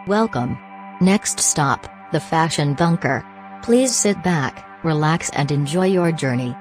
Welcome. Next stop, the Fashion Bunker. Please sit back, relax and enjoy your journey.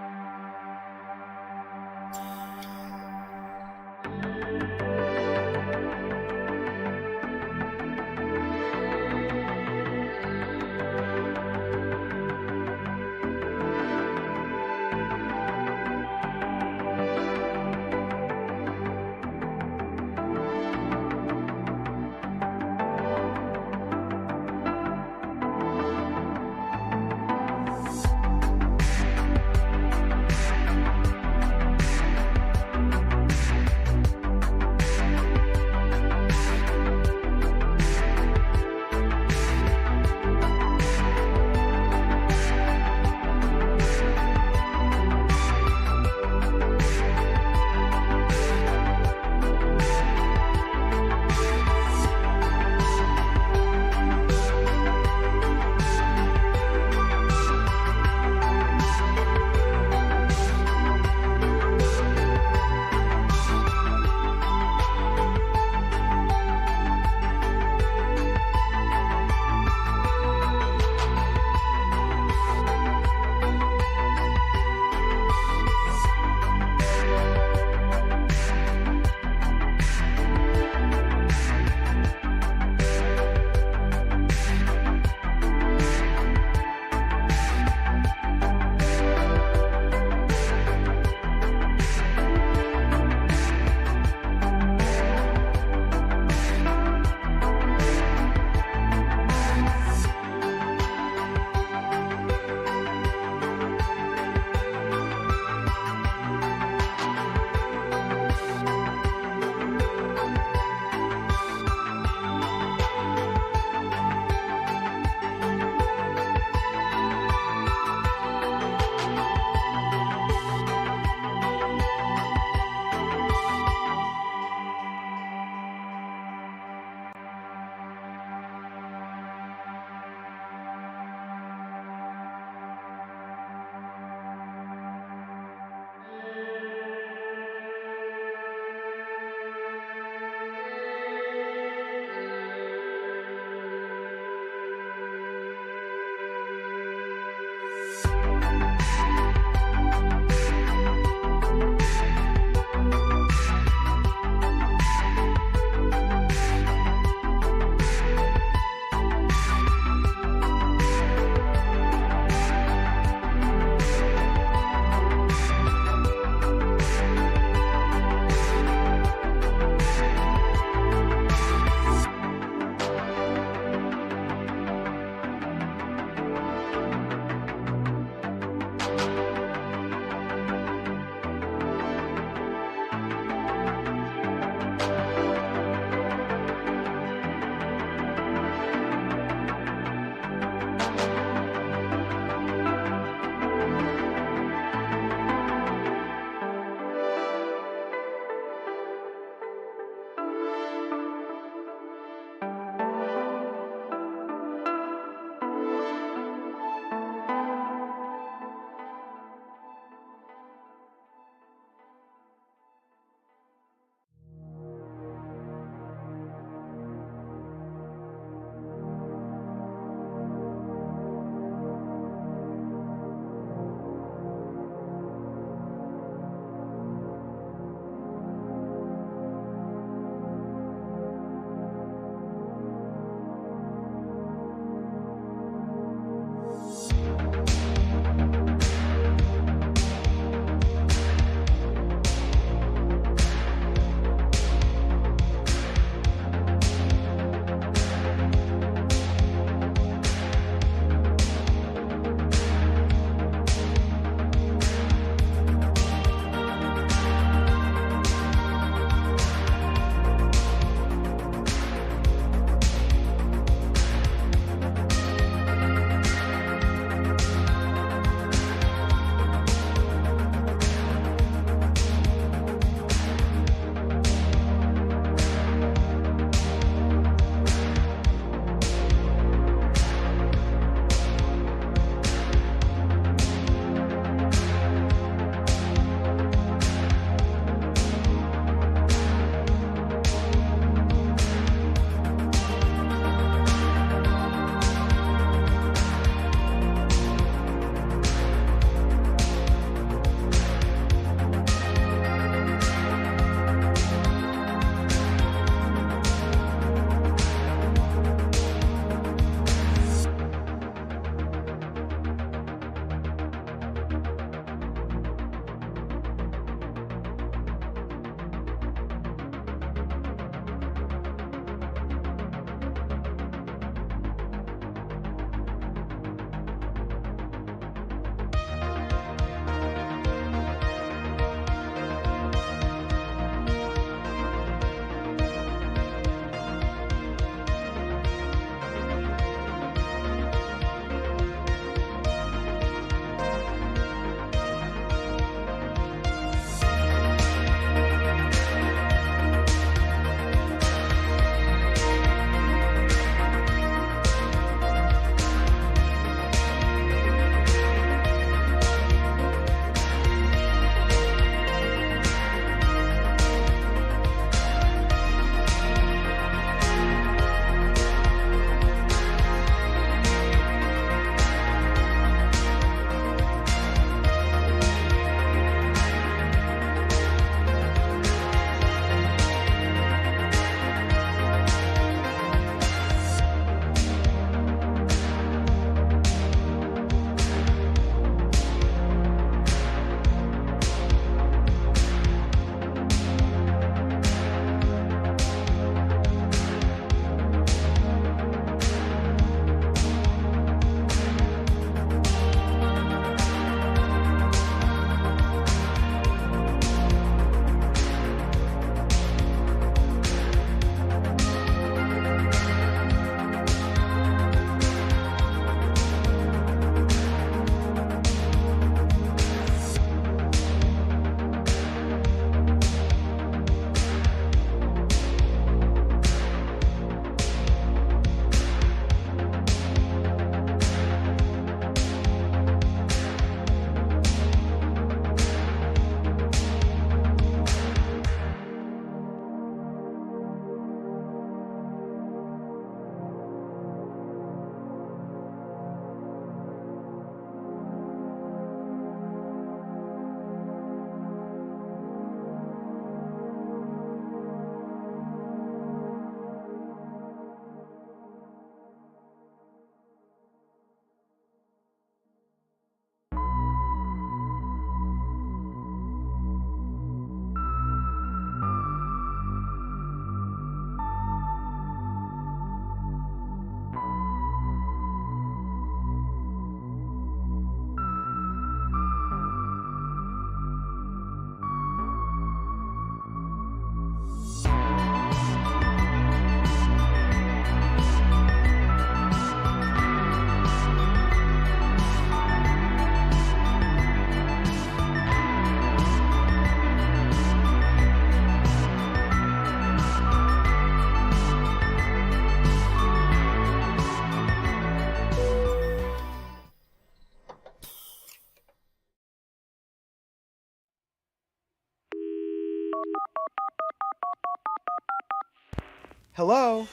Hello?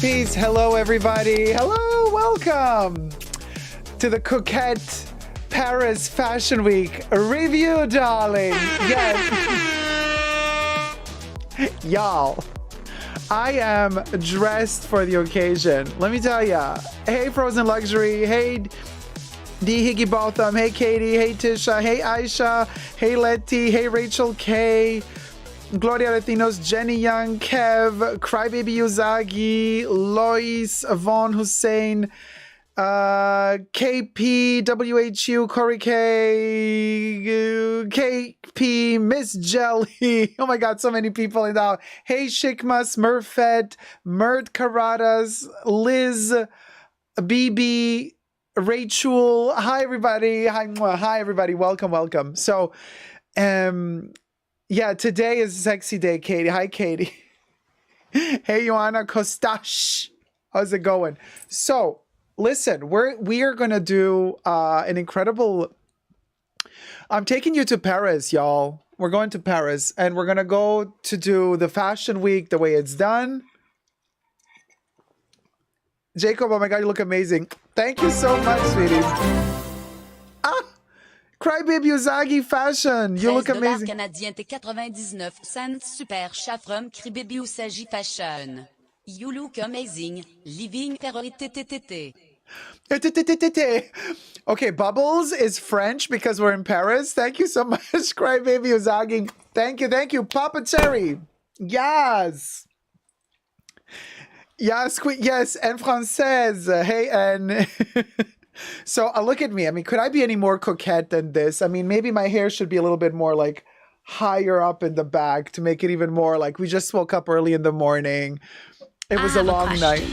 Peace. Hello, everybody. Hello, welcome to the Coquette Paris Fashion Week review, darling. Yes. Y'all, I am dressed for the occasion. Let me tell ya. Hey, Frozen Luxury. Hey, D. Higgy Botham. Hey, Katie. Hey, Tisha. Hey, Aisha. Hey, Letty. Hey, Rachel K. Gloria Latinos, Jenny Young, Kev, Crybaby Uzagi, Lois, Yvonne Hussein, KP, WHU, Corey K, KP, Miss Jelly. Oh my God, so many people in that. Hey, Shikmas, Murfet, Mert Karadas, Liz, BB, Rachel. Hi, everybody. Hi, everybody. Welcome. So, yeah, today is a sexy day, Katie. Hi, Katie. Hey, Joanna Kostash. How's it going? So, listen, we are going to do an incredible... I'm taking you to Paris, y'all. We're going to Paris, and we're going to go to do the Fashion Week the way it's done. Jacob, oh my God, you look amazing. Thank you so much, sweetie. Crybaby Uzagi Fashion, you look amazing. Canadien T99 cents super Chafrum Crybaby Uzagi Fashion. You look amazing. Living terrorité. Okay, Bubbles is French because we're in Paris. Thank you so much, Crybaby Uzagi. Thank you. Papa Cherry. Yes. Yes, and Française. Hey, and... So look at me. I mean, could I be any more coquette than this? I mean, maybe my hair should be a little bit more like higher up in the back to make it even more like we just woke up early in the morning. It was a long night.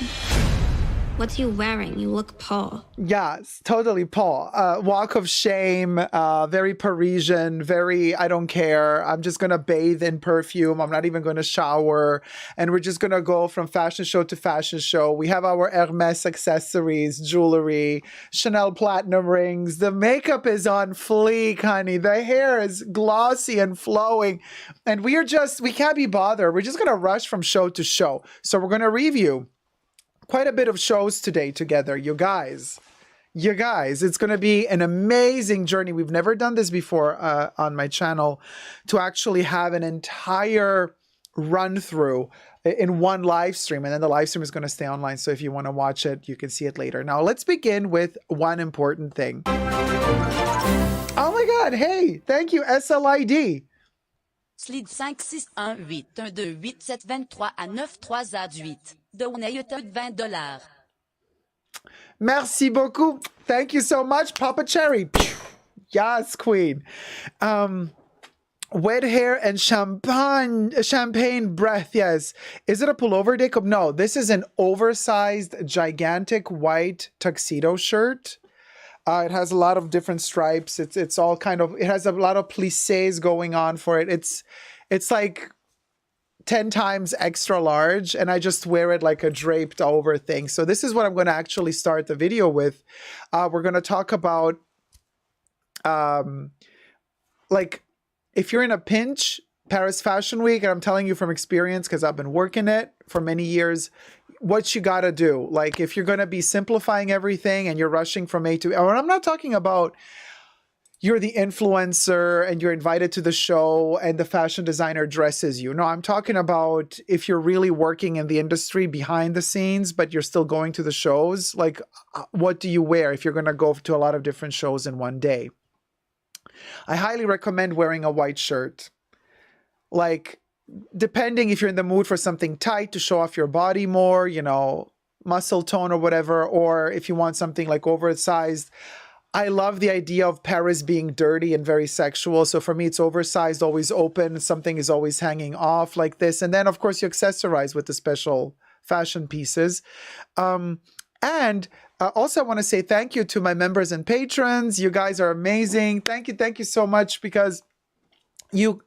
What's you wearing? You look Paul. Yes, totally Paul. Walk of shame, very Parisian, very I don't care. I'm just going to bathe in perfume. I'm not even going to shower. And we're just going to go from fashion show to fashion show. We have our Hermes accessories, jewelry, Chanel platinum rings. The makeup is on fleek, honey. The hair is glossy and flowing. And we can't be bothered. We're just going to rush from show to show. So we're going to review quite a bit of shows today together, you guys. It's going to be an amazing journey. We've never done this before on my channel, to actually have an entire run through in one live stream. And then the live stream is going to stay online. So if you want to watch it, you can see it later. Now let's begin with one important thing. Oh my God. Hey, thank you, SLID. Slide 5618128 à 93A18. Donnez $20. Merci beaucoup. Thank you so much, Papa Cherry. Yes, queen. Wet hair and champagne breath. Yes. Is it a pullover, Dacob? No, this is an oversized, gigantic white tuxedo shirt. It has a lot of different stripes. It's all kind of, it has a lot of plissés going on for it. It's like 10 times extra large, and I just wear it like a draped over thing. So this is what I'm going to actually start the video with. We're going to talk about, like, if you're in a pinch, Paris Fashion Week, and I'm telling you from experience because I've been working it for many years, what you got to do. Like, if you're going to be simplifying everything and you're rushing from A to and I'm not talking about you're the influencer and you're invited to the show and the fashion designer dresses you. No, I'm talking about if you're really working in the industry behind the scenes, but you're still going to the shows. Like, what do you wear if you're going to go to a lot of different shows in one day? I highly recommend wearing a white shirt. Like, depending if you're in the mood for something tight to show off your body more, you know, muscle tone or whatever, or if you want something like oversized, I love the idea of Paris being dirty and very sexual. So for me, it's oversized, always open. Something is always hanging off like this. And then, of course, you accessorize with the special fashion pieces. And also, I want to say thank you to my members and patrons. You guys are amazing. Thank you so much, because you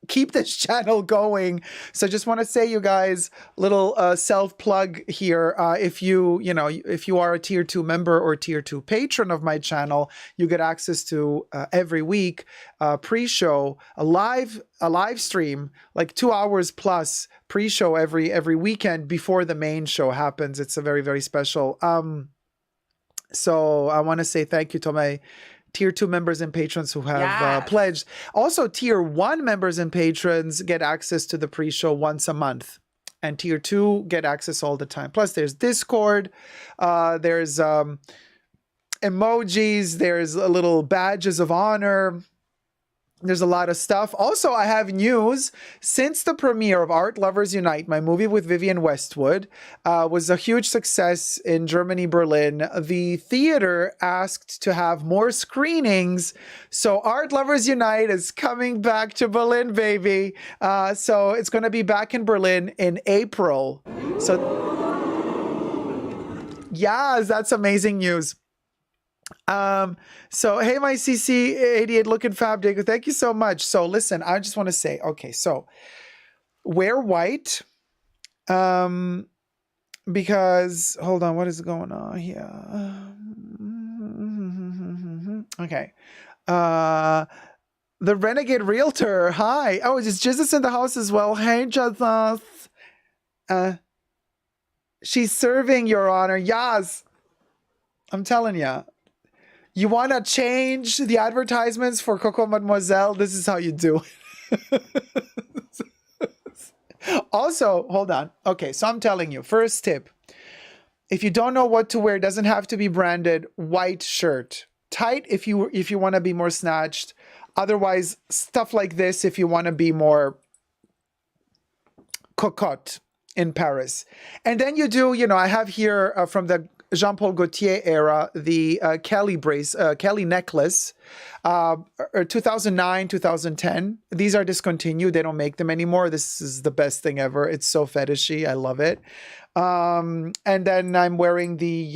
keep this channel going. So just want to say, you guys, little self plug here. If if you are a tier 2 member or tier 2 patron of my channel, you get access to every week pre-show, a live stream, like 2 hours plus pre-show every weekend before the main show happens. It's a very, very special. So I want to say thank you to my tier 2 members and patrons who have pledged. Also, tier 1 members and patrons get access to the pre-show once a month. And tier 2 get access all the time. Plus, there's Discord. There's emojis. There's little badges of honor. There's a lot of stuff. Also, I have news. Since the premiere of Art Lovers Unite, my movie with Vivienne Westwood, was a huge success in Germany, Berlin, the theater asked to have more screenings. So Art Lovers Unite is coming back to Berlin, baby. So it's going to be back in Berlin in April. So, yes, that's amazing news. So hey, my CC88 looking fab, Dacob, thank you so much. So listen, I just want to say, okay, so wear white, because hold on, what is going on here? Okay, the Renegade Realtor, hi. Oh, is Jesus in the house as well? Hey, Jesus. She's serving, Your Honor. Yes, I'm telling you. You want to change the advertisements for Coco Mademoiselle? This is how you do it. Also, hold on. Okay, so I'm telling you, first tip. If you don't know what to wear, it doesn't have to be branded, white shirt. Tight if you want to be more snatched. Otherwise, stuff like this if you want to be more cocotte in Paris. And then you do, I have here from the Jean-Paul Gaultier era, the Kelly necklace, 2009, 2010. These are discontinued. They don't make them anymore. This is the best thing ever. It's so fetishy. I love it. And then I'm wearing the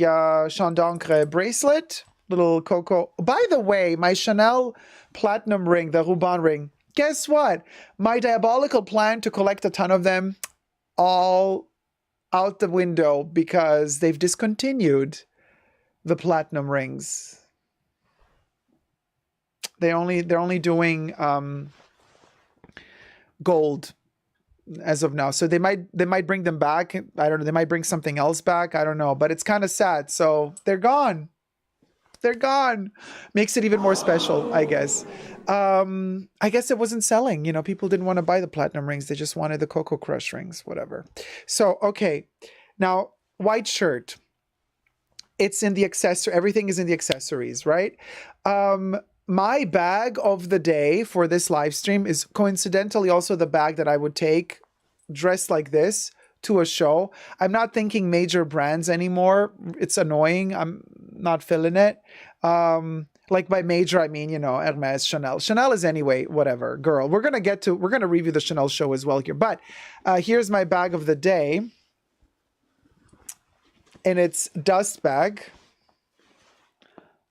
Champ d'Ancre bracelet, little Coco. By the way, my Chanel platinum ring, the Ruban ring, guess what? My diabolical plan to collect a ton of them, all out the window because they've discontinued the platinum rings. They're only doing gold as of now. So they might bring them back. I don't know. They might bring something else back. I don't know. But it's kind of sad. So they're gone. They're gone. Makes it even more special, I guess. I guess it wasn't selling. People didn't want to buy the platinum rings. They just wanted the Coco Crush rings, whatever. So, okay. Now, white shirt. It's in the accessory. Everything is in the accessories, right? My bag of the day for this live stream is coincidentally also the bag that I would take dressed like this to a show. I'm not thinking major brands anymore. It's annoying. I'm not feeling it. Like by major, I mean, Hermes, Chanel. Chanel is anyway, whatever, girl. We're going to review the Chanel show as well here. But here's my bag of the day. And it's dust bag.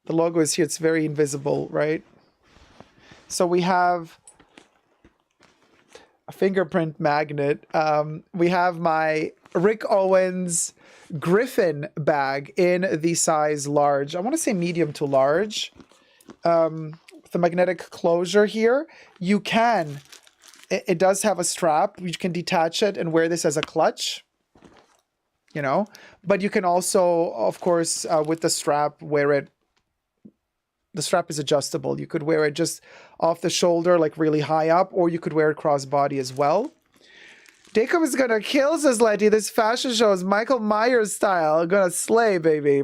The logo is here. It's very invisible, right? So we have a fingerprint magnet. We have my Rick Owens Griffin bag in the size large. I want to say medium to large. With the magnetic closure here. It does have a strap. You can detach it and wear this as a clutch. But you can also, of course, with the strap, wear it. The strap is adjustable. You could wear it just off the shoulder, like really high up, or you could wear it crossbody as well. Dacob is gonna kill, says Letty. This fashion show is Michael Myers style. Gonna slay, baby.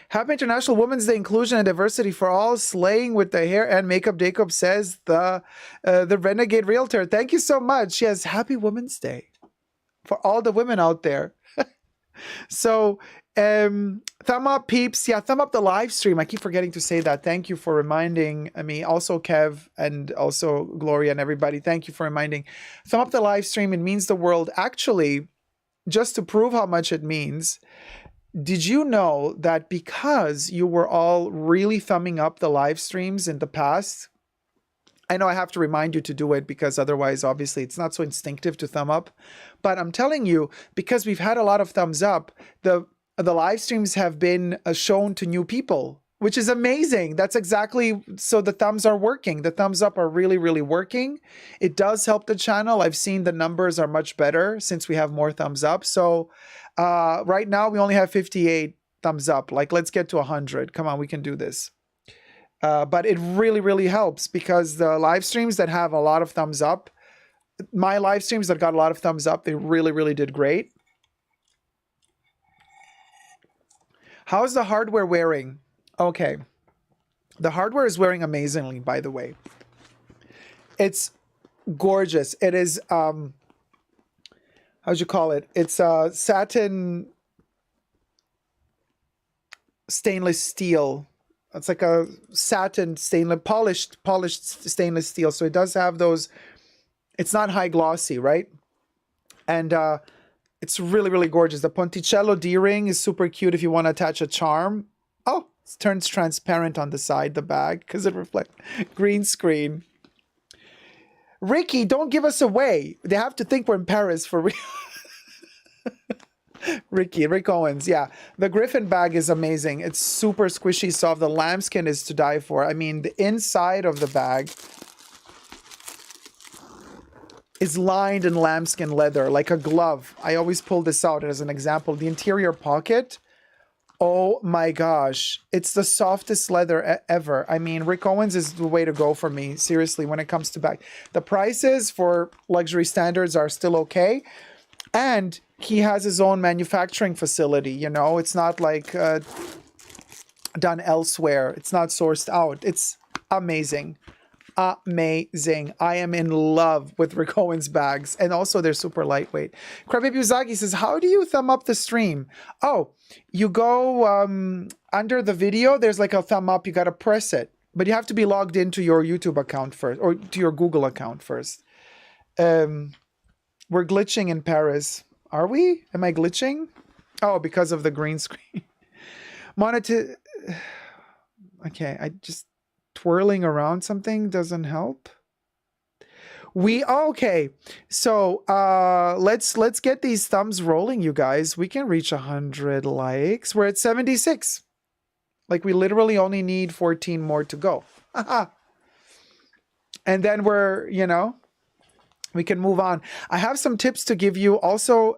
Happy International Women's Day, inclusion and diversity for all, slaying with the hair and makeup. Dacob says the Renegade Realtor. Thank you so much. Yes, happy Women's Day for all the women out there. So, thumb up, peeps. Yeah, thumb up the live stream. I keep forgetting to say that. Thank you for reminding me. Also, Kev and also Gloria and everybody. Thank you for reminding. Thumb up the live stream. It means the world. Actually, just to prove how much it means, did you know that because you were all really thumbing up the live streams in the past, I know I have to remind you to do it because otherwise, obviously, it's not so instinctive to thumb up. But I'm telling you, because we've had a lot of thumbs up, the live streams have been shown to new people, which is amazing. That's exactly, so the thumbs are working. The thumbs up are really, really working. It does help the channel. I've seen the numbers are much better since we have more thumbs up. So right now, we only have 58 thumbs up. Like, let's get to 100. Come on, we can do this. But it really, really helps because the live streams that have a lot of thumbs up, my live streams that got a lot of thumbs up, they really, really did great. How's the hardware wearing? Okay. The hardware is wearing amazingly, by the way. It's gorgeous. It is, how'd you call it? It's satin stainless steel. It's like a satin stainless, polished stainless steel. So it does have those, it's not high glossy, right? And it's really, really gorgeous. The Ponticello D-ring is super cute if you want to attach a charm. Oh, it turns transparent on the side, the bag, because it reflects green screen. Ricky, don't give us away. They have to think we're in Paris for real. Rick Owens, yeah. The Griffin bag is amazing. It's super squishy soft. The lambskin is to die for. I mean, the inside of the bag is lined in lambskin leather, like a glove. I always pull this out as an example. The interior pocket, oh my gosh. It's the softest leather ever. I mean, Rick Owens is the way to go for me, seriously, when it comes to bag. The prices for luxury standards are still okay. And he has his own manufacturing facility, you know. It's not like done elsewhere. It's not sourced out. It's amazing. Amazing. I am in love with Rick Owens bags. And also they're super lightweight. Crybaby Uzagi says, how do you thumb up the stream? Oh, you go under the video. There's like a thumb up. You got to press it. But you have to be logged into your YouTube account first. Or to your Google account first. We're glitching in Paris. Are we? Am I glitching? Oh, because of the green screen. Okay, I just twirling around something doesn't help. Okay. So let's get these thumbs rolling, you guys. We can reach 100 likes. We're at 76. Like we literally only need 14 more to go. And then we're, you know, we can move on. I have some tips to give you also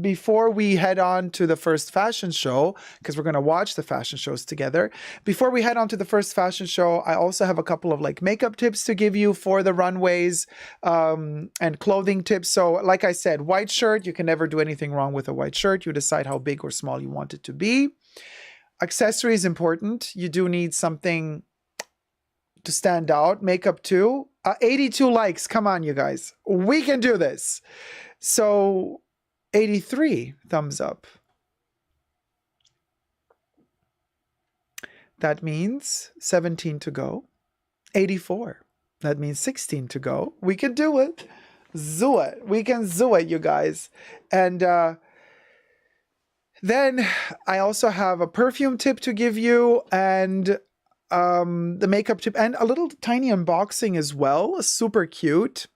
before we head on to the first fashion show, because we're going to watch the fashion shows together. Before we head on to the first fashion show, I also have a couple of like makeup tips to give you for the runways and clothing tips. So like I said, white shirt, you can never do anything wrong with a white shirt. You decide how big or small you want it to be. Accessories important. You do need something to stand out. Makeup too. 82 likes. Come on, you guys. We can do this. So 83 thumbs up. That means 17 to go. 84. That means 16 to go. We can do it. Do it. We can do it, you guys. And then I also have a perfume tip to give you and the makeup tip and a little tiny unboxing as well. Super cute.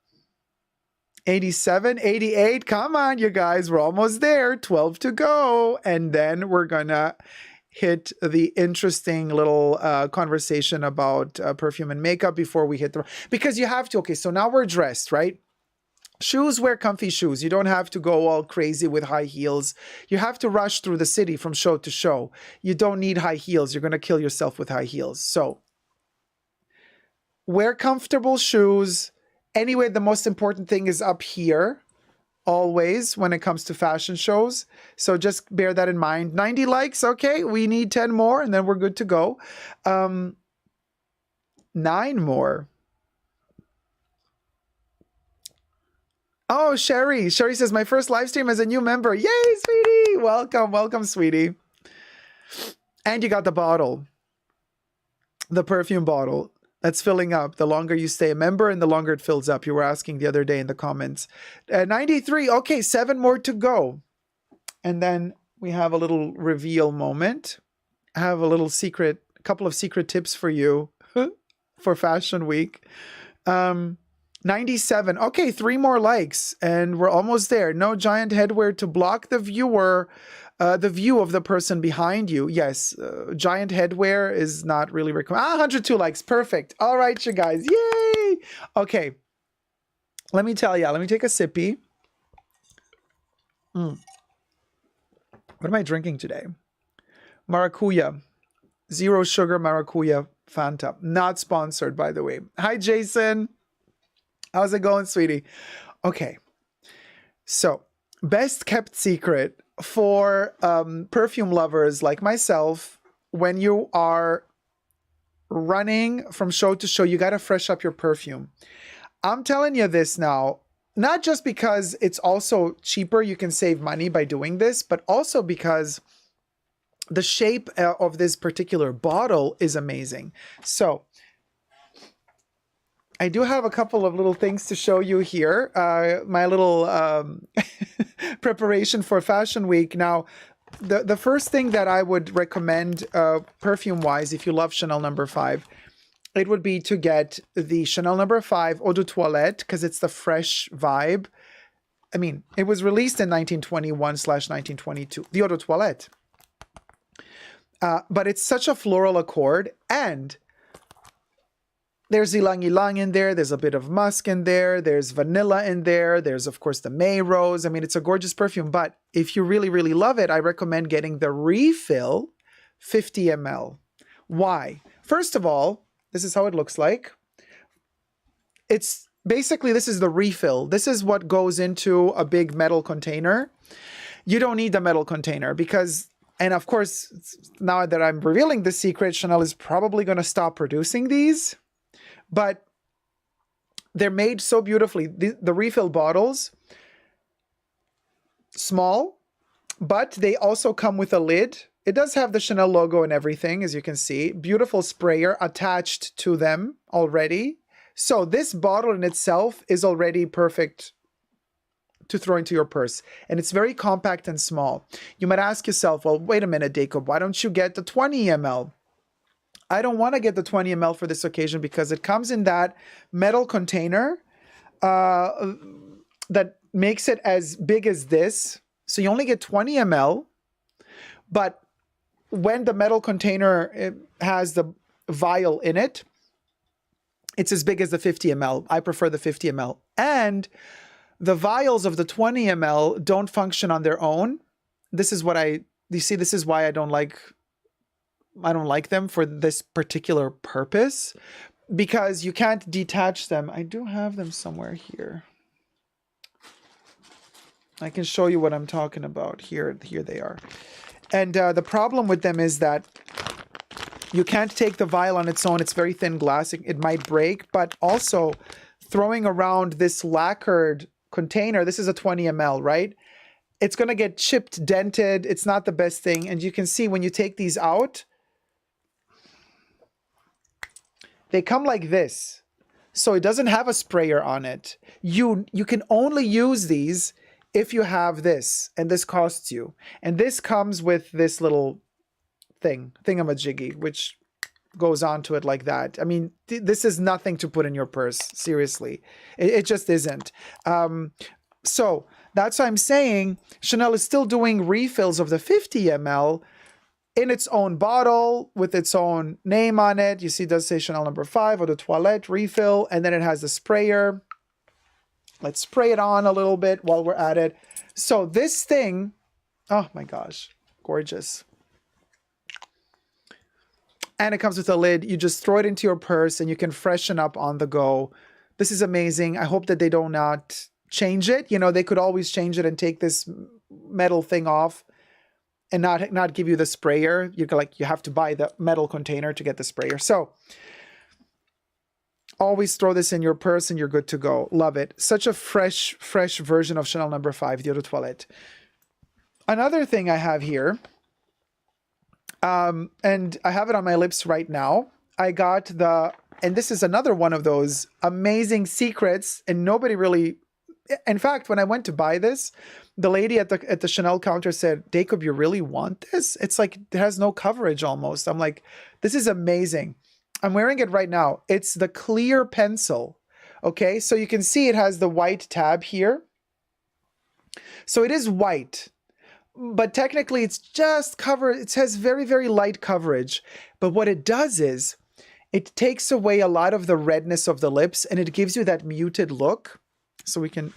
87, 88. Come on, you guys. We're almost there. 12 to go. And then we're gonna hit the interesting little conversation about perfume and makeup before we hit the... Because you have to. Okay, so now we're dressed, right? Shoes, wear comfy shoes. You don't have to go all crazy with high heels. You have to rush through the city from show to show. You don't need high heels. You're going to kill yourself with high heels. So wear comfortable shoes. Anyway, the most important thing is up here, always, when it comes to fashion shows. So just bear that in mind. 90 likes. Okay, we need 10 more and then we're good to go. 9 more. Oh, Sherry. Sherry says, my first live stream as a new member. Yay, sweetie. Welcome. Welcome, sweetie. And you got the bottle. The perfume bottle. That's filling up the longer you stay a member and the longer it fills up. You were asking the other day in the comments. 93. Okay, 7 more to go. And then we have a little reveal moment. I have a couple of secret tips for you for Fashion Week. 97. Okay, 3 more likes and we're almost there. No giant headwear to block the view of the person behind you. Yes, giant headwear is not really recommended. 102 likes. Perfect. All right, you guys. Yay. Okay. Let me tell you. Let me take a sippy. What am I drinking today? Maracuja. 0 sugar maracuja Fanta. Not sponsored, by the way. Hi, Jason. How's it going, sweetie? Okay. So, best kept secret for perfume lovers like myself, when you are running from show to show, you got to fresh up your perfume. I'm telling you this now, not just because it's also cheaper, you can save money by doing this, but also because the shape of this particular bottle is amazing. So I do have a couple of little things to show you here. My little preparation for Fashion Week. Now, the first thing that I would recommend perfume-wise, if you love Chanel No. 5, it would be to get the Chanel No. 5 Eau de Toilette, because it's the fresh vibe. I mean, it was released in 1921/1922, the Eau de Toilette. But it's such a floral accord, and there's ylang ylang in there. There's a bit of musk in there. There's vanilla in there. There's, of course, the May Rose. I mean, it's a gorgeous perfume. But if you really, really love it, I recommend getting the refill 50 ml. Why? First of all, this is how it looks like. It's basically, this is the refill. This is what goes into a big metal container. You don't need the metal container because, and of course, now that I'm revealing the secret, Chanel is probably going to stop producing these. But they're made so beautifully. The refill bottles, small, but they also come with a lid. It does have the Chanel logo and everything, as you can see. Beautiful sprayer attached to them already. So this bottle in itself is already perfect to throw into your purse. And it's very compact and small. You might ask yourself, well, wait a minute, Dacob, why don't you get the 20 ml? I don't want to get the 20 ml for this occasion because it comes in that metal container that makes it as big as this. So you only get 20 ml, but when the metal container has the vial in it, it's as big as the 50 ml. I prefer the 50 ml. And the vials of the 20 ml don't function on their own. This is what this is why I don't like them for this particular purpose, because you can't detach them. I do have them somewhere here. I can show you what I'm talking about. Here they are. And the problem with them is that you can't take the vial on its own. It's very thin glass. It might break, but also throwing around this lacquered container, this is a 20 ml, right? It's going to get chipped, dented. It's not the best thing. And you can see when you take these out, they come like this. So it doesn't have a sprayer on it. You can only use these if you have this, and this costs you. And this comes with this little thingamajiggy, which goes onto it like that. I mean, this is nothing to put in your purse. Seriously, it just isn't. So that's why I'm saying Chanel is still doing refills of the 50 ml in its own bottle with its own name on it. You see, it does say Chanel No. 5 or the Toilette refill, and then it has the sprayer. Let's spray it on a little bit while we're at it. So this thing, oh my gosh, gorgeous. And it comes with a lid. You just throw it into your purse and you can freshen up on the go. This is amazing. I hope that they do not change it. You know, they could always change it and take this metal thing off and not give you the sprayer. You have to buy the metal container to get the sprayer. So Always throw this in your purse and you're good to go. Love it. Such a fresh version of Chanel No. 5, the Eau de Toilette. Another thing I have here, and I have it on my lips right now. I got and this is another one of those amazing secrets, and nobody really, in fact, when I went to buy this, the lady at the Chanel counter said, Dacob, you really want this? It's like, it has no coverage almost. I'm like, this is amazing. I'm wearing it right now. It's the clear pencil. Okay, so you can see it has the white tab here. So it is white, but technically it's just covered. It has very, very light coverage. But what it does is it takes away a lot of the redness of the lips and it gives you that muted look. So we can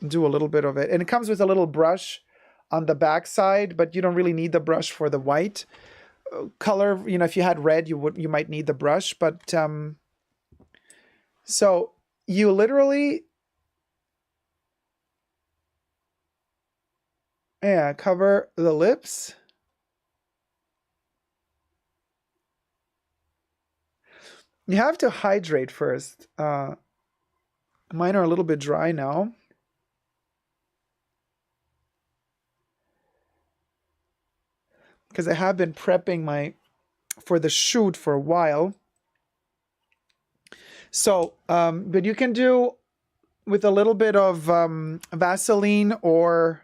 do a little bit of it. And it comes with a little brush on the back side, but you don't really need the brush for the white color. You know, if you had red, you might need the brush. But so you literally, cover the lips. You have to hydrate first. Mine are a little bit dry now. Because I have been prepping for the shoot for a while. So, but you can do with a little bit of Vaseline or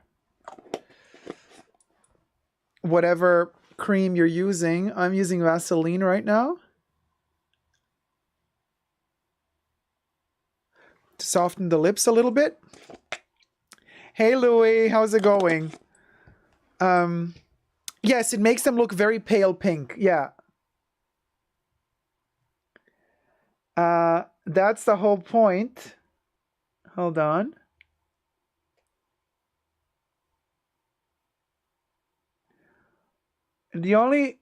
whatever cream you're using. I'm using Vaseline right now to soften the lips a little bit. Hey, Louie, how's it going? Yes, it makes them look very pale pink. Yeah. That's the whole point. Hold on. The only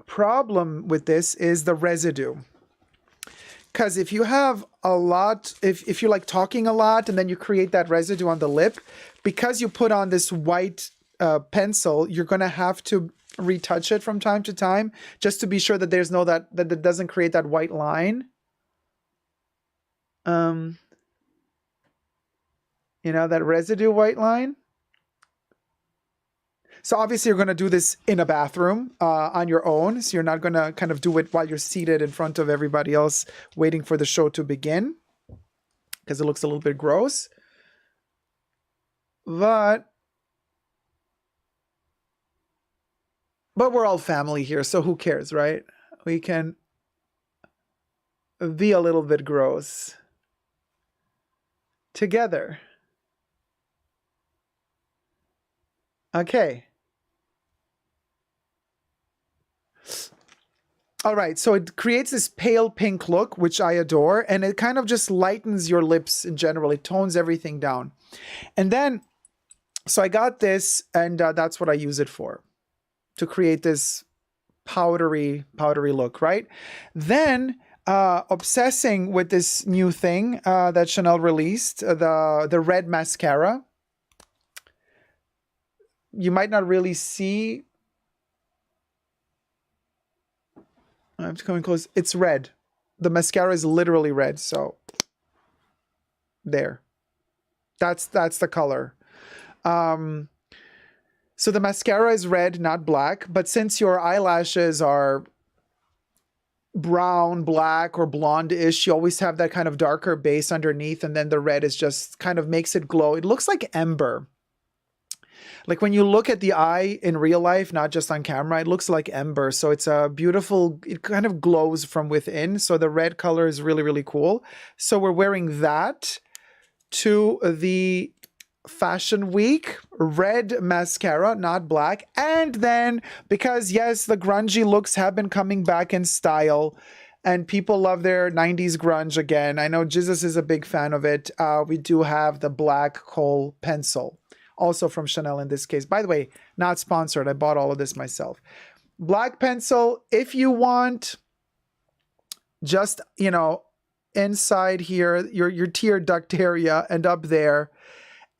problem with this is the residue. Because if you have a lot, if you're like talking a lot and then you create that residue on the lip, because you put on this white pencil, you're going to have to retouch it from time to time just to be sure that there's that it doesn't create that white line. You know, that residue white line. So obviously you're going to do this in a bathroom on your own. So you're not going to kind of do it while you're seated in front of everybody else waiting for the show to begin, because it looks a little bit gross. But we're all family here, so who cares, right? We can be a little bit gross together. Okay. All right, so it creates this pale pink look, which I adore, and it kind of just lightens your lips in general. It tones everything down. And then, so I got this, and that's what I use it for, to create this powdery look, right? Then, obsessing with this new thing that Chanel released, the red mascara. You might not really see. I'm coming close. It's red. The mascara is literally red. So there. That's the color. So the mascara is red, not black. But since your eyelashes are brown, black, or blonde-ish, you always have that kind of darker base underneath. And then the red is just kind of makes it glow. It looks like ember. Like when you look at the eye in real life, not just on camera, it looks like ember. So it's a beautiful, it kind of glows from within. So the red color is really, really cool. So we're wearing that to the Fashion Week. Red mascara, not black. And then, because yes, the grungy looks have been coming back in style and people love their 90s grunge again. I know Jesus is a big fan of it. We do have the black kohl pencil. Also from Chanel in this case. By the way, not sponsored. I bought all of this myself. Black pencil, if you want, just, you know, inside here, your tear duct area and up there.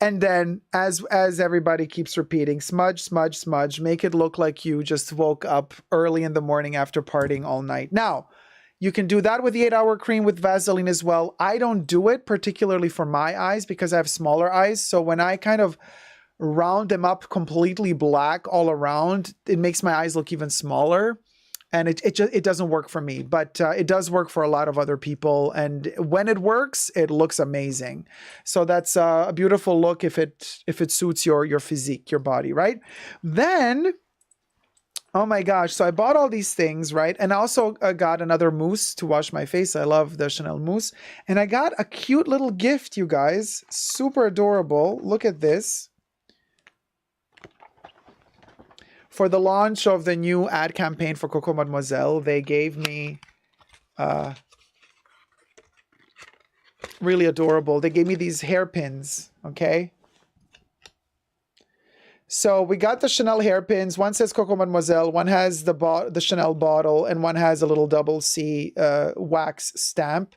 And then, as everybody keeps repeating, smudge, smudge, smudge, make it look like you just woke up early in the morning after partying all night. Now, you can do that with the 8-hour cream with Vaseline as well. I don't do it particularly for my eyes because I have smaller eyes. So when I kind of round them up completely black all around, it makes my eyes look even smaller. And it doesn't work for me, but it does work for a lot of other people. And when it works, it looks amazing. So that's a beautiful look if it suits your physique, your body, right? Then, oh my gosh, so I bought all these things, right? And I also got another mousse to wash my face. I love the Chanel mousse. And I got a cute little gift, you guys. Super adorable. Look at this. For the launch of the new ad campaign for Coco Mademoiselle, they gave me really adorable. They gave me these hairpins, okay? So we got the Chanel hairpins. One says Coco Mademoiselle, one has the Chanel bottle, and one has a little double C wax stamp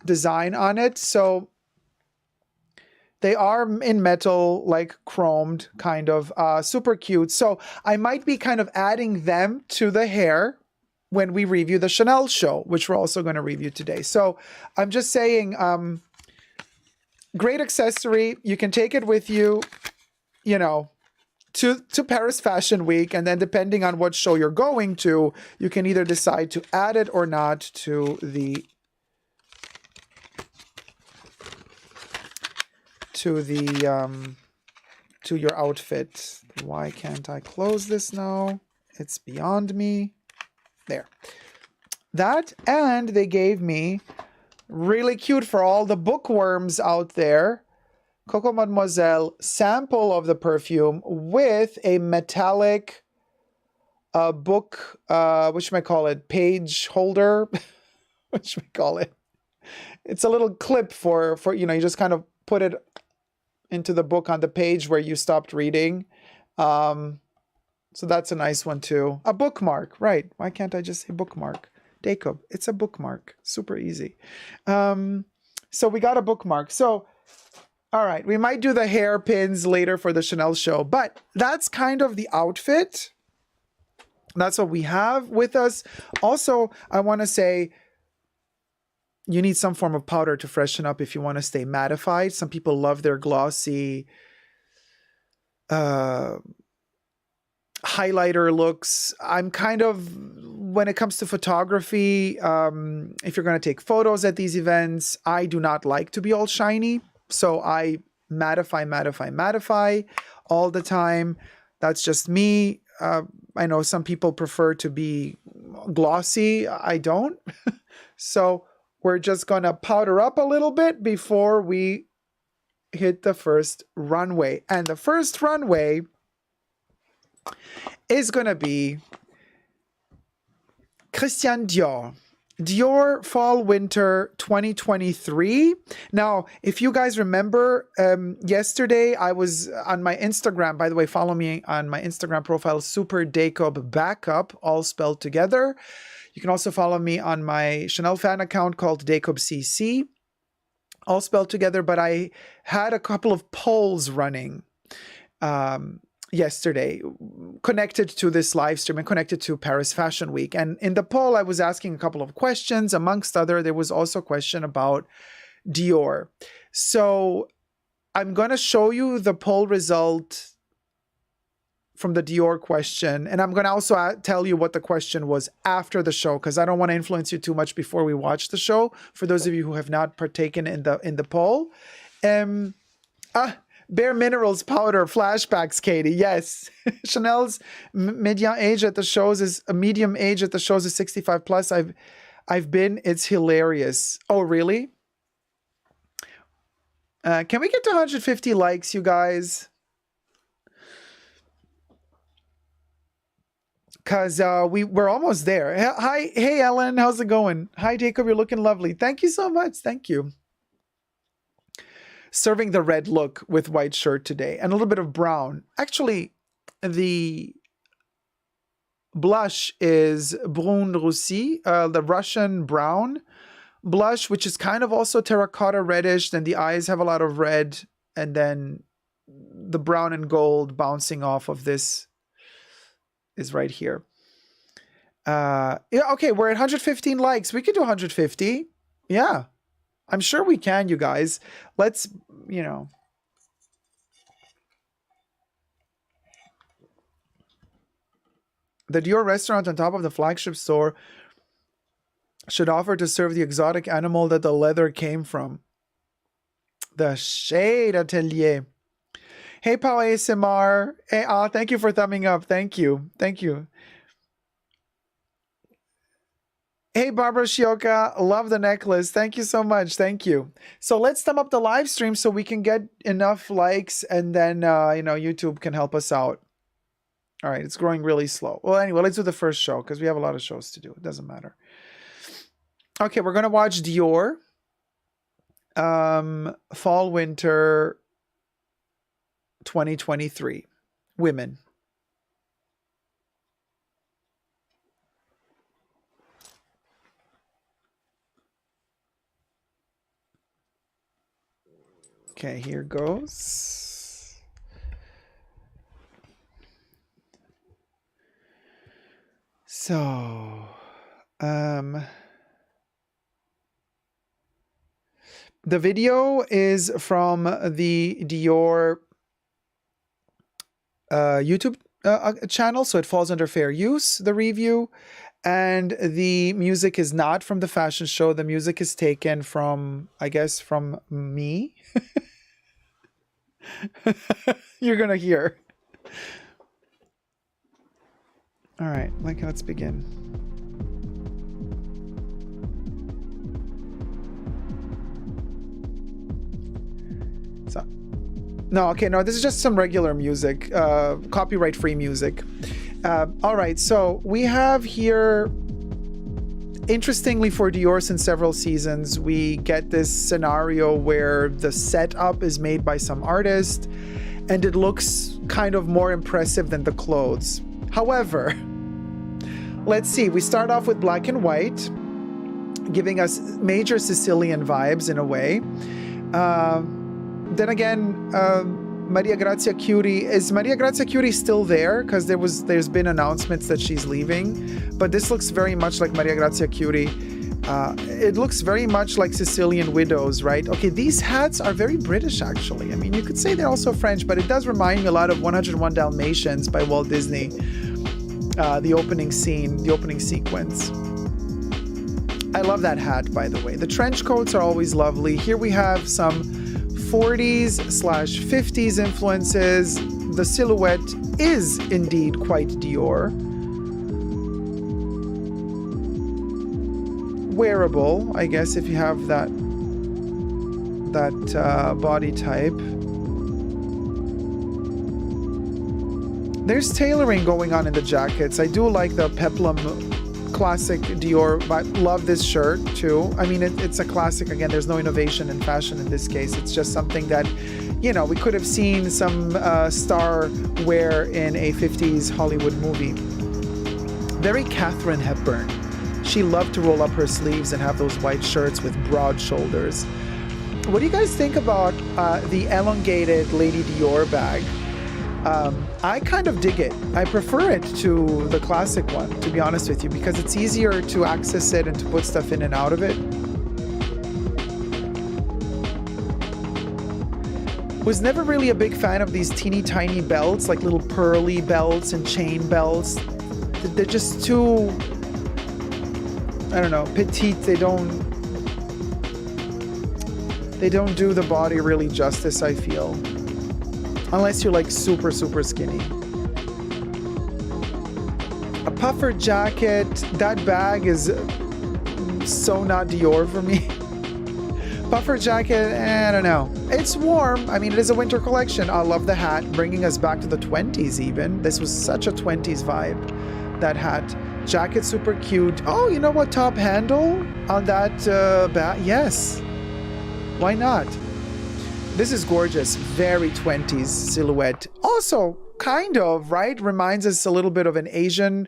design on it. So they are in metal, like chromed, kind of super cute. So I might be kind of adding them to the hair when we review the Chanel show, which we're also going to review today. So I'm just saying, great accessory. You can take it with you, you know, to Paris Fashion Week. And then depending on what show you're going to, you can either decide to add it or not to your outfit. Why can't I close this now? It's beyond me. There. That, and they gave me, really cute for all the bookworms out there, Coco Mademoiselle sample of the perfume with a metallic book, what should I call it? Page holder? What should we call it? It's a little clip for you know, you just kind of put it into the book on the page where you stopped reading. So that's a nice one too. A bookmark, right? Why can't I just say bookmark? Dacob, it's a bookmark. Super easy. So we got a bookmark. So, all right, we might do the hairpins later for the Chanel show, but that's kind of the outfit. That's what we have with us. Also, I want to say, you need some form of powder to freshen up if you want to stay mattified. Some people love their glossy highlighter looks. I'm kind of, when it comes to photography, if you're going to take photos at these events, I do not like to be all shiny. So I mattify all the time. That's just me. I know some people prefer to be glossy. I don't. So we're just going to powder up a little bit before we hit the first runway. And the first runway is going to be Christian Dior. Dior Fall Winter 2023. Now, if you guys remember, yesterday I was on my Instagram. By the way, follow me on my Instagram profile, Super Dacob Backup, all spelled together. You can also follow me on my Chanel fan account called Dacob CC, all spelled together. But I had a couple of polls running yesterday connected to this live stream and connected to Paris Fashion Week. And in the poll, I was asking a couple of questions. Amongst other, there was also a question about Dior. So I'm going to show you the poll result from the Dior question. And I'm going to also tell you what the question was after the show, because I don't want to influence you too much before we watch the show. For those of you who have not partaken in the poll. Bare Minerals powder flashbacks, Katie. Yes. Chanel's medium age at the shows is 65 plus. I've been. It's hilarious. Oh, really? Can we get to 150 likes, you guys? Because we're almost there. Hi, hey Ellen, how's it going? Hi Jacob, you're looking lovely. Thank you so much. Thank you. Serving the red look with white shirt today and a little bit of brown. Actually, the blush is Brun Russi, the Russian brown blush, which is kind of also terracotta reddish. Then the eyes have a lot of red and then the brown and gold bouncing off of this is right here. Yeah, okay, we're at 115 likes. We can do 150. Yeah, I'm sure we can, you guys. Let's, you know. The Dior restaurant on top of the flagship store should offer to serve the exotic animal that the leather came from. The Shade Atelier. Hey, Pau ASMR. Hey, thank you for thumbing up. Thank you. Thank you. Hey, Barbara Shioka. Love the necklace. Thank you so much. Thank you. So let's thumb up the live stream so we can get enough likes, and then, you know, YouTube can help us out. All right, it's growing really slow. Well, anyway, let's do the first show because we have a lot of shows to do. It doesn't matter. Okay, we're going to watch Dior. Fall, winter 2023. Women. Okay, here goes. So, the video is from the Dior YouTube channel, so it falls under fair use, the review. And the music is not from the fashion show. The music is taken from, I guess, from me. You're going to hear. All right, let's begin. So, no, okay, no, this is just some regular music, copyright-free music. All right, so we have here, interestingly for Dior, since several seasons, we get this scenario where the setup is made by some artist, and it looks kind of more impressive than the clothes. However, let's see, we start off with black and white, giving us major Sicilian vibes in a way. Then again, Maria Grazia Curie, is Maria Grazia Curie still there? Because there's been announcements that she's leaving, but this looks very much like Maria Grazia Curie. It looks very much like Sicilian widows, right? Okay, these hats are very British, actually. I mean, you could say they're also French, but it does remind me a lot of 101 Dalmatians by Walt Disney. The opening scene, the opening sequence. I love that hat, by the way. The trench coats are always lovely. Here we have some 40s/50s influences. The silhouette is indeed quite Dior. Wearable, I guess, if you have that body type. There's tailoring going on in the jackets. I do like the peplum classic Dior, but love this shirt too. I mean, it's a classic. Again, there's no innovation in fashion in this case. It's just something that, you know, we could have seen some star wear in a 50s Hollywood movie. Very Katharine Hepburn. She loved to roll up her sleeves and have those white shirts with broad shoulders. What do you guys think about the elongated Lady Dior bag? I kind of dig it. I prefer it to the classic one, to be honest with you, because it's easier to access it and to put stuff in and out of it. Was never really a big fan of these teeny tiny belts, like little pearly belts and chain belts. They're just too, I don't know, petite. They don't do the body really justice, I feel. Unless you're like super, super skinny. A puffer jacket, that bag is so not Dior for me. Puffer jacket, I don't know. It's warm. I mean, it is a winter collection. I love the hat, bringing us back to the 20s even. This was such a 20s vibe, that hat. Jacket super cute. Oh, you know what? Top handle on that bag? Yes. Why not? This is gorgeous. Very 20s silhouette. Also, kind of, right? Reminds us a little bit of an Asian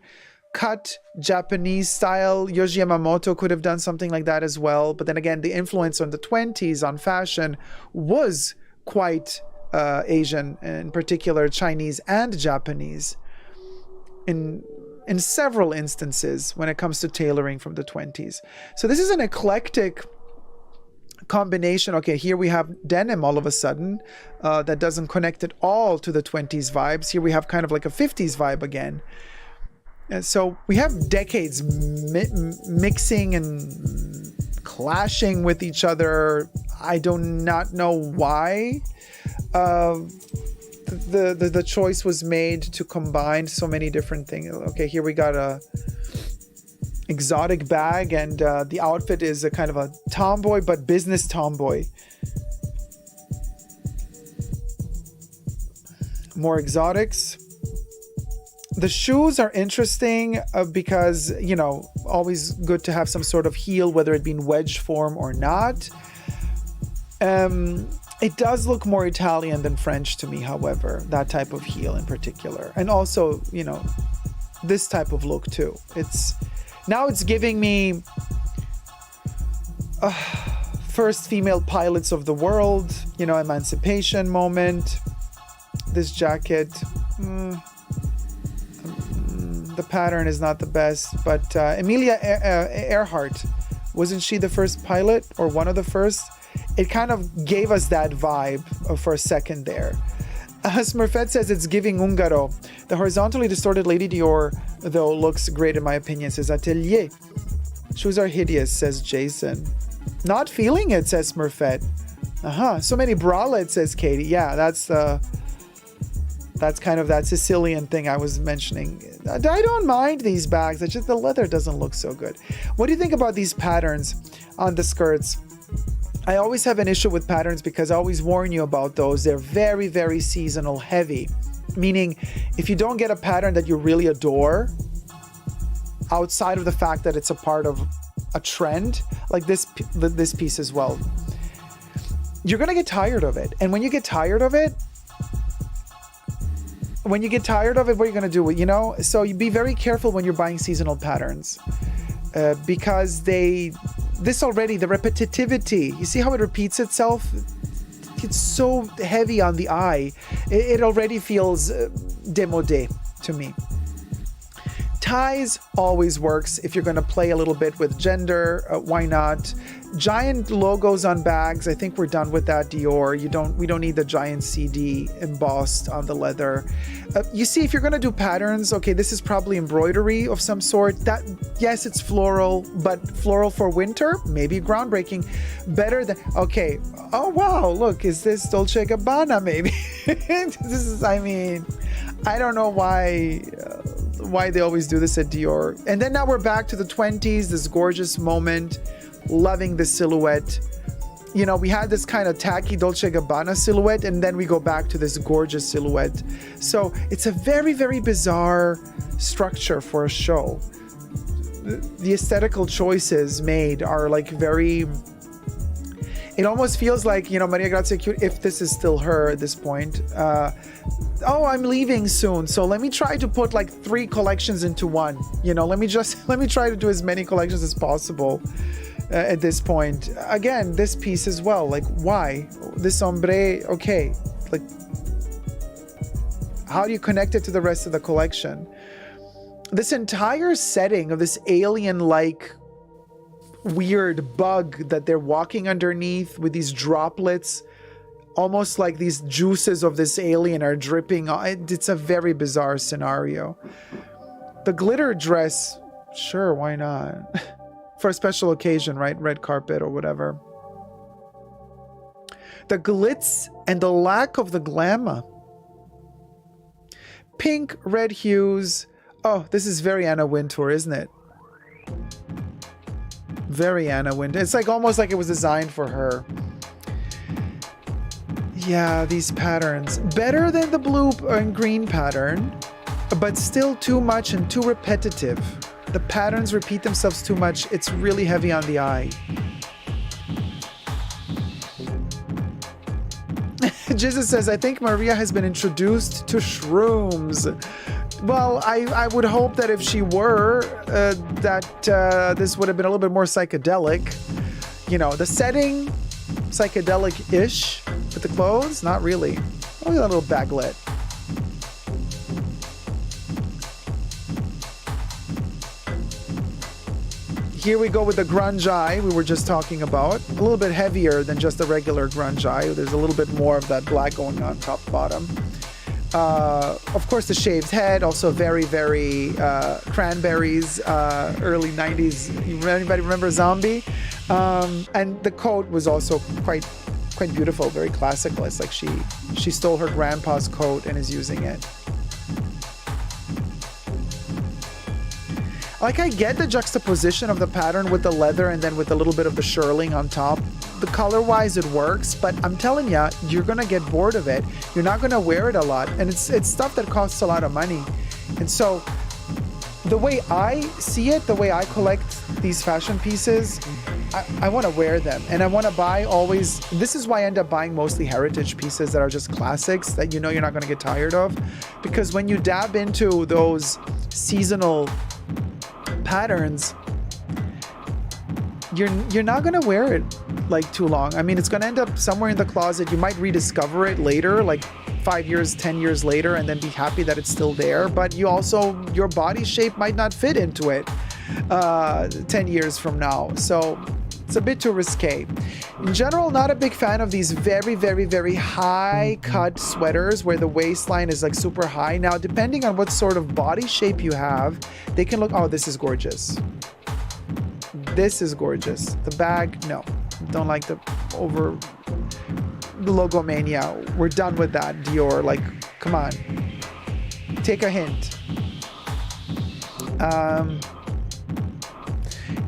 cut, Japanese style. Yohji Yamamoto could have done something like that as well. But then again, the influence on the 20s on fashion was quite Asian, in particular Chinese and Japanese, in several instances when it comes to tailoring from the 20s. So this is an eclectic combination. Okay, here we have denim all of a sudden that doesn't connect at all to the 20s vibes. Here we have kind of like a 50s vibe again. And so we have decades mixing and clashing with each other. I do not know why the choice was made to combine so many different things. Okay, here we got a exotic bag, and the outfit is a kind of a tomboy, but business tomboy. More exotics. The shoes are interesting because, you know, always good to have some sort of heel, whether it be in wedge form or not. It does look more Italian than French to me, however, that type of heel in particular. And also, you know, this type of look too. Now it's giving me first female pilots of the world, you know, emancipation moment. This jacket, the pattern is not the best, but Amelia Earhart, wasn't she the first pilot or one of the first? It kind of gave us that vibe for a second there. Smurfette says it's giving Ungaro. The horizontally distorted Lady Dior, though, looks great in my opinion, says Atelier. Shoes are hideous, says Jason. Not feeling it, says Smurfette. So many bralettes, says Katie. Yeah, that's kind of that Sicilian thing I was mentioning. I don't mind these bags. It's just the leather doesn't look so good. What do you think about these patterns on the skirts? I always have an issue with patterns because I always warn you about those. They're very, very seasonal heavy. Meaning, if you don't get a pattern that you really adore, outside of the fact that it's a part of a trend, like this piece as well, you're going to get tired of it. And when you get tired of it, what are you going to do? You know, so you be very careful when you're buying seasonal patterns because the repetitivity, you see how it repeats itself? It's so heavy on the eye. It already feels démodé to me. Ties always works if you're going to play a little bit with gender. Why not? Giant logos on bags. I think we're done with that, Dior. We don't need the giant CD embossed on the leather. You see, if you're going to do patterns, okay, this is probably embroidery of some sort. That, yes, it's floral, but floral for winter, maybe groundbreaking. Better than, okay, oh wow, look, is this Dolce & Gabbana maybe? This is, I mean, I don't know why they always do this at Dior. And then now we're back to the 20s, this gorgeous moment. Loving the silhouette. You know, we had this kind of tacky Dolce & Gabbana silhouette, and then we go back to this gorgeous silhouette. So it's a very, very bizarre structure for a show. The aesthetical choices made are like very... It almost feels like, you know, Maria Grazia Cute, if this is still her at this point. Oh, I'm leaving soon, so let me try to put like 3 collections into one. You know, let me try to do as many collections as possible. At this point, again, this piece as well, like, why this ombre? Okay, like, how do you connect it to the rest of the collection? This entire setting of this alien-like weird bug that they're walking underneath with these droplets, almost like these juices of this alien are dripping. It's a very bizarre scenario. The glitter dress, sure, why not? For a special occasion, right? Red carpet or whatever. The glitz and the lack of the glamour. Pink, red hues. Oh, this is very Anna Wintour, isn't it? Very Anna Wintour. It's like almost like it was designed for her. Yeah, these patterns. Better than the blue and green pattern, but still too much and too repetitive. The patterns repeat themselves too much. It's really heavy on the eye. Jesus says, I think Maria has been introduced to shrooms. Well, I would hope that if she were, this would have been a little bit more psychedelic. You know, the setting, psychedelic-ish. with the clothes? Not really. Only a little baglet. Here we go with the grunge eye we were just talking about. A little bit heavier than just a regular grunge eye. There's a little bit more of that black going on top bottom. Of course, the shaved head, also very, very Cranberries, early 90s. Anybody remember Zombie? And the coat was also quite beautiful, very classical. It's like she stole her grandpa's coat and is using it. Like, I get the juxtaposition of the pattern with the leather and then with a little bit of the shearling on top. The color-wise, it works, but I'm telling you, you're gonna get bored of it. You're not gonna wear it a lot, and it's stuff that costs a lot of money. And so, the way I see it, the way I collect these fashion pieces, I want to wear them, and I want to buy always. This is why I end up buying mostly heritage pieces that are just classics that you know you're not going to get tired of, because when you dab into those seasonal patterns, you're not gonna wear it like too long. I mean, it's gonna end up somewhere in the closet. You might rediscover it later, like 5 years, 10 years later, and then be happy that it's still there. But you also, your body shape might not fit into it 10 years from now. So it's a bit too risque. In general, not a big fan of these very, very, very high cut sweaters where the waistline is like super high. Now, depending on what sort of body shape you have, they can look, oh, this is gorgeous. This is gorgeous. The bag, no. Don't like the logomania. We're done with that, Dior. Like, come on. Take a hint.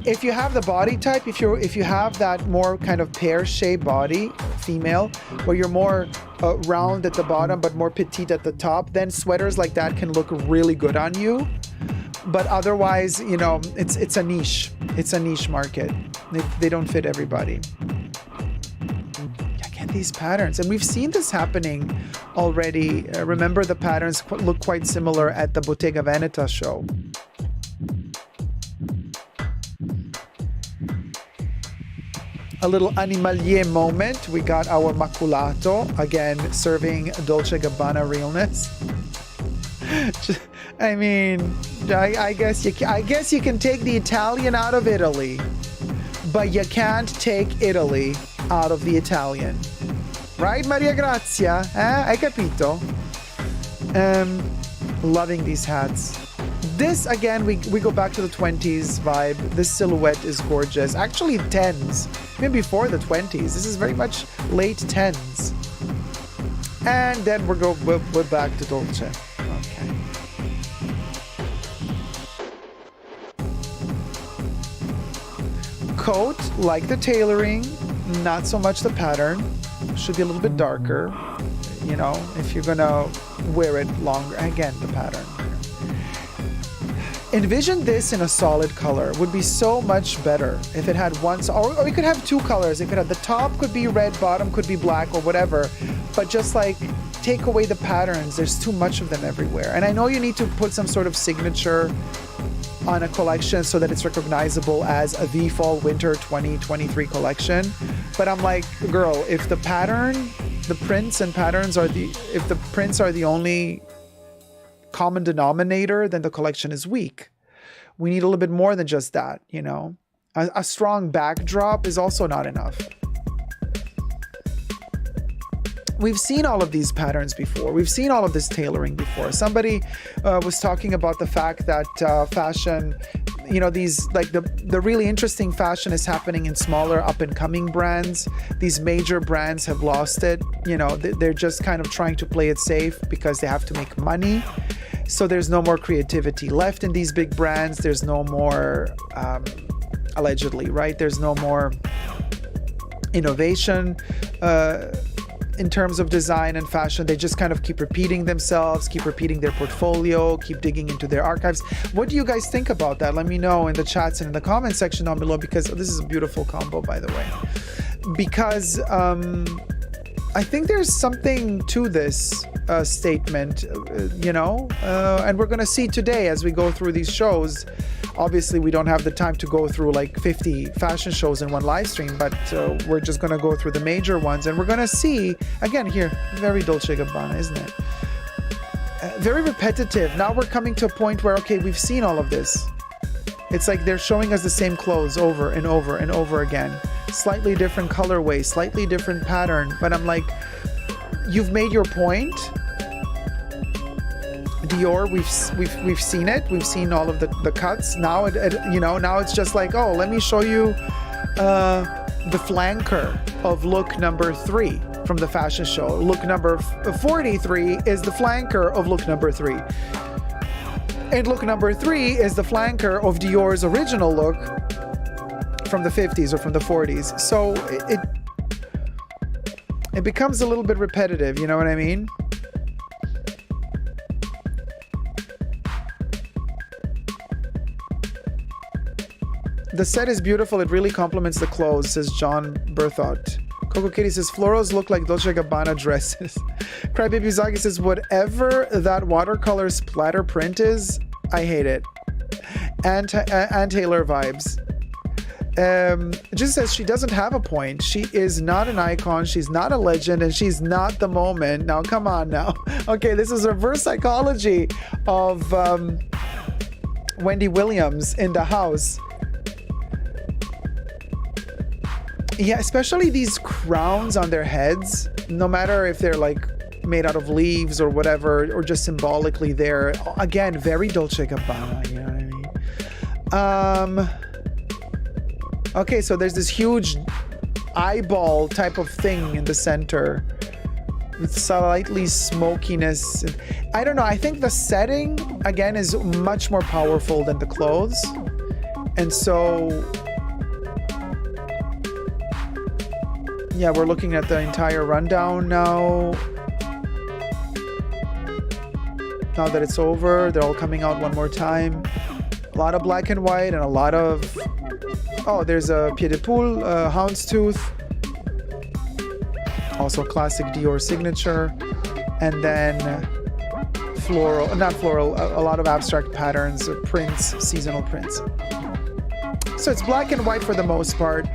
If you have the body type, if you have that more kind of pear-shaped body, female, where you're more round at the bottom but more petite at the top, then sweaters like that can look really good on you. But otherwise, you know, it's a niche. It's a niche market. They don't fit everybody. Yeah, get these patterns. And we've seen this happening already. Remember, the patterns look quite similar at the Bottega Veneta show. A little animalier moment. We got our maculato, again, serving Dolce & Gabbana realness. I mean, I guess you can take the Italian out of Italy, but you can't take Italy out of the Italian. Right, Maria Grazia? Hai capito? Loving these hats. This, again, we go back to the 20s vibe. This silhouette is gorgeous. Actually, 10s. Even before the 20s. This is very much late 10s. And then we're back to Dolce. Okay. Coat, like the tailoring, not so much the pattern. Should be a little bit darker, you know, if you're gonna wear it longer. Again, the pattern. Envision this in a solid color. Would be so much better if it had one, or you could have two colors. It could have, the top could be red, bottom could be black or whatever, but just like take away the patterns. There's too much of them everywhere. And I know you need to put some sort of signature on a collection so that it's recognizable as a the fall winter 2023 collection. But I'm like, girl, if the pattern, the prints and patterns are if the prints are the only common denominator, then the collection is weak. We need a little bit more than just that, you know. A strong backdrop is also not enough. We've seen all of these patterns before. We've seen all of this tailoring before. Somebody was talking about the fact that fashion, you know, these, like the really interesting fashion is happening in smaller up and coming brands. These major brands have lost it. You know, they're just kind of trying to play it safe because they have to make money. So there's no more creativity left in these big brands. There's no more, allegedly, right? There's no more innovation in terms of design and fashion. They just kind of keep repeating themselves, keep repeating their portfolio, keep digging into their archives. What do you guys think about that? Let me know in the chats and in the comment section down below, because this is a beautiful combo, by the way. Because I think there's something to this statement, and we're going to see today as we go through these shows. Obviously, we don't have the time to go through like 50 fashion shows in one live stream, but we're just going to go through the major ones, and we're going to see, again here, very Dolce & Gabbana, isn't it? Very repetitive. Now we're coming to a point where, okay, we've seen all of this. It's like they're showing us the same clothes over and over and over again. Slightly different colorway, slightly different pattern. But I'm like, you've made your point. Dior, we've seen it. We've seen all of the cuts. Now now it's just like, oh, let me show you the flanker of look number 3 from the fashion show. Look number 43 is the flanker of look number 3. And look number 3 is the flanker of Dior's original look from the 50s or from the 40s. So it becomes a little bit repetitive, you know what I mean? The set is beautiful. It really complements the clothes, says John Berthot. Coco Kitty says, florals look like Dolce & Gabbana dresses. Crybaby Zagi says, whatever that watercolor splatter print is, I hate it. And Taylor vibes. Just says she doesn't have a point. She is not an icon. She's not a legend. And she's not the moment. Now, come on now. Okay, this is reverse psychology of Wendy Williams in the house. Yeah, especially these crowns on their heads, no matter if they're like made out of leaves or whatever, or just symbolically there. Again, very Dolce & Gabbana, you know what I mean? Okay, so there's this huge eyeball type of thing in the center with slightly smokiness. I don't know. I think the setting, again, is much more powerful than the clothes. And so... yeah, we're looking at the entire rundown now. Now that it's over, they're all coming out one more time. A lot of black and white and a lot of... oh, there's a pied de poule, houndstooth. Also classic Dior signature. And then floral, not floral, a lot of abstract patterns, prints, seasonal prints. So it's black and white for the most part.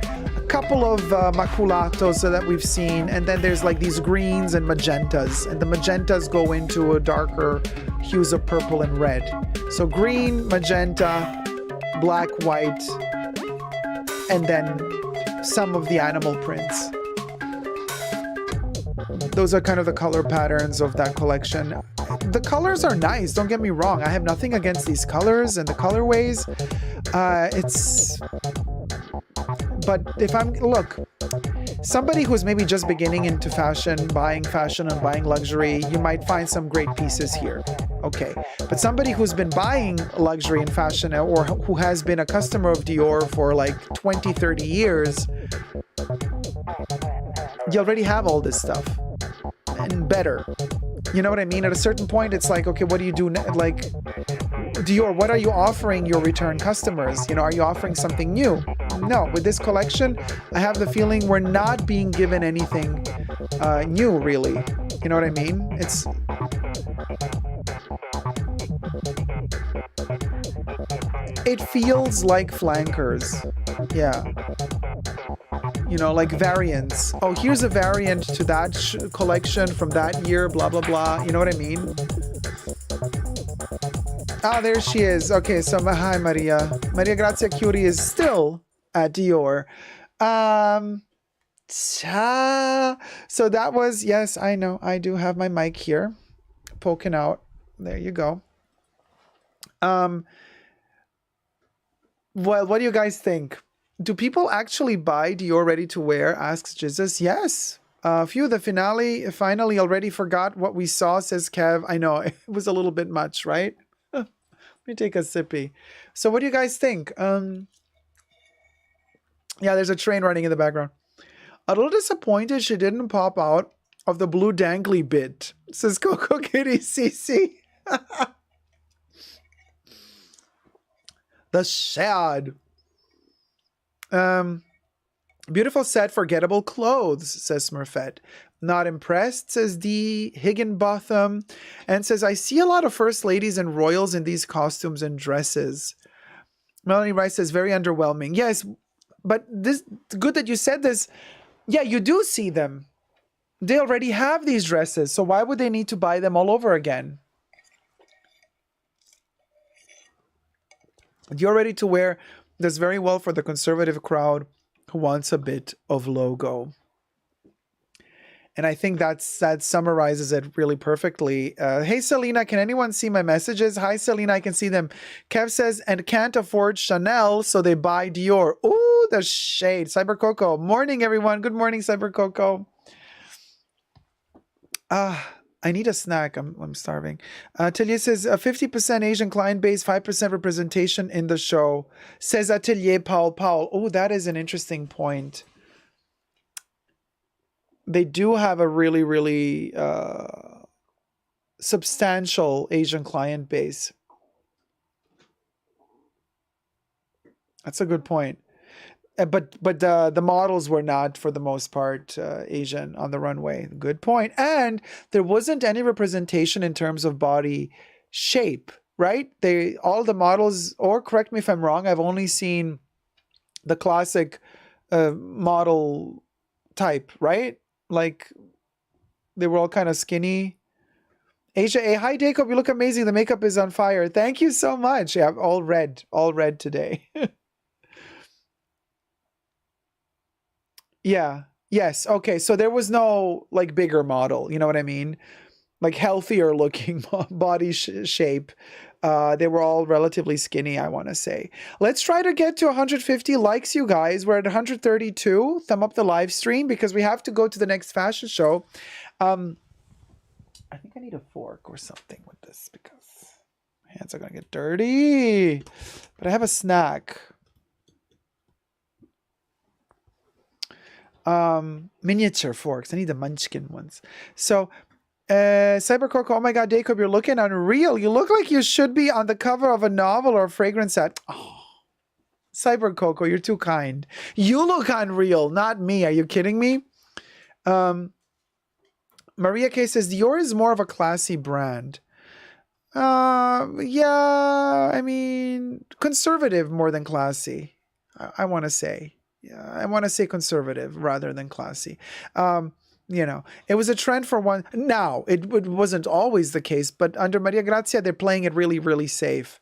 Couple of maculatos that we've seen, and then there's like these greens and magentas, and the magentas go into a darker hues of purple and red. So green, magenta, black, white, and then some of the animal prints. Those are kind of the color patterns of that collection. The colors are nice, don't get me wrong. I have nothing against these colors and the colorways. But if look, somebody who's maybe just beginning into fashion and buying luxury, you might find some great pieces here. Okay. But somebody who's been buying luxury and fashion, or who has been a customer of Dior for like 20, 30 years, you already have all this stuff and better. You know what I mean? At a certain point, it's like, okay, what do you do? Like, Dior, what are you offering your return customers? You know, are you offering something new? No, with this collection, I have the feeling we're not being given anything new, really. You know what I mean? It feels like flankers. Yeah. You know, like variants. Oh, here's a variant to that collection from that year, blah, blah, blah. You know what I mean? Ah, there she is. Okay, so hi, Maria. Maria Grazia Curie is still at Dior. So that was, yes, I know. I do have my mic here poking out. There you go. Well, what do you guys think? Do people actually buy Dior ready to wear? Asks Jesus. Yes. Phew, the finally already forgot what we saw, says Kev. I know, it was a little bit much, right? Let me take a sippy. So what do you guys think? Yeah, there's a train running in the background. A little disappointed she didn't pop out of the blue dangly bit, says Coco Kitty CC. The shad. Beautiful set, forgettable clothes, says Smurfette. Not impressed, says D. Higginbotham. And says, I see a lot of first ladies and royals in these costumes and dresses. Melanie Rice says, very underwhelming. Yes, but this good that you said this. Yeah, you do see them. They already have these dresses, so why would they need to buy them all over again? Dior Ready to Wear does very well for the conservative crowd who wants a bit of logo. And I think that summarizes it really perfectly. Hey, Selena, can anyone see my messages? Hi, Selena, I can see them. Kev says, and can't afford Chanel, so they buy Dior. Ooh, the shade. Cyber Coco. Morning, everyone. Good morning, Cyber Coco. I need a snack. I'm starving. Atelier says, 50% Asian client base, 5% representation in the show. Says Atelier Paul. Oh, that is an interesting point. They do have a really, really substantial Asian client base. That's a good point. But the models were not, for the most part, Asian on the runway. Good point. And there wasn't any representation in terms of body shape, right? All the models, or correct me if I'm wrong, I've only seen the classic model type, right? Like, they were all kind of skinny. Asia A, hi Dacob, you look amazing. The makeup is on fire. Thank you so much. Yeah, all red today. Yeah. Yes. Okay. So there was no like bigger model. You know what I mean? Like healthier looking body shape. They were all relatively skinny, I want to say. Let's try to get to 150 likes, you guys. We're at 132. Thumb up the live stream because we have to go to the next fashion show. I think I need a fork or something with this because my hands are going to get dirty. But I have a snack. Miniature forks. I need the munchkin ones. So, Cyber Coco, oh my God, Dacob, you're looking unreal. You look like you should be on the cover of a novel or a fragrance set. Oh, Cyber Coco, you're too kind. You look unreal, not me. Are you kidding me? Maria K says, Dior is more of a classy brand. Yeah, I mean, conservative more than classy, I want to say. Yeah, I want to say conservative rather than classy. You know, it was a trend for one. Now, it wasn't always the case, but under Maria Grazia, they're playing it really, really safe.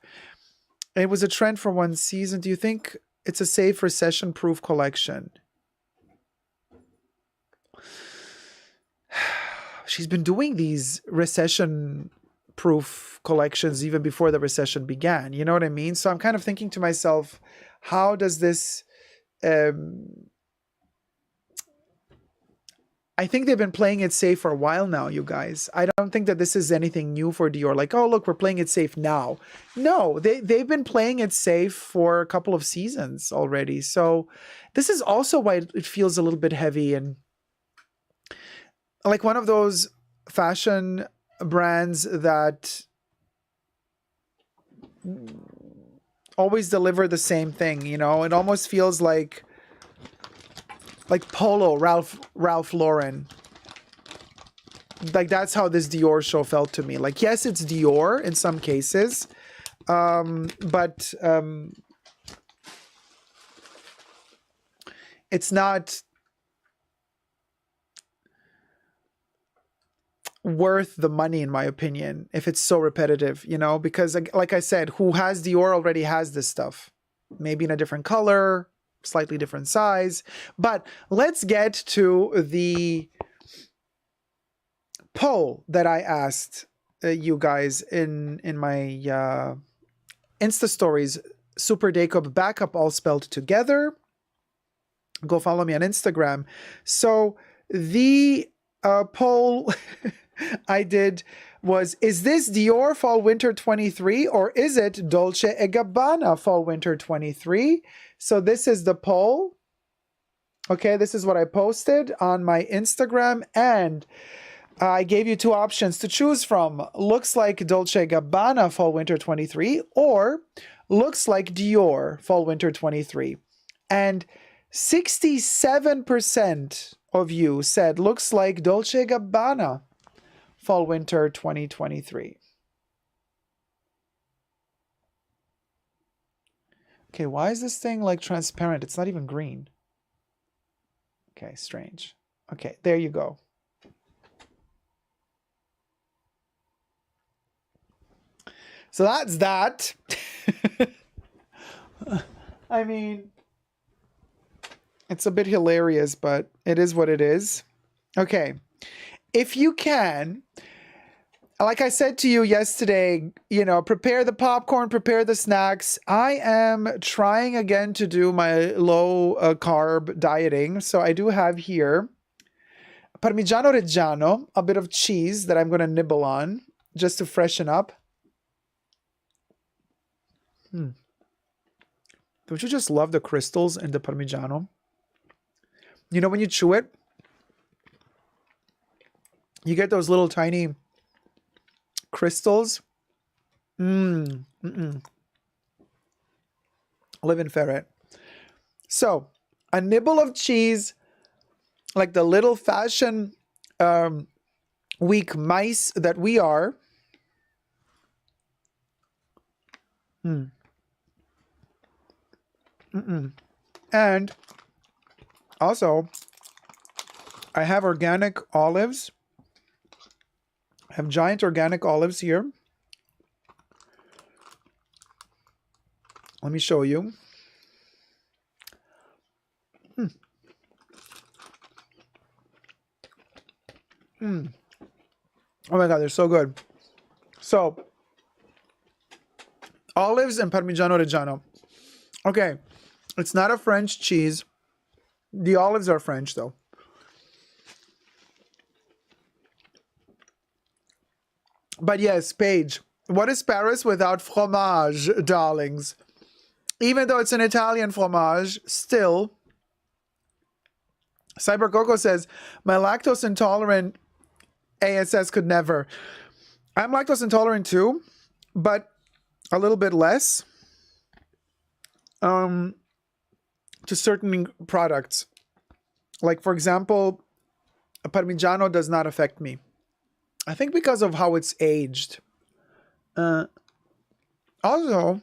It was a trend for one season. Do you think it's a safe recession-proof collection? She's been doing these recession-proof collections even before the recession began. You know what I mean? So I'm kind of thinking to myself, how does this... I think they've been playing it safe for a while now, you guys. I don't think that this is anything new for Dior. Like, oh, look, we're playing it safe now. No, they've been playing it safe for a couple of seasons already. So this is also why it feels a little bit heavy and like one of those fashion brands that always deliver the same thing, you know? It almost feels like Polo, Ralph Lauren. Like that's how this Dior show felt to me. Like, yes, it's Dior in some cases, but it's not worth the money, in my opinion, if it's so repetitive, you know, because like I said, who has Dior already has this stuff, maybe in a different color, slightly different size. But let's get to the poll that I asked you guys in my Insta stories, Super Dacob Backup, all spelled together. Go follow me on Instagram. So the poll I did was, is this Dior Fall Winter 23 or is it Dolce & Gabbana Fall Winter 23? So this is the poll. Okay, this is what I posted on my Instagram, and I gave you two options to choose from. Looks like Dolce & Gabbana Fall Winter 23 or looks like Dior Fall Winter 23. And 67% of you said, looks like Dolce & Gabbana Fall Winter 2023. Okay, why is this thing like transparent? It's not even green. Okay, strange. Okay, there you go. So that's that. I mean, it's a bit hilarious, but it is what it is. Okay. If you can, like I said to you yesterday, you know, prepare the popcorn, prepare the snacks. I am trying again to do my low carb dieting. So I do have here Parmigiano Reggiano, a bit of cheese that I'm going to nibble on just to freshen up. Don't you just love the crystals in the Parmigiano? You know, when you chew it, you get those little tiny crystals. Live and ferret. So, a nibble of cheese, like the little fashion week mice that we are. And also, I have organic olives. I have giant organic olives here. Let me show you. Oh my God, they're so good. So, olives and Parmigiano Reggiano. Okay, it's not a French cheese. The olives are French though. But yes, Paige, what is Paris without fromage, darlings? Even though it's an Italian fromage, still. Cyber Coco says, my lactose intolerant ASS could never. I'm lactose intolerant too, but a little bit less. To certain products. Like, for example, a Parmigiano does not affect me. I think because of how it's aged. Also,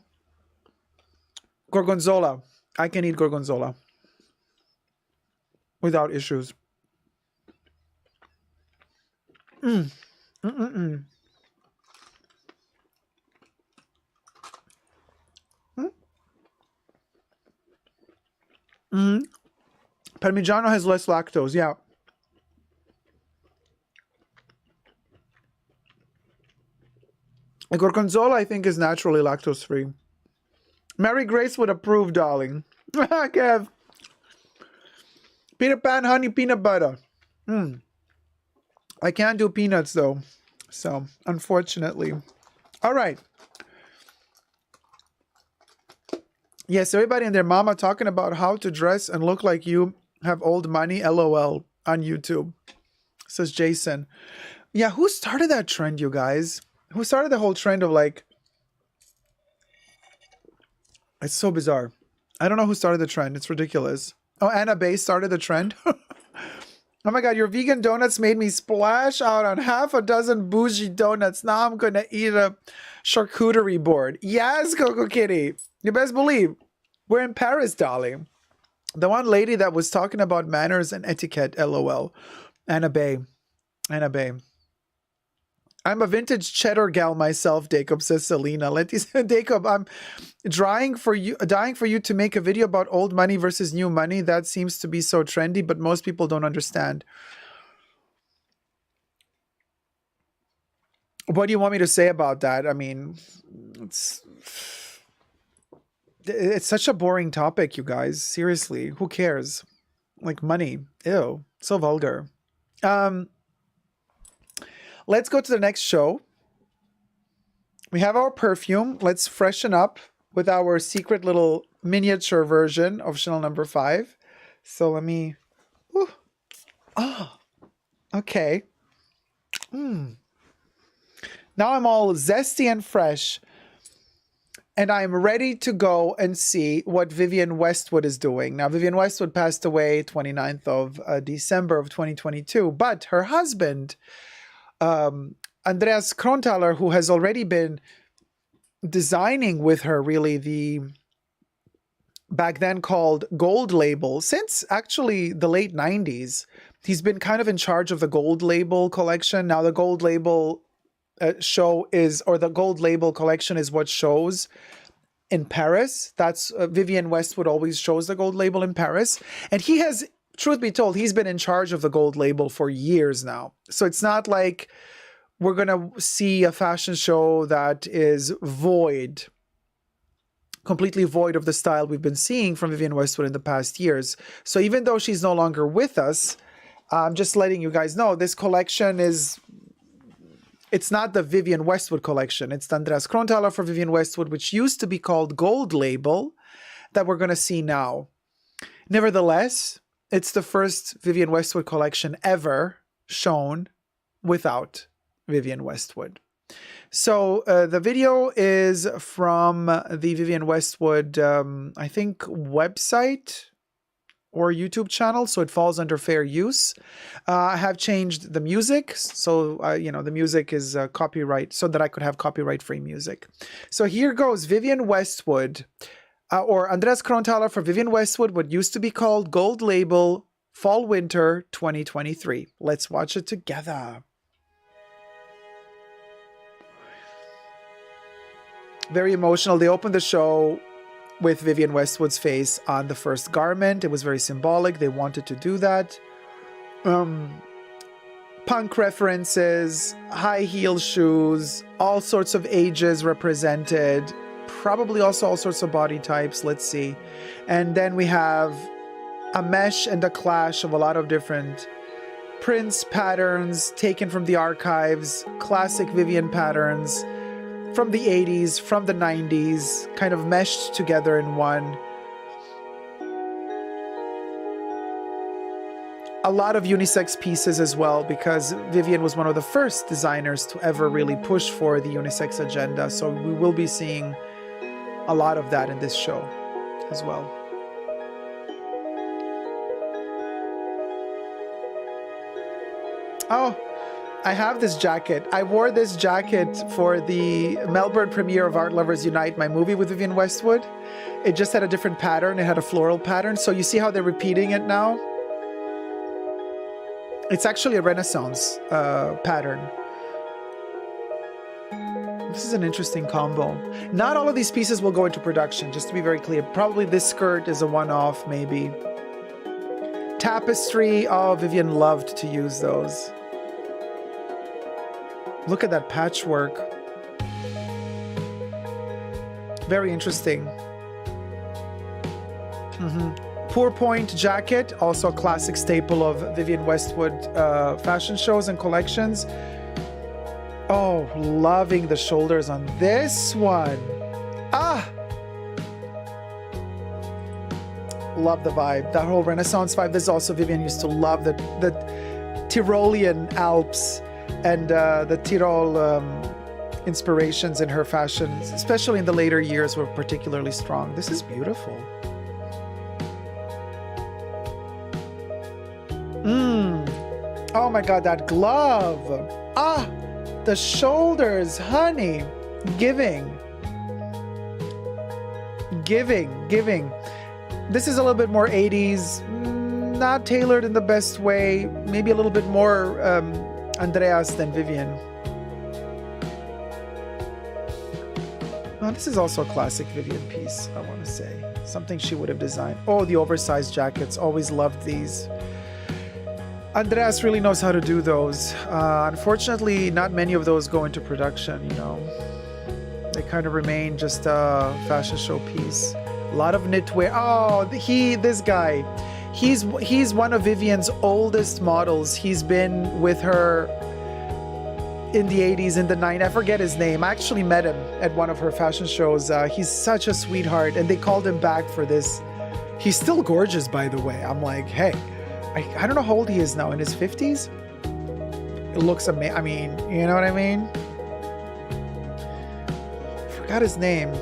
Gorgonzola. I can eat Gorgonzola without issues. Parmigiano has less lactose, yeah. Gorgonzola, I think, is naturally lactose-free. Mary Grace would approve, darling. Kev. Peter Pan, honey, peanut butter. I can't do peanuts, though. So, unfortunately. All right. Yes, everybody and their mama talking about how to dress and look like you have old money, LOL, on YouTube, says Jason. Yeah, who started that trend, you guys? Who started the whole trend of like... It's so bizarre. I don't know who started the trend. It's ridiculous. Oh, Anna Bay started the trend. Oh my God, your vegan donuts made me splash out on half a dozen bougie donuts. Now I'm going to eat a charcuterie board. Yes, Coco Kitty. You best believe. We're in Paris, darling. The one lady that was talking about manners and etiquette, LOL. Anna Bay. Anna Bay. I'm a vintage cheddar gal myself, Dacob, says Selena. Dacob, I'm dying for you to make a video about old money versus new money. That seems to be so trendy, but most people don't understand. What do you want me to say about that? I mean, it's such a boring topic, you guys. Seriously, who cares? Like money. Ew, so vulgar. Let's go to the next show. We have our perfume. Let's freshen up with our secret little miniature version of Chanel number 5. So let me... Ooh. Oh, okay. Now I'm all zesty and fresh. and I'm ready to go and see what Vivienne Westwood is doing. Now, Vivienne Westwood passed away 29th of December of 2022, but her husband, Andreas Kronthaler, who has already been designing with her really the back then called gold label since actually the late 90s. He's been kind of in charge of the gold label collection. Now the gold label show is, or the gold label collection is what shows in Paris. That's Vivienne Westwood always shows the gold label in Paris. And he has, truth be told, he's been in charge of the gold label for years now. So it's not like we're going to see a fashion show that is void, completely void of the style we've been seeing from Vivienne Westwood in the past years. So even though she's no longer with us, I'm just letting you guys know this collection is, it's not the Vivienne Westwood collection. It's the Andreas Kronthaler for Vivienne Westwood, which used to be called Gold Label, that we're going to see now. Nevertheless, it's the first Vivienne Westwood collection ever shown without Vivienne Westwood. So the video is from the Vivienne Westwood, I think, website or YouTube channel, so it falls under fair use. I have changed the music, so you know, the music is copyright, so that I could have copyright-free music. So here goes Vivienne Westwood, or Andreas Kronthaler for Vivienne Westwood, what used to be called Gold Label Fall Winter 2023. Let's watch it together. Very emotional. They opened the show with Vivienne Westwood's face on the first garment. It was very symbolic. They wanted to do that. Punk references, high heel shoes, all sorts of ages represented, probably also all sorts of body types. Let's see. And then we have a mesh and a clash of a lot of different prints, patterns taken from the archives, classic Vivienne patterns from the 80s, from the 90s, kind of meshed together in one. A lot of unisex pieces as well, because Vivienne was one of the first designers to ever really push for the unisex agenda. So we will be seeing a lot of that in this show as well. Oh, I have this jacket. I wore this jacket for the Melbourne premiere of Art Lovers Unite, my movie with Vivienne Westwood. It just had a different pattern. It had a floral pattern. So you see how they're repeating it now? It's actually a Renaissance pattern. This is an interesting combo. Not all of these pieces will go into production, just to be very clear. Probably this skirt is a one-off, maybe. Tapestry. Oh, Vivienne loved to use those. Look at that patchwork. Very interesting. Pourpoint jacket, also a classic staple of Vivienne Westwood fashion shows and collections. Oh, loving the shoulders on this one. Ah! Love the vibe. That whole Renaissance vibe. This is also Vivienne used to love the Tyrolean Alps and the Tyrol inspirations in her fashions, especially in the later years, were particularly strong. This is beautiful. Oh my God, that glove. Ah, the shoulders, honey. Giving. This is a little bit more 80s, not tailored in the best way, maybe a little bit more Andreas than Vivienne. Oh, this is also a classic Vivienne piece, I want to say. Something she would have designed. Oh, the oversized jackets. Always loved these. Andreas really knows how to do those. Unfortunately, not many of those go into production, you know. They kind of remain just a fashion show piece. A lot of knitwear. Oh, this guy. He's one of Vivienne's oldest models. He's been with her in the 80s, in the 90s. I forget his name. I actually met him at one of her fashion shows. He's such a sweetheart, and they called him back for this. He's still gorgeous, by the way. I'm like, hey, I don't know how old he is now, in his 50s? It looks amazing. I mean, you know what I mean? Forgot his name.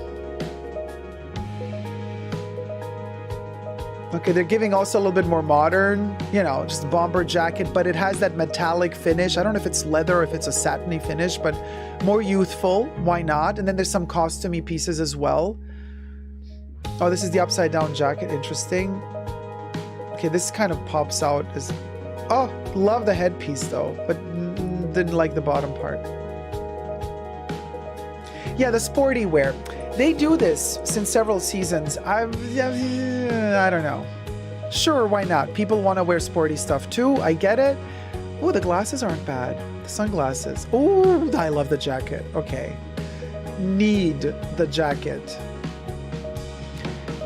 Okay, they're giving also a little bit more modern, you know, just bomber jacket, but it has that metallic finish. I don't know if it's leather or if it's a satiny finish, but more youthful. Why not? And then there's some costumey pieces as well. Oh, this is the upside down jacket. Interesting. Okay, this kind of pops out as... Oh, love the headpiece though, but didn't like the bottom part. Yeah, the sporty wear. They do this since several seasons. I don't know. Sure, why not? People want to wear sporty stuff too. I get it. Oh, the glasses aren't bad. The sunglasses. Oh, I love the jacket. Okay. Need the jacket.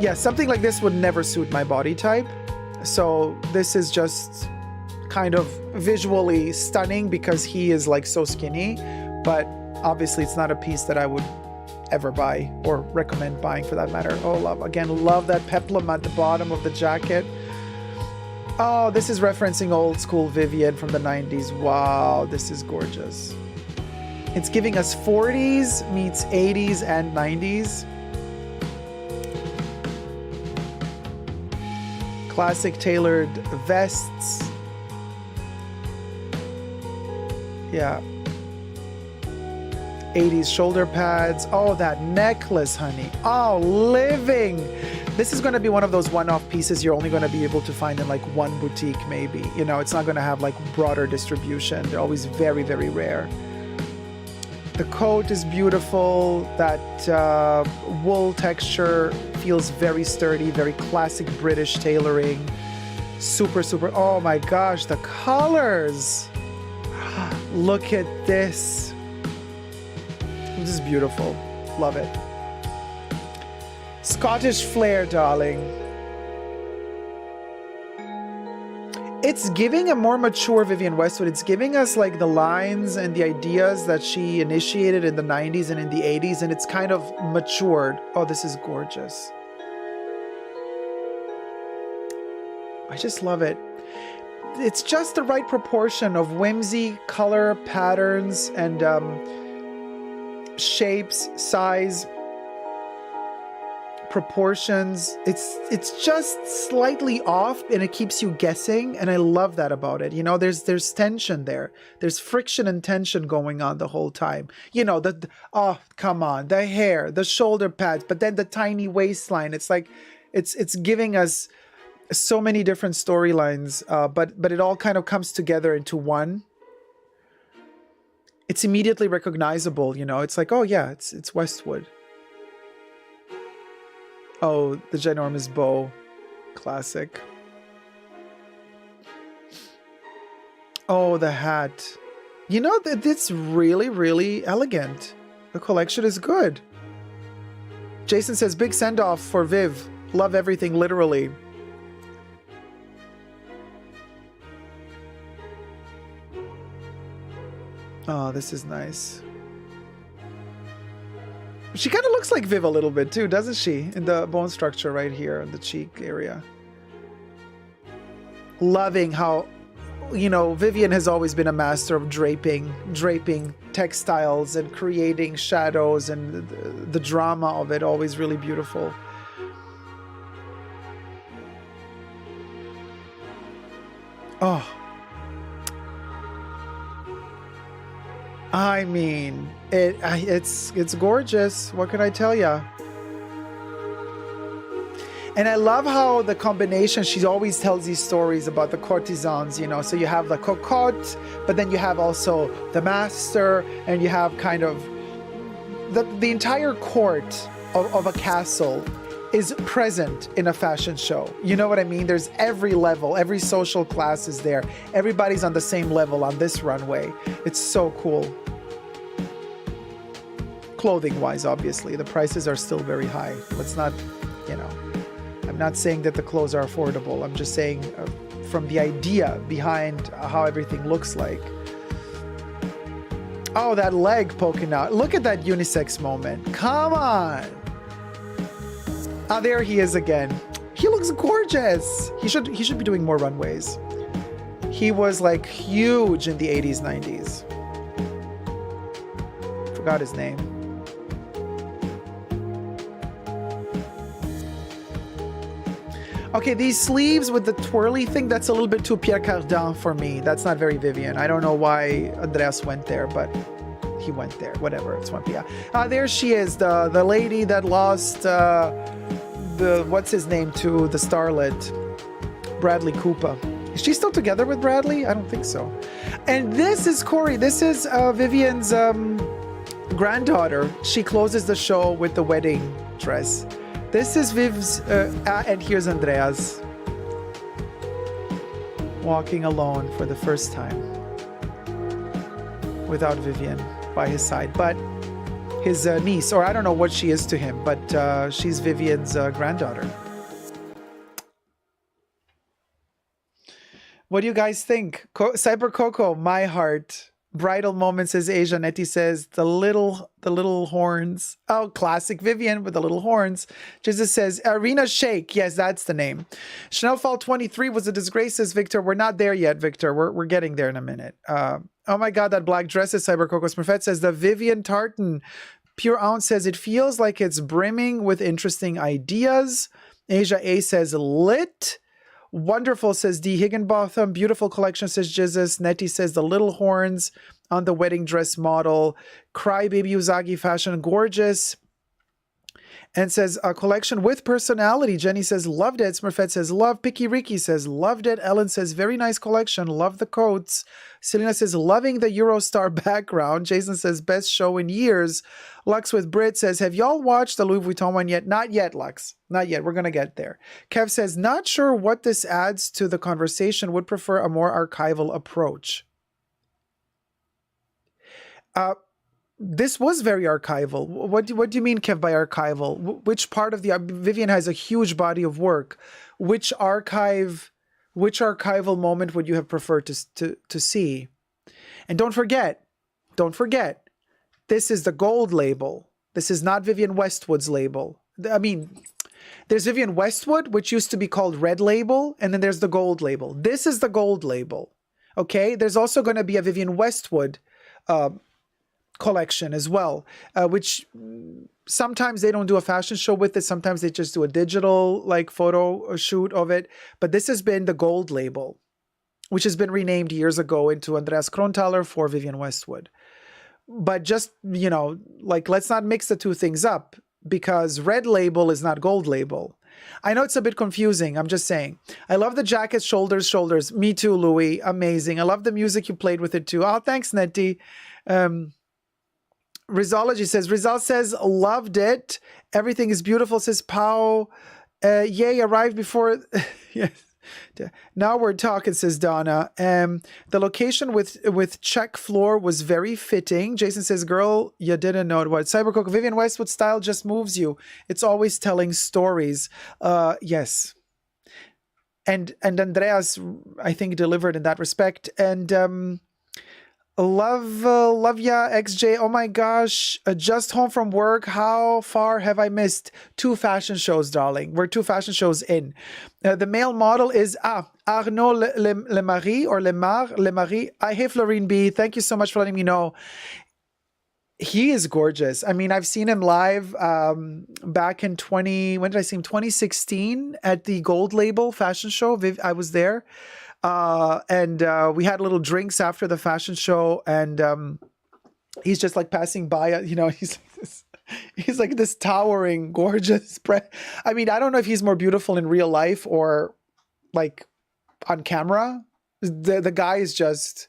Yeah, something like this would never suit my body type. So this is just kind of visually stunning because he is like so skinny. But obviously it's not a piece that I would ever buy or recommend buying for that matter. Oh, love that peplum at the bottom of the jacket. Oh, this is referencing old school Vivienne from the 90s. Wow, this is gorgeous. It's giving us 40s meets 80s and 90s. Classic tailored vests. Yeah. 80s shoulder pads. Oh, that necklace, honey. Oh, living. This is going to be one of those one-off pieces you're only going to be able to find in like one boutique maybe. You know, it's not going to have like broader distribution. They're always very, very rare. The coat is beautiful. That wool texture feels very sturdy, very classic British tailoring. Super, super. Oh my gosh, the colors. Look at this. This is beautiful. Love it. Scottish flair, darling. It's giving a more mature Vivienne Westwood. It's giving us like the lines and the ideas that she initiated in the 90s and in the 80s, and it's kind of matured. Oh, this is gorgeous. I just love it. It's just the right proportion of whimsy, color, patterns, and shapes, size, proportions. It's just slightly off and it keeps you guessing, and I love that about it. You know, there's tension there. There's friction and tension going on the whole time. You know, oh, come on, the hair, the shoulder pads, but then the tiny waistline. It's like it's giving us so many different storylines, but it all kind of comes together into one. It's immediately recognizable, you know. It's like, oh yeah, it's Westwood. Oh, the ginormous bow. Classic. Oh, the hat. You know, it's really, really elegant. The collection is good. Jason says, big send-off for Viv. Love everything, literally. Oh, this is nice. She kind of looks like Viv a little bit too, doesn't she? In the bone structure right here in the cheek area. Loving how, you know, Vivienne has always been a master of draping textiles and creating shadows, and the drama of it, always really beautiful. Oh. I mean, it's gorgeous. What can I tell ya? And I love how the combination, she always tells these stories about the courtesans, you know. So you have the cocotte, but then you have also the master, and you have kind of the entire court of a castle is present in a fashion show. You know what I mean? There's every level, every social class is there. Everybody's on the same level on this runway. It's so cool. Clothing wise, obviously, the prices are still very high. Let's not, you know, I'm not saying that the clothes are affordable. I'm just saying from the idea behind how everything looks like. Oh, that leg poking out. Look at that unisex moment. Come on. Ah, there he is again. He looks gorgeous. He should be doing more runways. He was like huge in the 80s, 90s. Forgot his name. Okay, these sleeves with the twirly thing, that's a little bit too Pierre Cardin for me. That's not very Vivienne. I don't know why Andreas went there, but he went there. Whatever, it's one Pierre. There she is, the lady that lost what's his name to the starlet, Bradley Cooper. Is she still together with Bradley? I don't think so. And this is Corey. This is Vivienne's granddaughter. She closes the show with the wedding dress. This is Viv's, and here's Andreas walking alone for the first time without Vivienne by his side, but his niece, or I don't know what she is to him, but she's Vivienne's granddaughter. What do you guys think? Cyber Coco, my heart. Bridal moment, says Asia. Nettie says the little horns. Oh, classic Vivienne with the little horns. Jesus says Arena Shake. Yes, that's the name. Chanel Fall 23 was a disgrace, says Victor. We're not there yet, Victor. We're getting there in a minute. Oh my God, that black dress, is Cyber Coco. Smurfette says the Vivienne tartan. Pure Ounce says it feels like it's brimming with interesting ideas. Asia A says lit. Wonderful, says D. Higginbotham. Beautiful collection, says Jesus. Nettie says the little horns on the wedding dress model. Cry Baby Uzagi fashion, gorgeous. And says a collection with personality. Jenny says loved it. Smurfette says love. Picky Ricky says loved it. Ellen says very nice collection. Love the coats. Selena says loving the Eurostar background. Jason says best show in years. Lux with Brit says, have y'all watched the Louis Vuitton one yet? Not yet, Lux. Not yet. We're going to get there. Kev says, not sure what this adds to the conversation. Would prefer a more archival approach. This was very archival. What do you mean, Kev, by archival? Which part of the... Vivienne has a huge body of work. Which archival moment would you have preferred to see? And don't forget, this is the gold label. This is not Vivienne Westwood's label. I mean, there's Vivienne Westwood, which used to be called Red Label, and then there's the gold label. This is the gold label. Okay? There's also going to be a Vivienne Westwood collection as well, which sometimes they don't do a fashion show with it. Sometimes they just do a digital like photo shoot of it. But this has been the gold label, which has been renamed years ago into Andreas Kronthaler for Vivienne Westwood. But just, you know, like, let's not mix the two things up, because Red Label is not gold label. I know it's a bit confusing. I'm just saying. I love the jacket, shoulders. Me too, Louis. Amazing. I love the music you played with it too. Oh, thanks, Nettie. Rizology says, Rizal says, loved it. Everything is beautiful, says Pau. Yay, arrived before. Yes. Now we're talking, says Donna. The location with check floor was very fitting. Jason says, girl, you didn't know what. Cybercook, Vivienne Westwood style just moves you. It's always telling stories. Yes. And Andreas, I think, delivered in that respect. And love ya, XJ. Oh my gosh. Just home from work. How far have I missed? 2 fashion shows, darling. We're 2 fashion shows in. The male model is Arnaud Lemari or Lemari. Hey, Florine B. Thank you so much for letting me know. He is gorgeous. I mean, I've seen him live back in when did I see him? 2016 at the Gold Label fashion show. I was there. And we had little drinks after the fashion show, and he's just like passing by, you know, he's like this towering, gorgeous. I mean, I don't know if he's more beautiful in real life or like on camera. The guy is just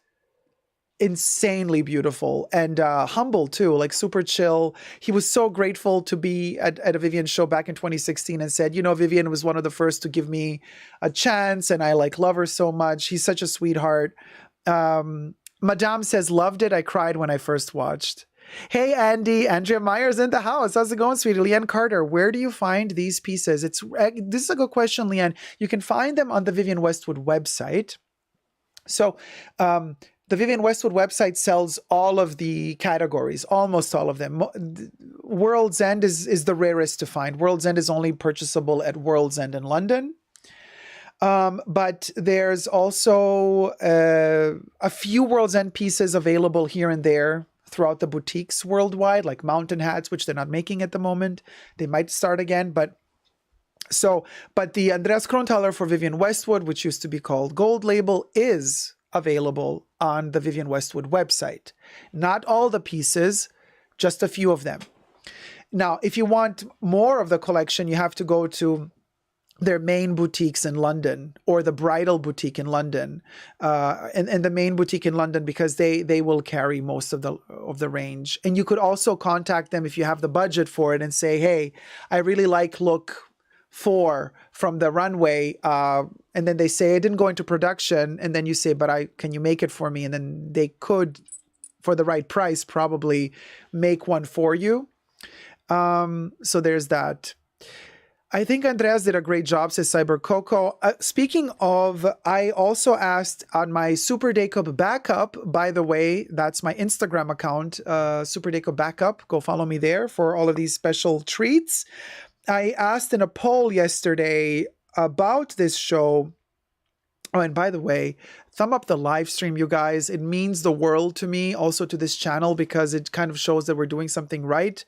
insanely beautiful and humble too, like super chill. He was so grateful to be at a Vivienne show back in 2016 and said, you know, Vivienne was one of the first to give me a chance and I like love her so much. He's such a sweetheart. Madame says, loved it. I cried when I first watched. Hey, Andy. Andrea Meyer's in the house. How's it going, sweetie? Leanne Carter, where do you find these pieces? This is a good question, Leanne. You can find them on the Vivienne Westwood website. So, the Vivienne Westwood website sells all of the categories, almost all of them. World's End is the rarest to find. World's End is only purchasable at World's End in London. But there's also a few World's End pieces available here and there throughout the boutiques worldwide, like mountain hats, which they're not making at the moment. They might start again, but So, but the Andreas Krontaler for Vivienne Westwood, which used to be called Gold Label, is available on the Vivienne Westwood website. Not all the pieces, just a few of them. Now, if you want more of the collection, you have to go to their main boutiques in London, or the bridal boutique in London, and the main boutique in London, because they will carry most of the range. And you could also contact them if you have the budget for it and say, hey, I really like look 4 from the runway, and then they say it didn't go into production, and then you say, but can you make it for me? And then they could, for the right price, probably make one for you. So there's that. I think Andreas did a great job, says Cyber Coco. Speaking of, I also asked on my Super Dacob Backup, by the way, that's my Instagram account, Super Dacob Backup. Go follow me there for all of these special treats. I asked in a poll yesterday about this show. Oh, and by the way, thumb up the live stream, you guys. It means the world to me, also to this channel, because it kind of shows that we're doing something right.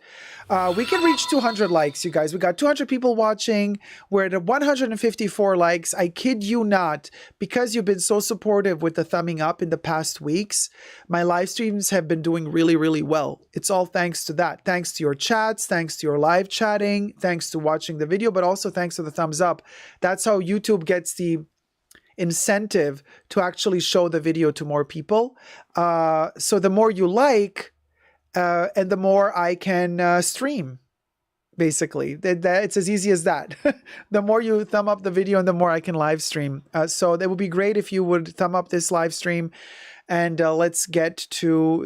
We can reach 200 likes, you guys. We got 200 people watching. We're at 154 likes. I kid you not, because you've been so supportive with the thumbing up in the past weeks. My live streams have been doing really, really well. It's all thanks to that. Thanks to your chats, thanks to your live chatting, thanks to watching the video, but also thanks to the thumbs up. That's how YouTube gets the incentive to actually show the video to more people. So the more you like, and the more I can stream, basically. It's as easy as that. The more you thumb up the video and the more I can live stream. So that would be great if you would thumb up this live stream. And let's get to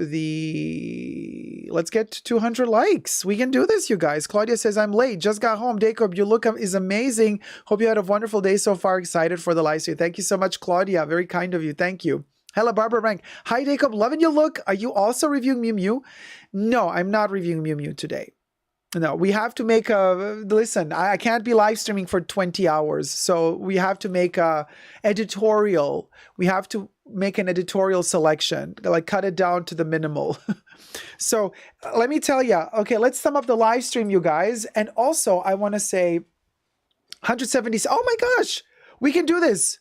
200 likes. We can do this, you guys. Claudia says, I'm late. Just got home. Dacob, your look is amazing. Hope you had a wonderful day so far. Excited for the live stream. Thank you so much, Claudia. Very kind of you. Thank you. Hello, Barbara Rank. Hi, Dacob. Loving your look. Are you also reviewing Miu Miu? No, I'm not reviewing Miu Miu today. No, we have to make listen, I can't be live streaming for 20 hours. So we have to make a editorial. We have to make an editorial selection, like cut it down to the minimal. So let me tell you, okay, let's sum up the live stream, you guys. And also I want to say 170. Oh my gosh, we can do this.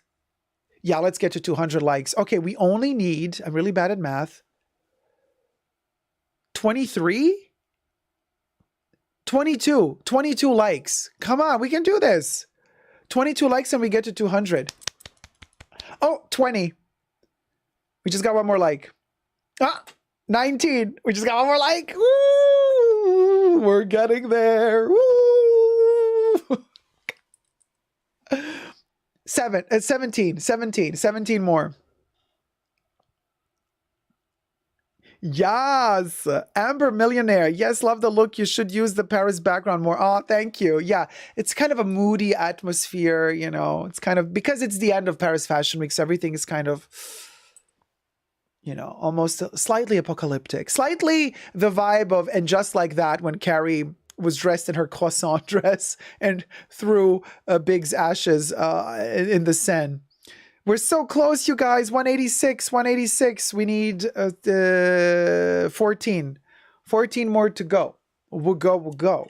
Yeah, let's get to 200 likes. Okay, we only need, I'm really bad at math, 23? 22 likes. Come on, we can do this. 22 likes and we get to 200. Oh, 20. We just got one more like. 19. We just got one more like. Woo! We're getting there. Woo! 17 more. Yes, Amber Millionaire. Yes, love the look. You should use the Paris background more. Oh, thank you. Yeah, it's kind of a moody atmosphere, you know. It's kind of, because it's the end of Paris Fashion Week, so everything is kind of, you know, almost slightly apocalyptic. Slightly the vibe of, and just like that, when Carrie was dressed in her croissant dress and threw Big's ashes in the Seine. We're so close, you guys. 186. We need 14. 14 more to go. We'll go.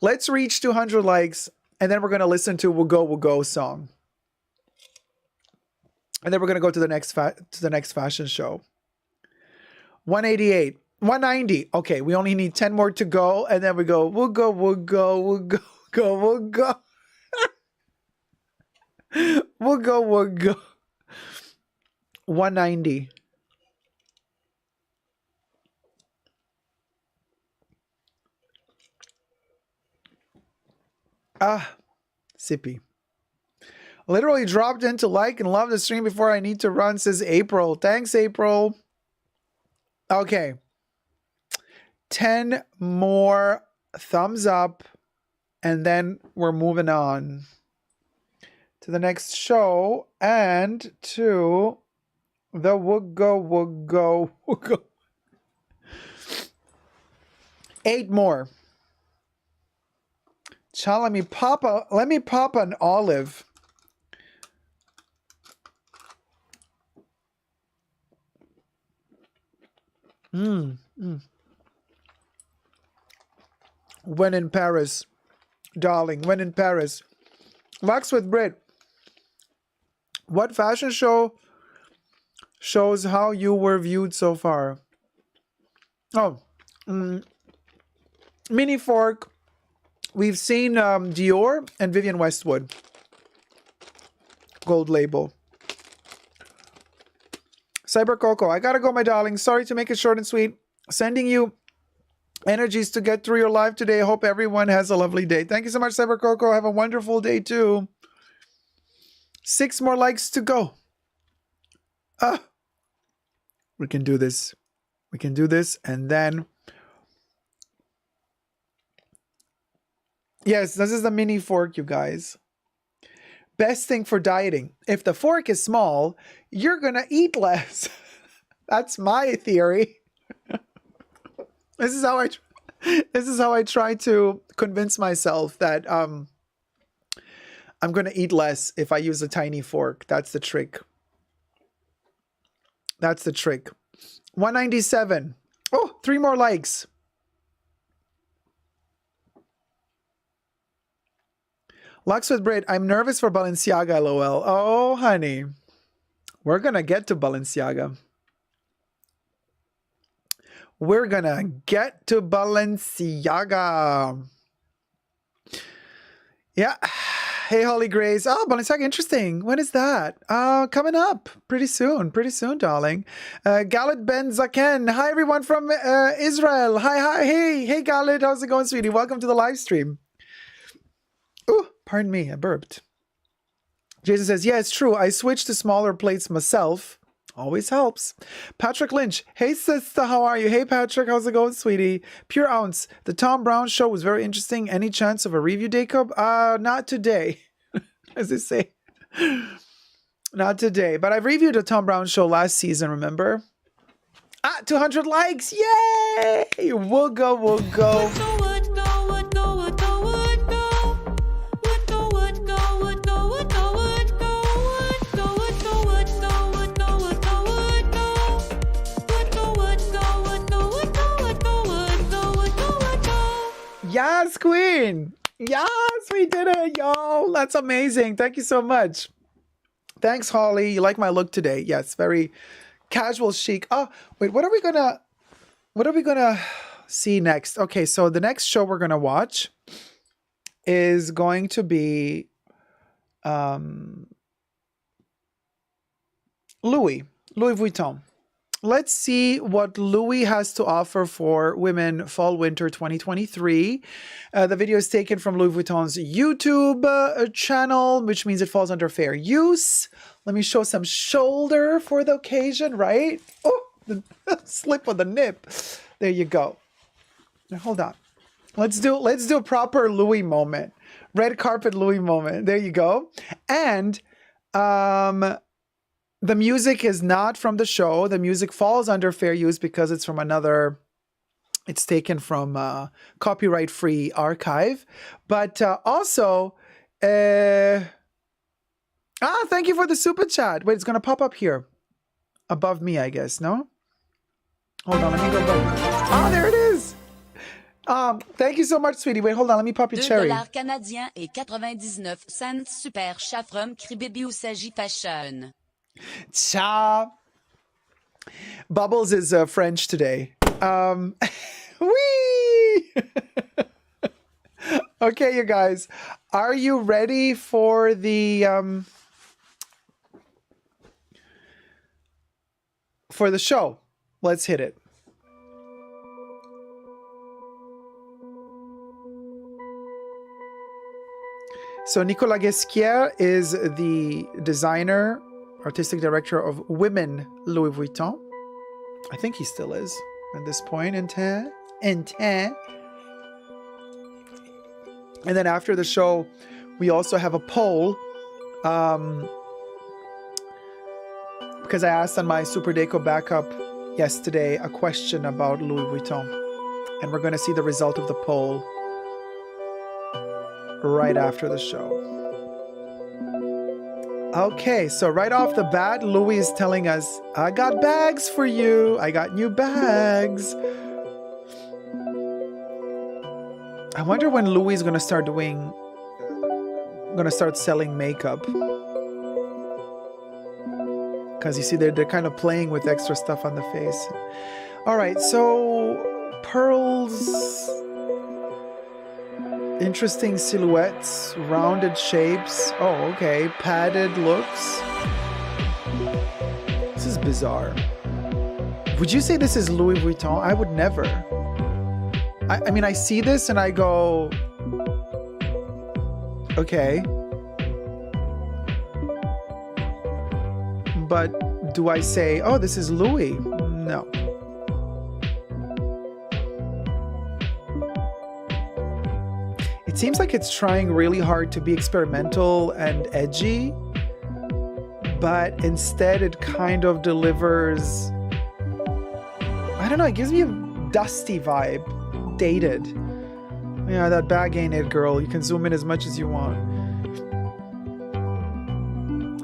Let's reach 200 likes, and then we're going to listen to We'll Go song. And then we're going to go to the next fashion show. 188. 190. Okay, we only need 10 more to go, and then we go, we'll go. 190. Sippy. Literally dropped in to like and love the stream before I need to run, says April. Thanks, April. Okay. 10 more thumbs up, and then we're moving on to the next show and to the We'll Go. 8 more. Let me pop an olive. When in Paris, darling, when in Paris. Wax with Brit. What fashion show shows how you were viewed so far? Oh, Mini Fork. We've seen Dior and Vivienne Westwood. Gold label. Cyber Coco. I gotta go, my darling. Sorry to make it short and sweet. Sending you energies to get through your life today. Hope everyone has a lovely day. Thank you so much, Cyber Coco. Have a wonderful day too. 6 more likes to go. We can do this. We can do this. And then, yes, this is the mini fork, you guys. Best thing for dieting. If the fork is small, you're going to eat less. That's my theory. This is how I try to convince myself that I'm going to eat less if I use a tiny fork. That's the trick. That's the trick. 197. Oh, 3 more likes. Lux with Brit. I'm nervous for Balenciaga, lol. Oh, honey. We're going to get to Balenciaga. We're going to get to Balenciaga. Yeah. Hey, Holly Grace. Oh, Balenciaga, interesting. When is that? Coming up pretty soon, darling. Galit Ben Zaken. Hi, everyone from Israel. Hi. Hey, Galit. How's it going, sweetie? Welcome to the live stream. Ooh, pardon me. I burped. Jason says, yeah, it's true. I switched to smaller plates myself. Always helps. Patrick Lynch. Hey, sister, how are you? Hey, Patrick, how's it going, sweetie? Pure Ounce. The Tom Brown show was very interesting. Any chance of a review, Dacob? Not today. As they say. Not today. But I've reviewed a Tom Brown show last season, remember? 200 likes. Yay! We'll go. Yes, queen. Yes, we did it, yo. That's amazing. Thank you so much. Thanks, Holly. You like my look today? Yes, very casual chic. Oh, wait, what are we gonna see next? Okay, so the next show we're gonna watch is going to be Louis Vuitton. Let's see what Louis has to offer for women fall-winter 2023. The video is taken from Louis Vuitton's YouTube channel, which means it falls under fair use. Let me show some shoulder for the occasion, right? Oh, the slip of the nip. There you go. Now, hold on. Let's do a proper Louis moment. Red carpet Louis moment. There you go. And the music is not from the show. The music falls under fair use because it's from it's taken from copyright-free archive. But also, thank you for the super chat. Wait, it's going to pop up here. Above me, I guess, no? Hold on, let me go above. Oh, there it is. Thank you so much, sweetie. Wait, hold on, let me pop your cherry. $2 canadiens et 99 cents super chafrum Cribibi Usagi Fashion. Ciao. Bubbles is French today. Whee! Okay, you guys. Are you ready for the show? Let's hit it. So Nicolas Guesquière is the designer, artistic director of Women Louis Vuitton. I think he still is at this point in time. And then after the show, we also have a poll. Because I asked on my Super Dacob backup yesterday a question about Louis Vuitton. And we're going to see the result of the poll right after the show. Okay, so right off the bat, Louis is telling us, I got bags for you. I got new bags. I wonder when Louis is gonna start selling makeup. Because you see, they're kind of playing with extra stuff on the face. All right, so pearls, interesting silhouettes, rounded shapes. Oh, okay, padded looks. This is bizarre. Would you say this is Louis Vuitton? I would never. I mean, I see this and I go, okay. But do I say, oh, this is Louis? No. It seems like it's trying really hard to be experimental and edgy, but instead it kind of delivers, I don't know, it gives me a dusty vibe, dated. Yeah, that bag ain't it, girl. You can zoom in as much as you want.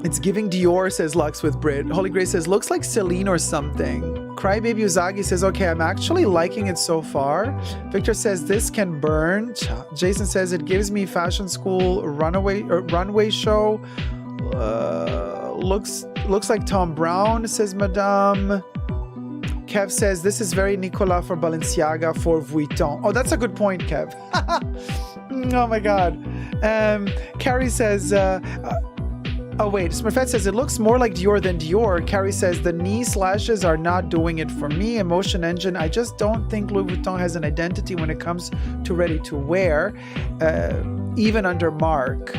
It's giving Dior, says Lux with Brit. Holy Grace says, looks like Celine or something. Crybaby Uzagi says, okay, I'm actually liking it so far. Victor says, this can burn. Jason says, it gives me fashion school runway show. Looks like Tom Brown, says Madame. Kev says, this is very Nicolas for Balenciaga for Vuitton. Oh, that's a good point, Kev. Oh my God. Carrie says, oh wait, Smurfette says, it looks more like Dior than Dior. Carrie says, the knee slashes are not doing it for me. Emotion Engine, I just don't think Louis Vuitton has an identity when it comes to ready to wear, even under Mark.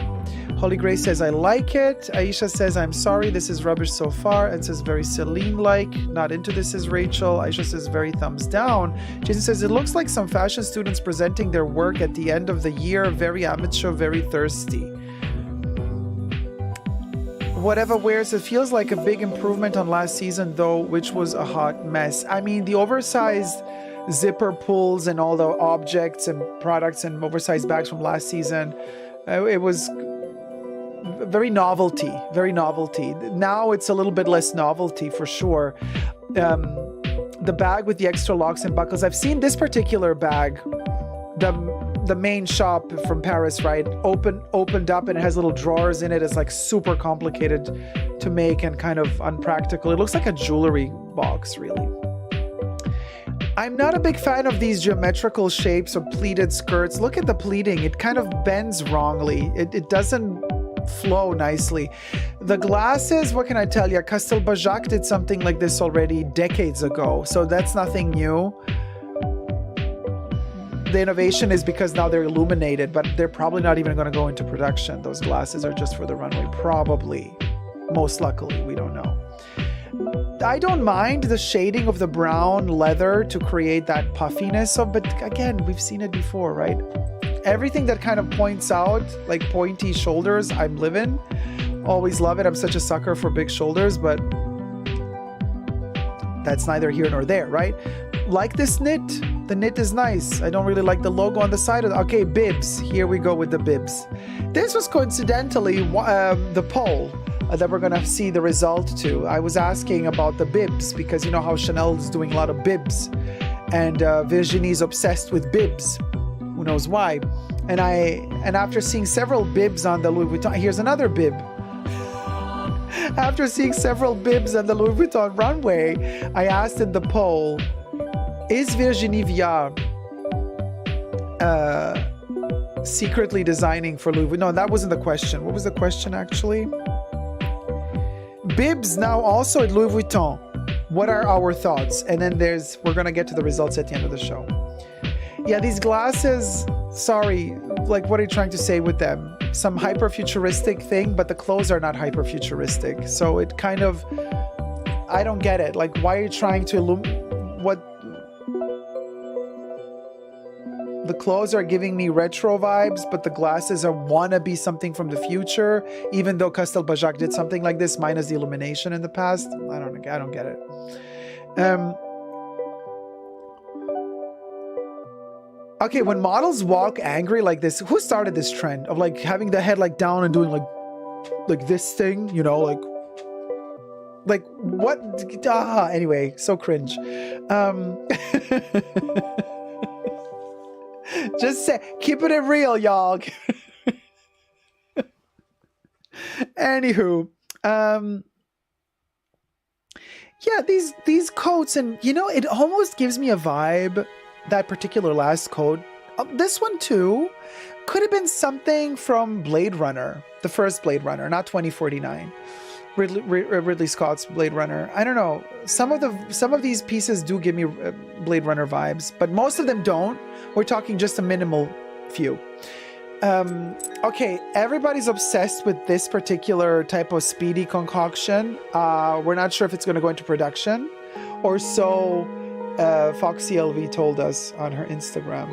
Holy Grace says, I like it. Aisha says, I'm sorry, this is rubbish so far. And says, very Celine-like. Not into this, says Rachel. Aisha says, very thumbs down. Jason says, it looks like some fashion students presenting their work at the end of the year. Very amateur, very thirsty. Whatever wears, it feels like a big improvement on last season, though, which was a hot mess. I mean, the oversized zipper pulls and all the objects and products and oversized bags from last season, it was very novelty. Now it's a little bit less novelty for sure. The bag with the extra locks and buckles, I've seen this particular bag, the main shop from Paris, right, opened up and it has little drawers in it. It's like super complicated to make and kind of unpractical. It looks like a jewelry box, really. I'm not a big fan of these geometrical shapes or pleated skirts. Look at the pleating. It kind of bends wrongly. It doesn't flow nicely. The glasses, what can I tell you? Castelbajac did something like this already decades ago, so that's nothing new. The innovation is because now they're illuminated, but they're probably not even going to go into production. Those glasses are just for the runway, probably. Most luckily, we don't know. I don't mind the shading of the brown leather to create that puffiness of, but again, we've seen it before, right? Everything that kind of points out, like pointy shoulders, I'm living. Always love it. I'm such a sucker for big shoulders, but that's neither here nor there, right? Like this knit. The knit is nice. I don't really like the logo on the side of it. Okay, bibs. Here we go with the bibs. This was coincidentally the poll that we're going to see the result to. I was asking about the bibs because you know how Chanel is doing a lot of bibs and Virginie is obsessed with bibs. Who knows why? And after seeing several bibs on the Louis Vuitton, here's another bib. After seeing several bibs on the Louis Vuitton runway, I asked in the poll, is Virginie Viard secretly designing for Louis Vuitton? No, that wasn't the question. What was the question actually? Bibs now also at Louis Vuitton. What are our thoughts? And then we're going to get to the results at the end of the show. Yeah, these glasses, sorry, like what are you trying to say with them? Some hyper-futuristic thing, but the clothes are not hyper-futuristic. So it kind of, I don't get it. Like, why are you trying to what? The clothes are giving me retro vibes, but the glasses wanna be something from the future, even though Castelbajac did something like this, minus the illumination in the past. I don't get it. Okay, when models walk angry like this, who started this trend of like having the head like down and doing like this thing, you know, like what? Anyway, so cringe. Just say, keep it real, y'all. Anywho, yeah, these coats, and you know, it almost gives me a vibe, that particular last coat. This one too could have been something from Blade Runner, the first Blade Runner, not 2049. Ridley Scott's Blade Runner. I don't know. Some of these pieces do give me Blade Runner vibes, but most of them don't. We're talking just a minimal few. Okay, everybody's obsessed with this particular type of speedy concoction. We're not sure if it's going to go into production, or so Foxy LV told us on her Instagram.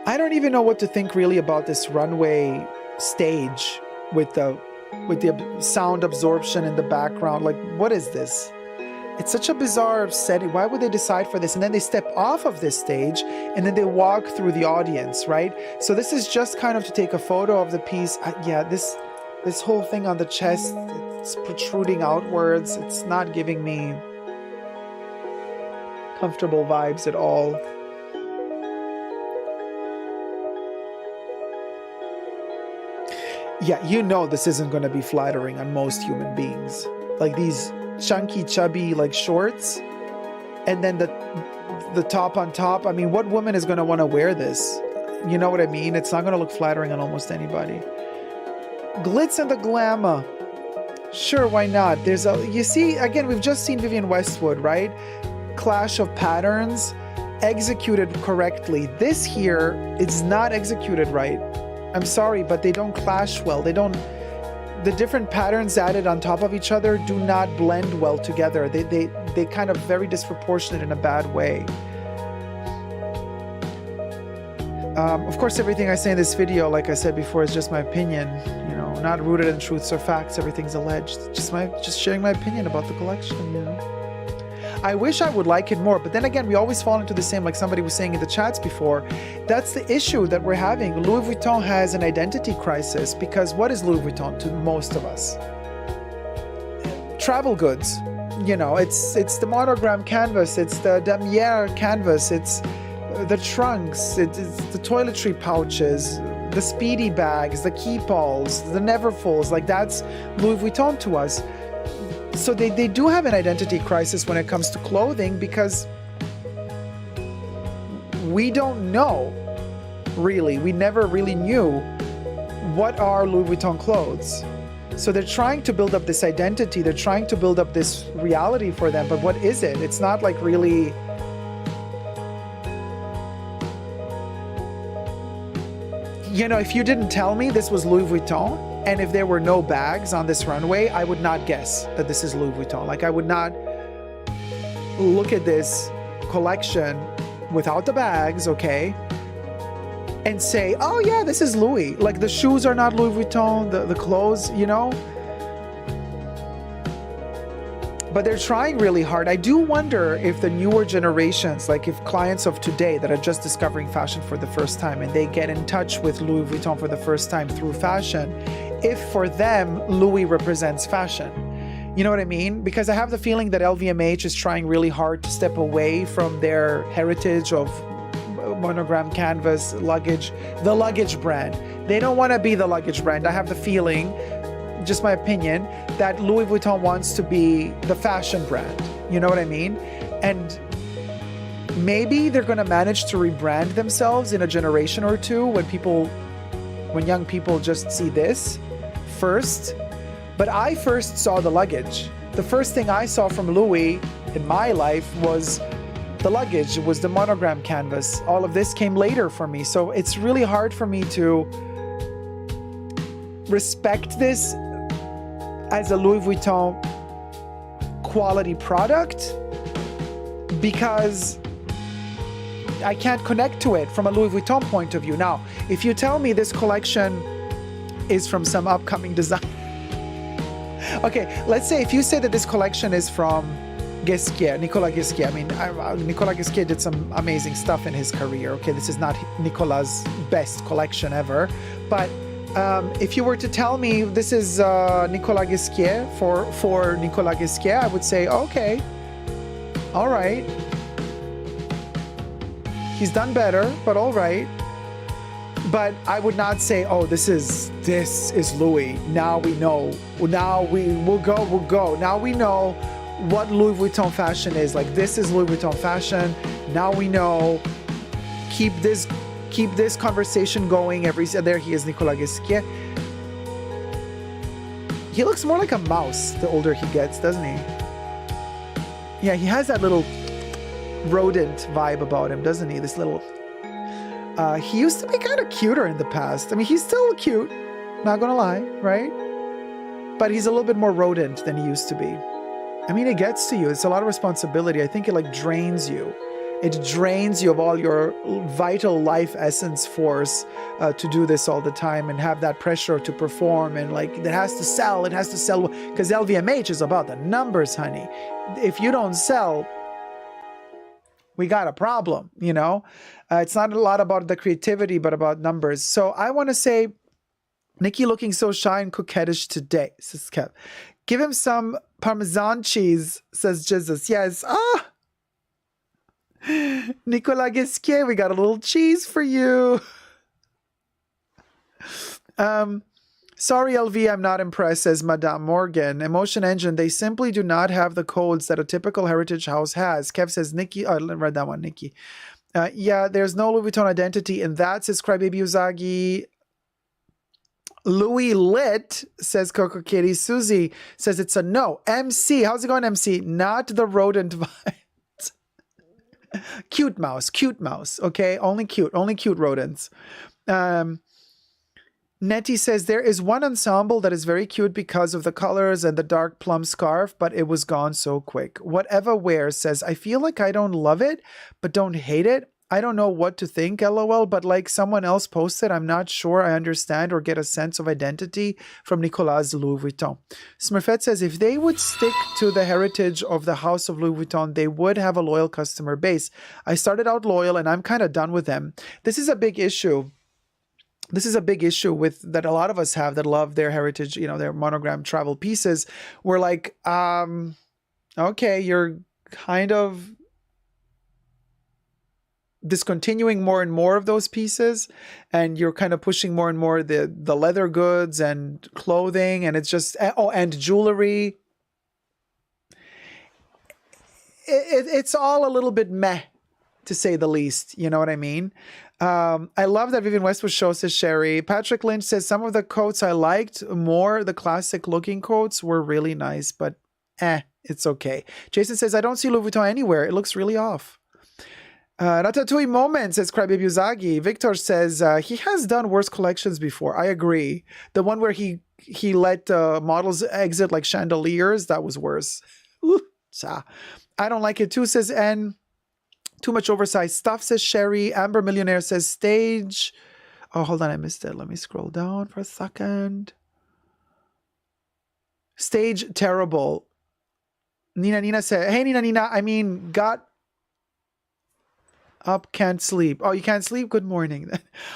I don't even know what to think really about this runway stage with the sound absorption in the background. Like, what is this? It's such a bizarre setting. Why would they decide for this? And then they step off of this stage and then they walk through the audience, right? So this is just kind of to take a photo of the piece. Yeah, this whole thing on the chest, it's protruding outwards. It's not giving me comfortable vibes at all. Yeah, you know this isn't going to be flattering on most human beings. Like these chunky, chubby, like shorts, and then the top on top. I mean, what woman is going to want to wear this? You know what I mean? It's not going to look flattering on almost anybody. Glitz and the glamour. Sure, why not? You see, again, we've just seen Vivienne Westwood, right? Clash of patterns, executed correctly. This here, it's not executed right. I'm sorry, but they don't clash well. The different patterns added on top of each other do not blend well together. They kind of very disproportionate in a bad way. Of course, everything I say in this video, like I said before, is just my opinion. You know, not rooted in truths or facts. Everything's alleged. Just sharing my opinion about the collection. You know, I wish I would like it more, but then again, we always fall into the same, like somebody was saying in the chats before. That's the issue that we're having. Louis Vuitton has an identity crisis, because what is Louis Vuitton to most of us? Travel goods. You know, it's the monogram canvas, it's the damier canvas, it's the trunks, it's the toiletry pouches, the speedy bags, the keepalls, the neverfulls. Like, that's Louis Vuitton to us. So they do have an identity crisis when it comes to clothing, because we don't know, really. We never really knew what are Louis Vuitton clothes. So they're trying to build up this identity. They're trying to build up this reality for them. But what is it? It's not like really... You know, if you didn't tell me this was Louis Vuitton, and if there were no bags on this runway, I would not guess that this is Louis Vuitton. Like, I would not look at this collection without the bags, okay, and say, oh yeah, this is Louis. Like, the shoes are not Louis Vuitton, the clothes, you know? But they're trying really hard. I do wonder if the newer generations, like if clients of today that are just discovering fashion for the first time and they get in touch with Louis Vuitton for the first time through fashion, if for them, Louis represents fashion. You know what I mean? Because I have the feeling that LVMH is trying really hard to step away from their heritage of monogram canvas, luggage, the luggage brand. They don't want to be the luggage brand. I have the feeling, just my opinion, that Louis Vuitton wants to be the fashion brand. You know what I mean? And maybe they're going to manage to rebrand themselves in a generation or two when young people just see this first. But I first saw the luggage. The first thing I saw from Louis in my life was the luggage. It was the monogram canvas. All of this came later for me. So it's really hard for me to respect this as a Louis Vuitton quality product, because I can't connect to it from a Louis Vuitton point of view. Now, if you tell me this collection is from some upcoming design, okay, let's say if you say that this collection is from Ghesquière, Nicolas Ghesquière. I mean, Nicolas Ghesquière did some amazing stuff in his career. Okay, this is not Nicolas' best collection ever, but if you were to tell me this is Nicolas Ghesquière for Nicolas Ghesquière, I would say, okay, All right. He's done better, but all right. But I would not say, oh, this is Louis. Now we know. Now we'll go. Now we know what Louis Vuitton fashion is. Like, this is Louis Vuitton fashion. Now we know. Keep this conversation going. There he is, Nicolas Ghesquière. He looks more like a mouse the older he gets, doesn't he? Yeah, he has that little rodent vibe about him, doesn't he? This little... he used to be kind of cuter in the past. I mean, he's still cute, not gonna lie, right? But he's a little bit more rodent than he used to be. I mean, it gets to you. It's a lot of responsibility. I think it like drains you. It drains you of all your vital life essence force to do this all the time and have that pressure to perform, and like it has to sell, because LVMH is about the numbers, honey. If you don't sell, we got a problem, you know? It's not a lot about the creativity, but about numbers. So I want to say, Nikki looking so shy and coquettish today, says Kev. Give him some Parmesan cheese, says Jesus. Yes. Nicolas Ghesquière, we got a little cheese for you. Sorry, LV, I'm not impressed, says Madame Morgan. Emotion Engine, they simply do not have the codes that a typical heritage house has. Kev says, Nikki, I read that one, Nikki. Yeah, there's no Louis Vuitton identity in that, says Crybaby Uzagi. Louis Lit, says Coco Kitty. Susie says it's a no. MC, how's it going, MC? Not the rodent vibes. Cute mouse, okay? Only cute rodents. Nettie says, there is one ensemble that is very cute because of the colors and the dark plum scarf, but it was gone so quick. Whatever wears says, I feel like I don't love it, but don't hate it. I don't know what to think, LOL, but like someone else posted, I'm not sure I understand or get a sense of identity from Nicolas Louis Vuitton. Smurfette says, if they would stick to the heritage of the House of Louis Vuitton, they would have a loyal customer base. I started out loyal and I'm kind of done with them. This is a big issue. This is a big issue with that a lot of us have that love their heritage, you know, their monogram travel pieces. We're like, okay, you're kind of discontinuing more and more of those pieces, and you're kind of pushing more and more the leather goods and clothing, and it's just, and jewelry. It's all a little bit meh, to say the least. You know what I mean? I love that Vivienne Westwood show, says Sherry. Patrick Lynch says, some of the coats I liked more. The classic looking coats were really nice, but it's okay. Jason says, I don't see Louis Vuitton anywhere. It looks really off. Ratatouille moment, says Crybaby Uzagi. Victor says, he has done worse collections before. I agree. The one where he let models exit like chandeliers, that was worse. I don't like it too, says N. Too much oversized stuff, says Sherry. Amber Millionaire says stage. Oh, hold on, I missed it. Let me scroll down for a second. Stage terrible. Nina said, hey, Nina, I mean, got up, can't sleep. Oh, you can't sleep? Good morning.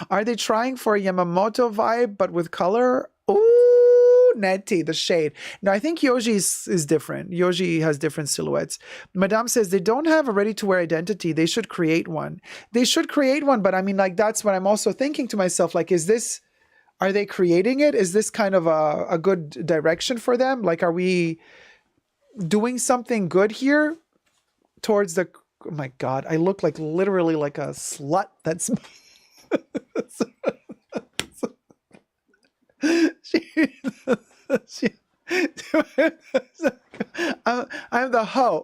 Are they trying for a Yamamoto vibe, but with color? Ooh, Nettie, the shade. No, I think Yoji is different. Yoji has different silhouettes. Madame says they don't have a ready-to-wear identity. They should create one. But I mean, like, that's what I'm also thinking to myself. Like, are they creating it? Is this kind of a good direction for them? Like, are we doing something good here towards the... Oh my God, I look like literally like a slut. That's I'm the hoe.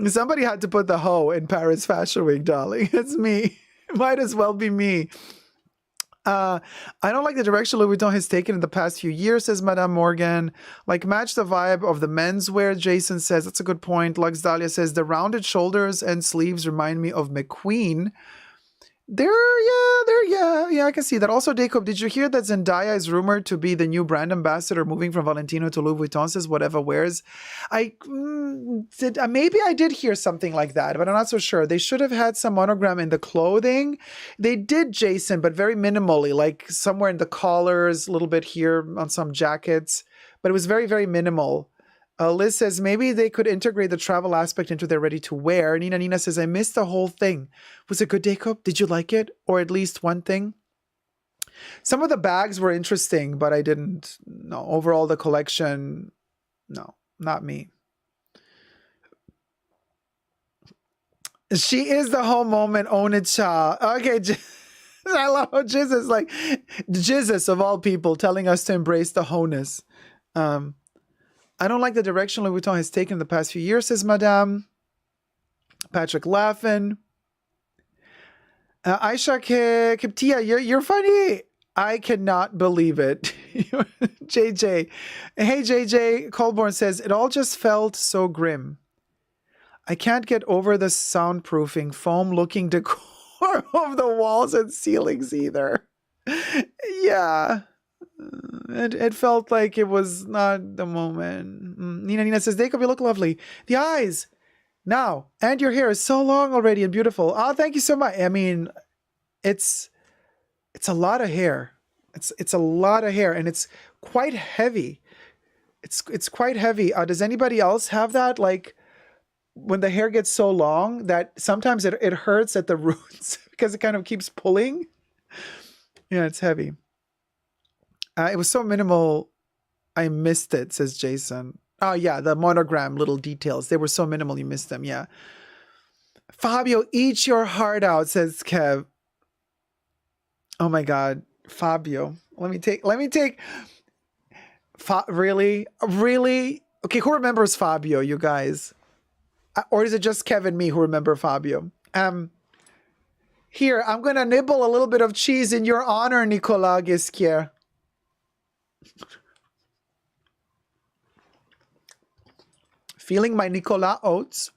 Somebody had to put the hoe in Paris Fashion Week, darling. It's me. Might as well be me. I don't like the direction Louis Vuitton has taken in the past few years, says Madame Morgan. Like, match the vibe of the menswear, Jason says. That's a good point. Lux Dahlia says, the rounded shoulders and sleeves remind me of McQueen. Yeah, I can see that. Also, Dacob, did you hear that Zendaya is rumored to be the new brand ambassador moving from Valentino to Louis Vuitton, says whatever wears? Maybe I did hear something like that, but I'm not so sure. They should have had some monogram in the clothing. They did, Jason, but very minimally, like somewhere in the collars, a little bit here on some jackets, but it was very, very minimal. Liz says maybe they could integrate the travel aspect into their ready to wear. Nina says, I missed the whole thing. Was it good, Dacob? Did you like it? Or at least one thing? Some of the bags were interesting, but I didn't. No, overall the collection, no, not me. She is the whole moment, own it, Cha. Okay, I love how Jesus, like, Jesus of all people, telling us to embrace the wholeness. I don't like the direction Louis Vuitton has taken the past few years, says Madame. Patrick laughing. Aisha Kiptia, you're funny. I cannot believe it. JJ. Hey, JJ. Colborne says, it all just felt so grim. I can't get over the soundproofing, foam-looking decor of the walls and ceilings either. Yeah. It felt like it was not the moment. Nina says, Dacob, you look lovely. The eyes. Now. And your hair is so long already and beautiful. Oh, thank you so much. I mean, it's a lot of hair. It's a lot of hair, and it's quite heavy. It's quite heavy. Does anybody else have that? Like, when the hair gets so long that sometimes it hurts at the roots because it kind of keeps pulling. Yeah, it's heavy. It was so minimal, I missed it, says Jason. Oh, yeah, the monogram little details. They were so minimal, you missed them, yeah. Fabio, eat your heart out, says Kev. Oh, my God. Fabio. Let me take... Really? Really? Okay, who remembers Fabio, you guys? Or is it just Kev and me who remember Fabio? Here, I'm going to nibble a little bit of cheese in your honor, Nicolas Gisquier. Feeling my Nicolas oats.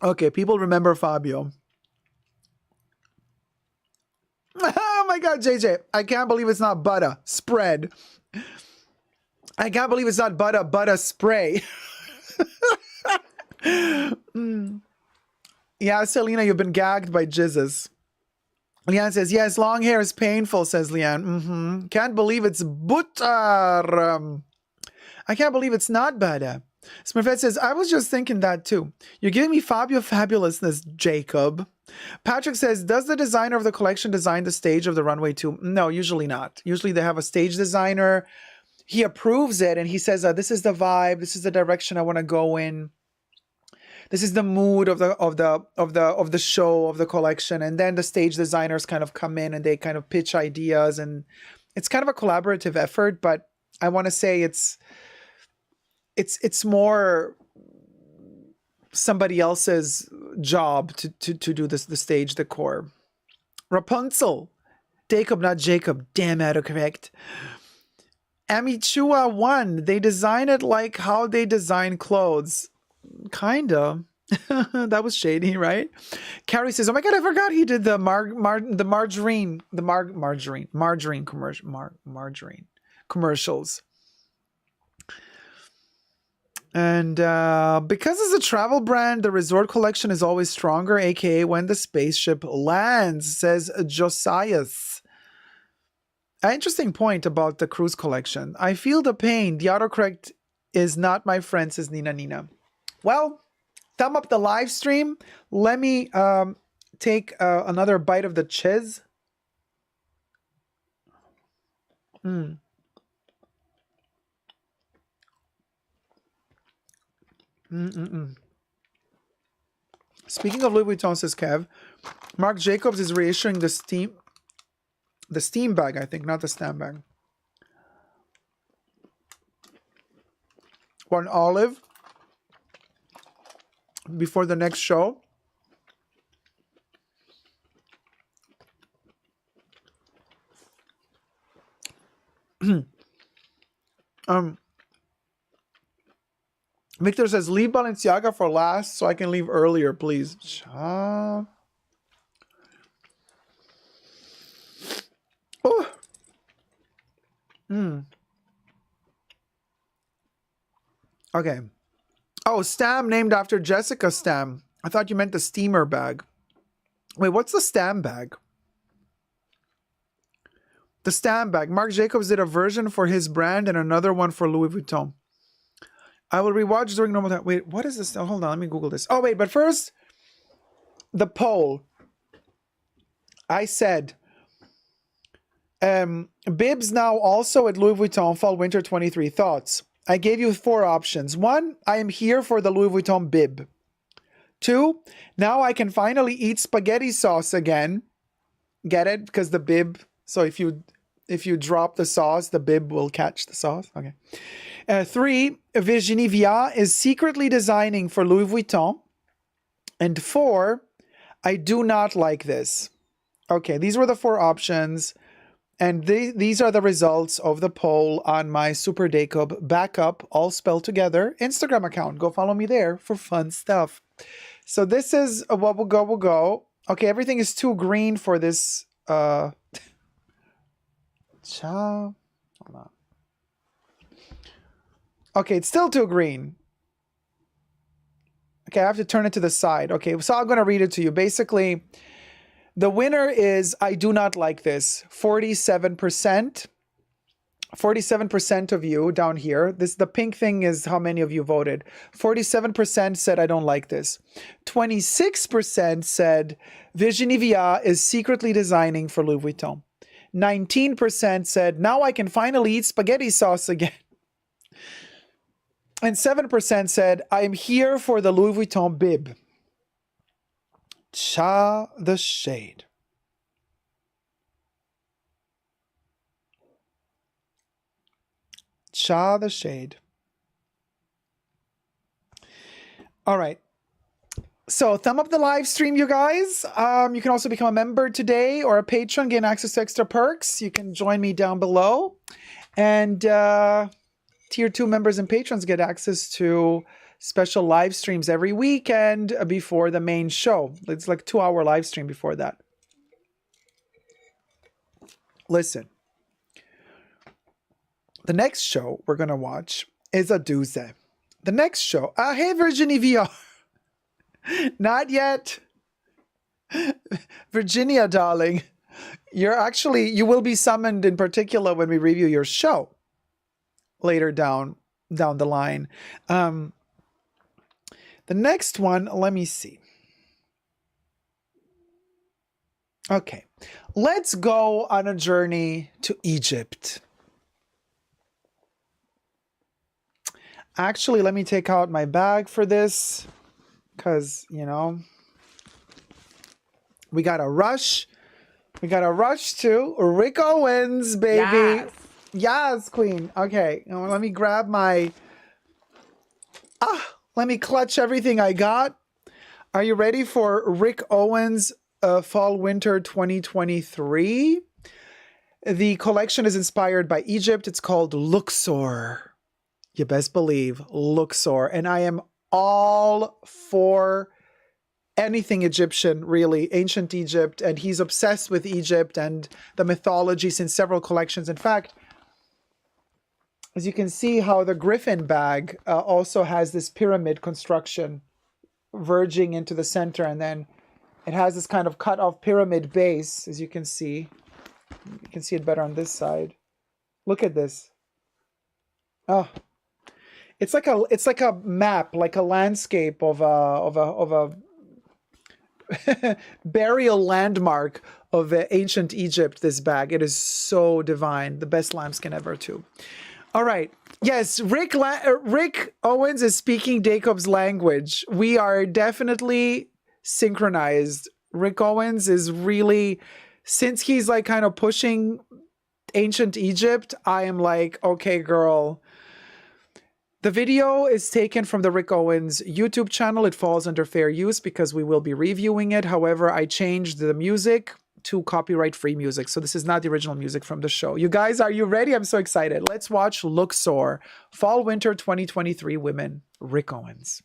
Okay, people remember Fabio. Oh my God, JJ. I can't believe it's not butter. Spread. I can't believe it's not butter spray. Yeah, Selena, you've been gagged by jizzes. Leanne says, yes, long hair is painful, says Leanne. Can't believe it's butter. I can't believe it's not butter. Smurfette says, I was just thinking that too. You're giving me Fabio fabulousness, Jacob. Patrick says, does the designer of the collection design the stage of the runway too? No, usually not. Usually they have a stage designer. He approves it and he says, this is the vibe, this is the direction I want to go in. This is the mood of the show, of the collection. And then the stage designers kind of come in and they kind of pitch ideas, and it's kind of a collaborative effort, but I want to say it's more somebody else's job to do this, the stage decor. Rapunzel. Dacob, not Jacob. Damn autocorrect. Amichua 1. They design it like how they design clothes. Kinda. That was shady, right? Carrie says, oh my God, I forgot he did the margarine commercials. And because it's a travel brand, the resort collection is always stronger, aka when the spaceship lands, says Josias. An interesting point about the cruise collection. I feel the pain. The autocorrect is not my friend, says Nina. Well, thumb up the live stream. Let me take another bite of the cheese. Speaking of Louis Vuitton, says Kev, Marc Jacobs is reissuing the steam bag, I think, not the stamp bag. One olive before the next show. Victor says, leave Balenciaga for last so I can leave earlier, please. Oh. Okay. Oh, Stam named after Jessica Stam. I thought you meant the steamer bag. Wait, what's the Stam bag? The Stam bag. Marc Jacobs did a version for his brand and another one for Louis Vuitton. I will rewatch during normal time. Wait, what is this? Oh, hold on, let me Google this. Oh, wait, but first, the poll. I said, bibs now also at Louis Vuitton Fall Winter 23. Thoughts? I gave you 4 options. 1, I am here for the Louis Vuitton bib. 2, now I can finally eat spaghetti sauce again. Get it? Because the bib, so if you drop the sauce, the bib will catch the sauce. Okay. 3, Virginie is secretly designing for Louis Vuitton. And 4, I do not like this. Okay, these were the 4 options. And these are the results of the poll on my Super Dacob backup, all spelled together, Instagram account. Go follow me there for fun stuff. So this is what will go. Okay, everything is too green for this. Hold on. Okay, it's still too green. Okay, I have to turn it to the side. Okay, so I'm going to read it to you. Basically, the winner is I do not like this. 47%. 47% of you down here. The pink thing is how many of you voted. 47% said I don't like this. 26% said Virginie is secretly designing for Louis Vuitton. 19% said now I can finally eat spaghetti sauce again. And 7% said I am here for the Louis Vuitton bib. Cha the shade. Cha the shade. All right. So thumb up the live stream, you guys. You can also become a member today or a patron, gain access to extra perks. You can join me down below. And Tier 2 members and patrons get access to special live streams every weekend before the main show. It's like 2-hour live stream before that. Listen. The next show we're going to watch is a doozy. The next show. Hey, Virginie VR. Not yet. Virginia, darling. You will be summoned in particular when we review your show later down the line. The next one, let me see. Okay, let's go on a journey to Egypt. Actually, let me take out my bag for this because, you know, we got to rush. We got to rush to Rick Owens, baby. Yes, yes, queen. Okay, let me grab my... Let me clutch everything I got. Are you ready for Rick Owens Fall Winter 2023? The collection is inspired by Egypt. It's called Luxor. You best believe Luxor. And I am all for anything Egyptian, really, ancient Egypt. And he's obsessed with Egypt and the mythology since several collections. In fact, as you can see how the Griffin bag also has this pyramid construction verging into the center. And then it has this kind of cut off pyramid base, as you can see. You can see it better on this side. Look at this. Oh, it's like a map, like a landscape of a burial landmark of ancient Egypt. This bag, it is so divine. The best lambskin ever, too. All right. Yes, Rick Owens is speaking Dacob's language. We are definitely synchronized. Rick Owens is really, since he's like kind of pushing ancient Egypt, I am like, okay, girl. The video is taken from the Rick Owens YouTube channel. It falls under fair use because we will be reviewing it. However, I changed the music to copyright-free music. So this is not the original music from the show. You guys, are you ready? I'm so excited. Let's watch Luxor, Fall Winter 2023 Women, Rick Owens.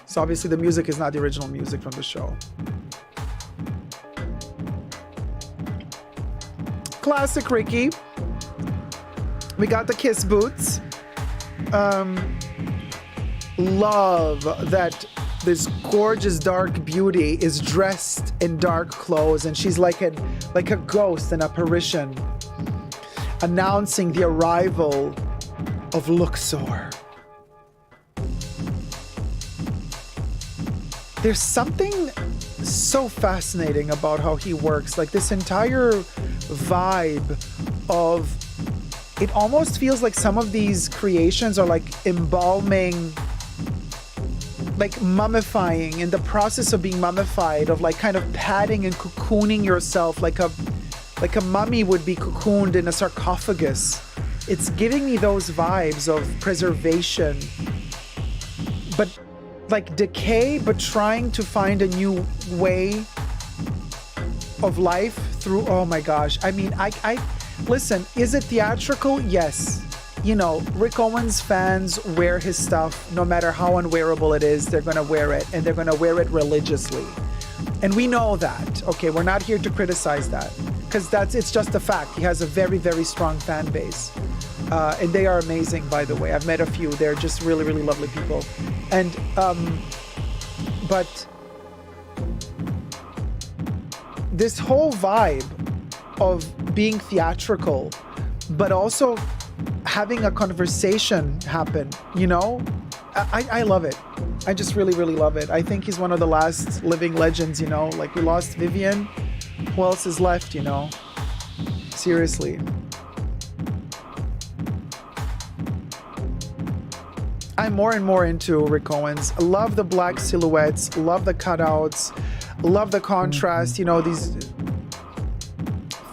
So obviously the music is not the original music from the show. Classic Ricky. We got the kiss boots. Love that this gorgeous dark beauty is dressed in dark clothes, and she's like a ghost, an apparition, announcing the arrival of Luxor. There's something so fascinating about how he works. Like this entire vibe of, it almost feels like some of these creations are like embalming, like mummifying, in the process of being mummified, of like kind of padding and cocooning yourself like a mummy would be cocooned in a sarcophagus. It's giving me those vibes of preservation, but like decay, but trying to find a new way of life through, oh my gosh. I mean, I listen, is it theatrical? Yes. You know, Rick Owens fans wear his stuff, no matter how unwearable it is, they're gonna wear it, and they're gonna wear it religiously. And we know that, okay? We're not here to criticize that, because it's just a fact. He has a very, very strong fan base. And they are amazing, by the way. I've met a few. They're just really, really lovely people. And, but this whole vibe of being theatrical, but also having a conversation happen, you know, I love it. I just really, really love it. I think he's one of the last living legends, you know, like we lost Vivienne. Who else is left, you know? Seriously. I'm more and more into Rick Owens. I love the black silhouettes, love the cutouts, love the contrast, you know, these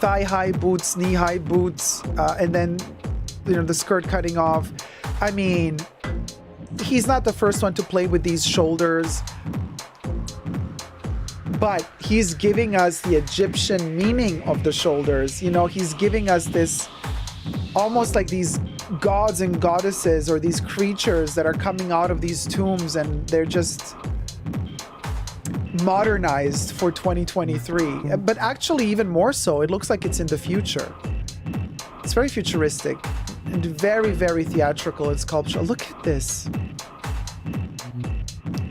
thigh-high boots, knee-high boots, and then, you know, the skirt cutting off. I mean, he's not the first one to play with these shoulders, but he's giving us the Egyptian meaning of the shoulders. You know, he's giving us this, almost like these gods and goddesses, or these creatures that are coming out of these tombs, and they're just modernized for 2023. But actually, even more so, it looks like it's in the future. It's very futuristic and very, very theatrical and sculptural. Look at this.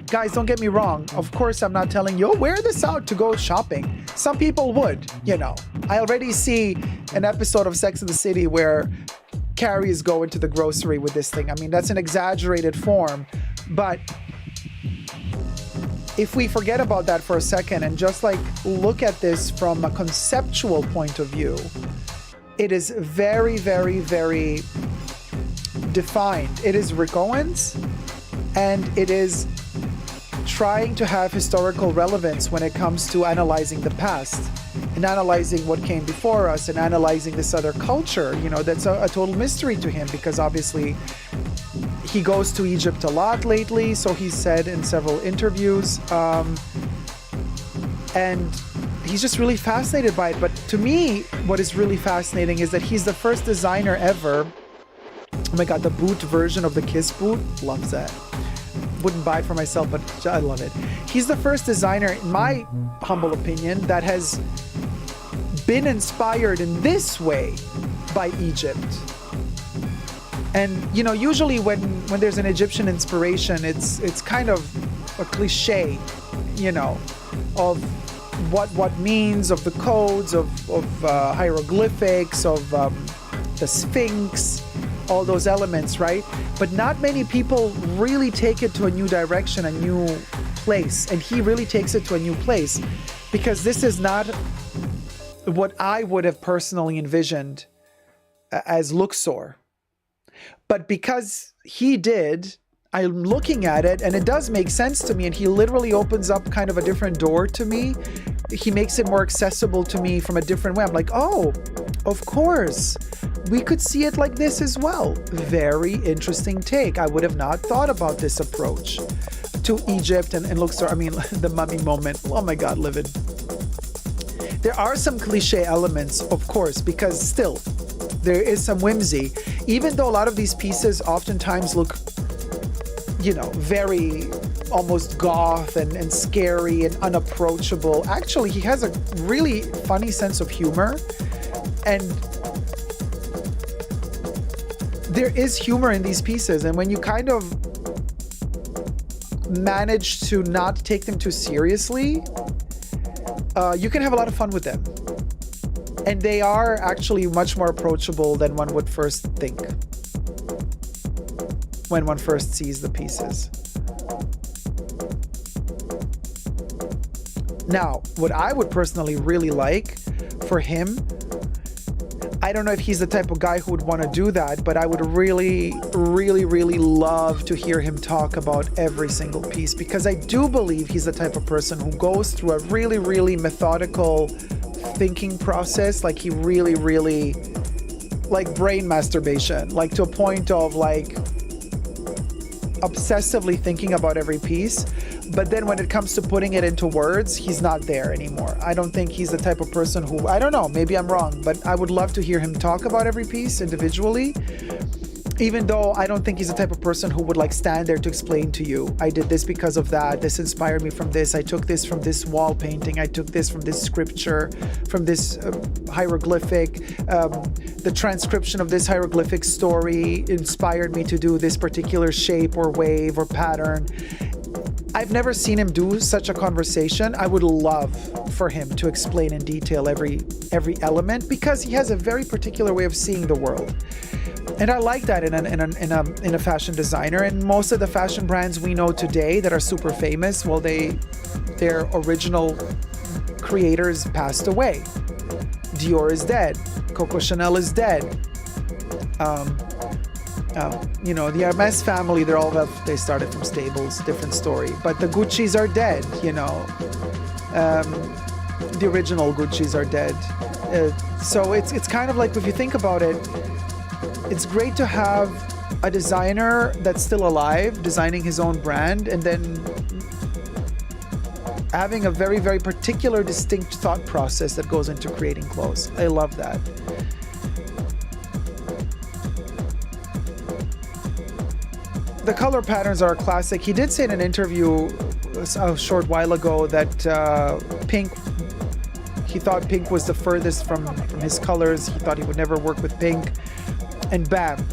Guys, don't get me wrong. Of course, I'm not telling you, oh, wear this out to go shopping. Some people would, you know. I already see an episode of Sex and the City where Carrie is going to the grocery with this thing. I mean, that's an exaggerated form. But if we forget about that for a second and just like look at this from a conceptual point of view, it is very, very, very defined. It is Rick Owens, and it is trying to have historical relevance when it comes to analyzing the past and analyzing what came before us and analyzing this other culture. You know, that's a total mystery to him, because obviously he goes to Egypt a lot lately, so he said in several interviews, and he's just really fascinated by it. But to me, what is really fascinating is that he's the first designer ever. Oh my God, the boot version of the Kiss boot, loves that. Wouldn't buy it for myself, but I love it. He's the first designer, in my humble opinion, that has been inspired in this way by Egypt. And, you know, usually when there's an Egyptian inspiration, it's kind of a cliche, you know, of what means, of the codes, of hieroglyphics, of the Sphinx, all those elements, right? But not many people really take it to a new direction, a new place. And he really takes it to a new place, because this is not what I would have personally envisioned as Luxor. But because he did, I'm looking at it and it does make sense to me, and he literally opens up kind of a different door to me. He makes it more accessible to me from a different way. I'm like, oh, of course, we could see it like this as well. Very interesting take. I would have not thought about this approach to Egypt and Luxor. I mean, the mummy moment. Oh my God, livid. There are some cliche elements, of course, because still, there is some whimsy. Even though a lot of these pieces oftentimes look, you know, very almost goth and scary and unapproachable. Actually, he has a really funny sense of humor, and there is humor in these pieces. And when you kind of manage to not take them too seriously, you can have a lot of fun with them. And they are actually much more approachable than one would first think when one first sees the pieces. Now, what I would personally really like for him, I don't know if he's the type of guy who would want to do that, but I would really, really, really love to hear him talk about every single piece, because I do believe he's the type of person who goes through a really, really methodical thinking process. Like he really, really, like brain masturbation, like to a point of like obsessively thinking about every piece. But then when it comes to putting it into words, he's not there anymore. I don't think he's the type of person who, I don't know, maybe I'm wrong, but I would love to hear him talk about every piece individually, even though I don't think he's the type of person who would like stand there to explain to you, I did this because of that, this inspired me from this, I took this from this wall painting, I took this from this scripture, from this hieroglyphic, the transcription of this hieroglyphic story inspired me to do this particular shape or wave or pattern. I've never seen him do such a conversation. I would love for him to explain in detail every element, because he has a very particular way of seeing the world. And I like that in a fashion designer. And most of the fashion brands we know today that are super famous, well, their original creators passed away. Dior is dead. Coco Chanel is dead. You know, the Hermes family, they started from stables, different story. But the Gucci's are dead, you know. The original Gucci's are dead. So it's kind of like, if you think about it, it's great to have a designer that's still alive, designing his own brand, and then having a very, very particular, distinct thought process that goes into creating clothes. I love that. The color patterns are a classic. He did say in an interview a short while ago that pink, he thought pink was the furthest from his colors. He thought he would never work with pink. And bam.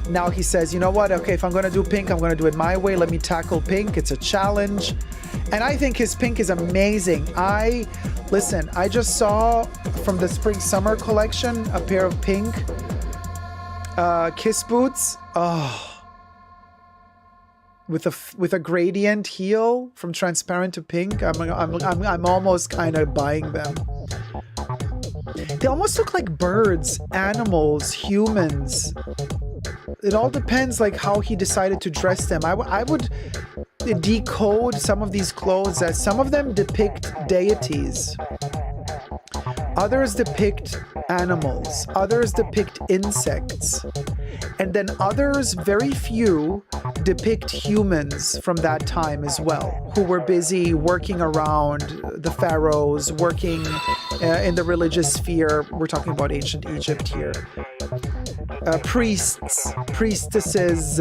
Now he says, you know what? Okay, if I'm going to do pink, I'm going to do it my way. Let me tackle pink. It's a challenge. And I think his pink is amazing. I just saw from the spring-summer collection a pair of pink Kiss boots. Oh. With a gradient heel from transparent to pink, I'm almost kind of buying them. They almost look like birds, animals, humans. It all depends like how he decided to dress them. I would decode some of these clothes as some of them depict deities. Others depict animals. Others depict insects. And then others, very few, depict humans from that time as well, who were busy working around the pharaohs, working in the religious sphere. We're talking about ancient Egypt here. Priests, priestesses,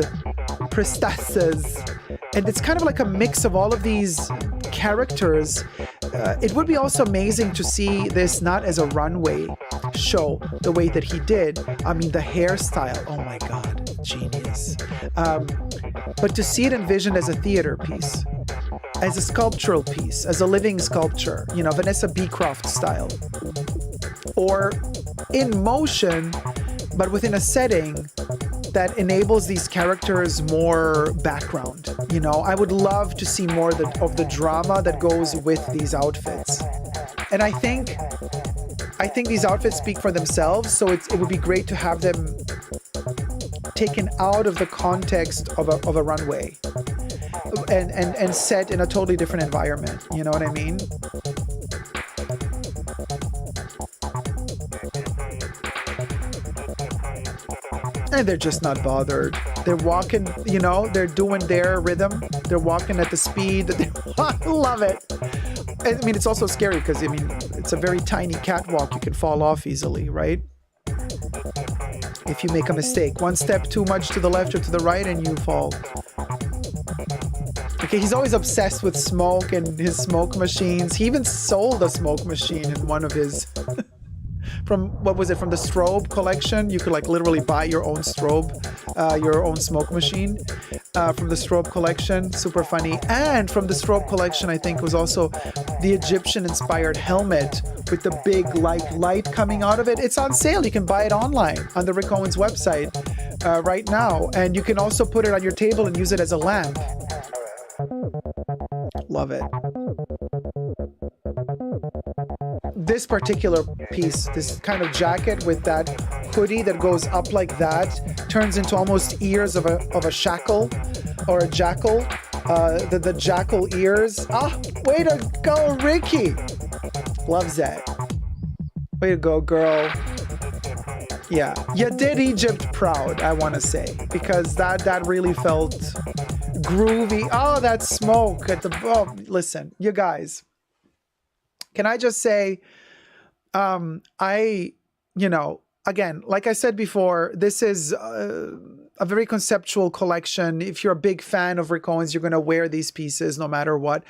and it's kind of like a mix of all of these characters. It would be also amazing to see this not as a runway show the way that he did. I mean, the hairstyle, oh my God, genius. But to see it envisioned as a theater piece, as a sculptural piece, as a living sculpture, you know, Vanessa Beecroft style, or in motion, but within a setting that enables these characters more background. You know, I would love to see more of the drama that goes with these outfits. And I think these outfits speak for themselves, so it would be great to have them taken out of the context of a runway and set in a totally different environment. You know what I mean? And they're just not bothered. They're walking, you know, they're doing their rhythm. They're walking at the speed. I love it. I mean, it's also scary because, I mean, it's a very tiny catwalk. You can fall off easily, right? If you make a mistake. One step too much to the left or to the right and you fall. Okay, he's always obsessed with smoke and his smoke machines. He even sold a smoke machine in one of his what was it, from the strobe collection. You could like literally buy your own strobe, your own smoke machine from the strobe collection. Super funny. And from the strobe collection, I think was also the Egyptian inspired helmet with the big light coming out of it. It's on sale. You can buy it online on the Rick Owens website right now. And you can also put it on your table and use it as a lamp. Love it. This particular piece, this kind of jacket with that hoodie that goes up like that, turns into almost ears of a shackle or a jackal. The jackal ears. Way to go, Ricky. Loves that. Way to go, girl. Yeah, you did Egypt proud, I want to say, because that really felt groovy. Oh, that smoke at the... Oh, listen, you guys. Can I just say, again, like I said before, this is a very conceptual collection. If you're a big fan of Rick Owens, you're going to wear these pieces no matter what.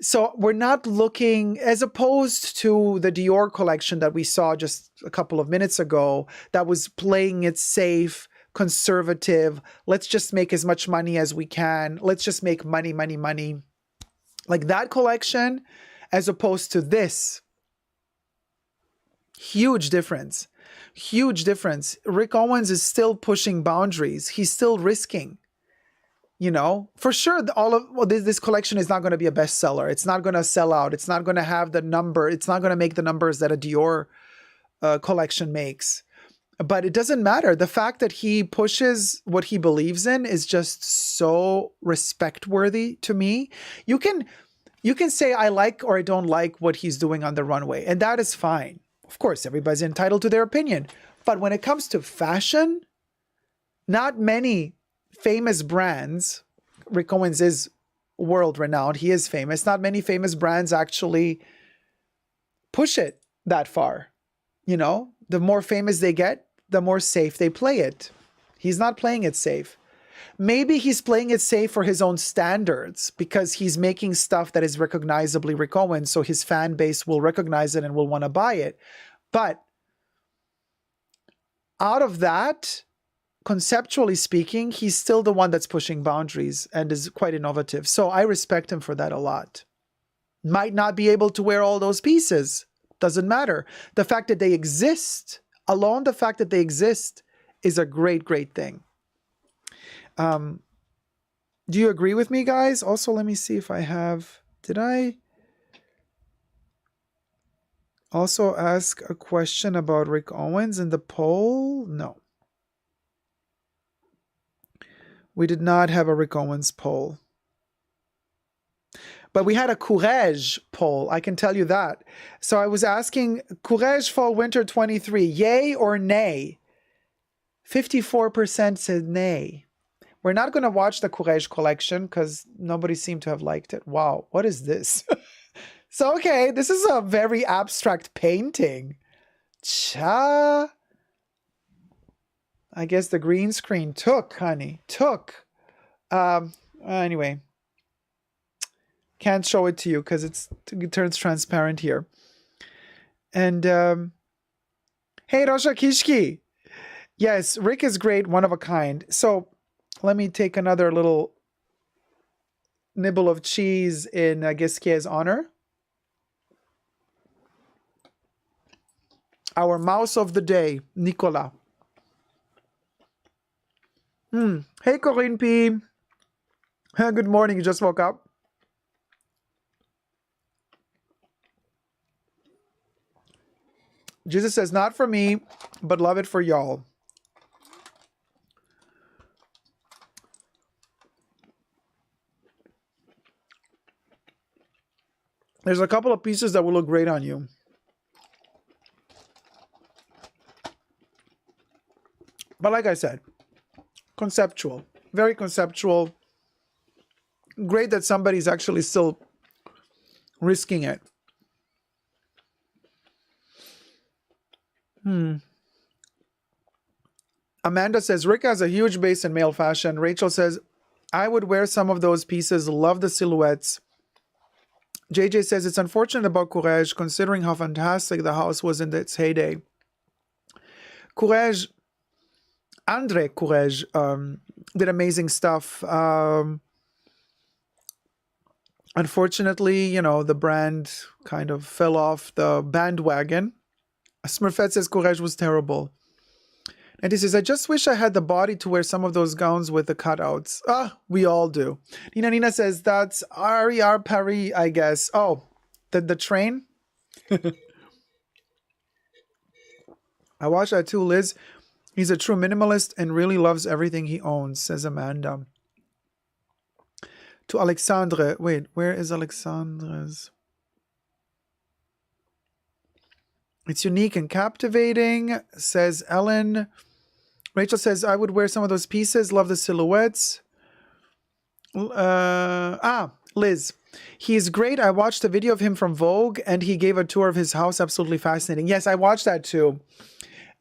So we're not looking, as opposed to the Dior collection that we saw just a couple of minutes ago, that was playing it safe, conservative. Let's just make as much money as we can. Let's just make money. Like that collection, as opposed to this. Huge difference. Rick Owens is still pushing boundaries. He's still risking. For sure, this collection is not going to be a bestseller. It's not going to sell out. It's not going to have the number. It's not going to make the numbers that a Dior collection makes. But it doesn't matter. The fact that he pushes what he believes in is just so respect-worthy to me. You can say I like or I don't like what he's doing on the runway, and that is fine. Of course, everybody's entitled to their opinion. But when it comes to fashion, not many famous brands, Rick Owens is world-renowned, he is famous, not many famous brands actually push it that far. The more famous they get, the more safe they play it. He's not playing it safe. Maybe he's playing it safe for his own standards because he's making stuff that is recognizably Rick Owens, so his fan base will recognize it and will want to buy it. But out of that, conceptually speaking, he's still the one that's pushing boundaries and is quite innovative. So I respect him for that a lot. Might not be able to wear all those pieces. Doesn't matter. The fact that they exist, alone the fact that they exist, is a great, great thing. Do you agree with me, guys? Also, let me see if I have... Did I also ask a question about Rick Owens in the poll? No. We did not have a Rick Owens poll. But we had a Courage poll, I can tell you that. So I was asking, Courage Fall Winter 23, yay or nay? 54% said nay. We're not going to watch the Courage collection because nobody seemed to have liked it. Wow, what is this? So, okay, this is a very abstract painting. Cha. I guess the green screen took, honey. Took. Anyway. Can't show it to you because it turns transparent here. And, hey, Rosha Kishki. Yes, Rick is great, one of a kind. So, let me take another little nibble of cheese in Gisquier's honor. Our mouse of the day, Nicola. Hey, Corinne P. Good morning, you just woke up. Jesus says, not for me, but love it for y'all. There's a couple of pieces that will look great on you. But like I said, conceptual, very conceptual. Great that somebody's actually still risking it. Amanda says, Rick has a huge base in male fashion. Rachel says, I would wear some of those pieces, love the silhouettes. JJ says, it's unfortunate about Courage considering how fantastic the house was in its heyday. Courage, Andre Courage, did amazing stuff. Unfortunately, the brand kind of fell off the bandwagon. Smurfette says Courage was terrible. And he says, I just wish I had the body to wear some of those gowns with the cutouts. We all do. Nina says, that's RER Paris, I guess. Oh, the train? I watched that too, Liz. He's a true minimalist and really loves everything he owns, says Amanda. To Alexandre. Wait, where is Alexandre's? It's unique and captivating, says Ellen. Rachel says, I would wear some of those pieces. Love the silhouettes. Liz. He's great. I watched a video of him from Vogue, and he gave a tour of his house. Absolutely fascinating. Yes, I watched that too.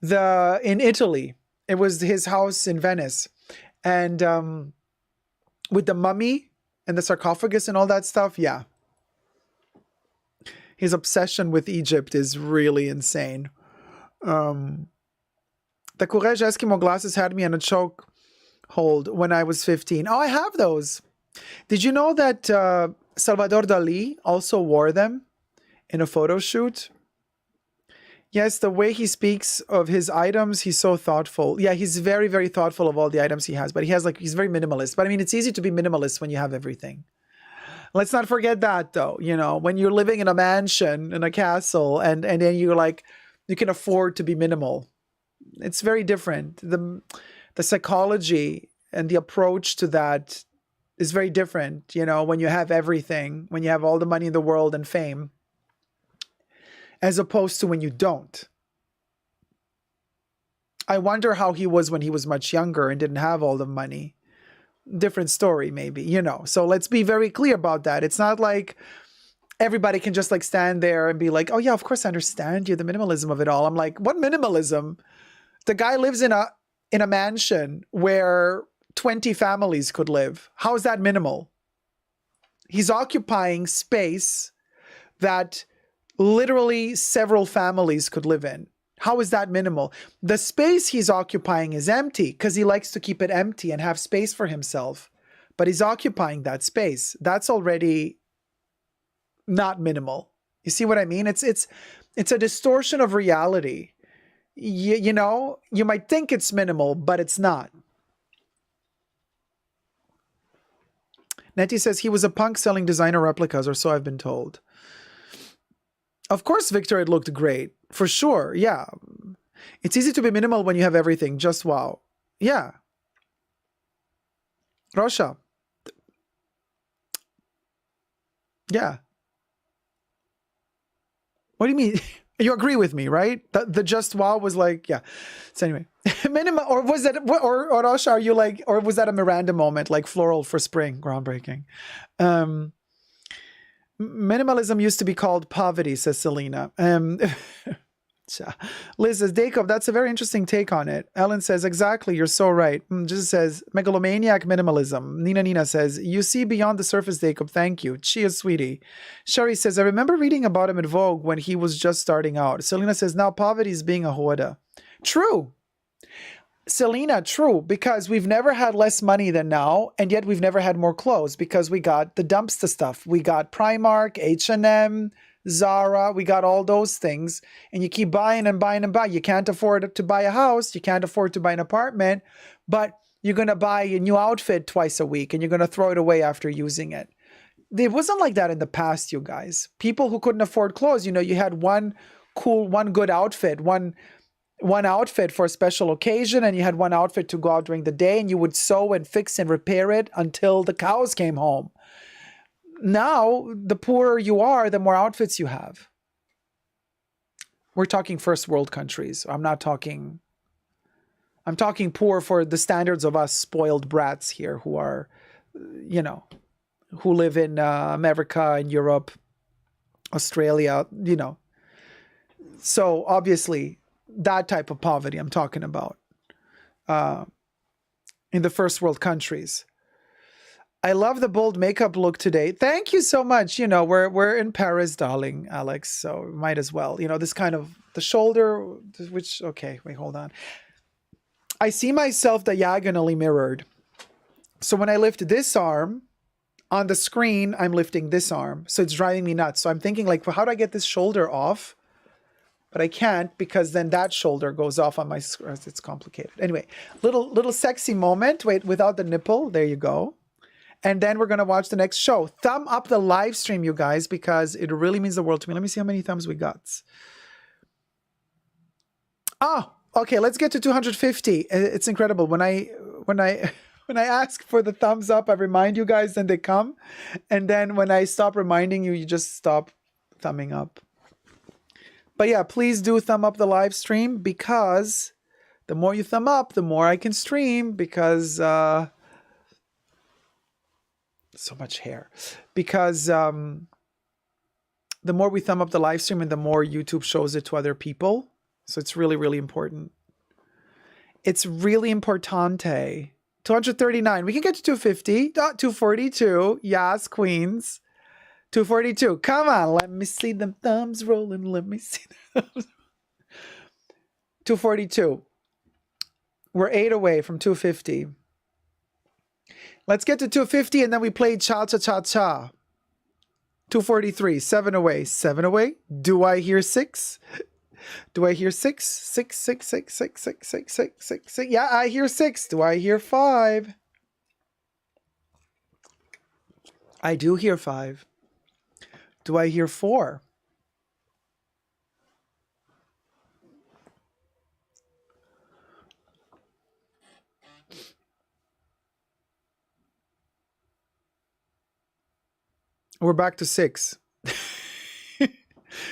In Italy. It was his house in Venice. And with the mummy and the sarcophagus and all that stuff, yeah. His obsession with Egypt is really insane. The Courage Eskimo glasses had me on a choke hold when I was 15. Oh, I have those. Did you know that Salvador Dali also wore them in a photo shoot? Yes, the way he speaks of his items, he's so thoughtful. Yeah, he's very, very thoughtful of all the items he has, but he's very minimalist. But I mean, it's easy to be minimalist when you have everything. Let's not forget that though, when you're living in a mansion, in a castle, and then you're like, you can afford to be minimal. It's very different. The psychology and the approach to that is very different, when you have everything, when you have all the money in the world and fame, as opposed to when you don't. I wonder how he was when he was much younger and didn't have all the money. Different story, maybe, So let's be very clear about that. It's not like everybody can just stand there and be like, oh yeah, of course I understand you, the minimalism of it all. I'm like, what minimalism? The guy lives in a mansion where 20 families could live. How is that minimal? He's occupying space that literally several families could live in. How is that minimal? The space he's occupying is empty because he likes to keep it empty and have space for himself. But he's occupying that space. That's already not minimal. You see what I mean? It's a distortion of reality. You might think it's minimal, but it's not. Nettie says he was a punk selling designer replicas, or so I've been told. Of course, Victor, it looked great. For sure, yeah. It's easy to be minimal when you have everything. Just wow. Yeah. Rosha. Yeah. What do you mean? You agree with me, right? The just wow was like, yeah. So anyway, minimum, or was that, or Rosha, are you like, or was that a Miranda moment, like floral for spring, groundbreaking? Minimalism used to be called poverty, says Selena. Liz says, Dacob, that's a very interesting take on it. Ellen says, exactly, you're so right. Just says, megalomaniac minimalism. Nina says, you see beyond the surface, Dacob, thank you. Cheers, sweetie. Sherry says, I remember reading about him in Vogue when he was just starting out. Selena says, now poverty is being a hoarder. True. Selena, true, because we've never had less money than now, and yet we've never had more clothes because we got the dumpster stuff. We got Primark, H&M, Zara, we got all those things, and you keep buying and buying and buying. You can't afford to buy a house, you can't afford to buy an apartment, but you're going to buy a new outfit twice a week, and you're going to throw it away after using it. It wasn't like that in the past, you guys. People who couldn't afford clothes, you had one good outfit, one outfit for a special occasion, and you had one outfit to go out during the day, and you would sew and fix and repair it until the cows came home. Now, the poorer you are, the more outfits you have. We're talking first world countries. I'm talking poor for the standards of us spoiled brats here who are, who live in America and Europe, Australia, So obviously, that type of poverty I'm talking about in the first world countries. I love the bold makeup look today. Thank you so much. You know, we're in Paris, darling, Alex, so might as well. You know, this kind of the shoulder, which, okay, wait, hold on. I see myself diagonally mirrored. So when I lift this arm on the screen, I'm lifting this arm. So it's driving me nuts. So I'm thinking like, well, how do I get this shoulder off? But I can't, because then that shoulder goes off on my screen. It's complicated. Anyway, little sexy moment. Wait, without the nipple. There you go. And then we're going to watch the next show. Thumb up the live stream, you guys, because it really means the world to me. Let me see how many thumbs we got. Oh, okay. Let's get to 250. It's incredible. When I ask for the thumbs up, I remind you guys, then they come. And then when I stop reminding you, you just stop thumbing up. But yeah, please do thumb up the live stream, because the more you thumb up, the more I can stream, because so much hair. Because the more we thumb up the live stream, and the more YouTube shows it to other people. So it's really, really important. It's really importante. 239. We can get to 250. 242. Yes, queens. 242. Come on. Let me see them thumbs rolling. Let me see them thumbs. 242. We're 8 away from 250. Let's get to 250, and then we play cha-cha-cha-cha. 243. 7 away. 7 away. Do I hear 6? Do I hear 6? 6, 6, 6, 6, 6, 6, 6, 6, 6. Yeah, I hear 6. Do I hear 5? I do hear 5. Do I hear 4? We're back to 6.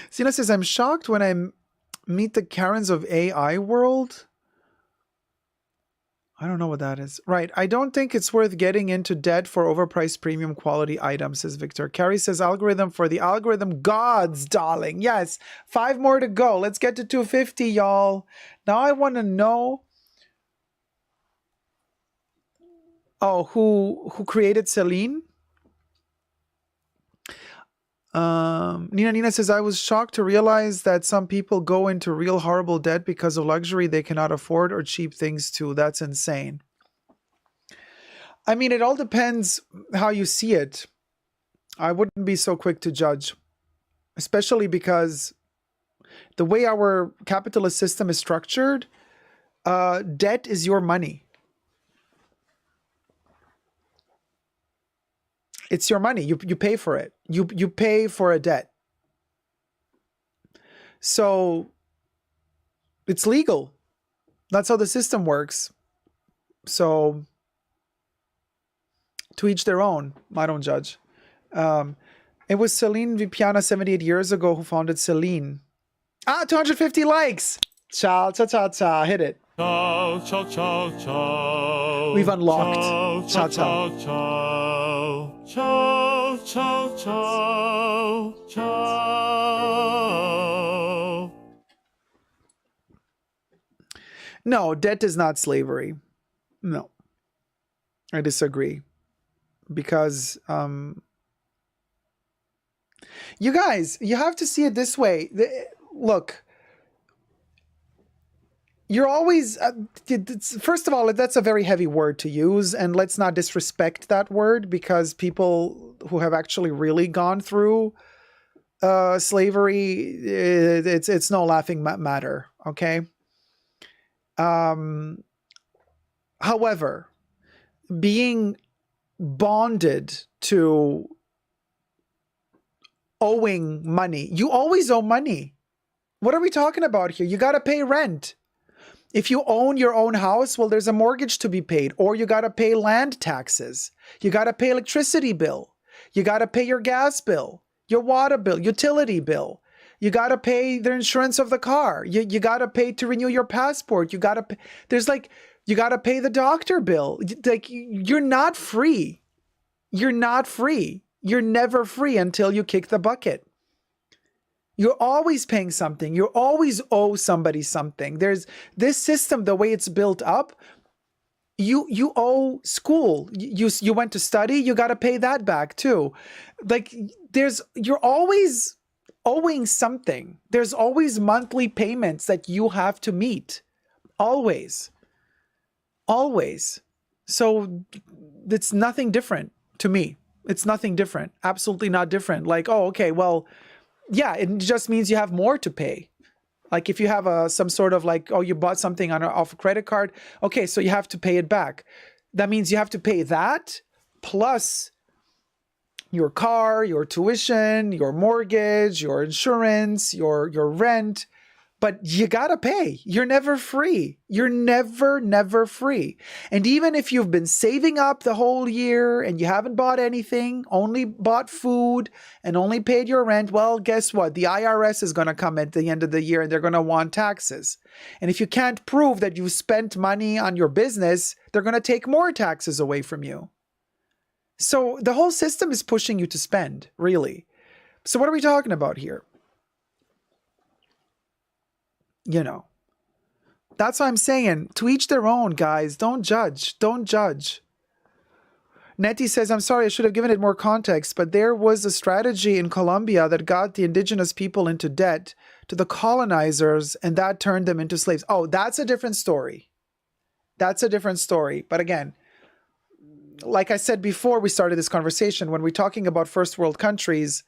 Sina says, I'm shocked when I meet the Karens of AI world. I don't know what that is. Right. I don't think it's worth getting into debt for overpriced premium quality items, says Victor. Carrie says, algorithm for the algorithm gods, darling. Yes. 5 more to go. Let's get to 250, y'all. Now I want to know. Oh, who created Celine? Nina says, I was shocked to realize that some people go into real horrible debt because of luxury they cannot afford or cheap things too. That's insane. I mean, it all depends how you see it. I wouldn't be so quick to judge, especially because the way our capitalist system is structured, debt is your money. It's your money. You pay for it. You pay for a debt. So it's legal. That's how the system works. So to each their own. I don't judge. It was Celine Vipiana 78 years ago who founded Celine. 250 likes. Cha cha cha cha. Hit it. Ciao, ciao, ciao, ciao. We've unlocked. Ciao, ciao. Ciao, ciao, ciao, ciao. No, debt is not slavery. No. I disagree. Because, you guys, you have to see it this way. Look. You're always, first of all, that's a very heavy word to use, and let's not disrespect that word, because people who have actually really gone through slavery, it's no laughing matter, okay? However, being bonded to owing money, you always owe money. What are we talking about here? You got to pay rent. If you own your own house, well, there's a mortgage to be paid, or you got to pay land taxes. You got to pay electricity bill. You got to pay your gas bill, your water bill, utility bill. You got to pay the insurance of the car. You got to pay to renew your passport. You got to pay. You got to pay the doctor bill. Like, you're not free. You're not free. You're never free until you kick the bucket. You're always paying something. You always owe somebody something. There's this system, the way it's built up, you owe school. You went to study, you got to pay that back too. Like you're always owing something. There's always monthly payments that you have to meet. Always. So it's nothing different to me. It's nothing different. Absolutely not different. Like, oh, okay, well, yeah, it just means you have more to pay. Like if you have some sort of like, oh, you bought something off a credit card. Okay, so you have to pay it back. That means you have to pay that plus your car, your tuition, your mortgage, your insurance, your rent. But you gotta pay. You're never free. You're never free. And even if you've been saving up the whole year and you haven't bought anything, only bought food and only paid your rent, well, guess what? The IRS is gonna come at the end of the year and they're gonna want taxes. And if you can't prove that you spent money on your business, they're gonna take more taxes away from you. So the whole system is pushing you to spend, really. So what are we talking about here? You know, that's what I'm saying. To each their own, guys. Don't judge. Nettie says, I'm sorry, I should have given it more context, but there was a strategy in Colombia that got the indigenous people into debt to the colonizers, and that turned them into slaves. Oh, that's a different story. But again, like I said before we started this conversation, when we're talking about first world countries,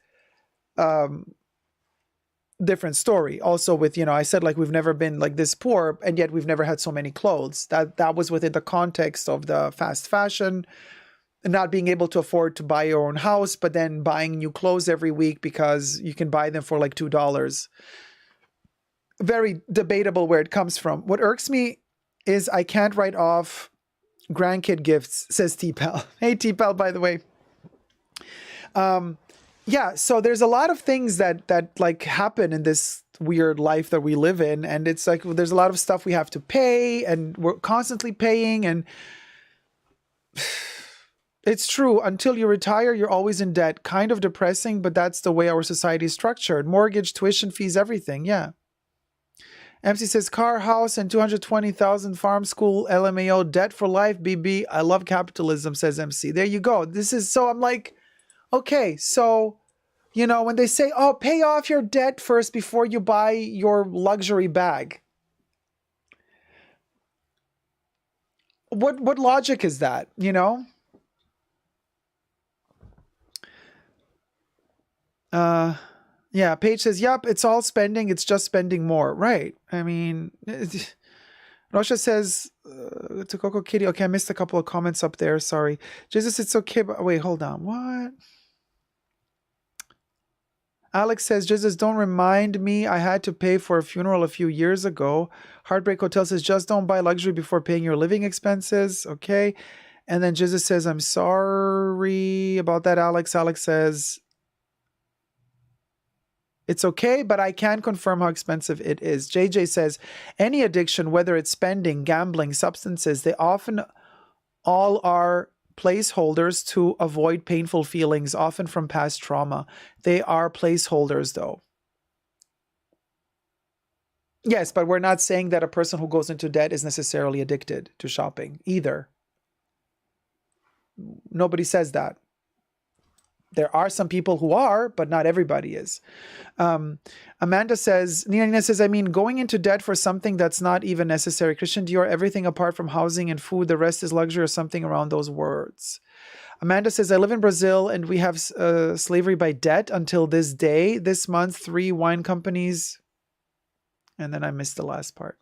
different story. Also with, I said like we've never been like this poor and yet we've never had so many clothes. That was within the context of the fast fashion and not being able to afford to buy your own house, but then buying new clothes every week because you can buy them for like $2. Very debatable where it comes from. What irks me is I can't write off grandkid gifts, says T-Pal. Hey T-Pal, by the way. Yeah, so there's a lot of things that like happen in this weird life that we live in, and it's like there's a lot of stuff we have to pay, and we're constantly paying, and it's true. Until you retire, you're always in debt. Kind of depressing, but that's the way our society is structured. Mortgage, tuition fees, everything. Yeah. MC says car, house, and 220,000 farm school, LMAO, debt for life. BB, I love capitalism, says MC. There you go. So I'm like. Okay, so, when they say, oh, pay off your debt first before you buy your luxury bag. What logic is that, Yeah, Paige says, yep, it's all spending. It's just spending more. Right. I mean, Rosha says, to Coco Kitty, okay, I missed a couple of comments up there. Sorry. Jesus, it's okay. But wait, hold on. What? Alex says, Jesus, don't remind me I had to pay for a funeral a few years ago. Heartbreak Hotel says, just don't buy luxury before paying your living expenses. Okay. And then Jesus says, I'm sorry about that, Alex. Alex says, it's okay, but I can't confirm how expensive it is. JJ says, any addiction, whether it's spending, gambling, substances, they often all are placeholders to avoid painful feelings, often from past trauma. They are placeholders, though. Yes, but we're not saying that a person who goes into debt is necessarily addicted to shopping either. Nobody says that. There are some people who are, but not everybody is. Amanda says, Nina says, I mean, going into debt for something that's not even necessary. Christian Dior, everything apart from housing and food, the rest is luxury or something around those words. Amanda says, I live in Brazil and we have slavery by debt until this day. This month, 3 wine companies. And then I missed the last part.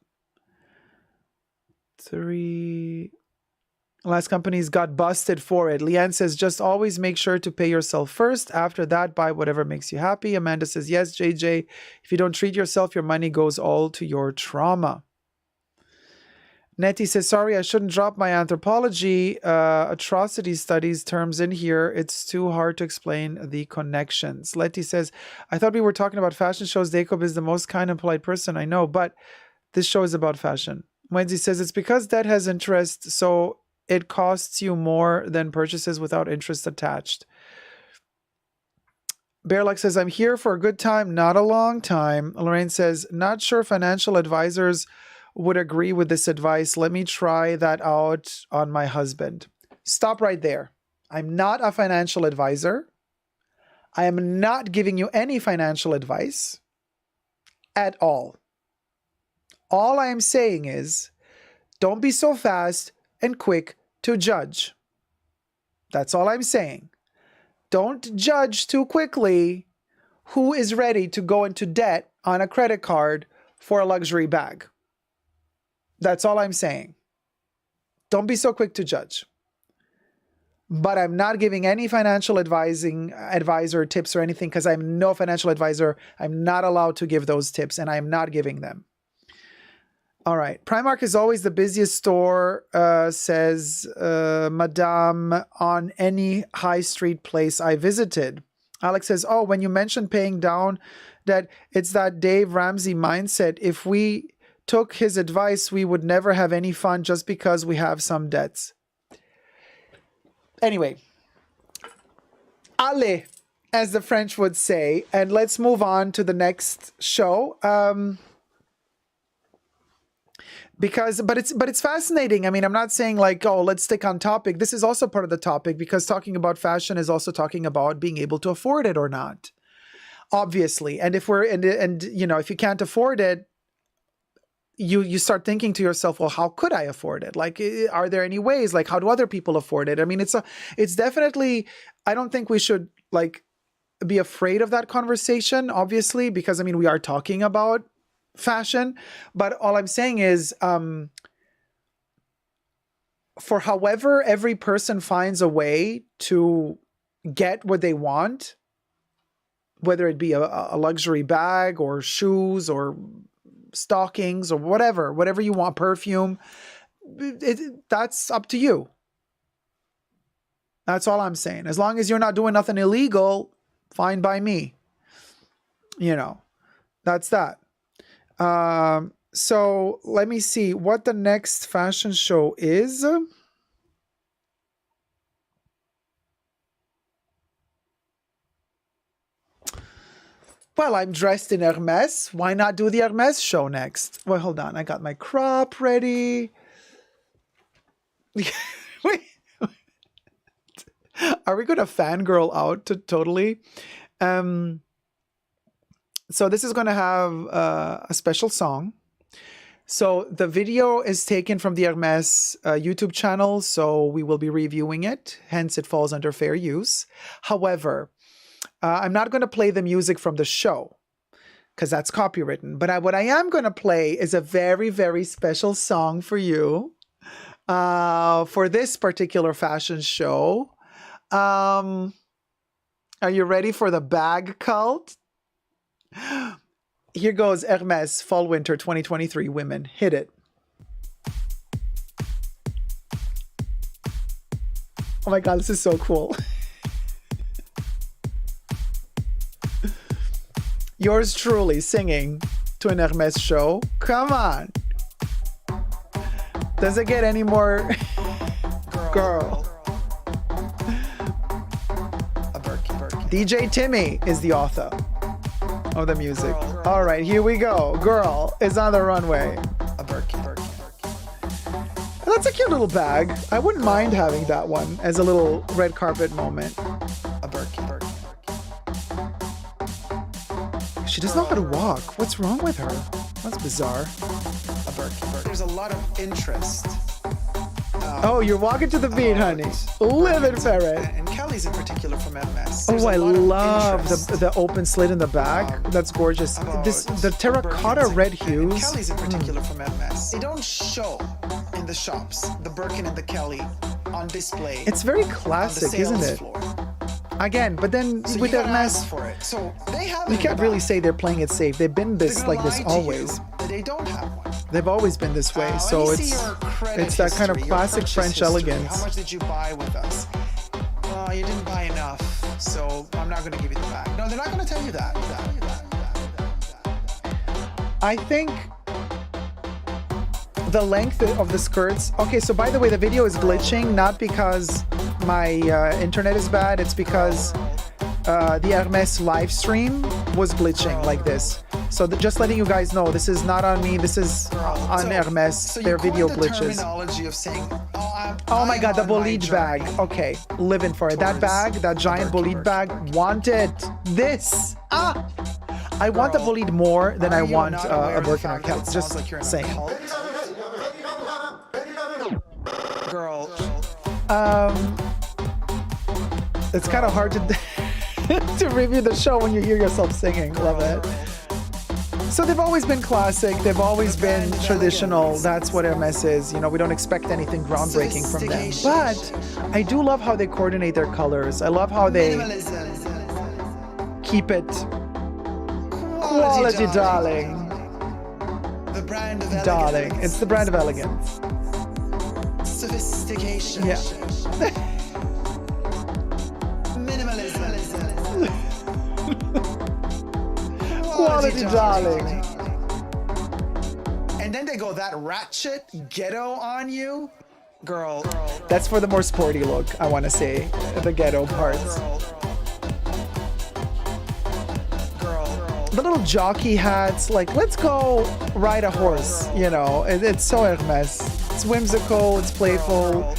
3... Last companies got busted for it. Leanne says, just always make sure to pay yourself first. After that, buy whatever makes you happy. Amanda says, yes, JJ, if you don't treat yourself, your money goes all to your trauma. Nettie says, sorry, I shouldn't drop my anthropology atrocity studies terms in here. It's too hard to explain the connections. Letty says, I thought we were talking about fashion shows. Dacob is the most kind and polite person I know, but this show is about fashion. Wendy says, it's because debt has interest, so it costs you more than purchases without interest attached. Bearluck says, I'm here for a good time, not a long time. Lorraine says, not sure financial advisors would agree with this advice. Let me try that out on my husband. Stop right there. I'm not a financial advisor. I am not giving you any financial advice at all. All I am saying is, don't be so fast and quick to judge. That's all I'm saying. Don't judge too quickly who is ready to go into debt on a credit card for a luxury bag. That's all I'm saying. Don't be so quick to judge. But I'm not giving any financial advisor tips or anything because I'm no financial advisor. I'm not allowed to give those tips, and I'm not giving them. All right. Primark is always the busiest store, says Madame, on any high street place I visited. Alex says, oh, when you mentioned paying down, that it's that Dave Ramsey mindset. If we took his advice, we would never have any fun just because we have some debts. Anyway, allez, as the French would say, and let's move on to the next show. But it's fascinating. I mean, I'm not saying like, oh, let's stick on topic. This is also part of the topic because talking about fashion is also talking about being able to afford it or not, obviously. And if if you can't afford it, you start thinking to yourself, well, how could I afford it? Like, are there any ways? Like, how do other people afford it? I mean, it's definitely, I don't think we should like be afraid of that conversation, obviously, because I mean, we are talking about fashion, but all I'm saying is, for however every person finds a way to get what they want, whether it be a luxury bag or shoes or stockings or whatever you want, perfume, that's up to you. That's all I'm saying. As long as you're not doing nothing illegal, fine by me. That's that. So let me see what the next fashion show is. Well, I'm dressed in Hermes. Why not do the Hermes show next? Well, hold on. I got my crop ready. Wait. Are we going to fangirl out to totally? So this is going to have a special song. So the video is taken from the Hermes YouTube channel, so we will be reviewing it. Hence, it falls under fair use. However, I'm not going to play the music from the show because that's copywritten. But what I am going to play is a very, very special song for you for this particular fashion show. Are you ready for the bag cult? Here goes Hermes Fall Winter 2023 Women. Hit it. Oh my God, this is so cool. Yours truly singing to an Hermes show. Come on. Does it get any more girl? A Birkin. DJ Timmy is the author of the music. All right, here we go. Girl is on the runway. A Birkin. That's a cute little bag. I wouldn't mind having that one as a little red carpet moment. A Birkin. She doesn't know how to walk. What's wrong with her? That's bizarre. A Birkin. There's a lot of interest. Oh, you're walking to the beat, honey. Live it, Ferret. And Kelly's in particular from MS. Oh, I love the open slit in the back. That's gorgeous. The terracotta red hues. Kelly's in particular from MS. They don't show in the shops the Birkin and the Kelly on display. It's very classic, isn't it? Again, but then so with Hermes, so you can't really say they're playing it safe. They've been this like this always. They don't have one. They've always been this way. So it's that kind of classic French elegance. How much did you buy with us? You didn't buy enough, so I'm not going to give you the bag. No, they're not going to tell you that. I think the length of the skirts. Okay, so by the way, the video is glitching, not because my internet is bad. It's because the Hermes live stream was glitching like this. So just letting you guys know, this is not on me. This is on Hermes. Their video glitches. Of saying, Oh my God, the bolide bag. Okay, living for it. That bag, that giant bolide bag, want it. This. I want the bolide more than I want a Birkin or Kelly. Just saying. Girl. It's kind of hard to to review the show when you hear yourself singing. Love it. So they've always been classic. They've always been traditional. That's what Hermes is. You know, we don't expect anything groundbreaking from them. But I do love how they coordinate their colors. I love how they keep it quality, darling. The brand of Darling. It's the brand of elegance. Sophistication. Yeah. Minimalism. Quality, darling. And then they go that ratchet ghetto on you. Girl. That's for the more sporty look, I want to say. The ghetto parts. The little jockey hats, like, let's go ride a horse, you know. It's so Hermes. It's whimsical, it's playful.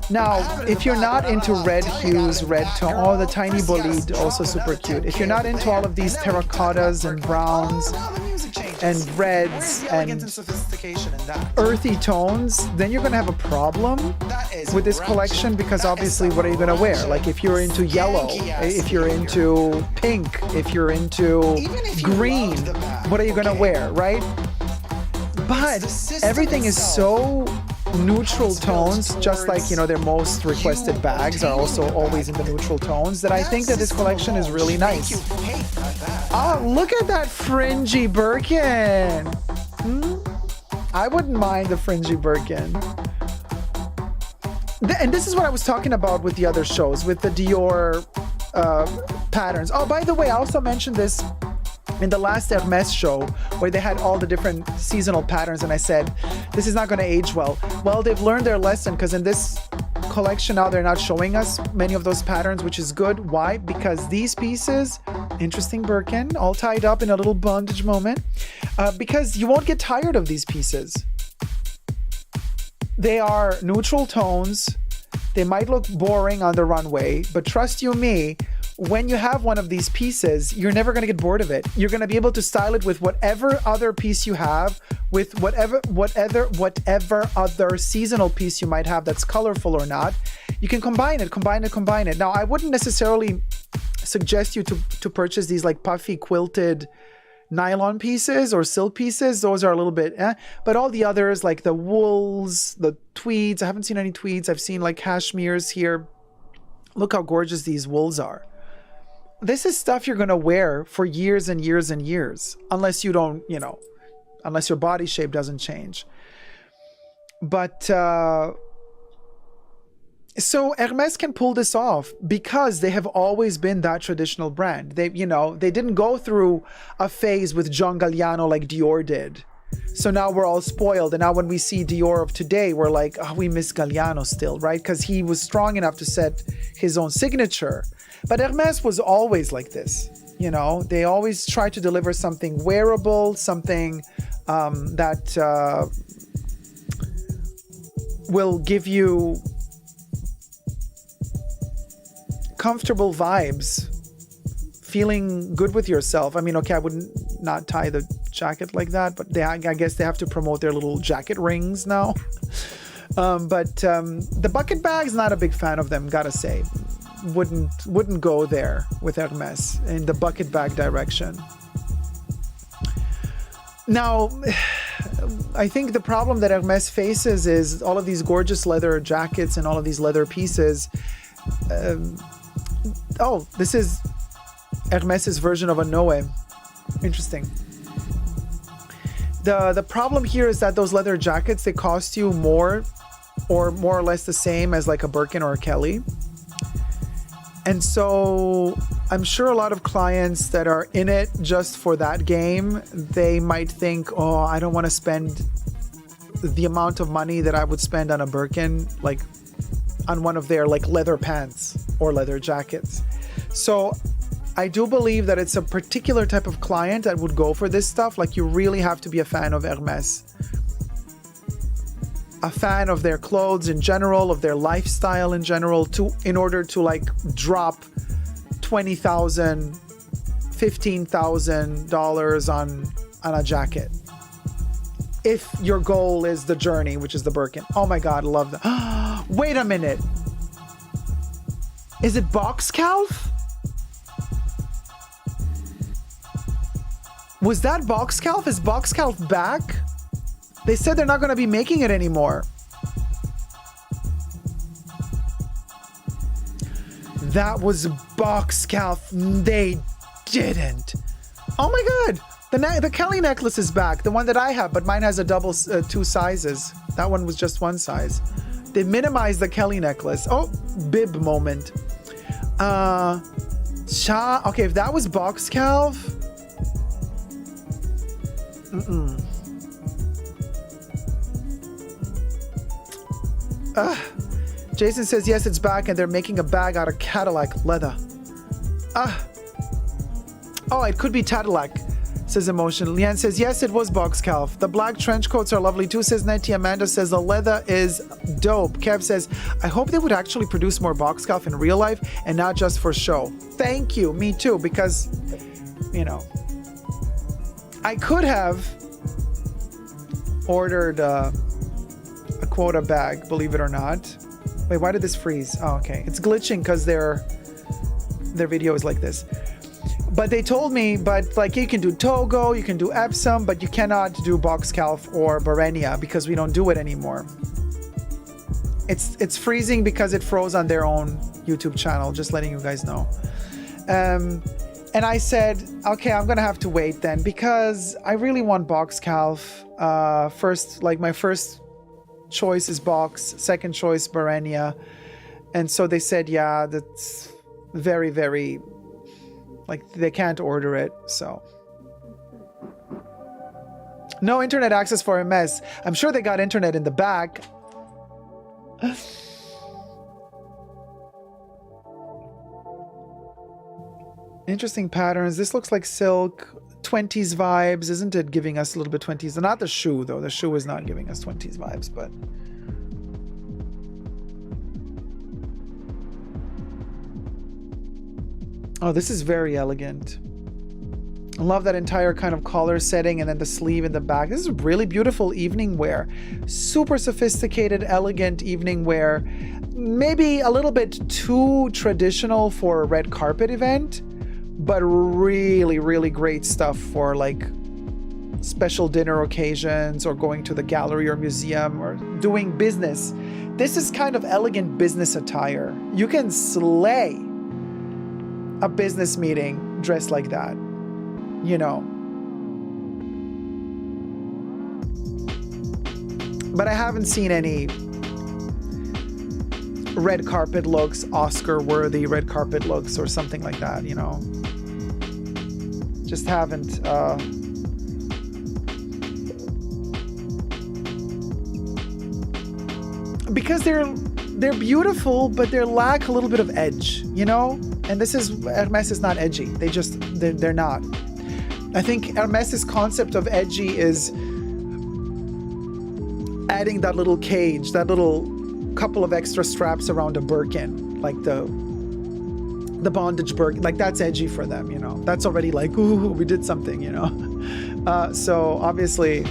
Now, if you're not into red hues, red tone, the tiny bolide, also super cute. If you're not into all of these terracottas and browns and reds and earthy tones, then you're going to have a problem with this collection, because obviously what are you going to wear? Like if you're into yellow, if you're into pink, if you're into green, what are you going to wear, right? But everything is so neutral tones, just like, you know, their most requested bags are also always in the neutral tones, that I think that this collection is really nice. Oh, look at that fringy Birkin. I wouldn't mind the fringy Birkin. And this is what I was talking about with the other shows, with the Dior patterns. Oh, by the way, I also mentioned this in the last Hermes show, where they had all the different seasonal patterns, and I said, this is not going to age well. Well, they've learned their lesson, because in this collection now they're not showing us many of those patterns, which is good. Why? Because these pieces, interesting Birkin, all tied up in a little bondage moment, because you won't get tired of these pieces. They are neutral tones. They might look boring on the runway, but trust you me, when you have one of these pieces, you're never going to get bored of it. You're going to be able to style it with whatever other piece you have, with whatever other seasonal piece you might have that's colorful or not. You can combine it. Now, I wouldn't necessarily suggest you to purchase these like puffy quilted nylon pieces or silk pieces. Those are a little bit but all the others, like the wools, the tweeds, I haven't seen any tweeds. I've seen like cashmeres here. Look how gorgeous these wools are. This is stuff you're going to wear for years and years and years, unless you don't, you know, unless your body shape doesn't change. But so Hermes can pull this off because they have always been that traditional brand. They, you know, they didn't go through a phase with John Galliano like Dior did. So now we're all spoiled. And now when we see Dior of today, we're like, oh, we miss Galliano still, right? Because he was strong enough to set his own signature. But Hermes was always like this. You know, they always try to deliver something wearable, something that will give you comfortable vibes, feeling good with yourself. I mean, okay, I wouldn't not tie the jacket like that, but I guess they have to promote their little jacket rings now. But the bucket bag's not a big fan of them, gotta say. Wouldn't go there with Hermes in the bucket bag direction. Now, I think the problem that Hermes faces is all of these gorgeous leather jackets and all of these leather pieces. Oh, this is Hermes's version of a Noe. Interesting. The problem here is that those leather jackets, they cost you more or less the same as like a Birkin or a Kelly. And so I'm sure a lot of clients that are in it just for that game, they might think, oh, I don't want to spend the amount of money that I would spend on a Birkin, like on one of their like leather pants or leather jackets. So I do believe that it's a particular type of client that would go for this stuff. Like, you really have to be a fan of Hermes. A fan of their clothes in general, of their lifestyle in general, in order to like drop $20,000, $15,000 on a jacket. If your goal is the journey, which is the Birkin. Oh my God, I love that. Wait a minute. Is it box calf? Was that box calf? Is box calf back? They said they're not going to be making it anymore. That was box calf. They didn't. Oh my God. The Kelly necklace is back. The one that I have, but mine has a double, 2 sizes. That one was just 1 size. They minimized the Kelly necklace. Oh, bib moment. Okay, if that was box calf. Jason says, yes, it's back and they're making a bag out of Cadillac leather. Oh, it could be Cadillac, says Emotion. Leanne says, yes, it was box calf. The black trench coats are lovely too, says Nettie. Amanda says, the leather is dope. Kev says, I hope they would actually produce more box calf in real life and not just for show. Thank you. Me too, because, you know, I could have ordered a quota bag, believe it or not. Wait, why did this freeze? Oh, okay. It's glitching because their video is like this. But they told me, but like, you can do Togo, you can do Epsom, but you cannot do box calf or Barenia because we don't do it anymore. It's freezing because it froze on their own YouTube channel, just letting you guys know. And I said, okay, I'm gonna have to wait then because I really want box calf. First, like my first choice is box, second choice Barenia. And so they said, yeah, that's very, very, like they can't order it. So no internet access for Hermes. I'm sure they got internet in the back. Interesting patterns. This looks like silk. 20s vibes, isn't it? Giving us a little bit 20s. Not the shoe though. The shoe is not giving us 20s vibes, but oh, this is very elegant. I love that entire kind of collar setting and then the sleeve in the back. This is really beautiful evening wear. Super sophisticated, elegant evening wear. Maybe a little bit too traditional for a red carpet event, but really, really great stuff for like special dinner occasions or going to the gallery or museum or doing business. This is kind of elegant business attire. You can slay a business meeting dressed like that, you know. But I haven't seen any red carpet looks, Oscar-worthy red carpet looks or something like that, you know. Just haven't. Because they're beautiful, but they lack a little bit of edge, you know. And this is Hermes is not edgy. They're not. I think Hermes's concept of edgy is adding that little cage, that little couple of extra straps around a Birkin, like the bondage Birkin, like that's edgy for them, you know. That's already like, ooh, we did something, you know. So obviously,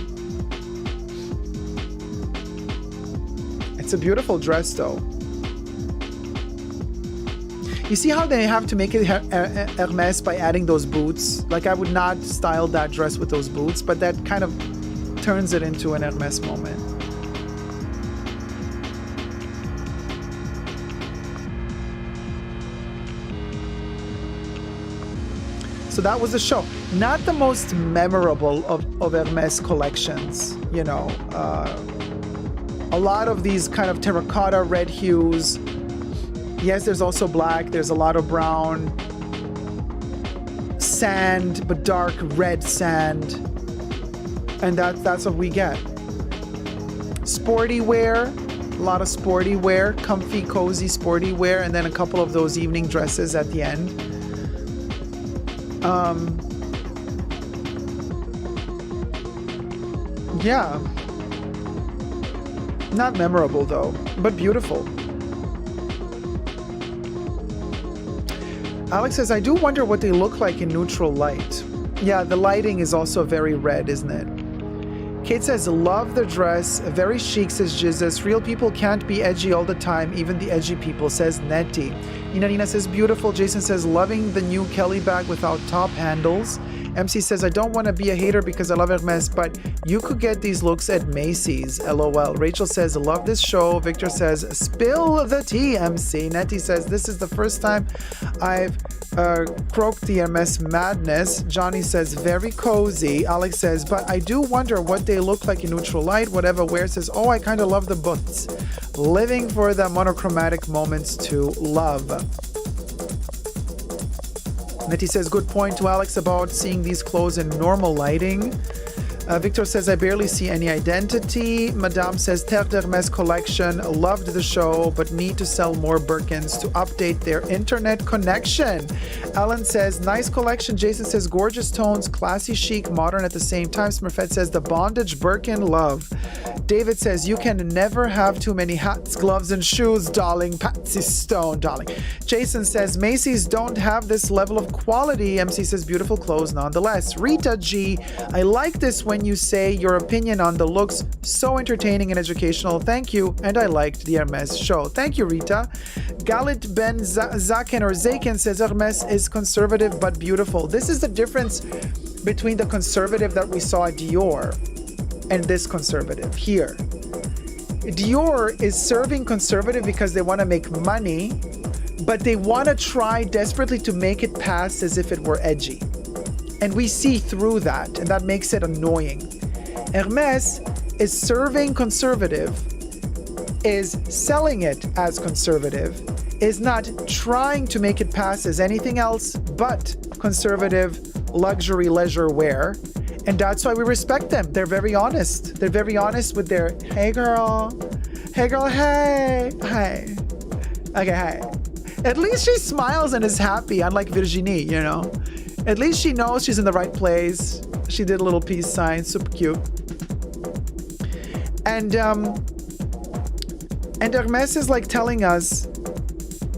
it's a beautiful dress though. You see how they have to make it Hermes by adding those boots? Like I would not style that dress with those boots, but that kind of turns it into an Hermes moment. So that was the show. Not the most memorable of Hermes collections, you know. A lot of these kind of terracotta red hues. Yes, there's also black. There's a lot of brown. Sand, but dark red sand. And that's what we get. Sporty wear. A lot of sporty wear. Comfy, cozy, sporty wear. And then a couple of those evening dresses at the end. Yeah. Not memorable though, but beautiful. Alex says, I do wonder what they look like in neutral light. Yeah, the lighting is also very red, isn't it? Kate says, love the dress. Very chic, says Jesus. Real people can't be edgy all the time, even the edgy people, says Nettie. Nina says, beautiful. Jason says, loving the new Kelly bag without top handles. MC says, I don't want to be a hater because I love Hermes, but you could get these looks at Macy's. LOL. Rachel says, love this show. Victor says, spill the tea, MC. Nettie says, this is the first time I've croaked the Hermes madness. Johnny says, very cozy. Alex says, but I do wonder what they look like in neutral light. Whatever Ware says, oh, I kind of love the boots. Living for the monochromatic moments to love. Nettie says, good point to Alex about seeing these clothes in normal lighting. Victor says, I barely see any identity. Madame says, Terre d'Hermes collection. Loved the show, but need to sell more Birkins to update their internet connection. Alan says, nice collection. Jason says, gorgeous tones, classy, chic, modern at the same time. Smurfette says, the bondage Birkin love. David says, you can never have too many hats, gloves, and shoes, darling. Patsy Stone, darling. Jason says, Macy's don't have this level of quality. MC says, beautiful clothes nonetheless. Rita G, I like this when you say your opinion on the looks. So entertaining and educational. Thank you. And I liked the Hermes show. Thank you, Rita. Galit Ben Zaken or Zaken says, Hermes is conservative but beautiful. This is the difference between the conservative that we saw at Dior and this conservative here. Dior is serving conservative because they want to make money, but they want to try desperately to make it pass as if it were edgy. And we see through that, and that makes it annoying. Hermes is serving conservative, is selling it as conservative, is not trying to make it pass as anything else but conservative luxury leisure wear. And that's why we respect them. They're very honest. They're very honest with their, hey girl, hey. Okay, hey. At least she smiles and is happy, unlike Virginie, you know. At least she knows she's in the right place. She did a little peace sign, super cute. And Hermes is like telling us,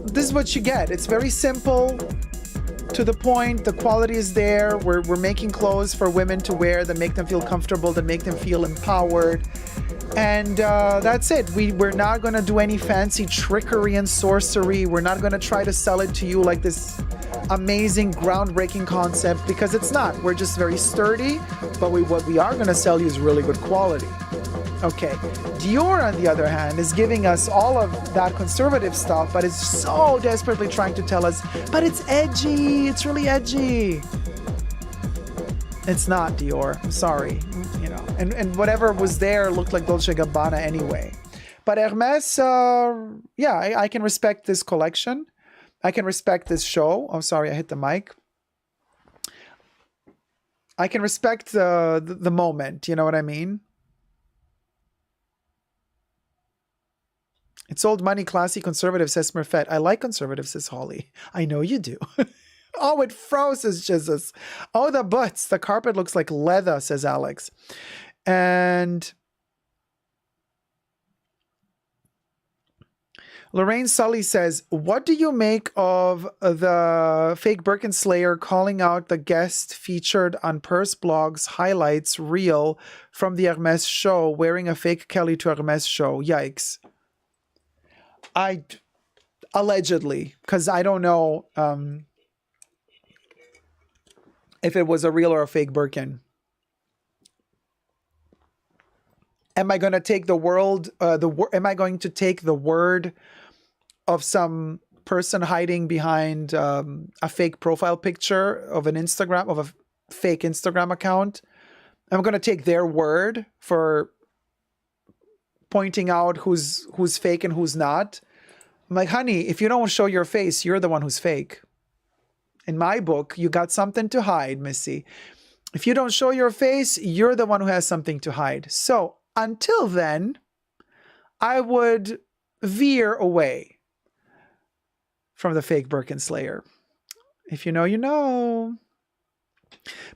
this is what you get. It's very simple, to the point. The quality is there. We're making clothes for women to wear that make them feel comfortable, that make them feel empowered. And that's it. We're not going to do any fancy trickery and sorcery. We're not going to try to sell it to you like this amazing, groundbreaking concept, because it's not. We're just very sturdy, but what we are going to sell you is really good quality. Okay, Dior, on the other hand, is giving us all of that conservative stuff, but is so desperately trying to tell us, but it's edgy, it's really edgy. It's not Dior, I'm sorry, you know, and whatever was there looked like Dolce & Gabbana anyway. But Hermes, yeah, I can respect this collection. I can respect this show. Oh, sorry, I hit the mic. I can respect the moment, you know what I mean? It's old money, classy, conservative, says Smurfette. I like conservative, says Holly. I know you do. Oh, it froze, says Jesus. Oh, the butts. The carpet looks like leather, says Alex. And Lorraine Sully says, what do you make of the fake Birkin Slayer calling out the guest featured on Purse Blog's highlights reel from the Hermes show wearing a fake Kelly to Hermes show? Yikes. Allegedly, because I don't know if it was a real or a fake Birkin. Am I going to take the word of some person hiding behind a fake profile picture of a fake Instagram account? I'm going to take their word for pointing out who's fake and who's not. I'm like, honey, if you don't show your face, you're the one who's fake. In my book, you got something to hide, Missy. If you don't show your face, you're the one who has something to hide. So until then, I would veer away from the fake Birkin Slayer. If you know, you know.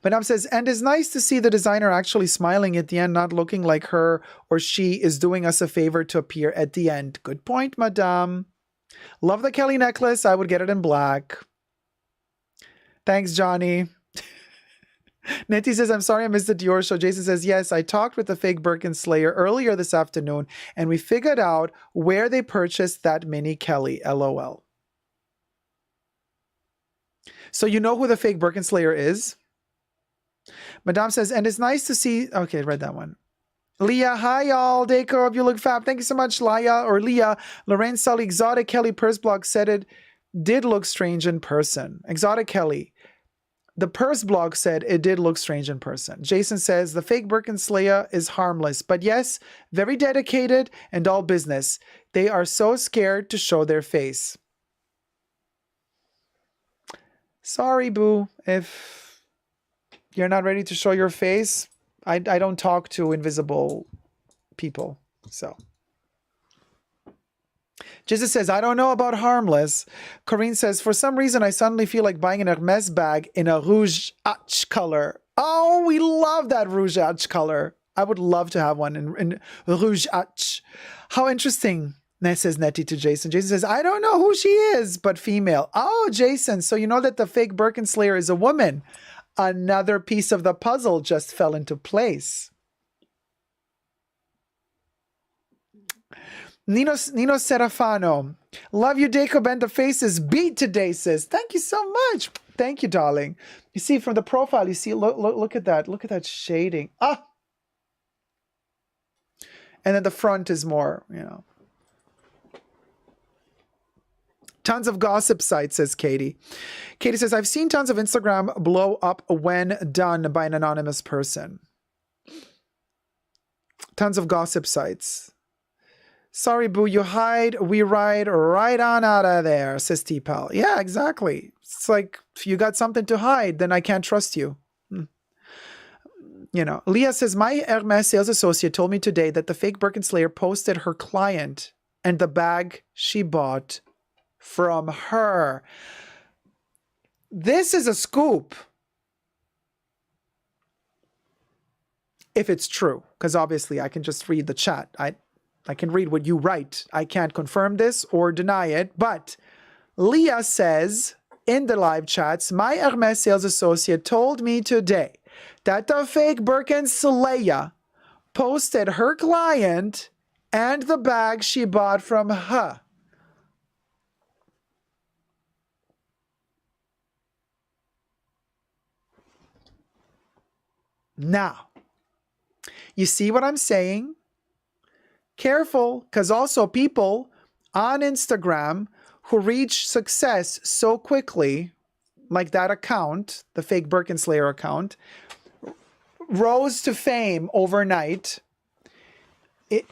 Madame says, and it's nice to see the designer actually smiling at the end, not looking like her or she is doing us a favor to appear at the end. Good point, Madame. Love the Kelly necklace. I would get it in black. Thanks, Johnny. Nettie says, I'm sorry I missed the Dior show. Jason says, yes, I talked with the fake Birkin Slayer earlier this afternoon, and we figured out where they purchased that mini Kelly. LOL. So you know who the fake Birkin Slayer is? Madame says, and it's nice to see... Okay, read that one. Leah, hi y'all. Dacob, you look fab. Thank you so much, Leah or Leah. Lorraine Sully, Exotic Kelly Purse Blog said it did look strange in person. Exotic Kelly. The Purse Blog said it did look strange in person. Jason says, the fake Birkin Slayer is harmless. But yes, very dedicated and all business. They are so scared to show their face. Sorry, boo. If you're not ready to show your face, I don't talk to invisible people. So... Jesus says, I don't know about harmless. Corinne says, for some reason, I suddenly feel like buying an Hermes bag in a rouge ach color. Oh, we love that rouge ach color. I would love to have one in rouge ach. How interesting, says Nettie to Jason. Jason says, I don't know who she is, but female. Oh, Jason, so you know that the fake Birkin Slayer is a woman. Another piece of the puzzle just fell into place. Nino Serafano, love you, Dacob, and the face is beat today, sis. Thank you so much. Thank you, darling. You see from the profile, you see, look at that. Look at that shading. Ah! And then the front is more, you know. Tons of gossip sites, says Katie. Katie says, I've seen tons of Instagram blow up when done by an anonymous person. Tons of gossip sites. Sorry, boo, you hide, we ride right on out of there, says T-Pal. Yeah, exactly. It's like, if you got something to hide, then I can't trust you. You know, Leah says, my Hermes sales associate told me today that the fake Birkin Slayer posted her client and the bag she bought from her. This is a scoop. If it's true, because obviously I can just read the chat. I can read what you write. I can't confirm this or deny it, but Leah says in the live chats, my Hermes sales associate told me today that the fake Birkin Slayer posted her client and the bag she bought from her. Now, you see what I'm saying? Careful, because also people on Instagram who reach success so quickly, like that account, the fake Birkin Slayer account, rose to fame overnight.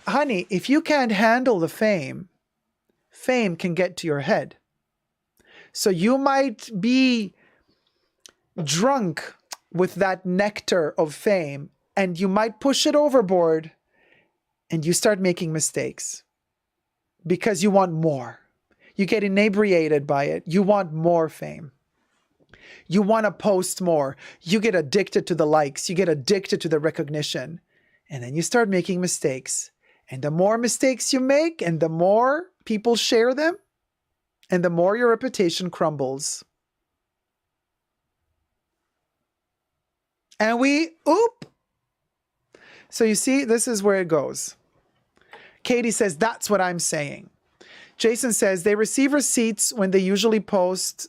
Honey, if you can't handle the fame, fame can get to your head. So you might be drunk with that nectar of fame, and you might push it overboard, and you start making mistakes because you want more. You get inebriated by it. You want more fame. You want to post more. You get addicted to the likes. You get addicted to the recognition. And then you start making mistakes. And the more mistakes you make, and the more people share them, and the more your reputation crumbles. And so you see, this is where it goes. Katie says, that's what I'm saying. Jason says, they receive receipts when they usually post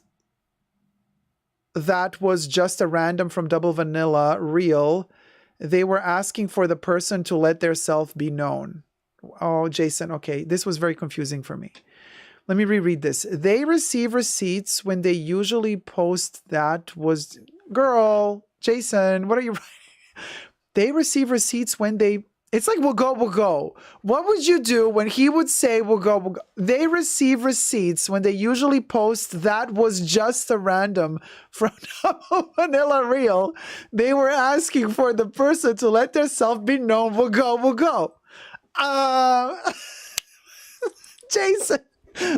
that was just a random from Double Vanilla reel. They were asking for the person to let their self be known. Oh, Jason, okay. This was very confusing for me. Let me reread this. They receive receipts when they usually post that was... Girl, Jason, what are you writing? They receive receipts when they... It's like, we'll go, we'll go. What would you do when he would say, we'll go, we'll go? They receive receipts when they usually post that was just a random from Double Vanilla Reel. They were asking for the person to let their self be known. We'll go, we'll go. Jason.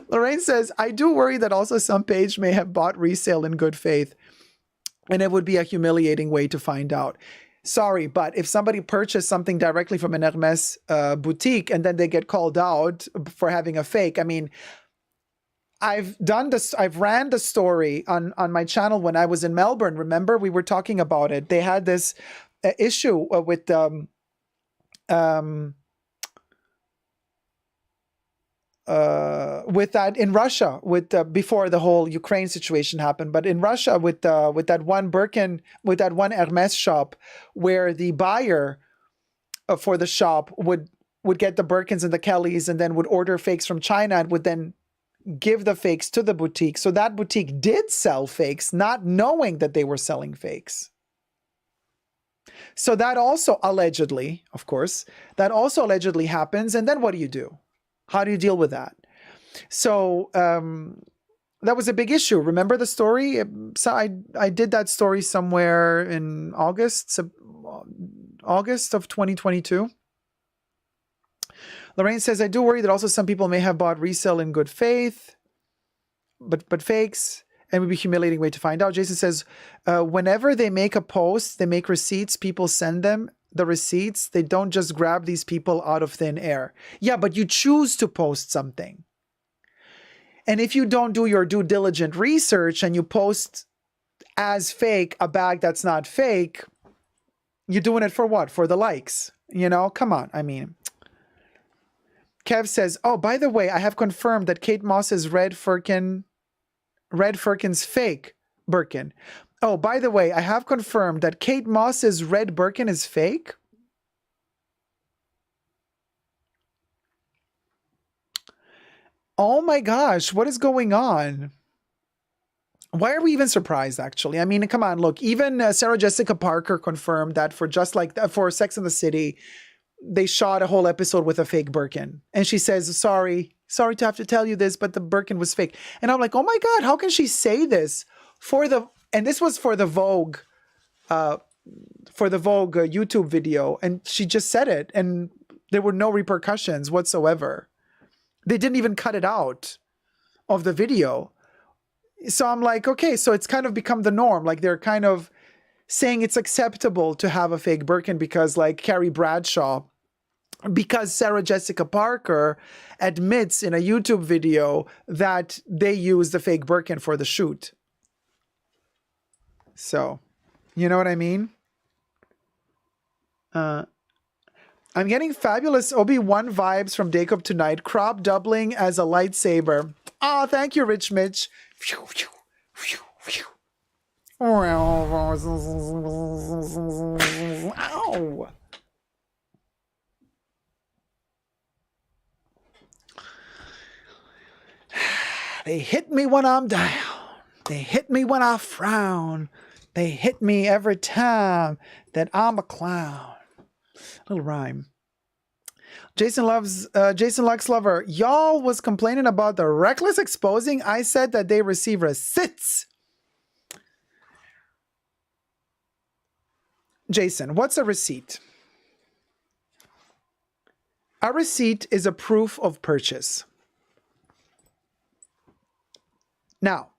Lorraine says, I do worry that also some page may have bought resale in good faith. And it would be a humiliating way to find out. Sorry, but if somebody purchased something directly from an Hermes boutique and then they get called out for having a fake, I mean, I've ran the story on my channel when I was in Melbourne. Remember, we were talking about it. They had this issue with that in Russia before the whole Ukraine situation happened, but in Russia with that one Birkin, with that one Hermes shop, where the buyer for the shop would get the Birkins and the Kellys and then would order fakes from China and would then give the fakes to the boutique. So that boutique did sell fakes, not knowing that they were selling fakes. So that also allegedly, of course, that also allegedly happens. And then what do? How do you deal with that? So that was a big issue. Remember the story? So I did that story somewhere in August of 2022. Lorraine says, I do worry that also some people may have bought resale in good faith, but fakes, and would be a humiliating way to find out. Jason says, whenever they make a post, they make receipts, people send them the receipts. They don't just grab these people out of thin air. Yeah, but you choose to post something. And if you don't do your due diligent research and you post as fake a bag that's not fake, you're doing it for what? For the likes. You know, come on. I mean, Kev says, oh, by the way, I have confirmed that Kate Moss's red Firkin's fake Birkin. Oh, by the way, I have confirmed that Kate Moss's red Birkin is fake. Oh my gosh, what is going on? Why are we even surprised, actually? I mean, come on, look, even Sarah Jessica Parker confirmed that for for Sex and the City, they shot a whole episode with a fake Birkin. And she says, sorry to have to tell you this, but the Birkin was fake. And I'm like, oh my God, how can she say this? And this was for the Vogue YouTube video. And she just said it and there were no repercussions whatsoever. They didn't even cut it out of the video. So I'm like, okay, so it's kind of become the norm. Like they're kind of saying it's acceptable to have a fake Birkin because like Carrie Bradshaw, because Sarah Jessica Parker admits in a YouTube video that they used the fake Birkin for the shoot. So, you know what I mean? I'm getting fabulous Obi-Wan vibes from Dacob tonight. Crop doubling as a lightsaber. Oh, thank you, Rich Mitch. Ow. They hit me when I'm down. They hit me when I frown. They hit me every time that I'm a clown. Little rhyme. Jason Lux Lover. Y'all was complaining about the reckless exposing. I said that they receive receipts. Jason, what's a receipt? A receipt is a proof of purchase. Now,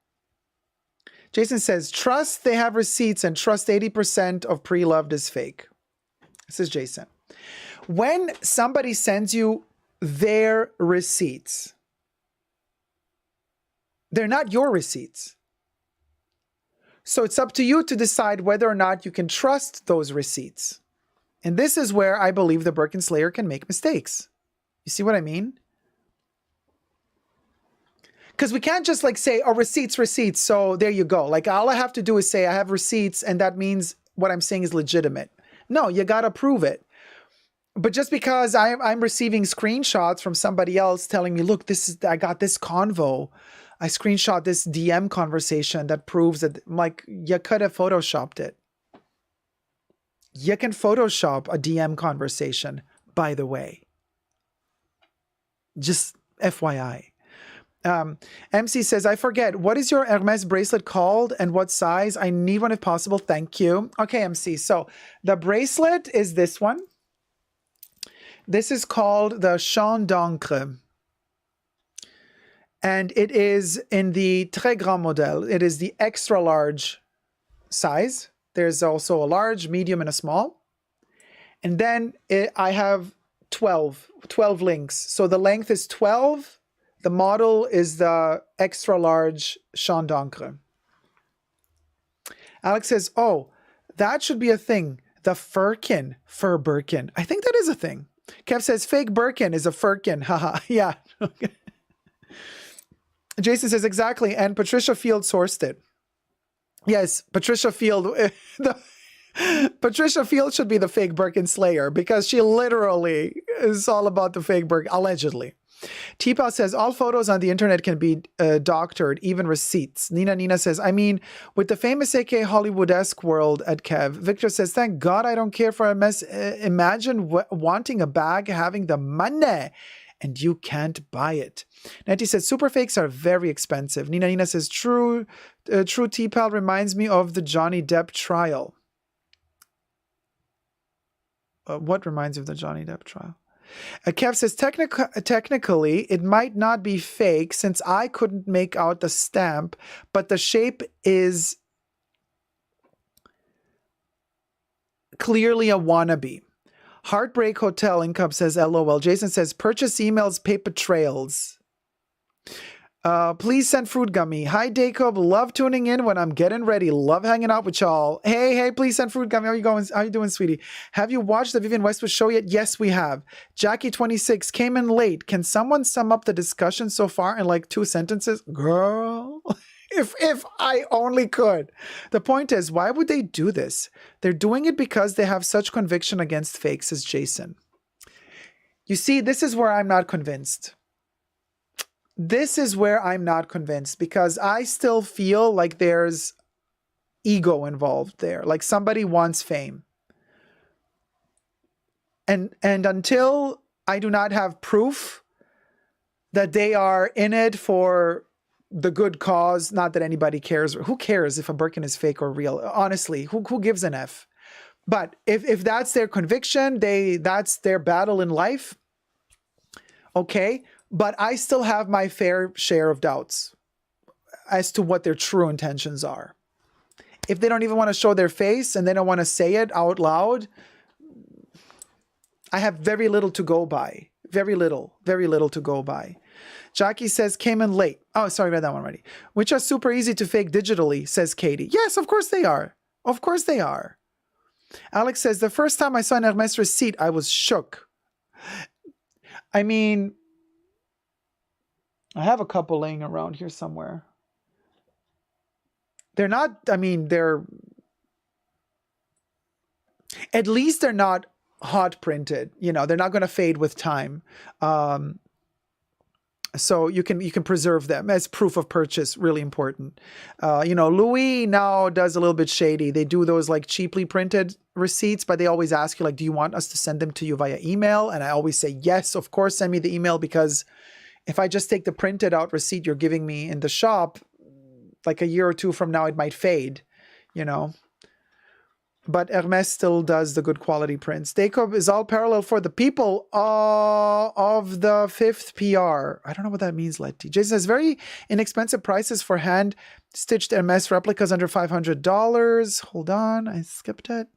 Jason says, trust they have receipts and trust 80% of pre-loved is fake. This is Jason. When somebody sends you their receipts, they're not your receipts. So it's up to you to decide whether or not you can trust those receipts. And this is where I believe the Birkin Slayer can make mistakes. You see what I mean? Because we can't just like say, oh, receipts. So there you go. Like all I have to do is say I have receipts and that means what I'm saying is legitimate. No, you got to prove it. But just because I'm receiving screenshots from somebody else telling me, look, I got this convo. I screenshot this DM conversation that proves that, I'm like, you could have photoshopped it. You can Photoshop a DM conversation, by the way. Just FYI. MC says, I forget, what is your Hermes bracelet called and what size? I need one if possible. Thank you. Okay, MC. So the bracelet is this one. This is called the Champ d'Ancre. And it is in the Très Grand Modèle. It is the extra large size. There's also a large, medium, and a small. And then I have 12 links. So the length is 12. The model is the extra large Champ d'Ancre. Alex says, oh, that should be a thing. The Firkin, fur Birkin. I think that is a thing. Kev says, fake Birkin is a Firkin. Haha, yeah. Jason says, exactly. And Patricia Field sourced it. Yes, Patricia Field. Patricia Field should be the fake Birkin slayer because she literally is all about the fake Birkin, allegedly. T-Paw says, all photos on the internet can be doctored, even receipts. Nina says, I mean, with the famous AK Hollywood-esque world at Kev. Victor says, thank God I don't care for a mess. Imagine wanting a bag, having the money, and you can't buy it. Nettie says, super fakes are very expensive. Nina says, true T-Pal reminds me of the Johnny Depp trial. What reminds you of the Johnny Depp trial? Kev says, technically, it might not be fake since I couldn't make out the stamp, but the shape is clearly a wannabe. Heartbreak Hotel Income says, LOL. Jason says, purchase emails, paper trails. Please send fruit gummy. Hi, Dacob. Love tuning in when I'm getting ready. Love hanging out with y'all. Hey, please send fruit gummy. How you going? How you doing, sweetie? Have you watched the Vivienne Westwood show yet? Yes, we have. Jackie26 came in late. Can someone sum up the discussion so far in like 2 sentences? Girl, if I only could. The point is, why would they do this? They're doing it because they have such conviction against fakes, says Jason. You see, this is where I'm not convinced. This is where I'm not convinced because I still feel like there's ego involved there. Like somebody wants fame. And until I do not have proof that they are in it for the good cause, not that anybody cares. Who cares if a Birkin is fake or real? Honestly, who gives an F? But if that's their conviction, that's their battle in life, okay. But I still have my fair share of doubts as to what their true intentions are. If they don't even want to show their face and they don't want to say it out loud, I have very little to go by. Very little to go by. Jackie says, came in late. Oh, sorry, I read that one already. Which are super easy to fake digitally, says Katie. Yes, of course they are. Of course they are. Alex says, the first time I saw an Hermes receipt, I was shook. I mean, I have a couple laying around here somewhere. They're not, I mean, at least they're not hot printed. You know, they're not going to fade with time. So you can preserve them as proof of purchase. Really important. Louis now does a little bit shady. They do those like cheaply printed receipts, but they always ask you like, do you want us to send them to you via email? And I always say, yes, of course, send me the email, because if I just take the printed out receipt you're giving me in the shop, like a year or two from now, it might fade, But Hermes still does the good quality prints. Dacob is all parallel for the people of the 5th PR. I don't know what that means, Letty. Jason says, very inexpensive prices for hand-stitched Hermes replicas under $500. Hold on, I skipped it.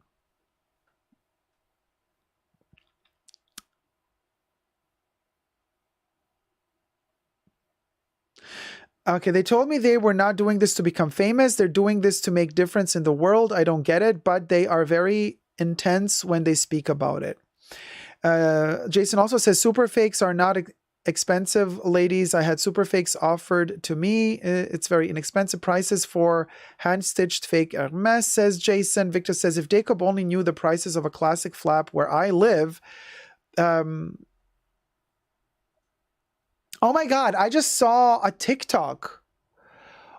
Okay, they told me they were not doing this to become famous. They're doing this to make difference in the world. I don't get it, but they are very intense when they speak about it. Jason also says, super fakes are not expensive, ladies. I had super fakes offered to me. It's very inexpensive prices for hand-stitched fake Hermes, says Jason. Victor says, if Dacob only knew the prices of a classic flap where I live, oh my God, I just saw a TikTok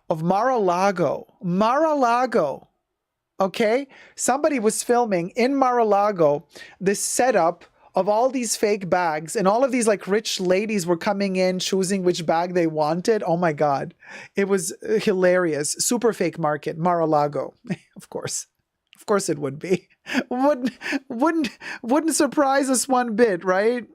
of Mar-a-Lago. Okay? Somebody was filming in Mar-a-Lago this setup of all these fake bags, and all of these like rich ladies were coming in choosing which bag they wanted. Oh my God. It was hilarious. Super fake market, Mar-a-Lago. Of course. Of course it would be. Wouldn't surprise us one bit, right?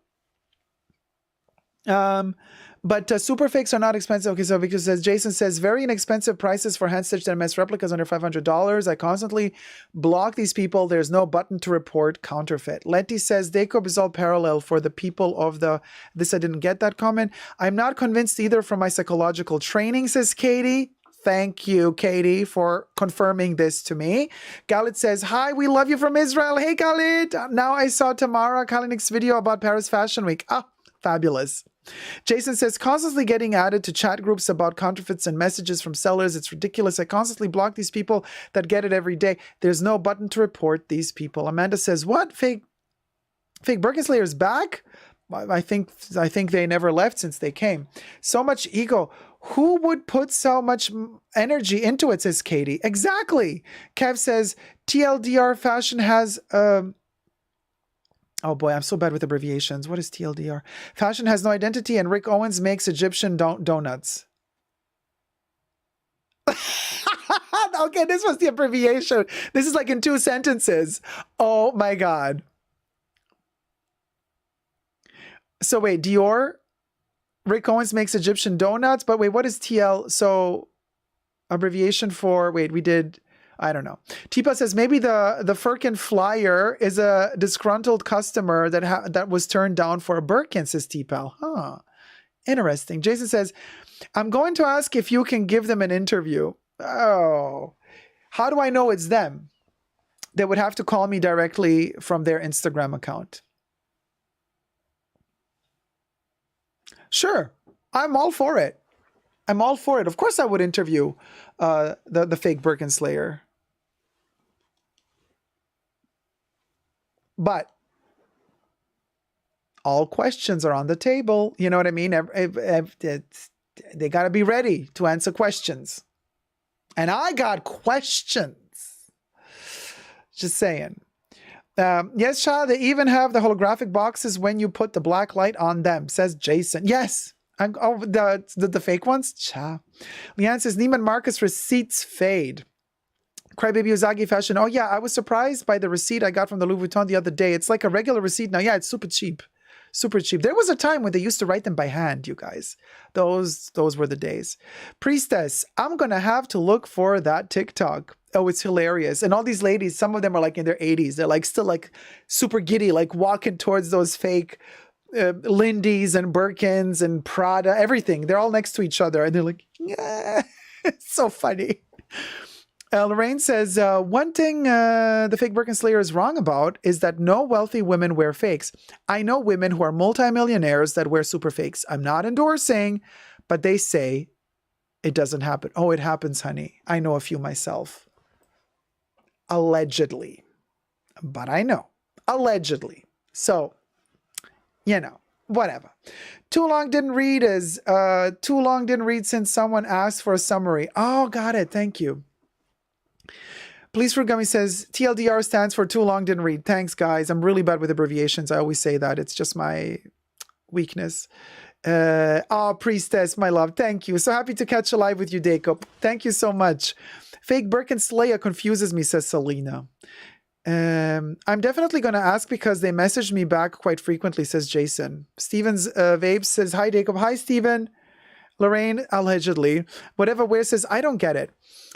But super fakes are not expensive. Okay, so because as Jason says, very inexpensive prices for hand-stitched Hermes replicas under $500. I constantly block these people. There's no button to report counterfeit. Letty says, Dacob is all parallel for the people of the... This, I didn't get that comment. I'm not convinced either from my psychological training, says Katie. Thank you, Katie, for confirming this to me. Galit says, hi, we love you from Israel. Hey, Galit. Now I saw Tamara Kalinik's video about Paris Fashion Week. Ah, fabulous. Jason says, constantly getting added to chat groups about counterfeits and messages from sellers. It's ridiculous. I constantly block these people that get it every day. There's no button to report these people. Amanda says, what? Fake Birkin Slayer's back? I think they never left since they came. So much ego. Who would put so much energy into it, says Katie. Exactly. Kev says, TLDR fashion has... oh boy, I'm so bad with abbreviations. What is TLDR? Fashion has no identity and Rick Owens makes Egyptian donuts. Okay, this was the abbreviation. This is like in 2 sentences. Oh my God. So wait, Dior, Rick Owens makes Egyptian donuts, but wait, what is TL? So abbreviation for, wait, we did, I don't know. Tipa says maybe the Firkin flyer is a disgruntled customer that was turned down for a Birkin, says Tipal. Huh. Interesting. Jason says, I'm going to ask if you can give them an interview. Oh, how do I know it's them? They would have to call me directly from their Instagram account. Sure. I'm all for it. I'm all for it. Of course I would interview the fake Birkin Slayer. But all questions are on the table. You know what I mean? They got to be ready to answer questions. And I got questions. Just saying. Yes, Shah, they even have the holographic boxes when you put the black light on them, says Jason. Yes. The fake ones? Shah. Leanne says, Neiman Marcus receipts fade. Crybaby Uzagi Fashion. Oh, yeah, I was surprised by the receipt I got from the Louis Vuitton the other day. It's like a regular receipt now. Yeah, it's super cheap. Super cheap. There was a time when they used to write them by hand, you guys. Those were the days. Priestess, I'm going to have to look for that TikTok. Oh, it's hilarious. And all these ladies, some of them are like in their 80s. They're like still like super giddy, like walking towards those fake Lindy's and Birkins and Prada, everything. They're all next to each other. And they're like, yeah, it's so funny. Lorraine says, one thing the fake Birkin Slayer is wrong about is that no wealthy women wear fakes. I know women who are multimillionaires that wear super fakes. I'm not endorsing, but they say it doesn't happen. Oh, it happens, honey. I know a few myself. Allegedly. But I know. Allegedly. So, you know, whatever. Too long didn't read is, too long didn't read since someone asked for a summary. Oh, got it. Thank you. Please Forgive Me says, TLDR stands for too long didn't read. Thanks, guys. I'm really bad with abbreviations. I always say that. It's just my weakness. Oh, Priestess, my love. Thank you. So happy to catch a live with you, Dacob. Thank you so much. Fake Birkin Slayer confuses me, says Selena. I'm definitely going to ask because they message me back quite frequently, says Jason. Stevens Vapes says, hi, Dacob. Hi, Steven. Lorraine, allegedly. Whatever Where says, I don't get it.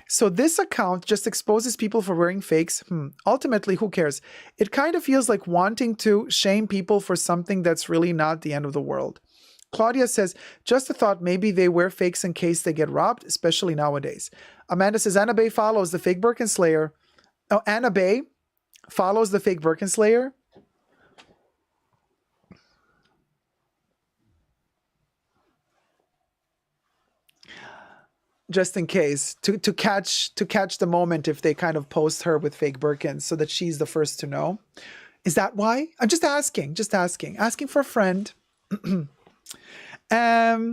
So this account just exposes people for wearing fakes. Ultimately, who cares? It kind of feels like wanting to shame people for something that's really not the end of the world. Claudia says, just a thought, maybe they wear fakes in case they get robbed, especially nowadays. Amanda says, Anna Bay follows the fake Birkin Slayer. Oh, Anna Bay follows the fake Birkin Slayer. Just in case, to catch the moment if they kind of post her with fake Birkins so that she's the first to know. Is that why? I'm just asking for a friend. My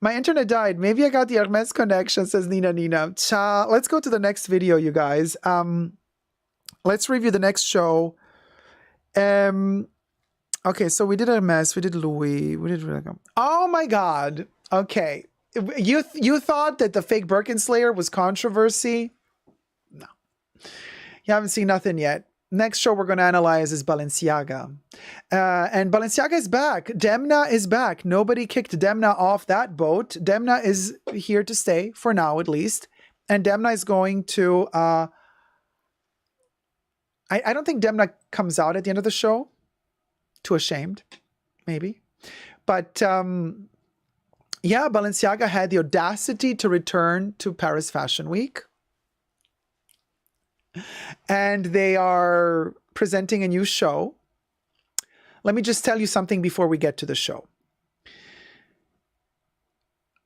internet died. Maybe I got the Hermes connection, says Nina. Cha. Let's go to the next video, you guys. Let's review the next show. Okay, so we did Hermes, we did Louis, we did... Oh my God. Okay. You thought that the fake Birkin Slayer was controversy? No. You haven't seen nothing yet. Next show we're going to analyze is Balenciaga. And Balenciaga is back. Demna is back. Nobody kicked Demna off that boat. Demna is here to stay, for now at least. And Demna is going to... I don't think Demna comes out at the end of the show. Too ashamed, maybe. But yeah, Balenciaga had the audacity to return to Paris Fashion Week. And they are presenting a new show. Let me just tell you something before we get to the show.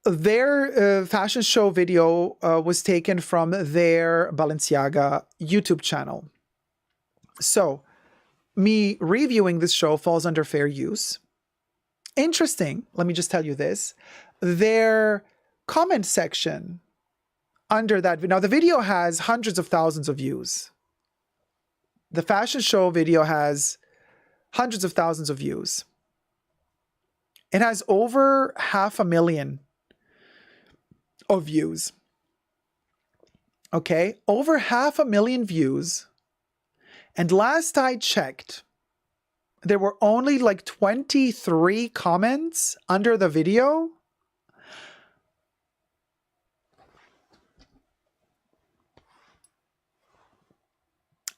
Their fashion show video was taken from their Balenciaga YouTube channel. So, me reviewing this show falls under fair use. Interesting, let me just tell you this. Their comment section under that, now the video has hundreds of thousands of views. The fashion show video has hundreds of thousands of views. It has over 500,000 of views. Okay, over 500,000 views. And last I checked, there were only like 23 comments under the video.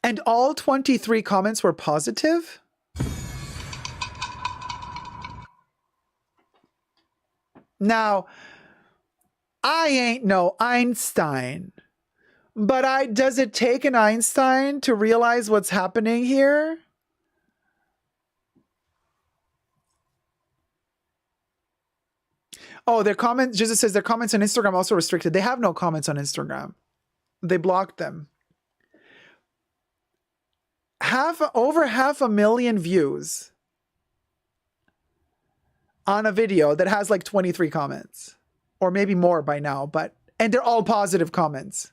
And all 23 comments were positive. Now, I ain't no Einstein, but does it take an Einstein to realize what's happening here? Oh, their comments, Jesus says their comments on Instagram also restricted. They have no comments on Instagram. They blocked them. Over 500,000 views on a video that has like 23 comments, or maybe more by now, and they're all positive comments.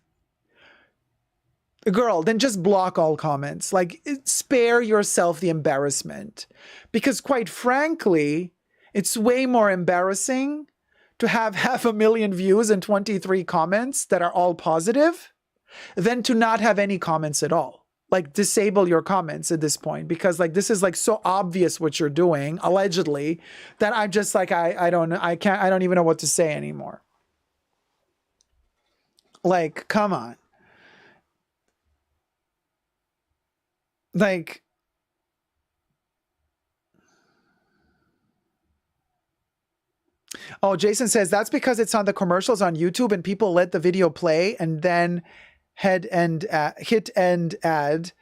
Girl, then just block all comments. Like, spare yourself the embarrassment, because quite frankly, it's way more embarrassing to have 500,000 views and 23 comments that are all positive than to not have any comments at all. Like, disable your comments at this point, because like this is like so obvious what you're doing allegedly that I'm just like I don't even know what to say anymore. Like, come on. Like, oh, Jason says that's because it's on the commercials on YouTube and people let the video play and then hit end ad.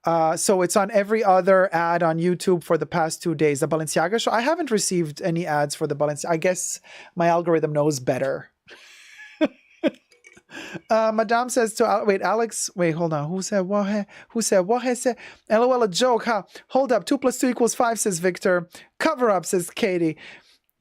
So it's on every other ad on YouTube for the past 2 days. The Balenciaga show. I haven't received any ads for the Balenciaga. I guess my algorithm knows better. Madame says to wait, Alex. Wait, hold on. Who said what? Who said what? Said LOL, a joke, huh? Hold up. 2 + 2 = 5, says Victor. Cover up, says Katie.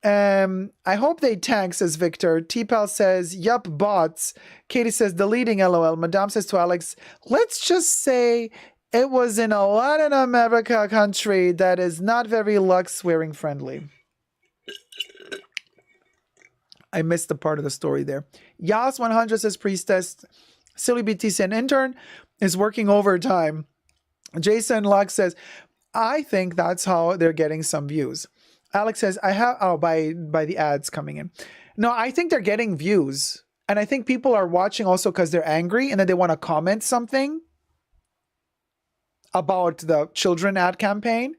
I hope they tank, says Victor. T-Pal says, yup, bots. Katie says, deleting LOL. Madame says to Alex, let's just say it was in a Latin America country that is not very Lux swearing friendly. I missed the part of the story there. Yas 100 says, priestess. Silly BTC, an intern is working overtime. Jason Lux says, I think that's how they're getting some views. Alex says, by the ads coming in. No, I think they're getting views. And I think people are watching also because they're angry and then they want to comment something about the children ad campaign.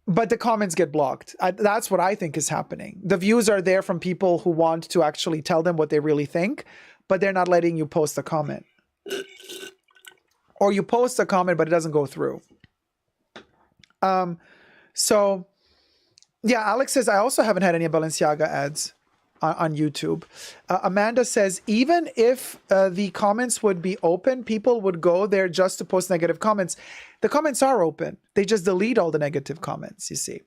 But the comments get blocked. That's what I think is happening. The views are there from people who want to actually tell them what they really think, but they're not letting you post a comment. Or you post a comment, but it doesn't go through. So... yeah, Alex says, I also haven't had any Balenciaga ads on YouTube. Amanda says, even if the comments would be open, people would go there just to post negative comments. The comments are open. They just delete all the negative comments, you see.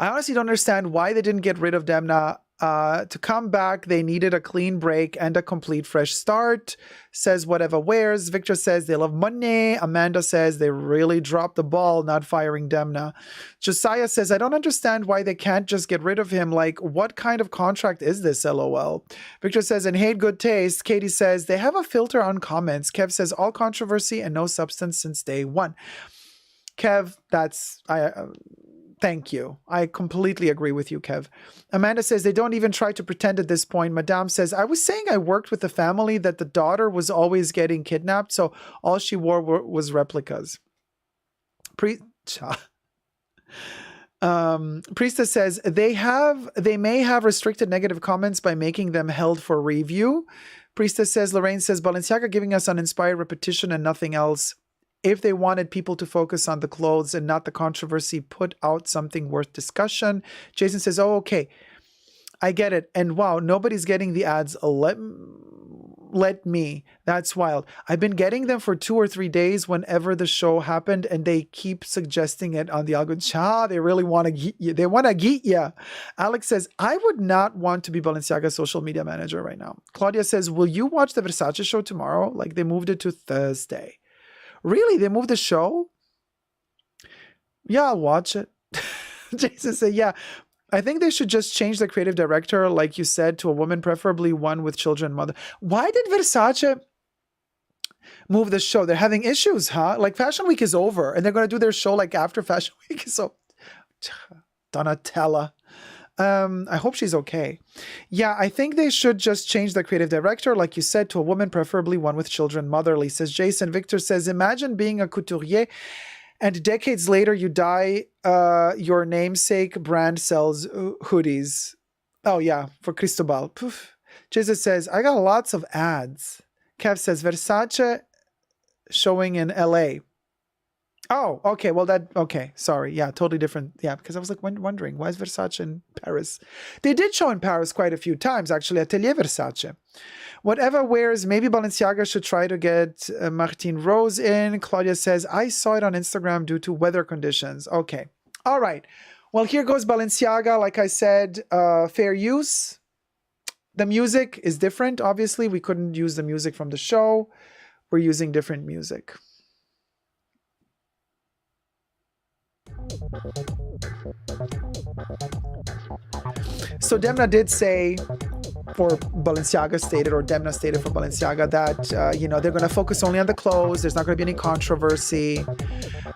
I honestly don't understand why they didn't get rid of Demna To come back, they needed a clean break and a complete fresh start. Says whatever wears. Victor says they love money. Amanda says they really dropped the ball not firing Demna. Josiah says, I don't understand why they can't just get rid of him. Like, what kind of contract is this, LOL? Victor says, in hate good taste. Katie says, they have a filter on comments. Kev says, all controversy and no substance since day one. Kev, thank you. I completely agree with you, Kev. Amanda says they don't even try to pretend at this point. Madame says, I was saying I worked with a family that the daughter was always getting kidnapped, so all she wore was replicas. Priestess says they may have restricted negative comments by making them held for review. Priestess says, Lorraine says, Balenciaga giving us uninspired repetition and nothing else. If they wanted people to focus on the clothes and not the controversy, put out something worth discussion. Jason says, oh, okay. I get it. And wow, nobody's getting the ads. Let me. That's wild. I've been getting them for 2 or 3 days whenever the show happened, and they keep suggesting it on the algorithm. They really want to get you. They want to get you. Alex says, I would not want to be Balenciaga's social media manager right now. Claudia says, will you watch the Versace show tomorrow? Like, they moved it to Thursday. Really? They moved the show? Yeah, I'll watch it. Jason said, yeah. I think they should just change the creative director, like you said, to a woman, preferably one with children, mother. Why did Versace move the show? They're having issues, huh? Like, Fashion Week is over, and they're going to do their show like after Fashion Week. So, Donatella. I hope she's okay. Yeah, I think they should just change the creative director, like you said, to a woman, preferably one with children, motherly, says Jason. Victor says, imagine being a couturier and decades later you die, your namesake brand sells hoodies. Oh yeah, for Cristobal. Poof. Jason says, I got lots of ads. Kev says, Versace showing in LA. Oh, okay. Well, okay. Sorry. Yeah, totally different. Yeah, because I was like wondering, why is Versace in Paris? They did show in Paris quite a few times, actually, Atelier Versace. Whatever wears, maybe Balenciaga should try to get Martine Rose in. Claudia says, I saw it on Instagram due to weather conditions. Okay. All right. Well, here goes Balenciaga. Like I said, fair use. The music is different, obviously. We couldn't use the music from the show. We're using different music. So Demna did say, or Balenciaga stated, or Demna stated for Balenciaga, that, they're going to focus only on the clothes. There's not going to be any controversy.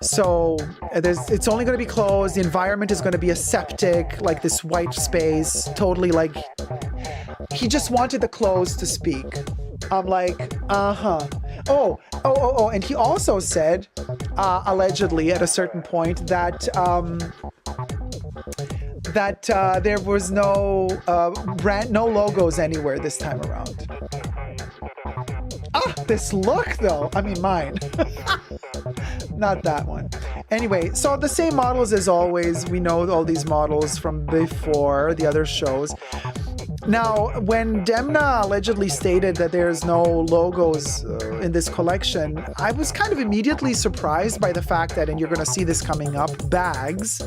So it's only going to be clothes. The environment is going to be aseptic, like this white space, totally like, he just wanted the clothes to speak. I'm like, Oh, and he also said, allegedly at a certain point, that there was no no logos anywhere this time around. This look though, I mean mine. Not that one. Anyway, so the same models as always. We know all these models from before, the other shows. Now, when Demna allegedly stated that there's no logos in this collection, I was kind of immediately surprised by the fact that, and you're going to see this coming up, bags,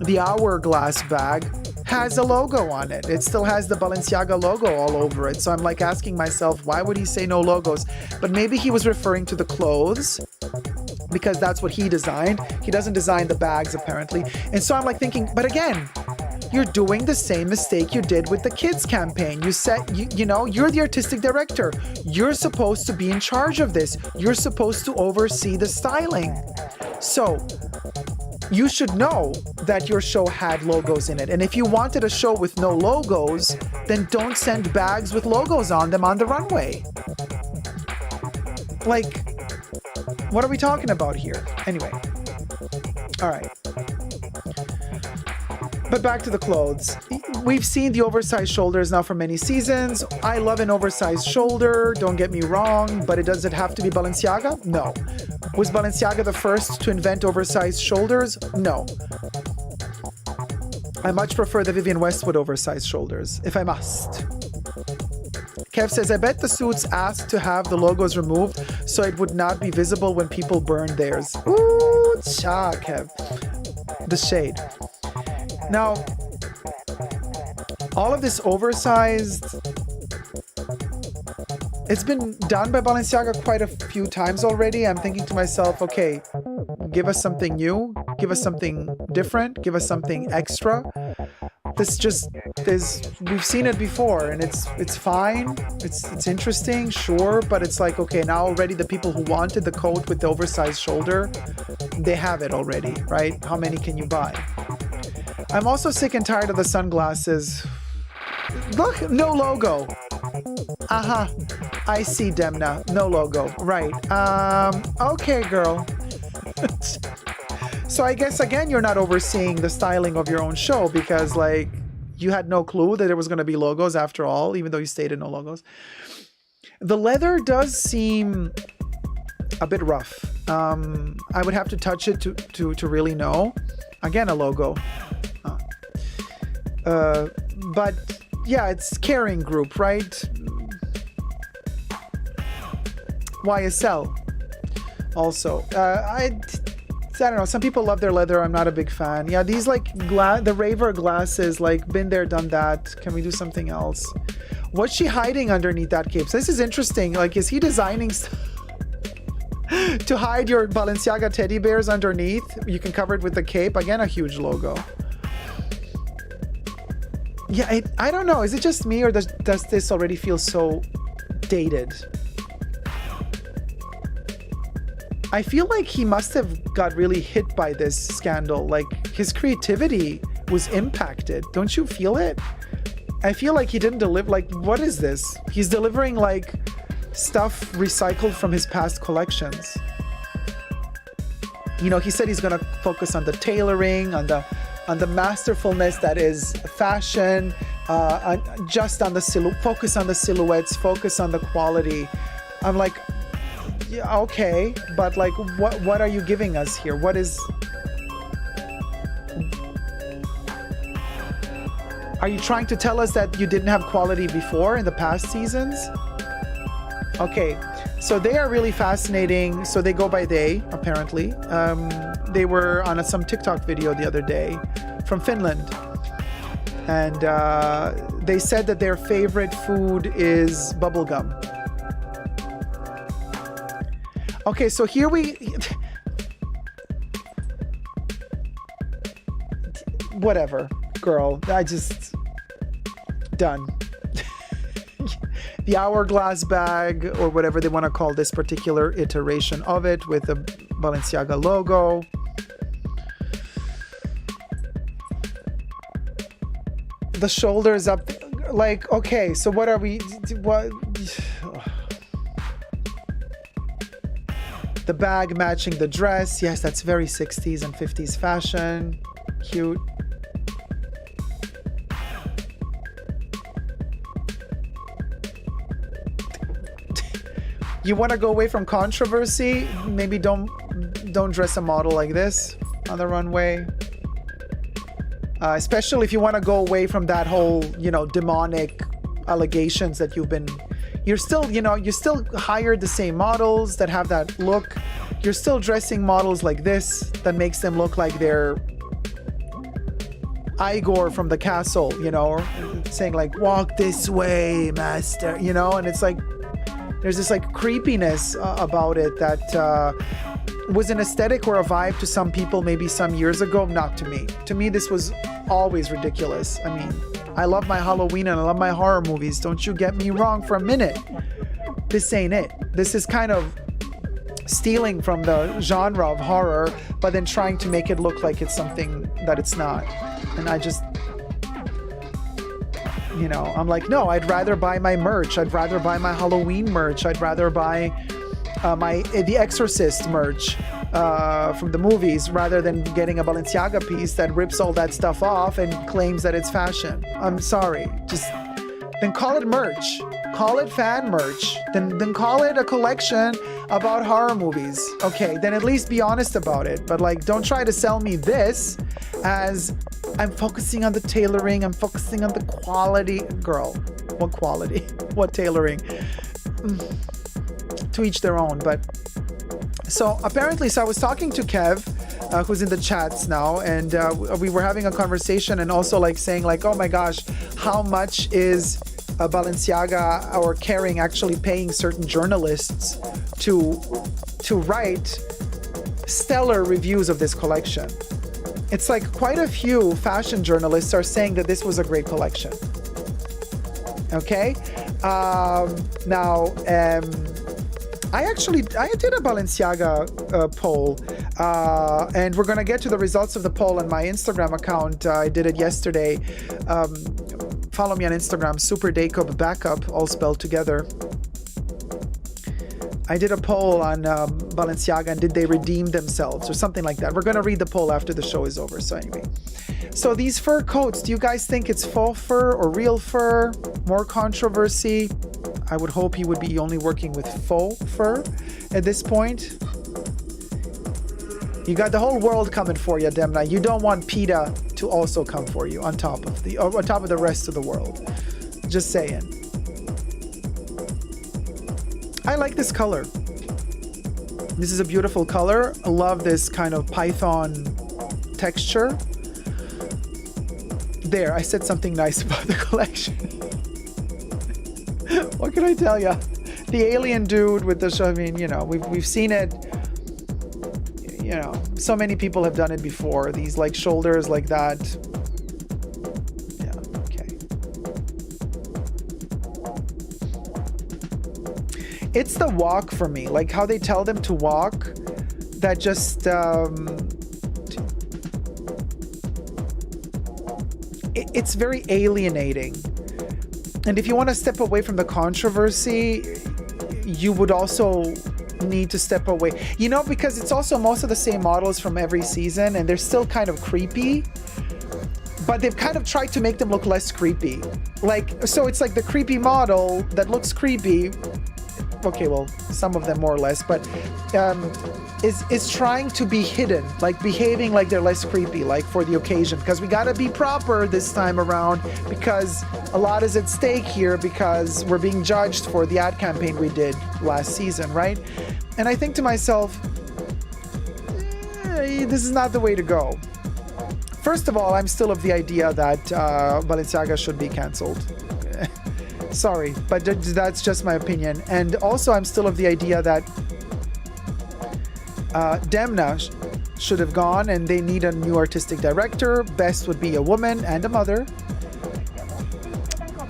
the Hourglass bag, has a logo on it. It still has the Balenciaga logo all over it. So I'm like asking myself, why would he say no logos? But maybe he was referring to the clothes, because that's what he designed. He doesn't design the bags, apparently. And so I'm like thinking, but again, you're doing the same mistake you did with the kids campaign. You said, you're the artistic director. You're supposed to be in charge of this. You're supposed to oversee the styling. So you should know that your show had logos in it. And if you wanted a show with no logos, then don't send bags with logos on them on the runway. Like, what are we talking about here? Anyway. All right. But back to the clothes. We've seen the oversized shoulders now for many seasons. I love an oversized shoulder, don't get me wrong, but does it have to be Balenciaga? No. Was Balenciaga the first to invent oversized shoulders? No. I much prefer the Vivienne Westwood oversized shoulders, if I must. Kev says, I bet the suits asked to have the logos removed so it would not be visible when people burn theirs. Ooh, cha, Kev. The shade. Now, all of this oversized, it's been done by Balenciaga quite a few times already. I'm thinking to myself, okay, give us something new, give us something different, give us something extra. We've seen it before, and it's fine, it's interesting, sure, but it's like, okay, now already the people who wanted the coat with the oversized shoulder, they have it already, right? How many can you buy? I'm also sick and tired of the sunglasses. Look, no logo. I see, Demna, no logo, right? Okay, girl. So I guess, again, you're not overseeing the styling of your own show, because, like, you had no clue that there was going to be logos after all, even though you stated no logos. The leather does seem a bit rough. I would have to touch it to really know. Again, a logo. But, yeah, it's Kering Group, right? YSL also. I don't know, some people love their leather. I'm not a big fan. Yeah, these like the Raver glasses, like, been there, done that. Can we do something else? What's she hiding underneath that cape? So this is interesting. Like, is he designing stuff to hide your Balenciaga teddy bears underneath? You can cover it with the cape. Again, a huge logo. Yeah, I don't know. Is it just me, or does this already feel so dated? I feel like he must have got really hit by this scandal. Like, his creativity was impacted. Don't you feel it? I feel like he didn't deliver. Like, what is this? He's delivering like stuff recycled from his past collections. You know, he said he's gonna focus on the tailoring, on the masterfulness that is fashion, just on the focus on the silhouettes, focus on the quality. I'm like, yeah, okay, but like, what are you giving us here? What is... Are you trying to tell us that you didn't have quality before in the past seasons? Okay, so they are really fascinating. So they go by they, apparently. They were on some TikTok video the other day from Finland. And they said that their favorite food is bubblegum. Okay, so here whatever, girl. Done. The hourglass bag, or whatever they want to call this particular iteration of it, with the Balenciaga logo. The shoulders up, like, okay, so what are we... What... The bag matching the dress. Yes, that's very 60s and 50s fashion. Cute. You want to go away from controversy? Maybe don't dress a model like this on the runway. Especially if you want to go away from that whole, you know, demonic allegations that you've been... You're still, you know, you still hired the same models that have that look. You're still dressing models like this that makes them look like they're Igor from the castle, you know, saying like, walk this way, master, you know, and it's like, there's this like creepiness about it that was an aesthetic or a vibe to some people maybe some years ago, not to me. To me, this was always ridiculous. I mean, I love my Halloween and I love my horror movies. Don't you get me wrong for a minute. This ain't it. This is kind of stealing from the genre of horror, but then trying to make it look like it's something that it's not. And I just, you know, I'm like, no, I'd rather buy my merch. I'd rather buy my Halloween merch. I'd rather buy the Exorcist merch from the movies, rather than getting a Balenciaga piece that rips all that stuff off and claims that it's fashion. I'm sorry. Just then call it merch. Call it fan merch. Then call it a collection about horror movies. Okay, then at least be honest about it. But like, don't try to sell me this as I'm focusing on the tailoring, I'm focusing on the quality. Girl, what quality? What tailoring? To each their own. But so apparently, so I was talking to Kev who's in the chats now, and we were having a conversation and also like saying like, oh my gosh, how much is Balenciaga or Kering actually paying certain journalists to write stellar reviews of this collection? It's like quite a few fashion journalists are saying that this was a great collection. Okay, now I did a Balenciaga poll, and we're gonna get to the results of the poll on my Instagram account. I did it yesterday. Follow me on Instagram, Super Dacob Backup, all spelled together. I did a poll on Balenciaga and did they redeem themselves or something like that. We're gonna read the poll after the show is over. So anyway, so these fur coats, do you guys think it's faux fur or real fur? More controversy. I would hope he would be only working with faux fur at this point. You got the whole world coming for you, Demna. You don't want PETA to also come for you on top of the rest of the world. Just saying. I like this color. This is a beautiful color. I love this kind of python texture. There, I said something nice about the collection. What can I tell you? The alien dude with the, I mean, you know, we've seen it. You know, so many people have done it before. These like shoulders like that. Yeah, okay. It's the walk for me, like how they tell them to walk. That just it's very alienating. And if you want to step away from the controversy, you would also need to step away, you know, because it's also most of the same models from every season and they're still kind of creepy, but they've kind of tried to make them look less creepy. Like, so it's like the creepy model that looks creepy. Okay, well, some of them more or less, but is trying to be hidden, like behaving like they're less creepy, like for the occasion, because we got to be proper this time around because a lot is at stake here because we're being judged for the ad campaign we did last season, right? And I think to myself, this is not the way to go. First of all, I'm still of the idea that Balenciaga should be canceled. Sorry, but that's just my opinion. And also, I'm still of the idea that Demna should have gone and they need a new artistic director. Best would be a woman and a mother.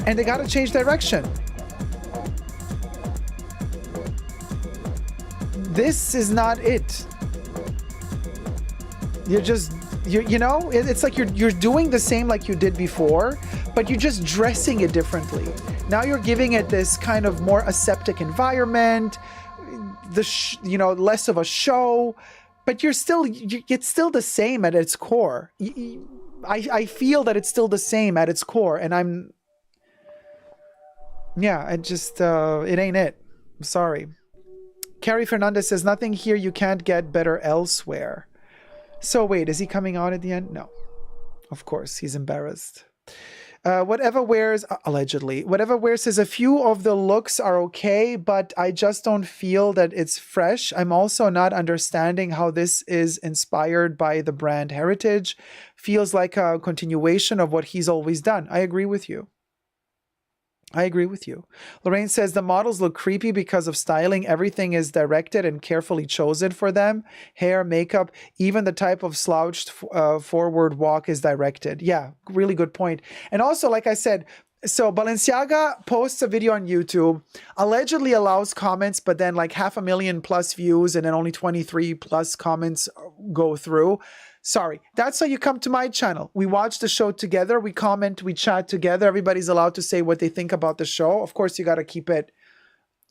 And they got to change direction. This is not it. You're just, you know, it's like you're doing the same like you did before, but you're just dressing it differently. Now you're giving it this kind of more aseptic environment, you know, less of a show, but it's still the same at its core. I feel that it's still the same at its core, and it ain't it. I'm sorry. Carrie Fernandez says, nothing here you can't get better elsewhere. So wait, is he coming on at the end? No. Of course, he's embarrassed. Whatever wears, allegedly, whatever wears says a few of the looks are okay, but I just don't feel that it's fresh. I'm also not understanding how this is inspired by the brand heritage. Feels like a continuation of what he's always done. I agree with you. Lorraine says the models look creepy because of styling. Everything is directed and carefully chosen for them. Hair, makeup, even the type of slouched forward walk is directed. Yeah, really good point. And also, like I said, so Balenciaga posts a video on YouTube, allegedly allows comments, but then like 500,000+ views and then only 23+ comments go through. Sorry, that's how you come to my channel. We watch the show together, we comment, we chat together. Everybody's allowed to say what they think about the show. Of course, you got to keep it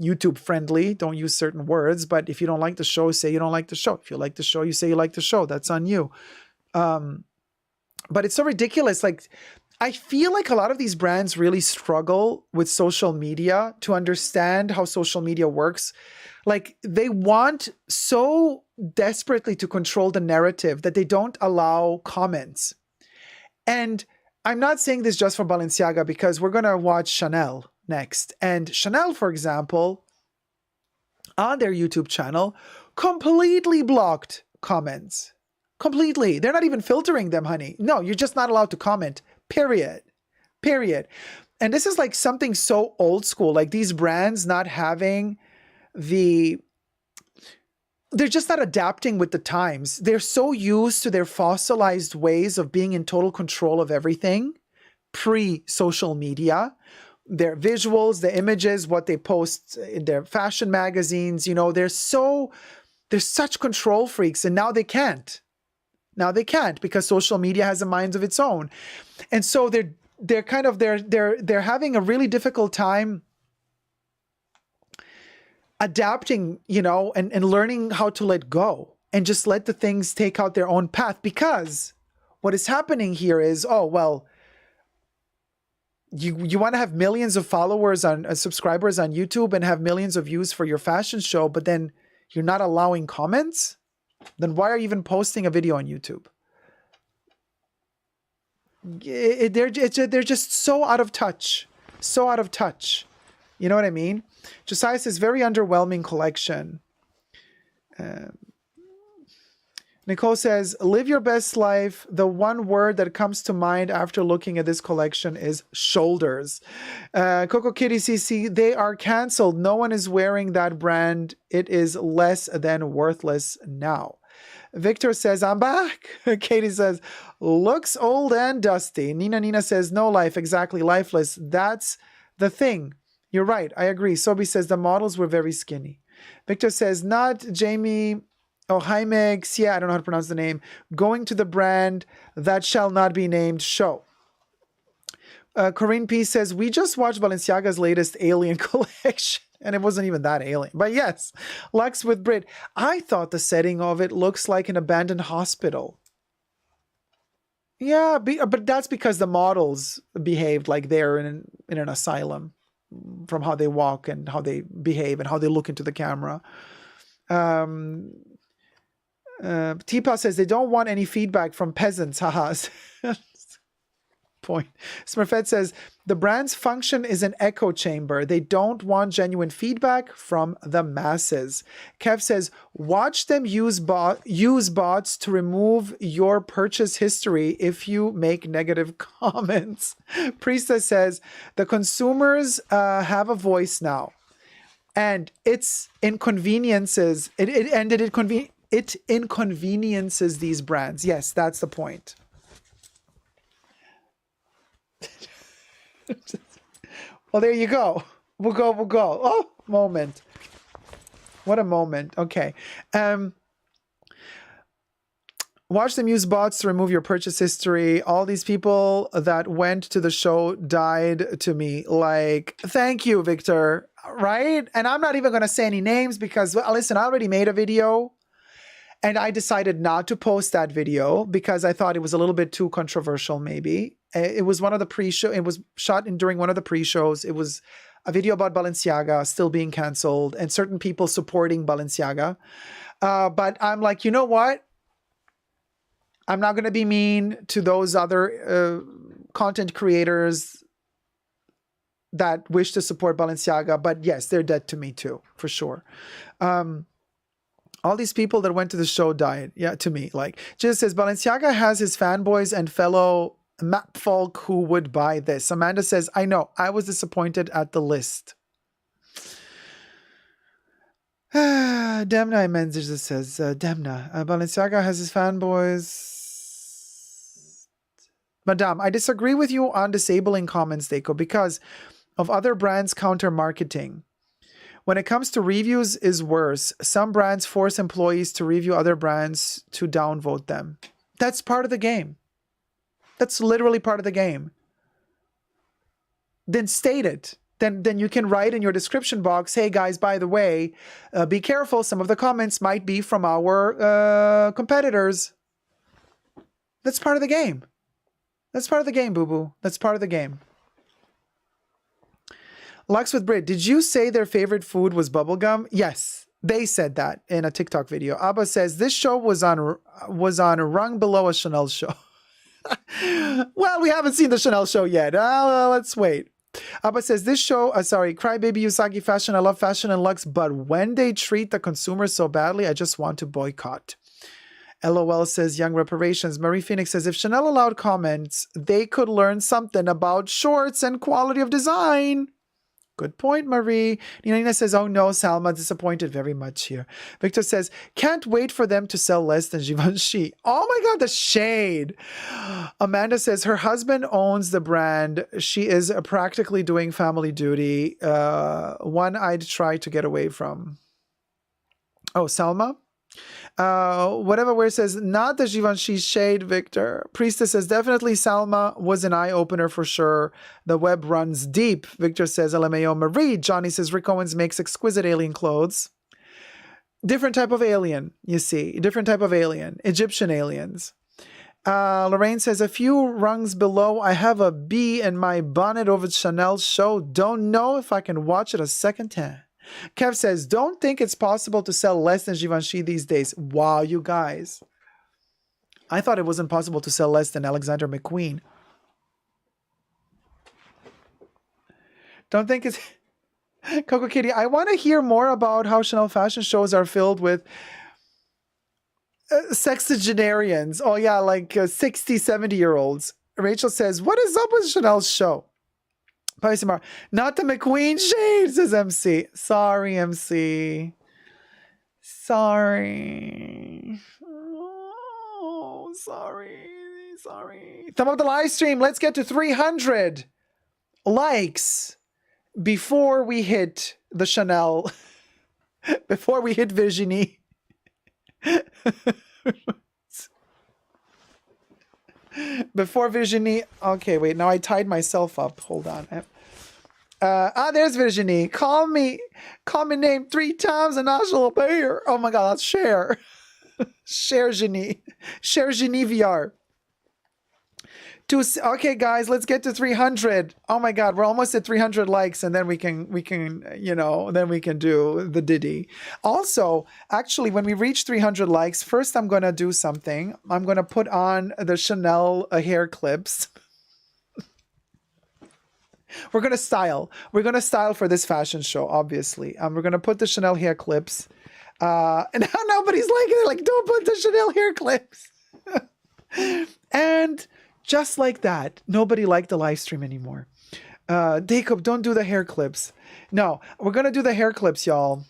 YouTube friendly. Don't use certain words. But if you don't like the show, say you don't like the show. If you like the show, you say you like the show. That's on you. But it's so ridiculous. Like, I feel like a lot of these brands really struggle with social media to understand how social media works. Like, they want so desperately to control the narrative that they don't allow comments. And I'm not saying this just for Balenciaga, because we're going to watch Chanel next. And Chanel, for example, on their YouTube channel, completely blocked comments. Completely. They're not even filtering them, honey. No, you're just not allowed to comment. Period. Period. And this is like something so old school, like these brands not having they're just not adapting with the times. They're so used to their fossilized ways of being in total control of everything pre-social media. Their visuals, the images, what they post in their fashion magazines, you know, they're such control freaks, and now they can't. Now they can't because social media has a mind of its own. And so they're having a really difficult time adapting, you know, and learning how to let go and just let the things take out their own path, because what is happening here is, oh, well, you want to have millions of followers on subscribers on YouTube and have millions of views for your fashion show, but then you're not allowing comments? Then why are you even posting a video on YouTube? They're just so out of touch. So out of touch. You know what I mean? Josiah says, very underwhelming collection. Nicole says, live your best life. The one word that comes to mind after looking at this collection is shoulders. Coco Kitty CC, they are canceled. No one is wearing that brand. It is less than worthless now. Victor says, I'm back. Katie says, looks old and dusty. Nina says, no life, exactly, lifeless. That's the thing. You're right. I agree. Sobi says, the models were very skinny. Victor says, not Jamie... Oh, Jaime, yeah, I don't know how to pronounce the name. Going to the brand that shall not be named show. Corinne P says, we just watched Balenciaga's latest Alien collection, and it wasn't even that alien. But yes, Lux with Brit. I thought the setting of it looks like an abandoned hospital. Yeah, but that's because the models behaved like they're in an asylum, from how they walk and how they behave and how they look into the camera. Teepa says they don't want any feedback from peasants. Haha. Point. Smurfette says the brand's function is an echo chamber. They don't want genuine feedback from the masses. Kev says watch them use bots to remove your purchase history if you make negative comments. Priestess says the consumers have a voice now, and it's inconveniences. It inconveniences these brands. Yes, that's the point. Well, there you go. We'll go. Oh, moment. What a moment. Okay. Watch them use bots to remove your purchase history. All these people that went to the show died to me. Like, thank you, Victor. Right? And I'm not even going to say any names because, listen, I already made a video. And I decided not to post that video because I thought it was a little bit too controversial, maybe. It was one of the pre-show. It was shot during one of the pre-shows. It was a video about Balenciaga still being canceled and certain people supporting Balenciaga. But I'm like, you know what? I'm not going to be mean to those other content creators that wish to support Balenciaga. But yes, they're dead to me too, for sure. All these people that went to the show died. Yeah, to me. Like, just says, Balenciaga has his fanboys and fellow map folk who would buy this. Amanda says, I know. I was disappointed at the list. Demna Menzies says, Demna, Balenciaga has his fanboys. Madame, I disagree with you on disabling comments, Dacob, because of other brands' counter-marketing. When it comes to reviews is worse. Some brands force employees to review other brands to downvote them. That's part of the game. That's literally part of the game. Then state it. Then you can write in your description box, hey guys, by the way, be careful. Some of the comments might be from our competitors. That's part of the game. That's part of the game, boo-boo. That's part of the game. Lux with Brit, did you say their favorite food was bubblegum? Yes, they said that in a TikTok video. Abba says this show was on a rung below a Chanel show. Well, we haven't seen the Chanel show yet. Let's wait. Abba says this show, Crybaby Usagi Fashion. I love fashion and Lux, but when they treat the consumers so badly, I just want to boycott. LOL says young reparations. Marie Phoenix says if Chanel allowed comments, they could learn something about shorts and quality of design. Good point, Marie. Nina says, oh no, Salma, disappointed very much here. Victor says, can't wait for them to sell less than Givenchy. Oh my God, the shade. Amanda says, her husband owns the brand. She is practically doing family duty. One I'd try to get away from. Oh, Salma? Whatever where it says, not the Givenchy shade, Victor. Priestess says, definitely Salma was an eye-opener for sure. The web runs deep. Victor says, LMAO Marie. Johnny says, Rick Owens makes exquisite alien clothes. Different type of alien, you see. Different type of alien. Egyptian aliens. Lorraine says, a few rungs below, I have a bee in my bonnet over Chanel show. Don't know if I can watch it a second time. Kev says, don't think it's possible to sell less than Givenchy these days. Wow, you guys. I thought it wasn't possible to sell less than Alexander McQueen. Don't think it's... Coco Kitty, I want to hear more about how Chanel fashion shows are filled with sexagenarians. Oh yeah, like 60, 70-year-olds. Rachel says, what is up with Chanel's show? Paisimar, not the McQueen shade, says MC. Sorry, MC. Sorry. Oh, sorry. Thumb up the live stream. Let's get to 300 likes before we hit the Chanel, before we hit Virginie. Before Virginie. Okay, wait. Now I tied myself up. Hold on. There's Virginie. Call me name 3 times and I shall obey her. Oh my God, that's Cher. Cher Genie. Cher Genie VR. Okay, guys, let's get to 300. Oh my God, we're almost at 300 likes, and then we can, then we can do the Diddy. Also, actually, when we reach 300 likes, first I'm gonna do something. I'm gonna put on the Chanel hair clips. We're gonna style. We're gonna style for this fashion show, obviously. We're gonna put the Chanel hair clips. And now nobody's liking it. Like, don't put the Chanel hair clips. And just like that, nobody liked the live stream anymore. Dacob, don't do the hair clips. No, we're going to do the hair clips, y'all.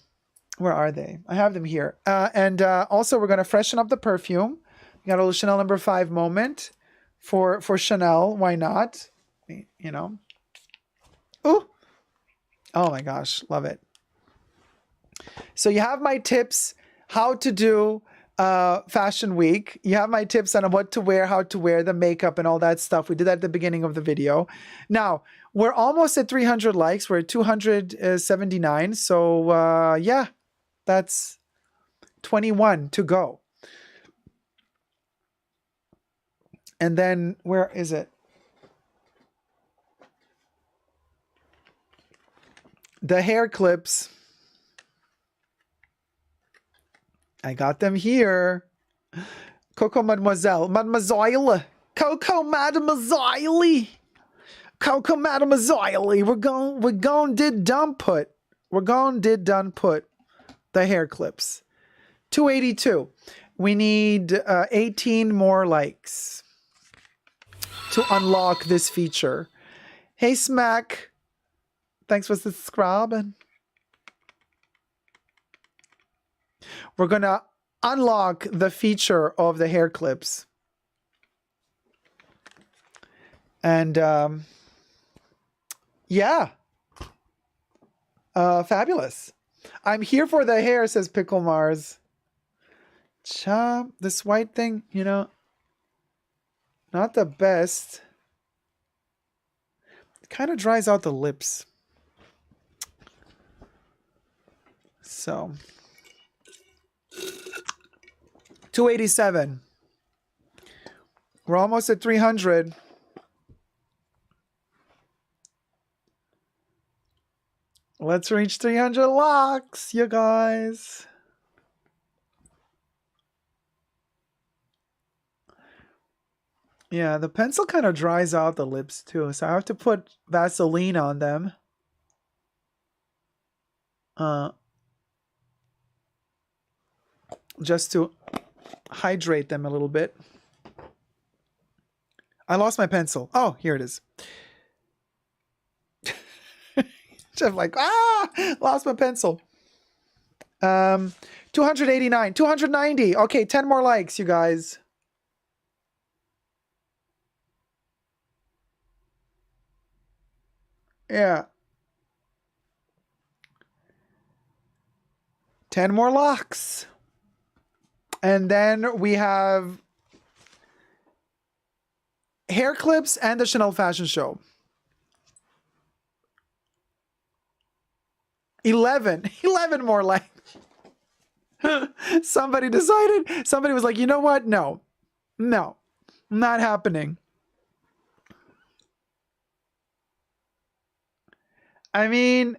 Where are they? I have them here. And also, we're going to freshen up the perfume. We got a little Chanel number 5 moment for Chanel. Why not? Ooh. Oh my gosh, love it. So you have my tips how to do Fashion Week. You have my tips on what to wear, how to wear, the makeup and all that stuff. We did that at the beginning of the video. Now, we're almost at 300 likes. We're at 279. So, yeah, that's 21 to go. And then, where is it? The hair clips. I got them here. Coco Mademoiselle. Mademoiselle. Coco Mademoiselle. Coco Mademoiselle. We're going did done put. We're going did done put the hair clips. 282. We need 18 more likes to unlock this feature. Hey, Smack. Thanks for subscribing. We're going to unlock the feature of the hair clips. And, yeah. Fabulous. I'm here for the hair, says Pickle Mars. This white thing, not the best. It kind of dries out the lips. So... 287. We're almost at 300. Let's reach 300 locks, you guys. Yeah, the pencil kind of dries out the lips too, so I have to put Vaseline on them. Just to hydrate them a little bit. I lost my pencil. Oh, here it is. Jeff like, lost my pencil. 289, 290. Okay, 10 more likes, you guys. Yeah. 10 more locks. And then we have hair clips and the Chanel fashion show. 11 more likes. Somebody was like, you know what? No, not happening. I mean,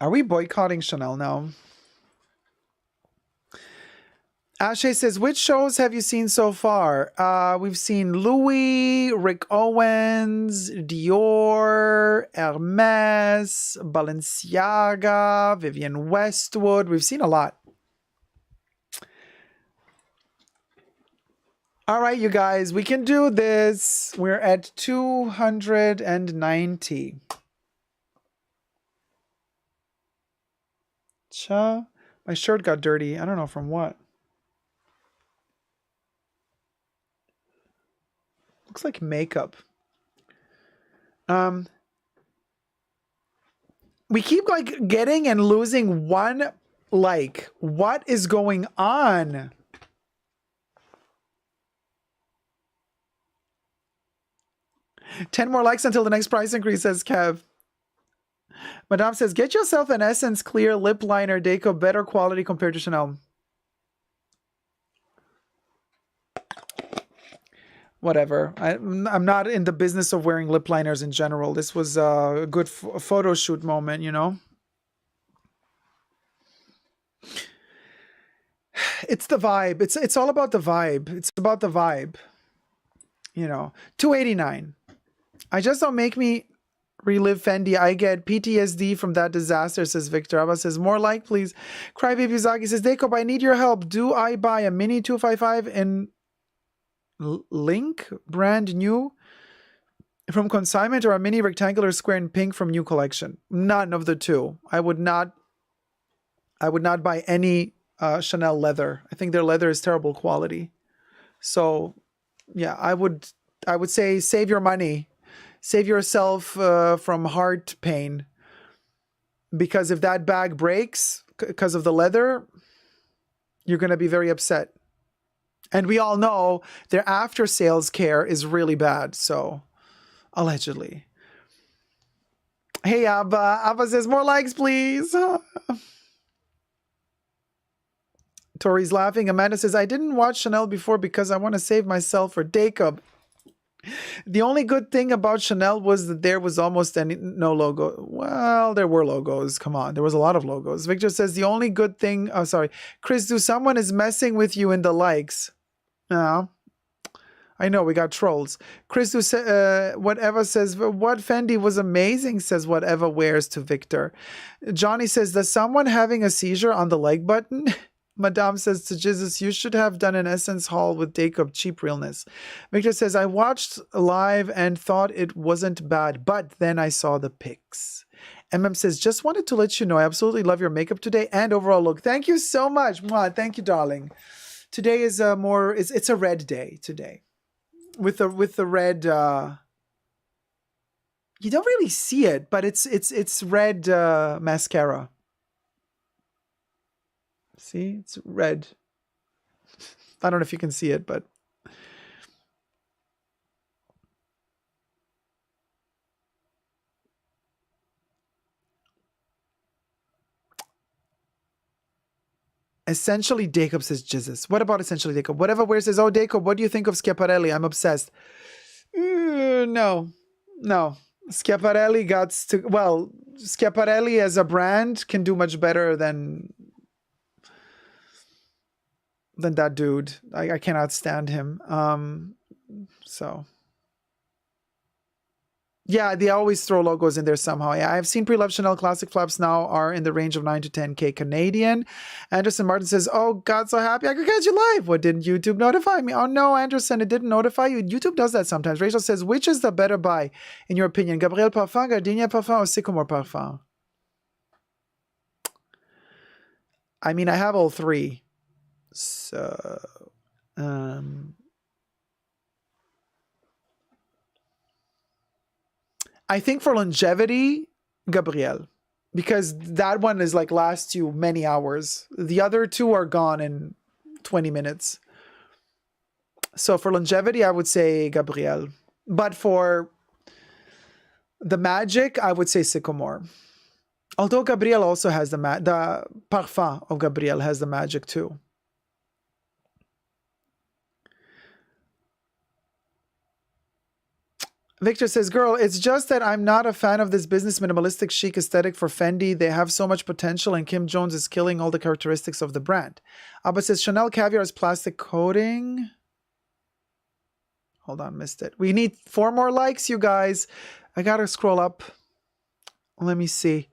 are we boycotting Chanel now? Ashay says, which shows have you seen so far? We've seen Louis, Rick Owens, Dior, Hermes, Balenciaga, Vivienne Westwood. We've seen a lot. All right, you guys, we can do this. We're at 290. Cha, my shirt got dirty. I don't know from what. Looks like makeup. We keep like getting and losing one like. What is going on? Ten more likes until the next price increase, says Kev. Madame says, get yourself an Essence Clear Lip Liner Dacob, better quality compared to Chanel. Whatever. I'm not in the business of wearing lip liners in general. This was a good photo shoot moment, you know? It's the vibe. It's all about the vibe. It's about the vibe. You know, 289. I just don't make me relive Fendi. I get PTSD from that disaster, says Victor. Abba says, more like, please. Crybaby Uzagi says, Dacob, I need your help. Do I buy a Mini 255 in Link, brand new, from consignment, or a Mini rectangular square in pink from new collection? None of the two. I would not buy any Chanel leather. I think their leather is terrible quality. So, yeah, I would say save your money. Save yourself from heart pain. Because if that bag breaks because of the leather, you're going to be very upset. And we all know their after sales care is really bad. So, allegedly. Hey, Abba. Abba says, more likes, please. Tori's laughing. Amanda says, I didn't watch Chanel before because I want to save myself for Dacob. The only good thing about Chanel was that there was almost no logo. Well, there were logos. Come on. There was a lot of logos. Victor says, the only good thing... Oh, sorry. Chris, someone is messing with you in the likes. No. I know, we got trolls. Chris, whatever says, what Fendi was amazing, says whatever wears to Victor. Johnny says, does someone having a seizure on the like button? Madame says to Jesus, you should have done an Essence haul with Dacob, cheap realness. Victor says, I watched live and thought it wasn't bad, but then I saw the pics. MM says, just wanted to let you know, I absolutely love your makeup today and overall look. Thank you so much. Mwah, thank you, darling. Today is it's a red day today. With the red, you don't really see it, but it's red mascara. See, it's red. I don't know if you can see it, but essentially Dacob, says Jesus. What about essentially Dacob? Whatever wears says, oh, Dacob, what do you think of Schiaparelli? I'm obsessed. No. Schiaparelli Schiaparelli as a brand can do much better than that dude. I cannot stand him. So Yeah, they always throw logos in there somehow. Yeah, I've seen pre-loved Chanel classic flaps now are in the range of 9 to 10K Canadian. Anderson Martin says, oh, God, so happy I could catch you live. What, didn't YouTube notify me? Oh, no, Anderson, it didn't notify you. YouTube does that sometimes. Rachel says, which is the better buy, in your opinion? Gabrielle Parfum, Gardenia Parfum, or Sycamore Parfum? I mean, I have all three. So, I think for longevity, Gabrielle, because that one is like lasts you many hours. The other two are gone in 20 minutes. So for longevity, I would say Gabrielle. But for the magic, I would say Sycamore. Although Gabrielle also has the parfum of Gabrielle has the magic too. Victor says, girl, it's just that I'm not a fan of this business minimalistic chic aesthetic for Fendi. They have so much potential and Kim Jones is killing all the characteristics of the brand. Abba says, Chanel Caviar is plastic coating. Hold on, missed it. We need 4 more likes, you guys. I gotta scroll up. Let me see.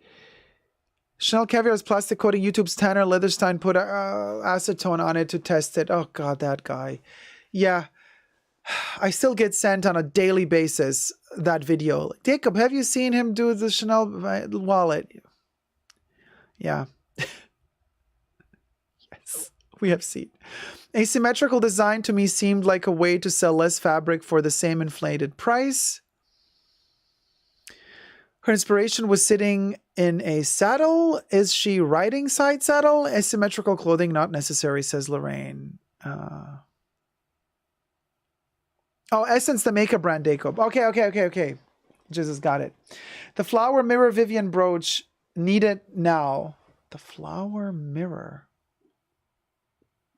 Chanel Caviar is plastic coating. YouTube's Tanner Leatherstein put acetone on it to test it. Oh, God, that guy. Yeah. I still get sent on a daily basis that video. Dacob, have you seen him do the Chanel wallet? Yeah. Yes, we have seen. Asymmetrical design to me seemed like a way to sell less fabric for the same inflated price. Her inspiration was sitting in a saddle. Is she riding side saddle? Asymmetrical clothing not necessary, says Lorraine. Oh, Essence, the makeup brand, Dacob. Okay. Jesus got it. The flower mirror Vivienne brooch, need it now. The flower mirror.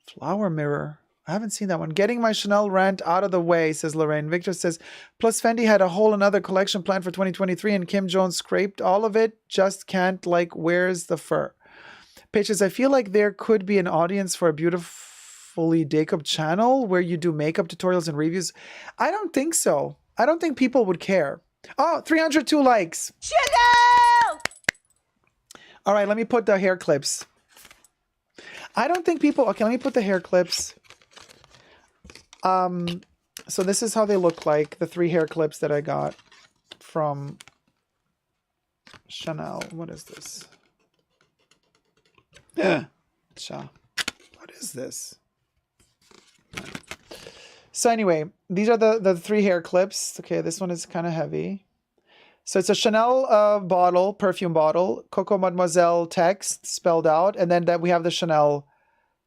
Flower mirror. I haven't seen that one. Getting my Chanel rant out of the way, says Lorraine. Victor says, plus Fendi had a whole another collection planned for 2023 and Kim Jones scraped all of it. Just can't, like, where's the fur? Paige says, I feel like there could be an audience for a beautifully Dacob channel where you do makeup tutorials and reviews. I don't think so. I don't think people would care. Oh, 302 likes. Chanel! All right, let me put the hair clips. I don't think people... Okay, let me put the hair clips. So this is how they look like, the 3 hair clips that I got from Chanel. What is this? What is this? So anyway, these are the 3 hair clips. Okay, this one is kind of heavy. So it's a Chanel bottle, perfume bottle, Coco Mademoiselle text spelled out, and then that we have the Chanel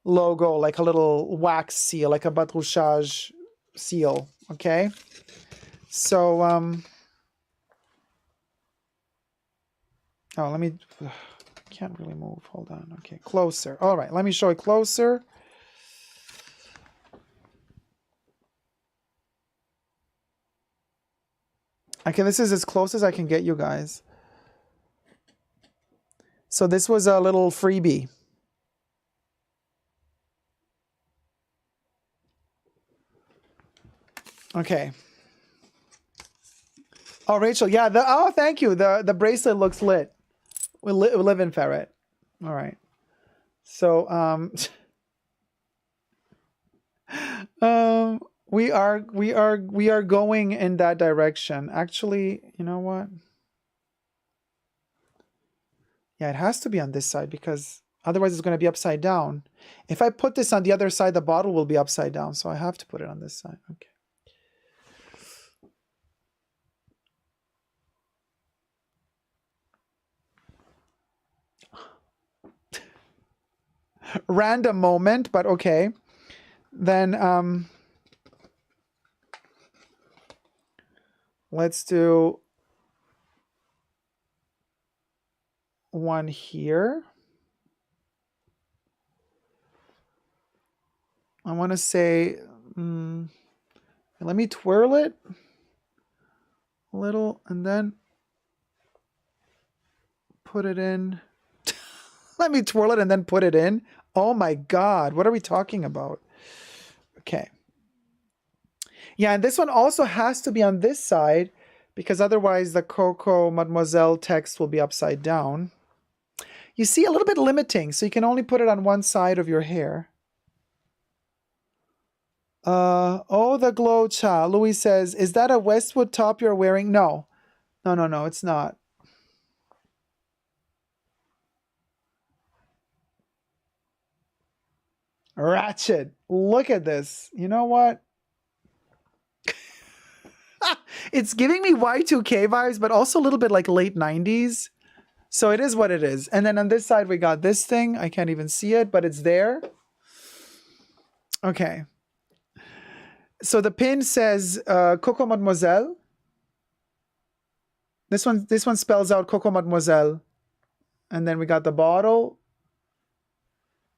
logo, like a little wax seal, like a batrouchage seal. Okay, so oh, let me. Can't really move. Hold on. Okay, closer. All right, let me show it closer. Okay, this is as close as I can get you guys. So this was a little freebie. Okay. Oh, Rachel, yeah. Oh, thank you. The bracelet looks lit. We live in Ferret. All right. So we are going in that direction. Actually, you know what? Yeah, it has to be on this side because otherwise it's going to be upside down. If I put this on the other side, the bottle will be upside down. So I have to put it on this side. Okay. Random moment, but okay. Then let's do one here. I want to say, let me twirl it a little and then put it in. Let me twirl it and then put it in. Oh my God, what are we talking about? Okay. Yeah, and this one also has to be on this side because otherwise the Coco Mademoiselle text will be upside down. You see, a little bit limiting, so you can only put it on one side of your hair. Oh, the glow cha. Louis says, is that a Westwood top you're wearing? No. No, it's not. Ratchet. Look at this. You know what? It's giving me Y2K vibes, but also a little bit like late 90s. So it is what it is. And then on this side, we got this thing. I can't even see it, but it's there. Okay. So the pin says Coco Mademoiselle. This one spells out Coco Mademoiselle. And then we got the bottle.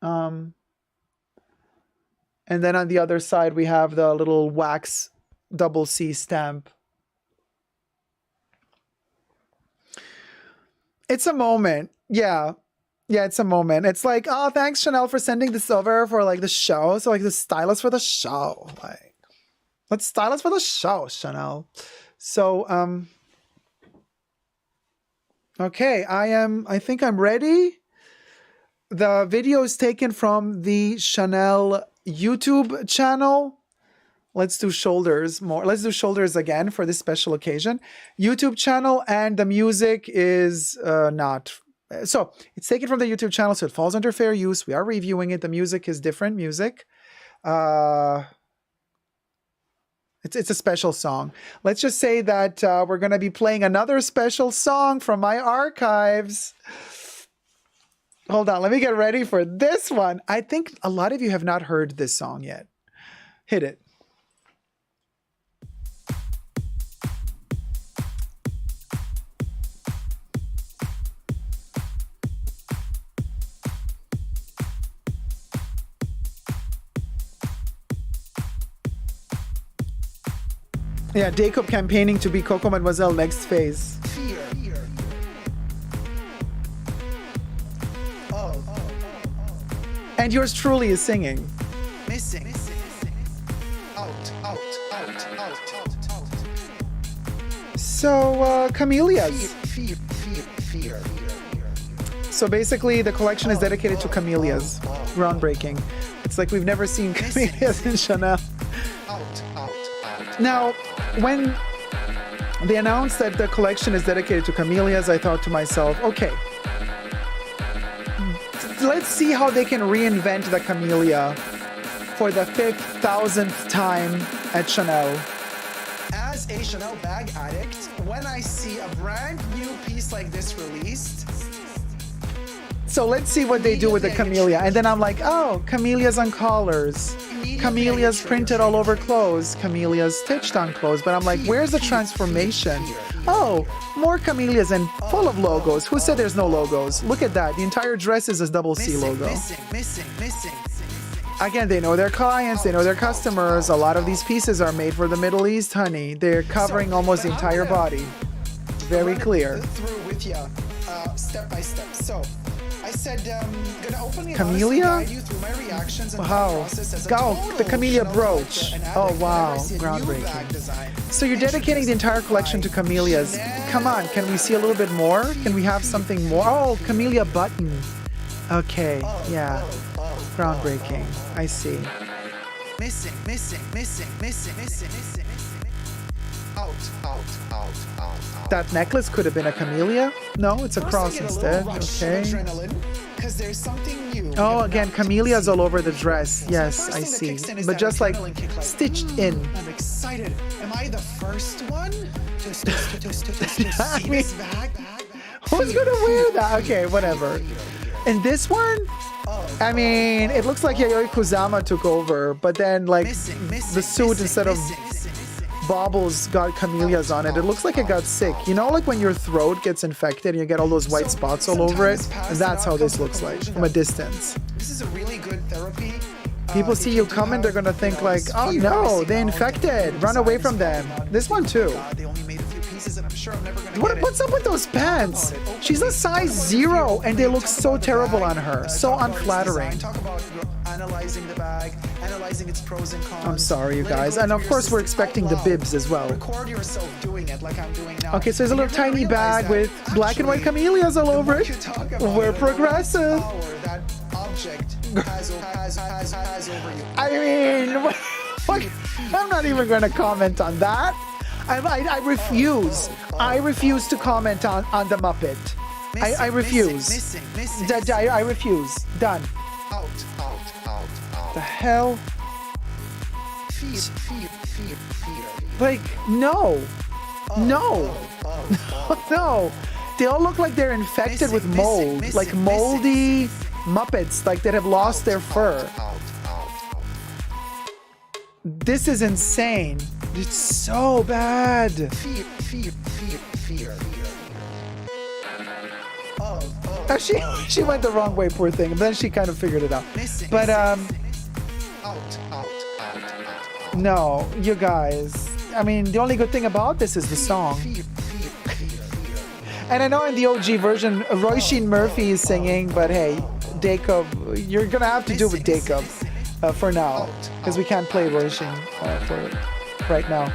And then on the other side, we have the little wax double C stamp. It's a moment. Yeah, it's a moment. It's like, oh, thanks, Chanel, for sending this over for like the show. So like the stylist for the show. Like, let's style us for the show, Chanel. So, okay, I think I'm ready. The video is taken from the Chanel YouTube channel. Let's do shoulders more. Let's do shoulders again for this special occasion. YouTube channel, and the music is not. So it's taken from the YouTube channel, so it falls under fair use. We are reviewing it. The music is different music. It's a special song. Let's just say that we're going to be playing another special song from my archives. Hold on, let me get ready for this one. I think a lot of you have not heard this song yet. Hit it. Yeah, Dacob campaigning to be Coco Mademoiselle next phase. And yours truly is singing. Missing. Out. So, camellias. Fear. So basically, the collection is dedicated to camellias. Groundbreaking. It's like we've never seen camellias in Chanel. Out. Now, when they announced that the collection is dedicated to camellias, I thought to myself, okay, let's see how they can reinvent the camellia for the 5,000th time at Chanel. As a Chanel bag addict, when I see a brand new piece like this released, so let's see what they do with the camellia. And then I'm like, oh, camellias on collars. Camellias printed all over clothes. Camellias stitched on clothes. But I'm like, where's the transformation? Oh, more camellias and full of logos. Who said there's no logos? Look at that. The entire dress is a double C logo. Missing. Again, they know their clients, they know their customers. A lot of these pieces are made for the Middle East, honey. They're covering almost the entire body. Very clear. Through with you, step by step. So, I said, gonna openly Camellia? guide you through my reactions and Wow. process as a Go, total the camellia Chanel brooch. collector and Oh, addict wow. whenever I see a new Groundbreaking. bag design. So you're dedicating the entire collection to camellias. Come on, can we see a little bit more? Can we have something more? Oh, camellia button. Okay, yeah. Groundbreaking. I see. Missing. Out. That necklace could have been a camellia? No, it's a cross instead. Okay. Because there's something new. Oh, again, camellias all over the dress. Yes, I see. But just like stitched in. I'm excited. Am I the first one to see this bag? Who's gonna wear that? Okay, whatever. And this one? I mean, it looks like Yayoi Kusama took over, but then like the suit instead of baubles got camellias on it. It looks like it got sick. You know, like when your throat gets infected and you get all those white spots all over it? That's how this looks like from a distance. This is a really good therapy. People see you coming, they're gonna think like, oh no, they infected. Run away from them. This one too. They only made a few pieces and I'm sure I'm never gonna What What's up with those pants? She's a size 0 and they look so terrible on her. So unflattering. Talk about analyzing the bag, analyzing its pros and cons. I'm sorry, you guys. And of course, we're expecting the bibs as well. Record yourself doing it like I'm doing now. Okay, so there's a little tiny bag with black and white camellias all over it. We're progressive. That object has over you. I mean, what? I'm not even going to comment on that. I refuse. I refuse to comment on the Muppet. I refuse. I refuse. Done. Out. The hell? Fear. Like, no. No. No. They all look like they're infected with mold. Like moldy Muppets, like that have lost their fur. This is insane. It's so bad. Fear. She went the wrong way, poor thing. But then she kind of figured it out. But no, you guys. I mean, the only good thing about this is the song. And I know in the OG version, Roisin Murphy is singing, but hey, Dacob, you're gonna have to do with Dacob for now, because we can't play Roisin for right now.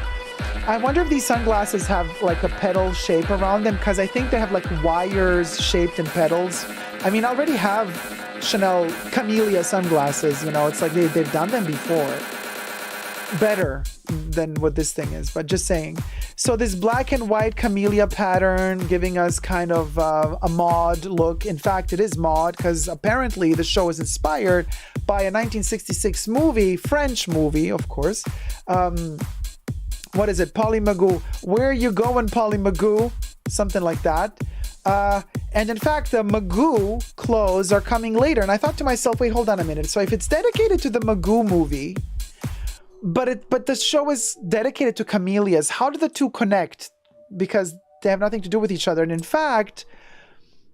I wonder if these sunglasses have like a petal shape around them, because I think they have like wires shaped in petals. I mean, I already have Chanel Camellia sunglasses, you know, it's like they've done them before. Better than what this thing is, but just saying. So this black and white camellia pattern giving us kind of a mod look. In fact, it is mod because apparently the show is inspired by a 1966 movie, French movie, of course. What is it? Polly Magoo. Where you going, Polly Magoo? Something like that. And in fact, the Magoo clothes are coming later. And I thought to myself, wait, hold on a minute. So if it's dedicated to the Magoo movie, but the show is dedicated to camellias, how do the two connect? Because they have nothing to do with each other. And in fact,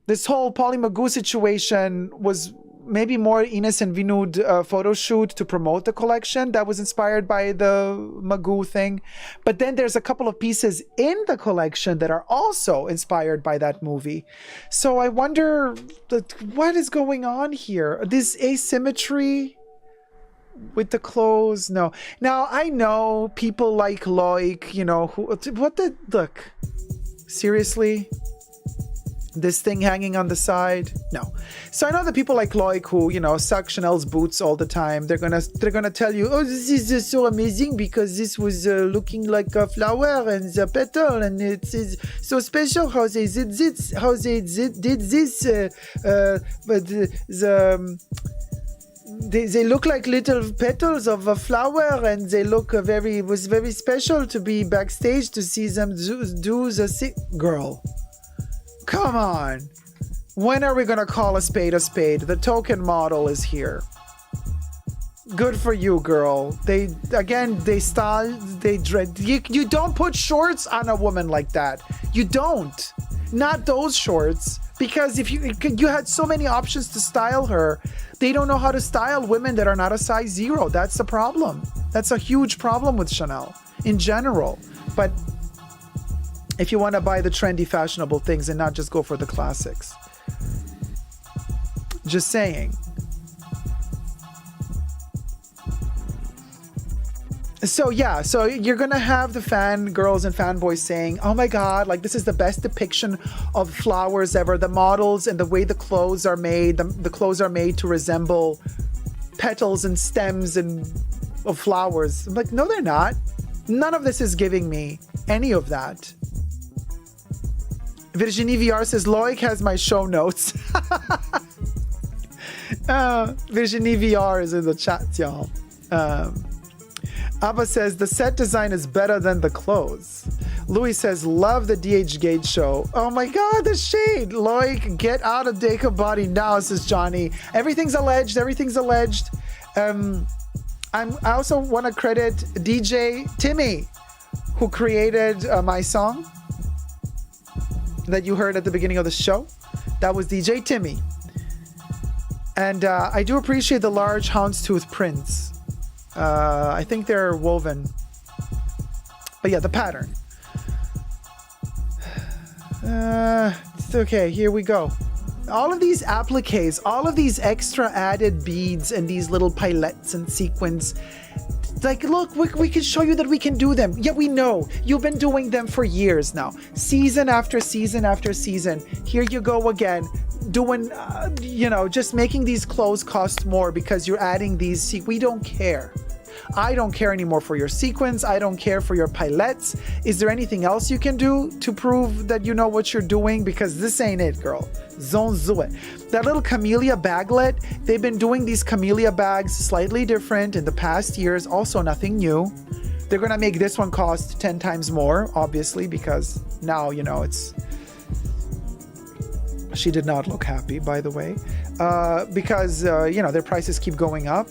this whole Polly Magoo situation was maybe more Ines and Vinood photo shoot to promote the collection that was inspired by the Magoo thing. But then there's a couple of pieces in the collection that are also inspired by that movie. So I wonder what is going on here? This asymmetry with the clothes. No. Now I know people like Loic, you know, look, seriously? This thing hanging on the side? No. So I know that people like Loic who, you know, suck Chanel's boots all the time. They're gonna tell you, oh, this is so amazing because this was looking like a flower and the petal, and it is so special how they did this, They look like little petals of a flower, and they look it was very special to be backstage to see them do the girl. Come on. When are we going to call a spade a spade? The token model is here. Good for you, girl. You don't put shorts on a woman like that. You don't. Not those shorts. Because if you had so many options to style her, they don't know how to style women that are not a size 0. That's the problem. That's a huge problem with Chanel in general. But if you want to buy the trendy, fashionable things and not just go for the classics. Just saying. So yeah, so you're going to have the fangirls and fanboys saying, oh my God, like this is the best depiction of flowers ever. The models and the way the clothes are made, the clothes are made to resemble petals and stems and of flowers. I'm like, no, they're not. None of this is giving me any of that. Virginie VR says, Loic has my show notes. Virginie VR is in the chat, y'all. Abba says, the set design is better than the clothes. Louis says, love the DH Gate show. Oh my God, the shade. Loic, get out of Dacob body now, says Johnny. Everything's alleged. I also want to credit DJ Timmy, who created my song that you heard at the beginning of the show. That was DJ Timmy. And I do appreciate the large houndstooth prints. I think they're woven. But yeah, the pattern. It's okay, here we go. All of these appliques, all of these extra added beads and these little pilettes and sequins. Like, look, we can show you that we can do them. Yeah, we know. You've been doing them for years now. Season after season after season. Here you go again. Doing, just making these clothes cost more because you're adding these. We don't care. I don't care anymore for your sequins. I don't care for your pilettes. Is there anything else you can do to prove that you know what you're doing? Because this ain't it, girl. Zone zoo it. That little camellia baglet, they've been doing these camellia bags slightly different in the past years. Also nothing new. They're going to make this one cost 10 times more, obviously, because now, it's... She did not look happy, by the way, because, their prices keep going up.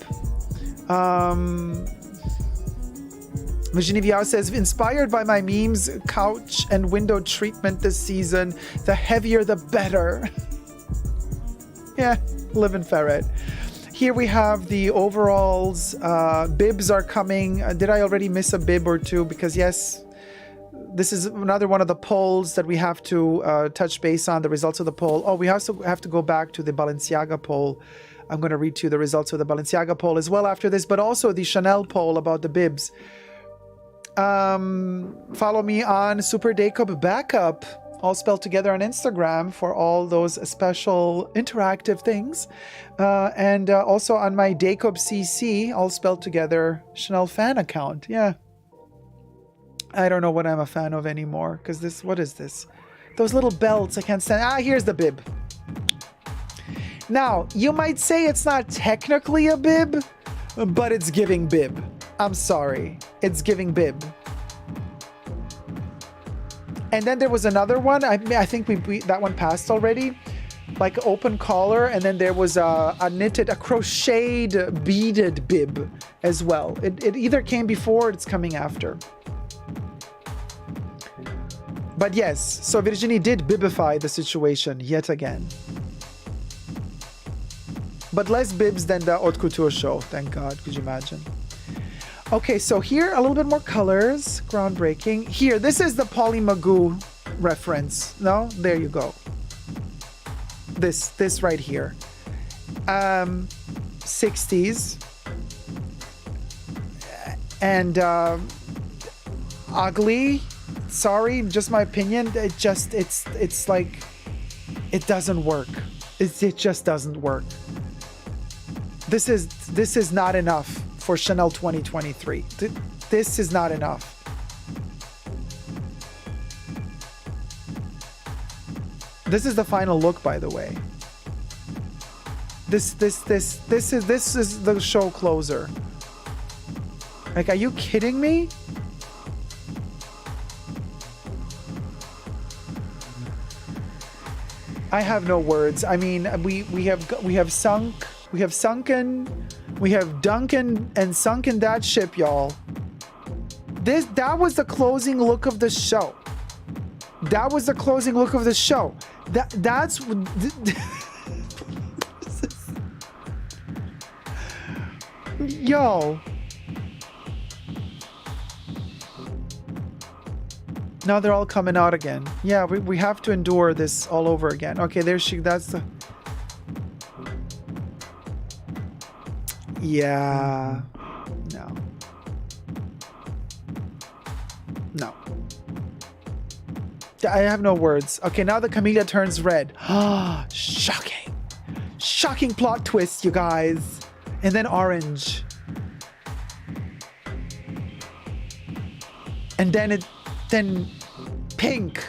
Virginie says, inspired by my memes, couch and window treatment this season, the heavier the better. Yeah, live and ferret. Here we have the overalls. Bibs are coming. Did I already miss a bib or two? Because yes, this is another one of the polls that we have to touch base on, the results of the poll. Oh, we also have to go back to the Balenciaga poll. I'm going to read to you the results of the Balenciaga poll as well after this, but also the Chanel poll about the bibs. Follow me on Super Dacob Backup, all spelled together on Instagram for all those special interactive things. And also on my Dacob CC, all spelled together, Chanel fan account. Yeah. I don't know what I'm a fan of anymore, because what is this? Those little belts, I can't stand. Here's the bib. Now, you might say it's not technically a bib, but it's giving bib. I'm sorry. It's giving bib. And then there was another one. I think that one passed already. Like open collar. And then there was a crocheted beaded bib as well. It either came before or it's coming after. But yes, so Virginie did bibify the situation yet again. But less bibs than the haute couture show, thank God. Could you imagine? Okay, so here, a little bit more colors. Groundbreaking. Here, this is the Polly Magoo reference. No? There you go. This right here. 60s. And ugly. Sorry, just my opinion. It's like, it doesn't work. It just doesn't work. This is not enough for Chanel 2023. This is not enough. This is the final look, by the way. This is the show closer. Like, are you kidding me? I have no words. I mean, we have sunken, we have Duncan and sunken that ship, y'all. That was the closing look of the show. That was the closing look of the show. That's yo. Now they're all coming out again. Yeah, we have to endure this all over again. Okay, that's the... Yeah. No. No. I have no words. Okay, now the camellia turns red. Ah, shocking. Shocking plot twist, you guys. And then orange. And then pink.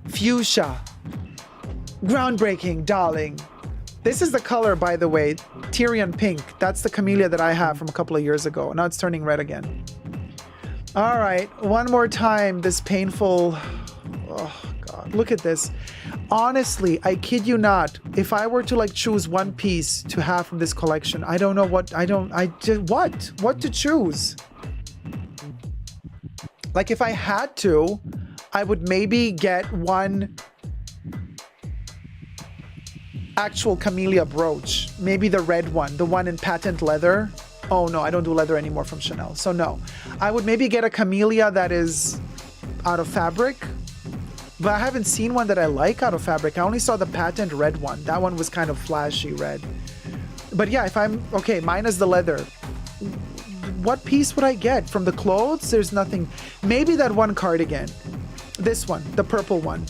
Fuchsia. Groundbreaking, darling. This is the color, by the way, Tyrian pink. That's the camellia that I have from a couple of years ago. Now it's turning red again. All right, one more time, this painful... Oh, God, look at this. Honestly, I kid you not, if I were to like choose one piece to have from this collection, I don't know what, what to choose? Like if I had to, I would maybe get one actual camellia brooch. Maybe the red one, the one in patent leather. Oh no, I don't do leather anymore from Chanel. So no, I would maybe get a camellia that is out of fabric. But I haven't seen one that I like out of fabric. I only saw the patent red one. That one was kind of flashy red. But yeah, if I'm... Okay, minus the leather. What piece would I get? From the clothes, there's nothing. Maybe that one cardigan. This one, the purple one.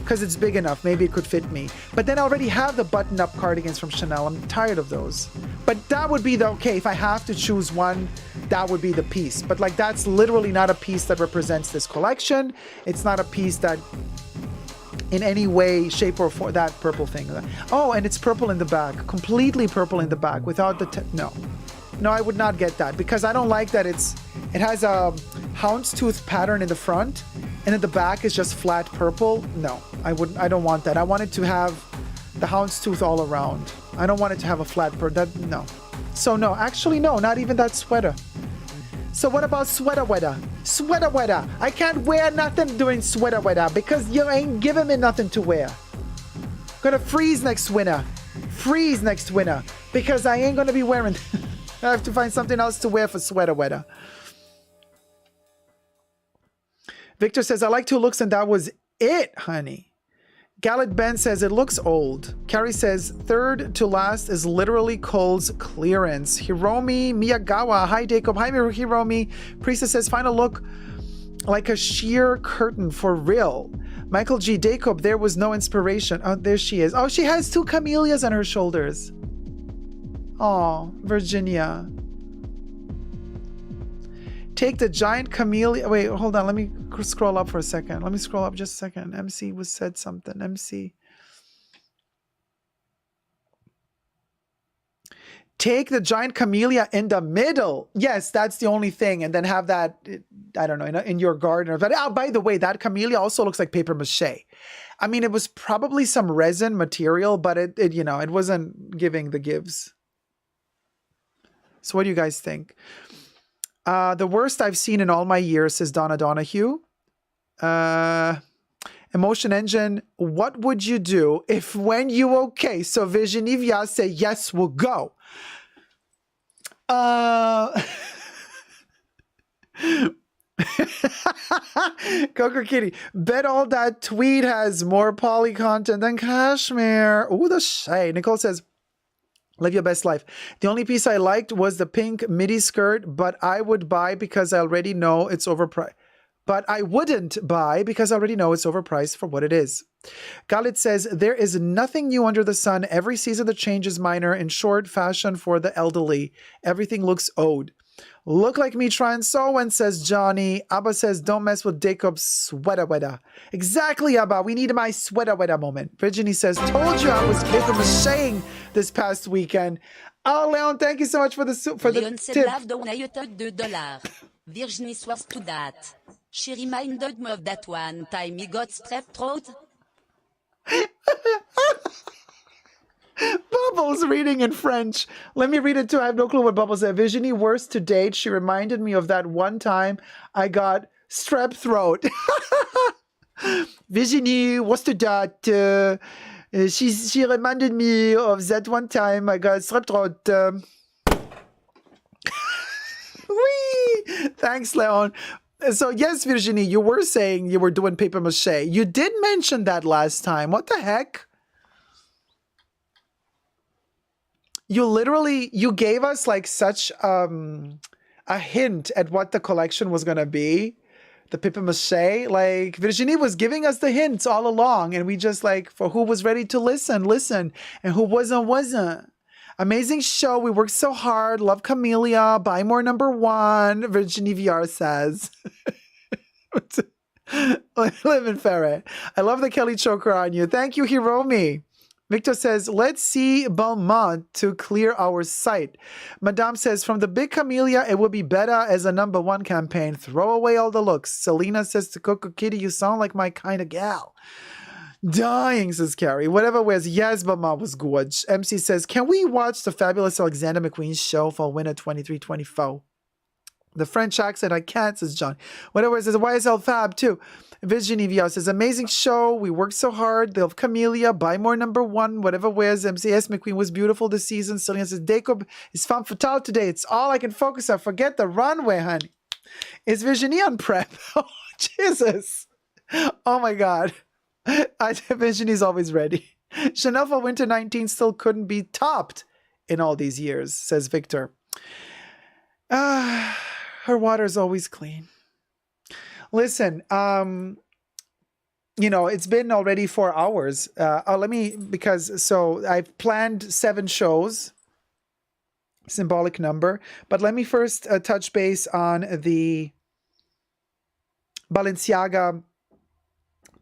Because it's big enough. Maybe it could fit me. But then I already have the button-up cardigans from Chanel. I'm tired of those. But that would be the... Okay, if I have to choose one, that would be the piece. But like, that's literally not a piece that represents this collection. It's not a piece that... in any way, shape, or form, that purple thing. Oh, and it's purple in the back. Completely purple in the back without the... No. No, I would not get that because I don't like that it has a houndstooth pattern in the front and in the back is just flat purple. No, I don't want that. I want it to have the houndstooth all around. I don't want it to have a flat no. So no, actually no, not even that sweater. So what about sweater weather? Sweater weather. I can't wear nothing during sweater weather because you ain't giving me nothing to wear. Gonna freeze next winter. Freeze next winter because I ain't gonna be wearing... I have to find something else to wear for sweater weather. Victor says, I like 2 looks and that was it, honey. Gallet Ben says, it looks old. Carrie says, third to last is literally Kohl's clearance. Hiromi Miyagawa. Hi, Dacob. Hi, Hiromi. Priestess says, final look like a sheer curtain for real. Michael G. Dacob, there was no inspiration. Oh, there she is. Oh, she has 2 camellias on her shoulders. Oh, Virginia. Take the giant camellia. Wait, hold on. Let me scroll up for a second. Let me scroll up just a second. MC was said something. MC. Take the giant camellia in the middle. Yes, that's the only thing. And then have that, I don't know, in your garden. But oh, by the way, that camellia also looks like paper mache. I mean, it was probably some resin material, but it you know, it wasn't giving the gives. So what do you guys think? The worst I've seen in all my years, says Donna Donahue. Emotion Engine, what would you do if when you okay? So Virginie say, yes, we'll go. Coco Kitty, bet all that tweed has more poly content than cashmere. Ooh, the shade. Nicole says, live your best life. The only piece I liked was the pink midi skirt, but I would buy because I already know it's overpriced. But I wouldn't buy because I already know it's overpriced for what it is. Galit says, there is nothing new under the sun. Every season the change is minor. In short, fashion for the elderly. Everything looks owed. Look like me trying Owens, says Johnny. Abba says, don't mess with Dacob's sweater weather. Exactly, Abba. We need my sweater weather moment. Virginie says, told you I was paper macheing this past weekend. Oh, Leon, thank you so much for the tip. $2. Virginie swears to that. She reminded me of that one time he got strep throat. Bubbles reading in French. Let me read it too. I have no clue what Bubbles said. Virginie, worst to date. She reminded me of that one time I got strep throat. Virginie, what's to that? She reminded me of that one time I got strep throat. Whee! Thanks, Leon. So yes, Virginie, you were saying you were doing paper mache. You did mention that last time. What the heck? You gave us like such a hint at what the collection was going to be. The paper mache. Like Virginie was giving us the hints all along. And we just like, for who was ready to listen. And who wasn't. Amazing show. We worked so hard. Love Camellia. Buy more #1. Virginie VR says. Live in Ferret. I love the Kelly choker on you. Thank you, Hiromi. Victor says, let's see Belmont to clear our sight. Madame says, from the big Camellia, it would be better as a #1 campaign. Throw away all the looks. Selena says to Coco Kitty, you sound like my kind of gal. Dying, says Carrie. Whatever wears, yes, Belmont was gorge. MC says, can we watch the fabulous Alexander McQueen show for winter 23-24? The French accent, I can't, says John. Whatever says, YSL Fab too. Virginie VR says, amazing show. We worked so hard. They have Camellia. Buy more #1. Whatever wears. MCS McQueen was beautiful this season. Selena says, Dacob is femme fatale today. It's all I can focus on. Forget the runway, honey. Is Virginie on prep? Oh, Jesus. Oh my God. Virginie's always ready. Chanel for Winter 19 still couldn't be topped in all these years, says Victor. Her water's always clean. Listen, it's been already 4 hours. I've planned 7 shows, symbolic number, but let me first touch base on the Balenciaga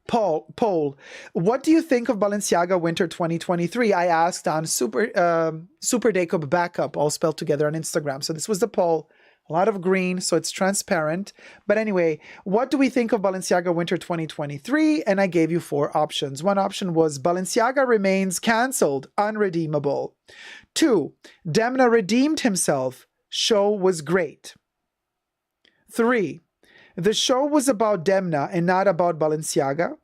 poll. What do you think of Balenciaga Winter 2023? I asked on Super Dacob Backup, all spelled together, on Instagram. So this was the poll. A lot of green, so it's transparent. But anyway, what do we think of Balenciaga Winter 2023? And I gave you 4 options. One option was Balenciaga remains cancelled, unredeemable. 2, Demna redeemed himself. Show was great. 3, the show was about Demna and not about Balenciaga.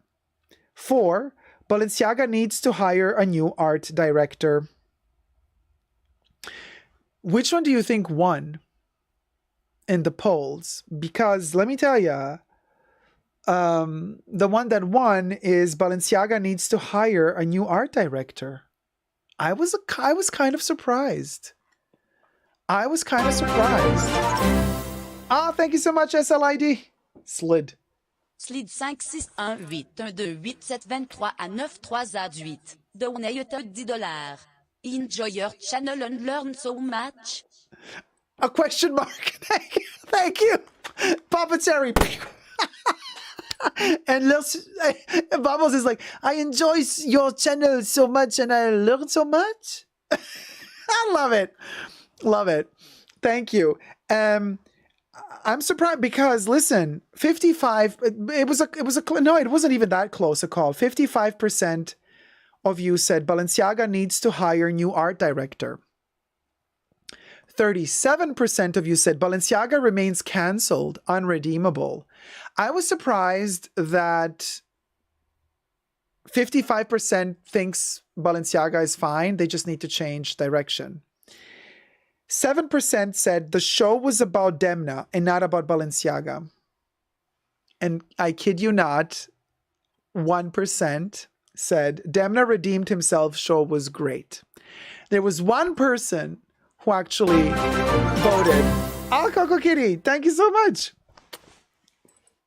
4, Balenciaga needs to hire a new art director. Which one do you think won in the polls? Because let me tell you, the one that won is Balenciaga needs to hire a new art director. I was kind of surprised. Ah, thank you so much, SLID. Slid. Slid 5618128 à 93A8. Donate $10. Enjoy your channel and learn so much. A question mark. Thank you. Papa Terry. And Bubbles is like, I enjoy your channel so much and I learn so much. I love it. Love it. Thank you. I'm surprised because listen, 55. It wasn't even that close a call. 55% of you said Balenciaga needs to hire new art director. 37% of you said Balenciaga remains cancelled, unredeemable. I was surprised that 55% thinks Balenciaga is fine. They just need to change direction. 7% said the show was about Demna and not about Balenciaga. And I kid you not, 1% said Demna redeemed himself, show was great. There was one person who actually voted. Ah, Coco Kitty, thank you so much.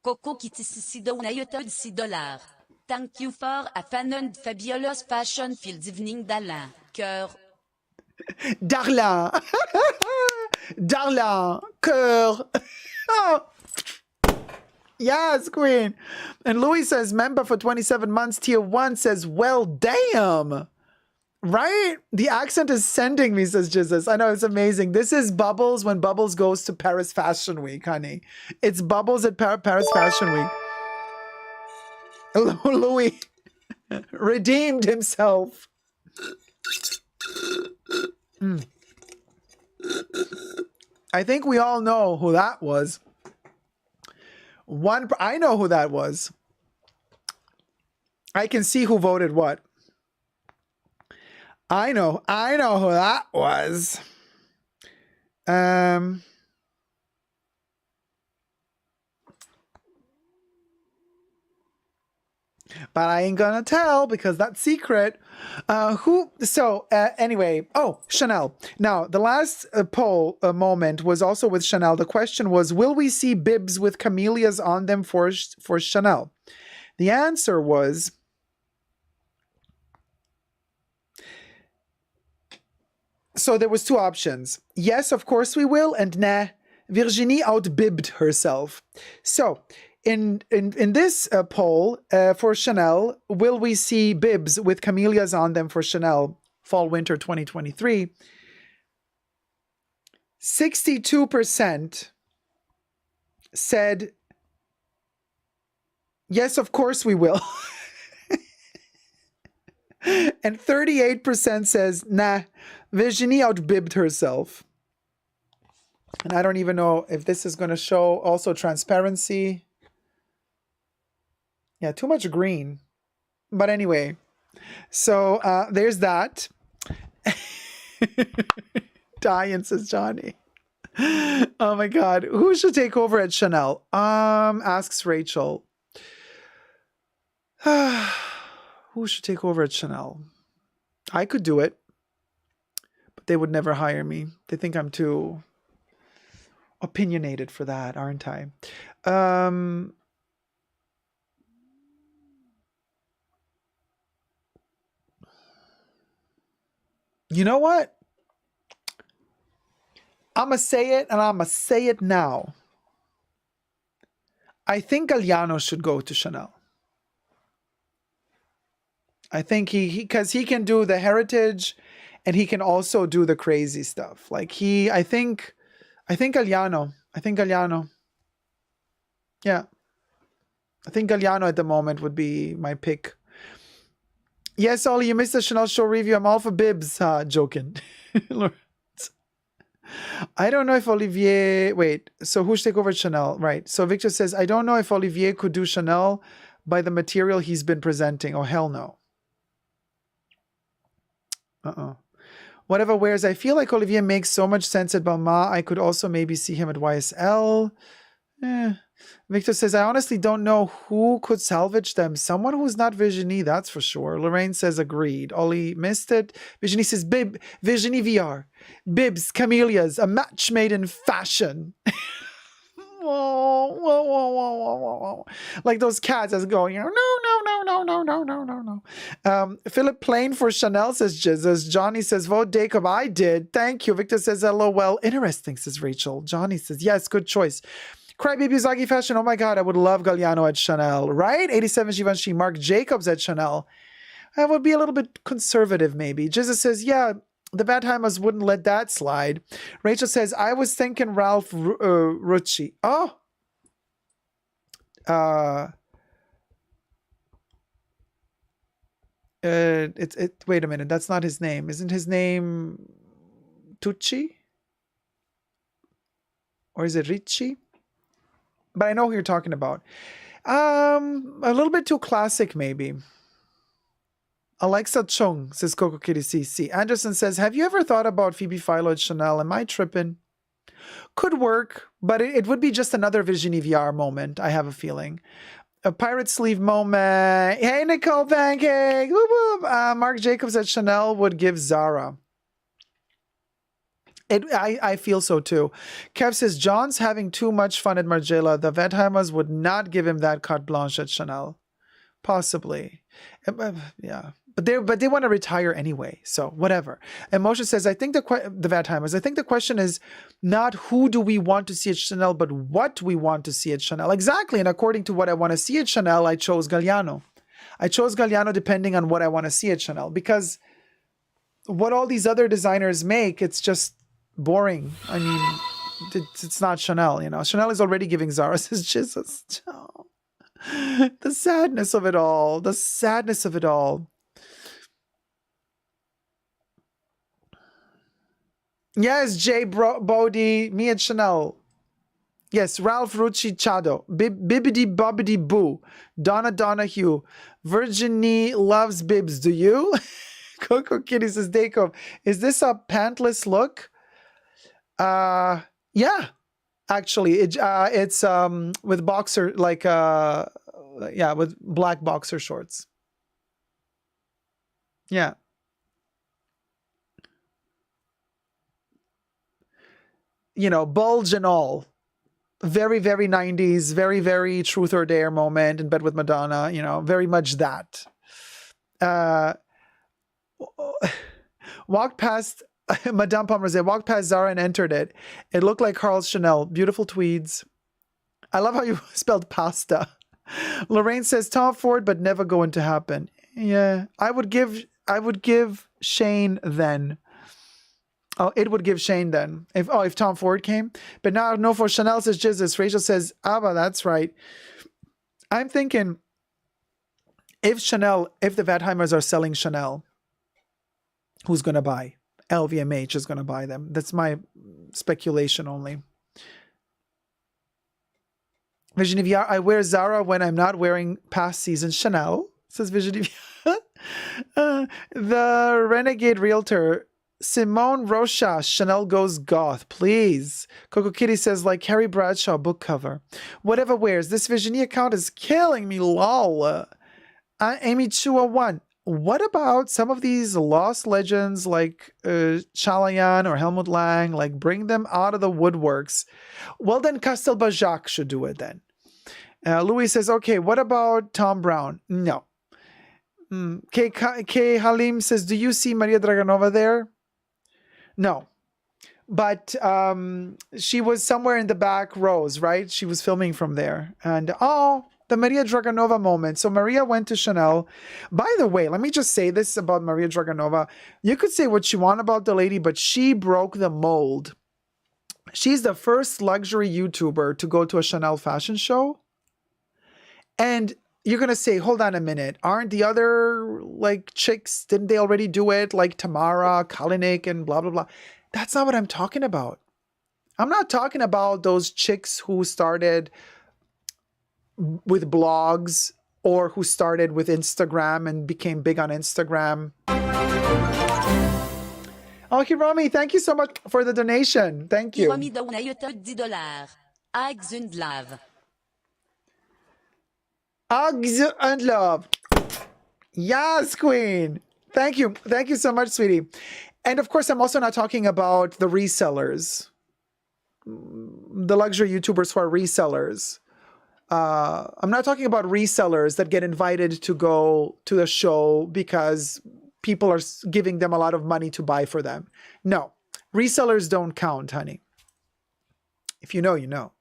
Coco Kitty donate $10. Thank you for a fan fabulous fashion field evening d'Alain. Cœur. Darlin. Darlin. Cœur. Oh. Yes, Queen. And Louis says, member for 27 months, tier 1 says, well, damn. Right? The accent is sending me, says Jesus. I know, it's amazing. This is Bubbles when Bubbles goes to Paris Fashion Week, honey. It's Bubbles at Paris Fashion Week. Louis redeemed himself. I think we all know who that was. I know who that was. I can see who voted what. I know who that was. But I ain't gonna tell because that's secret. Anyway, Chanel. Now, the last poll moment was also with Chanel. The question was, will we see bibs with camellias on them for Chanel? The answer was, so there was 2 options. Yes, of course we will, and nah, Virginie outbibbed herself. So, in this poll for Chanel, will we see bibs with camellias on them for Chanel fall winter 2023? 62% said yes, of course we will. And 38% says nah, Virginie outbibbed herself. And I don't even know if this is going to show also transparency. Yeah, too much green. But anyway, so there's that. Diane, says Johnny. Oh my God. Who should take over at Chanel? Asks Rachel. Who should take over at Chanel? I could do it, but they would never hire me. They think I'm too opinionated for that, aren't I? You know what? I'm going to say it, and I'm going to say it now. I think Galliano should go to Chanel. I think because he can do the heritage and he can also do the crazy stuff. Like I think Galliano. Yeah. I think Galliano at the moment would be my pick. Yes, Ollie, you missed the Chanel show review. I'm all for bibs. Joking. I don't know if Olivier... Wait, so who should take over Chanel? Right. So Victor says, I don't know if Olivier could do Chanel by the material he's been presenting. Oh, hell no. Whatever wears. I feel like Olivier makes so much sense at Balmain. I could also maybe see him at YSL. Victor says, I honestly don't know who could salvage them. Someone who's not Virginie, that's for sure. Lorraine says, agreed. Ollie missed it. Virginie says, Virginie VR. Bibs, camellias, a match made in fashion. Whoa. Like those cats that's going, no. Philip Plain for Chanel says Jesus. Johnny says, vote Dacob. I did. Thank you. Victor says, LOL. Interesting, says Rachel. Johnny says, yes, good choice. Crybaby Uzagi Fashion. Oh my God, I would love Galliano at Chanel, right? 87 Givenchy. Marc Jacobs at Chanel. I would be a little bit conservative, maybe. Jesus says, yeah, the Badheimers wouldn't let that slide. Rachel says, I was thinking Ralph Rucci. Oh. Wait a minute. That's not his name. Isn't his name Tucci? Or is it Ricci? But I know who you're talking about. A little bit too classic, maybe. Alexa Chung, says Coco Kitty CC. Anderson says, have you ever thought about Phoebe Philo at Chanel? Am I tripping? Could work, but it would be just another Virginie VR moment, I have a feeling. A pirate sleeve moment. Hey, Nicole Pancake. Whoop, whoop. Marc Jacobs at Chanel would give Zara. I feel so too. Kev says, John's having too much fun at Margiela. The Wertheimers would not give him that carte blanche at Chanel. Possibly. Yeah. But they want to retire anyway. So whatever. And Moshe says, I think the Wertheimers, I think the question is not who do we want to see at Chanel, but what we want to see at Chanel. Exactly. And according to what I want to see at Chanel, I chose Galliano. I chose Galliano depending on what I want to see at Chanel. Because what all these other designers make, it's just boring. I mean, it's not Chanel, you know. Chanel is already giving Zara, says Jesus. Oh. The sadness of it all. The sadness of it all. Yes, Jay Bodie, me at Chanel. Yes, Ralph Rucci Chado. Bibbidi Bobbidi Boo. Donna Donahue. Virginie loves bibs. Do you? Coco Kitty says, Dacob, is this a pantless look? Yeah, actually, it's with boxer, like with black boxer shorts. Yeah. You know, bulge and all. Very, very 90s, very, very truth or dare moment in bed with Madonna, you know, very much that. Walked past Madame Pomerze, walked past Zara and entered it. It looked like Carl's Chanel. Beautiful tweeds. I love how you spelled pasta. Lorraine says Tom Ford, but never going to happen. Yeah, I would give Shane then. Oh, it would give Shane then. If Tom Ford came. But now, no, for Chanel says Jesus. Rachel says, Abba, that's right. I'm thinking, if the Wertheimers are selling Chanel, who's going to buy? LVMH is going to buy them. That's my speculation only. Virginie VR, I wear Zara when I'm not wearing past season Chanel, says Virginie VR. The Renegade Realtor, Simone Rocha, Chanel goes goth, please. Coco Kitty says, like Carrie Bradshaw book cover. Whatever wears. This Virginie account is killing me, lol. Amy Chua 1. What about some of these lost legends like Chalayan or Helmut Lang? Like, bring them out of the woodworks. Well, then Castelbajac should do it then. Louis says, okay, what about Tom Brown? No. K. Halim says, do you see Maria Draganova there? No. But she was somewhere in the back rows, right? She was filming from there. And, the Maria Draganova moment. So Maria went to Chanel. By the way, let me just say this about Maria Draganova. You could say what you want about the lady, but she broke the mold. She's the first luxury YouTuber to go to a Chanel fashion show. And you're going to say, hold on a minute. Aren't the other like chicks, didn't they already do it? Like Tamara, Kalinick, and blah, blah, blah. That's not what I'm talking about. I'm not talking about those chicks who started with blogs or who started with Instagram and became big on Instagram. Oh, Hirami, thank you so much for the donation. Thank you. Hirami donate $10. Eggs and love. Hugs and love. Yes, queen. Thank you. Thank you so much, sweetie. And of course, I'm also not talking about the resellers, the luxury YouTubers who are resellers. I'm not talking about resellers that get invited to go to the show because people are giving them a lot of money to buy for them. No, resellers don't count, honey. If you know, you know.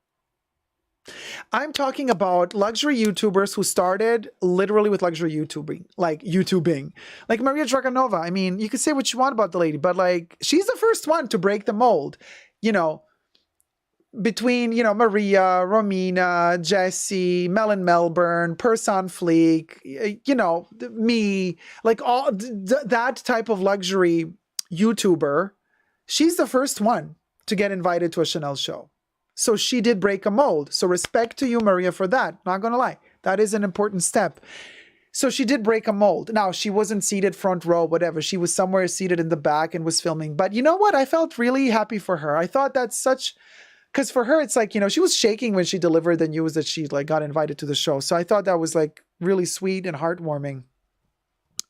I'm talking about luxury YouTubers who started literally with luxury YouTubing, like Maria Draganova. I mean, you can say what you want about the lady, but like, she's the first one to break the mold, you know, between, you know, Maria, Romina, Jessie, Melon Melbourne, Purse on Fleek, you know, me, like all that type of luxury YouTuber. She's the first one to get invited to a Chanel show. So she did break a mold. So respect to you, Maria, for that. Not going to lie. That is an important step. So she did break a mold. Now, she wasn't seated front row, whatever. She was somewhere seated in the back and was filming. But you know what? I felt really happy for her. I thought that's such... Because for her, it's like, you know, she was shaking when she delivered the news that she like got invited to the show. So I thought that was like really sweet and heartwarming.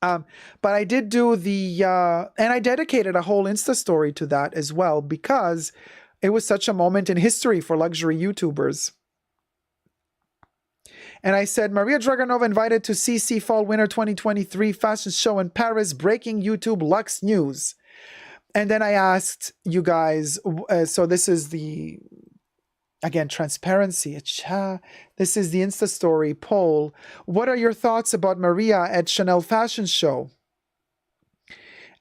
But I did do the... and I dedicated a whole Insta story to that as well because... it was such a moment in history for luxury YouTubers. And I said, Maria Draganova invited to CC Fall Winter 2023 Fashion Show in Paris, breaking YouTube Lux news. And then I asked you guys, so this is the, again, transparency. This is the Insta story poll. What are your thoughts about Maria at Chanel Fashion Show?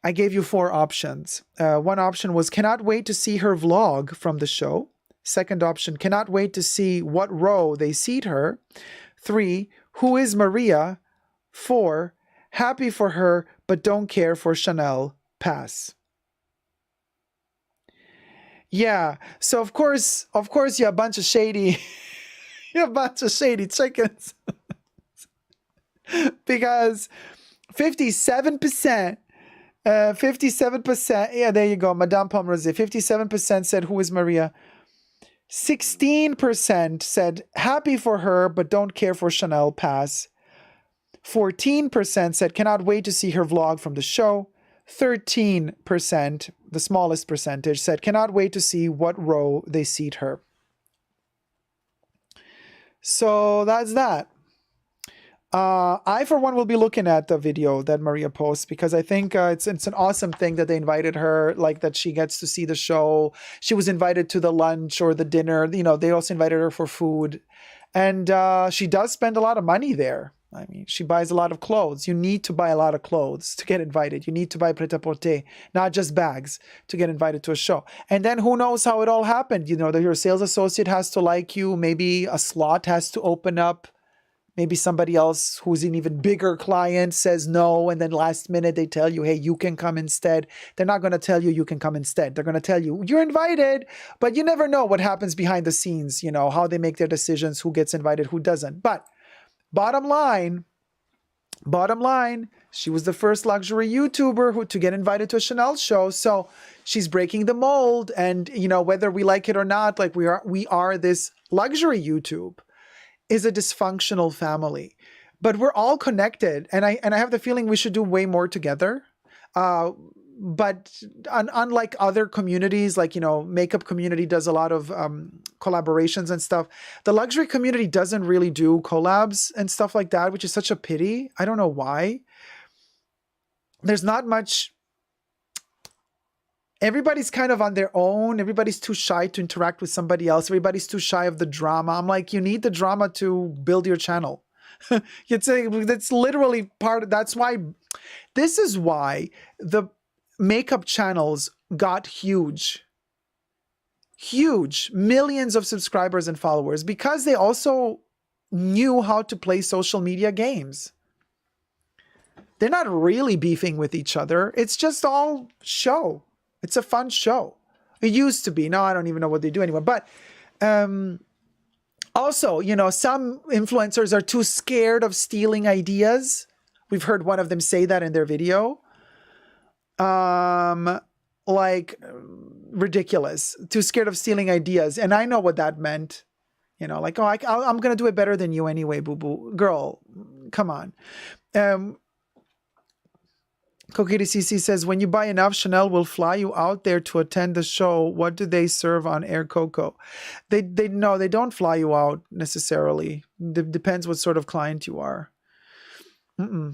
I gave you 4 options. One option was, cannot wait to see her vlog from the show. Second option, cannot wait to see what row they seat her. 3, who is Maria? 4, happy for her, but don't care for Chanel, pass. Yeah, so of course, you're a bunch of shady, you're a bunch of shady chickens. Because 57%, 57%, yeah, there you go, Madame Pomerose. 57% said, who is Maria? 16% said, happy for her, but don't care for Chanel, pass. 14% said, cannot wait to see her vlog from the show. 13%, the smallest percentage, said, cannot wait to see what row they seat her. So that's that. I, for one, will be looking at the video that Maria posts because I think it's an awesome thing that they invited her, like that she gets to see the show. She was invited to the lunch or the dinner. You know, they also invited her for food. And she does spend a lot of money there. I mean, she buys a lot of clothes. You need to buy a lot of clothes to get invited. You need to buy pret-à-porter, not just bags, to get invited to a show. And then who knows how it all happened. You know, that your sales associate has to like you. Maybe a slot has to open up. Maybe somebody else who's an even bigger client says no, and then last minute they tell you, hey, you can come instead. They're not going to tell you can come instead. They're going to tell you, you're invited, but you never know what happens behind the scenes, you know, how they make their decisions, who gets invited, who doesn't. But bottom line, she was the first luxury YouTuber to get invited to a Chanel show. So she's breaking the mold. And, you know, whether we like it or not, like we are this luxury YouTube is a dysfunctional family. but we're all connected, and I have the feeling we should do way more together. But unlike other communities, like, you know, makeup community does a lot of collaborations and stuff. The luxury community doesn't really do collabs and stuff like that, which is such a pity. I don't know why. There's not much. Everybody's kind of on their own. Everybody's too shy to interact with somebody else. Everybody's too shy of the drama. I'm like, you need the drama to build your channel. That's literally part of, that's why, this is why the makeup channels got huge, millions of subscribers and followers, because they also knew how to play social media games. They're not really beefing with each other. It's just all show. It's a fun show. It used to be. Now I don't even know what they do anymore. But also, you know, some influencers are too scared of stealing ideas. We've heard one of them say that in their video. Like, ridiculous. Too scared of stealing ideas. And I know what that meant. You know, like, oh, I'm going to do it better than you anyway, boo-boo. Girl, come on. Kokiri CC says, when you buy enough, Chanel will fly you out there to attend the show. What do they serve on Air Coco? They don't fly you out necessarily. Depends what sort of client you are. No.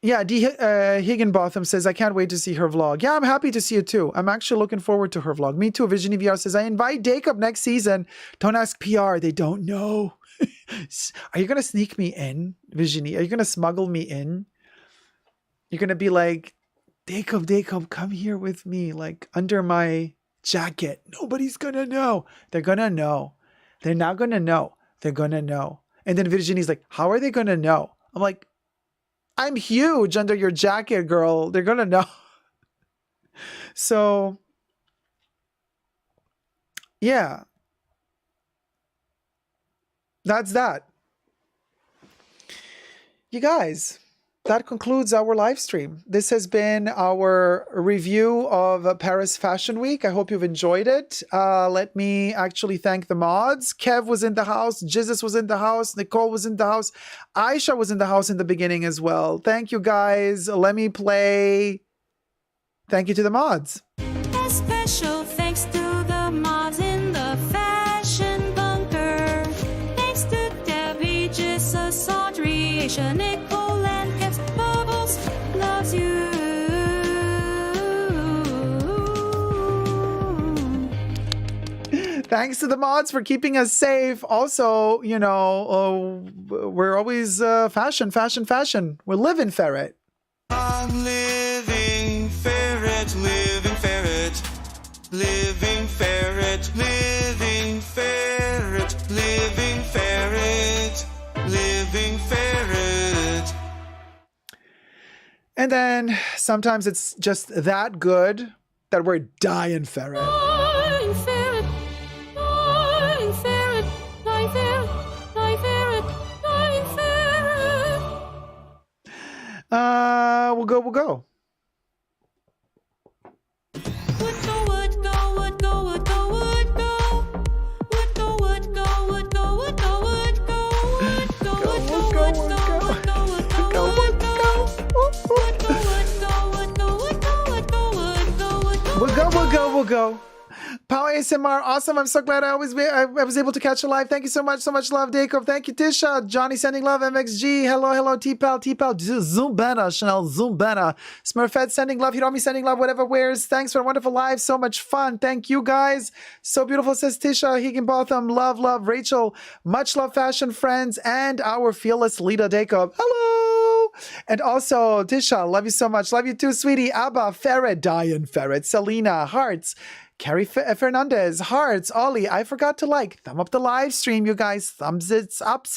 Yeah, Higginbotham says, I can't wait to see her vlog. Yeah, I'm happy to see it too. I'm actually looking forward to her vlog. Me too. Virginie VR says, I invite Dacob next season. Don't ask PR. They don't know. Are you going to sneak me in, Virginie? Are you going to smuggle me in? You're going to be like, Dacob, come here with me, like under my jacket. Nobody's going to know. They're going to know. They're not going to know. They're going to know. And then Virginie's like, how are they going to know? I'm like, I'm huge under your jacket, girl. They're going to know. So, yeah. That's that. You guys, that concludes our live stream. This has been our review of Paris Fashion Week. I hope you've enjoyed it. Let me actually thank the mods. Kev was in the house. Jesus was in the house. Nicole was in the house. Aisha was in the house in the beginning as well. Thank you, guys. Let me play. Thank you to the mods. A special thanks to the mods in the Fashion Bunker. Thanks to Debbie, Jesus, Audrey, Aisha, Nicole, and Kev. Bubbles loves you. Thanks to the mods for keeping us safe. Also, you know, we're always fashion. We're living ferret. I'm living ferret, living ferret, living ferret, living ferret, living ferret, living ferret. And then sometimes it's just that good that we're dying ferret. Dying ferret, dying ferret, dying ferret, dying ferret, dying ferret. We'll go. Would go, would go, would go, would go, would go. Would go, would go, would go, would go, would go, would go, would go, would go, would go, would go, would go, would go. We'll go. Power ASMR, awesome. I'm so glad I was able to catch a live. Thank you so much love, Dacob. Thank you, Tisha. Johnny sending love, MXG. Hello, T-Pal, Zumbana, Chanel, Zumbana. Smurfette sending love, Hiromi sending love, whatever wears. Thanks for a wonderful live. So much fun. Thank you, guys. So beautiful, says Tisha. Higginbotham, love. Rachel, much love, fashion friends, and our fearless leader, Dacob. Hello. And also, Tisha, love you so much. Love you too, sweetie. Abba, Ferret, Diane Ferret, Selena, Hearts, Carrie Fernandez, Hearts, Ollie, I forgot to thumb up the live stream, you guys. Thumbs it up.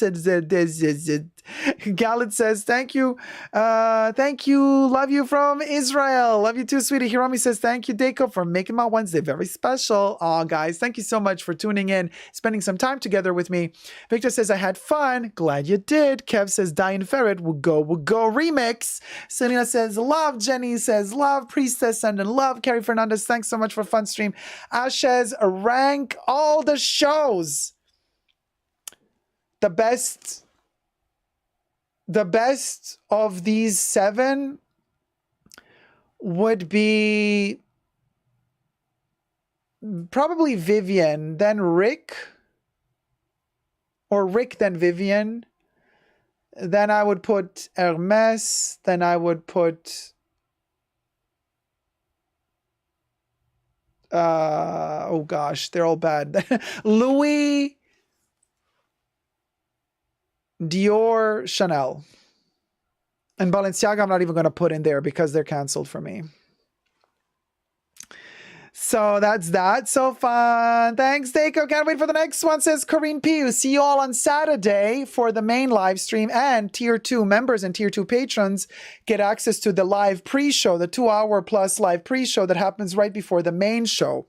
Galit says, thank you. Love you from Israel. Love you too, sweetie. Hiromi says, thank you, Dacob, for making my Wednesday very special. Aw, guys, thank you so much for tuning in, spending some time together with me. Victor says, I had fun. Glad you did. Kev says, Dying Ferret, we'll go remix. Selena says, love. Jenny says, love. Priestess sending love. Carrie Fernandez, thanks so much for a fun stream. Ashes, rank all the shows. The best the best of these 7 would be probably Vivienne, then Rick, or Rick then Vivienne. Then I would put Hermes. Then I would put oh gosh, they're all bad. Louis, Dior, Chanel. And Balenciaga I'm not even going to put in there because they're canceled for me. So that's that. So fun. Thanks, Dacob. Can't wait for the next one, says Corinne P. See you all on Saturday for the main live stream, and Tier 2 members and Tier 2 patrons get access to the live pre-show, the 2-hour plus live pre-show that happens right before the main show.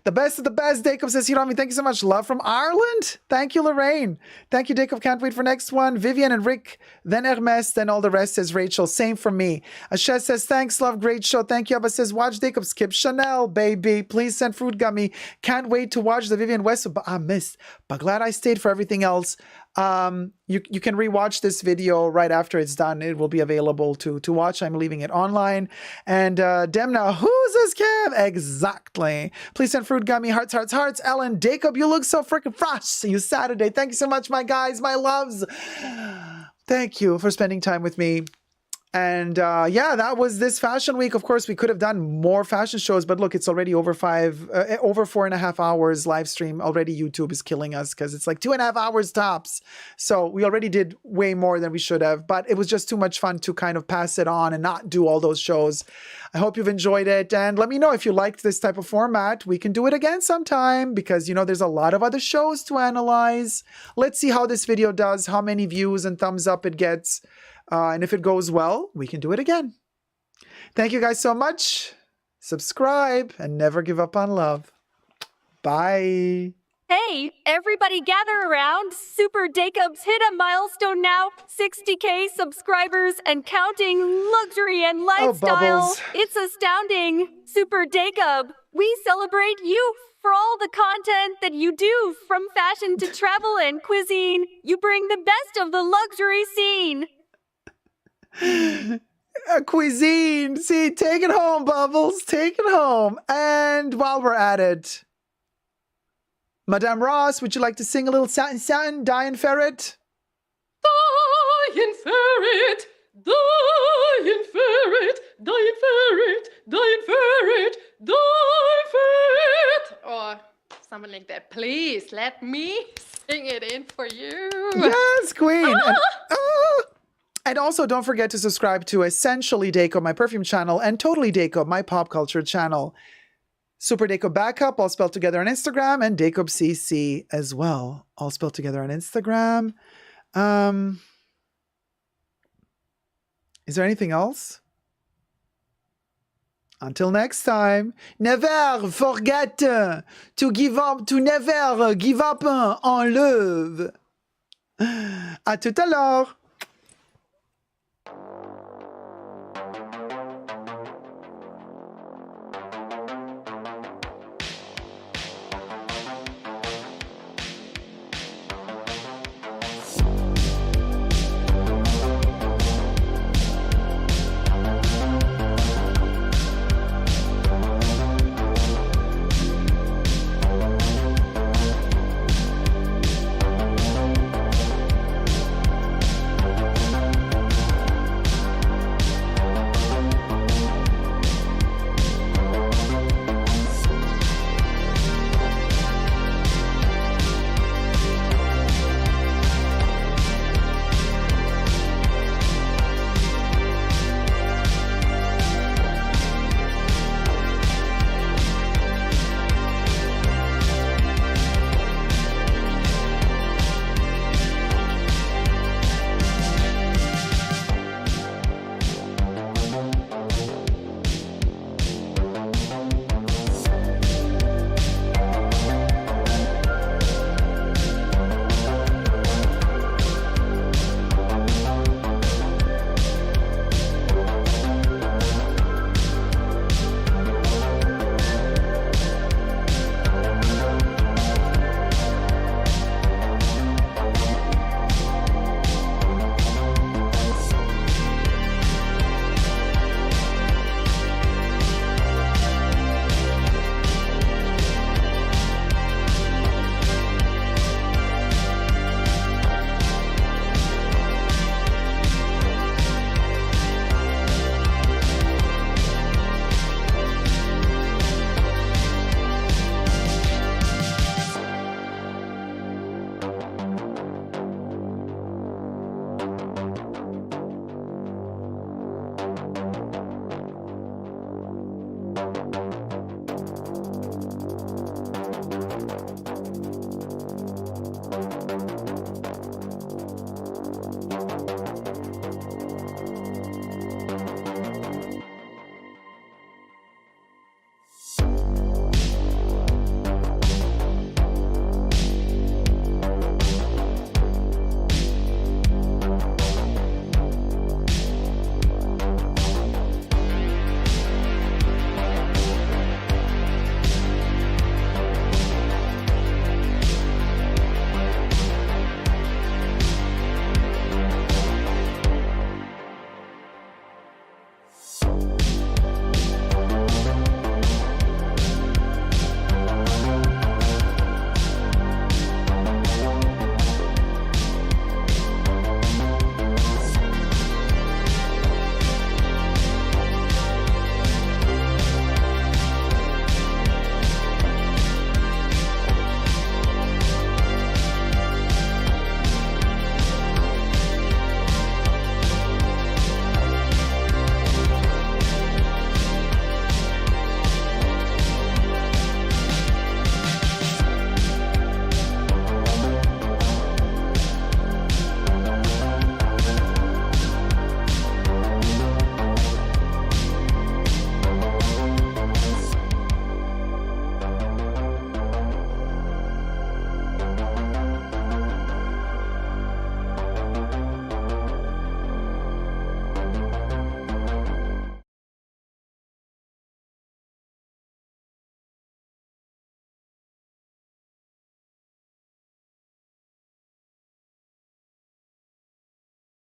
The best of the best, Dacob says, Hiromi, thank you so much. Love from Ireland. Thank you, Lorraine. Thank you, Dacob. Can't wait for next one. Vivienne and Rick, then Hermes, then all the rest, says Rachel. Same for me. Ashes says, thanks, love, great show. Thank you. Abba says, watch Dacob skip Chanel, baby. Please send fruit gummy. Can't wait to watch the Vivienne Westwood, but I missed. But glad I stayed for everything else. You can rewatch this video right after it's done. It will be available to watch. I'm leaving it online. And Demna, who's this Cam? Exactly. Please send fruit gummy, hearts, hearts, hearts. Ellen, Dacob, you look so freaking fresh. See you Saturday. Thank you so much, my guys, my loves. Thank you for spending time with me. And yeah, that was this fashion week. Of course, we could have done more fashion shows, but look, it's already over 4.5 hours live stream. Already YouTube is killing us because it's like 2.5 hours tops. So we already did way more than we should have, but it was just too much fun to kind of pass it on and not do all those shows. I hope you've enjoyed it, and let me know if you liked this type of format. We can do it again sometime because, you know, there's a lot of other shows to analyze. Let's see how this video does, how many views and thumbs up it gets. And if it goes well, we can do it again. Thank you guys so much. Subscribe and never give up on love. Bye. Hey, everybody gather around. Super Dacob's hit a milestone now. 60K subscribers and counting, luxury and lifestyle. Bubbles. It's astounding. Super Dacob, we celebrate you for all the content that you do, from fashion to travel and cuisine. You bring the best of the luxury scene. Cuisine. See, take it home, Bubbles. Take it home. And while we're at it, Madame Ross, would you like to sing a little satin satin, Diane Ferret? Diane Ferret, Diane Ferret, Diane Ferret, Diane Ferret, Diane Ferret. Or something like that. Please let me sing it in for you. Yes, Queen. And also, don't forget to subscribe to Essentially Dacob, my perfume channel, and Totally Dacob, my pop culture channel. Super Dacob Backup, all spelled together on Instagram, and Dacob CC as well, all spelled together on Instagram. Is there anything else? Until next time, never forget to give up, to never give up en love. À tout à l'heure.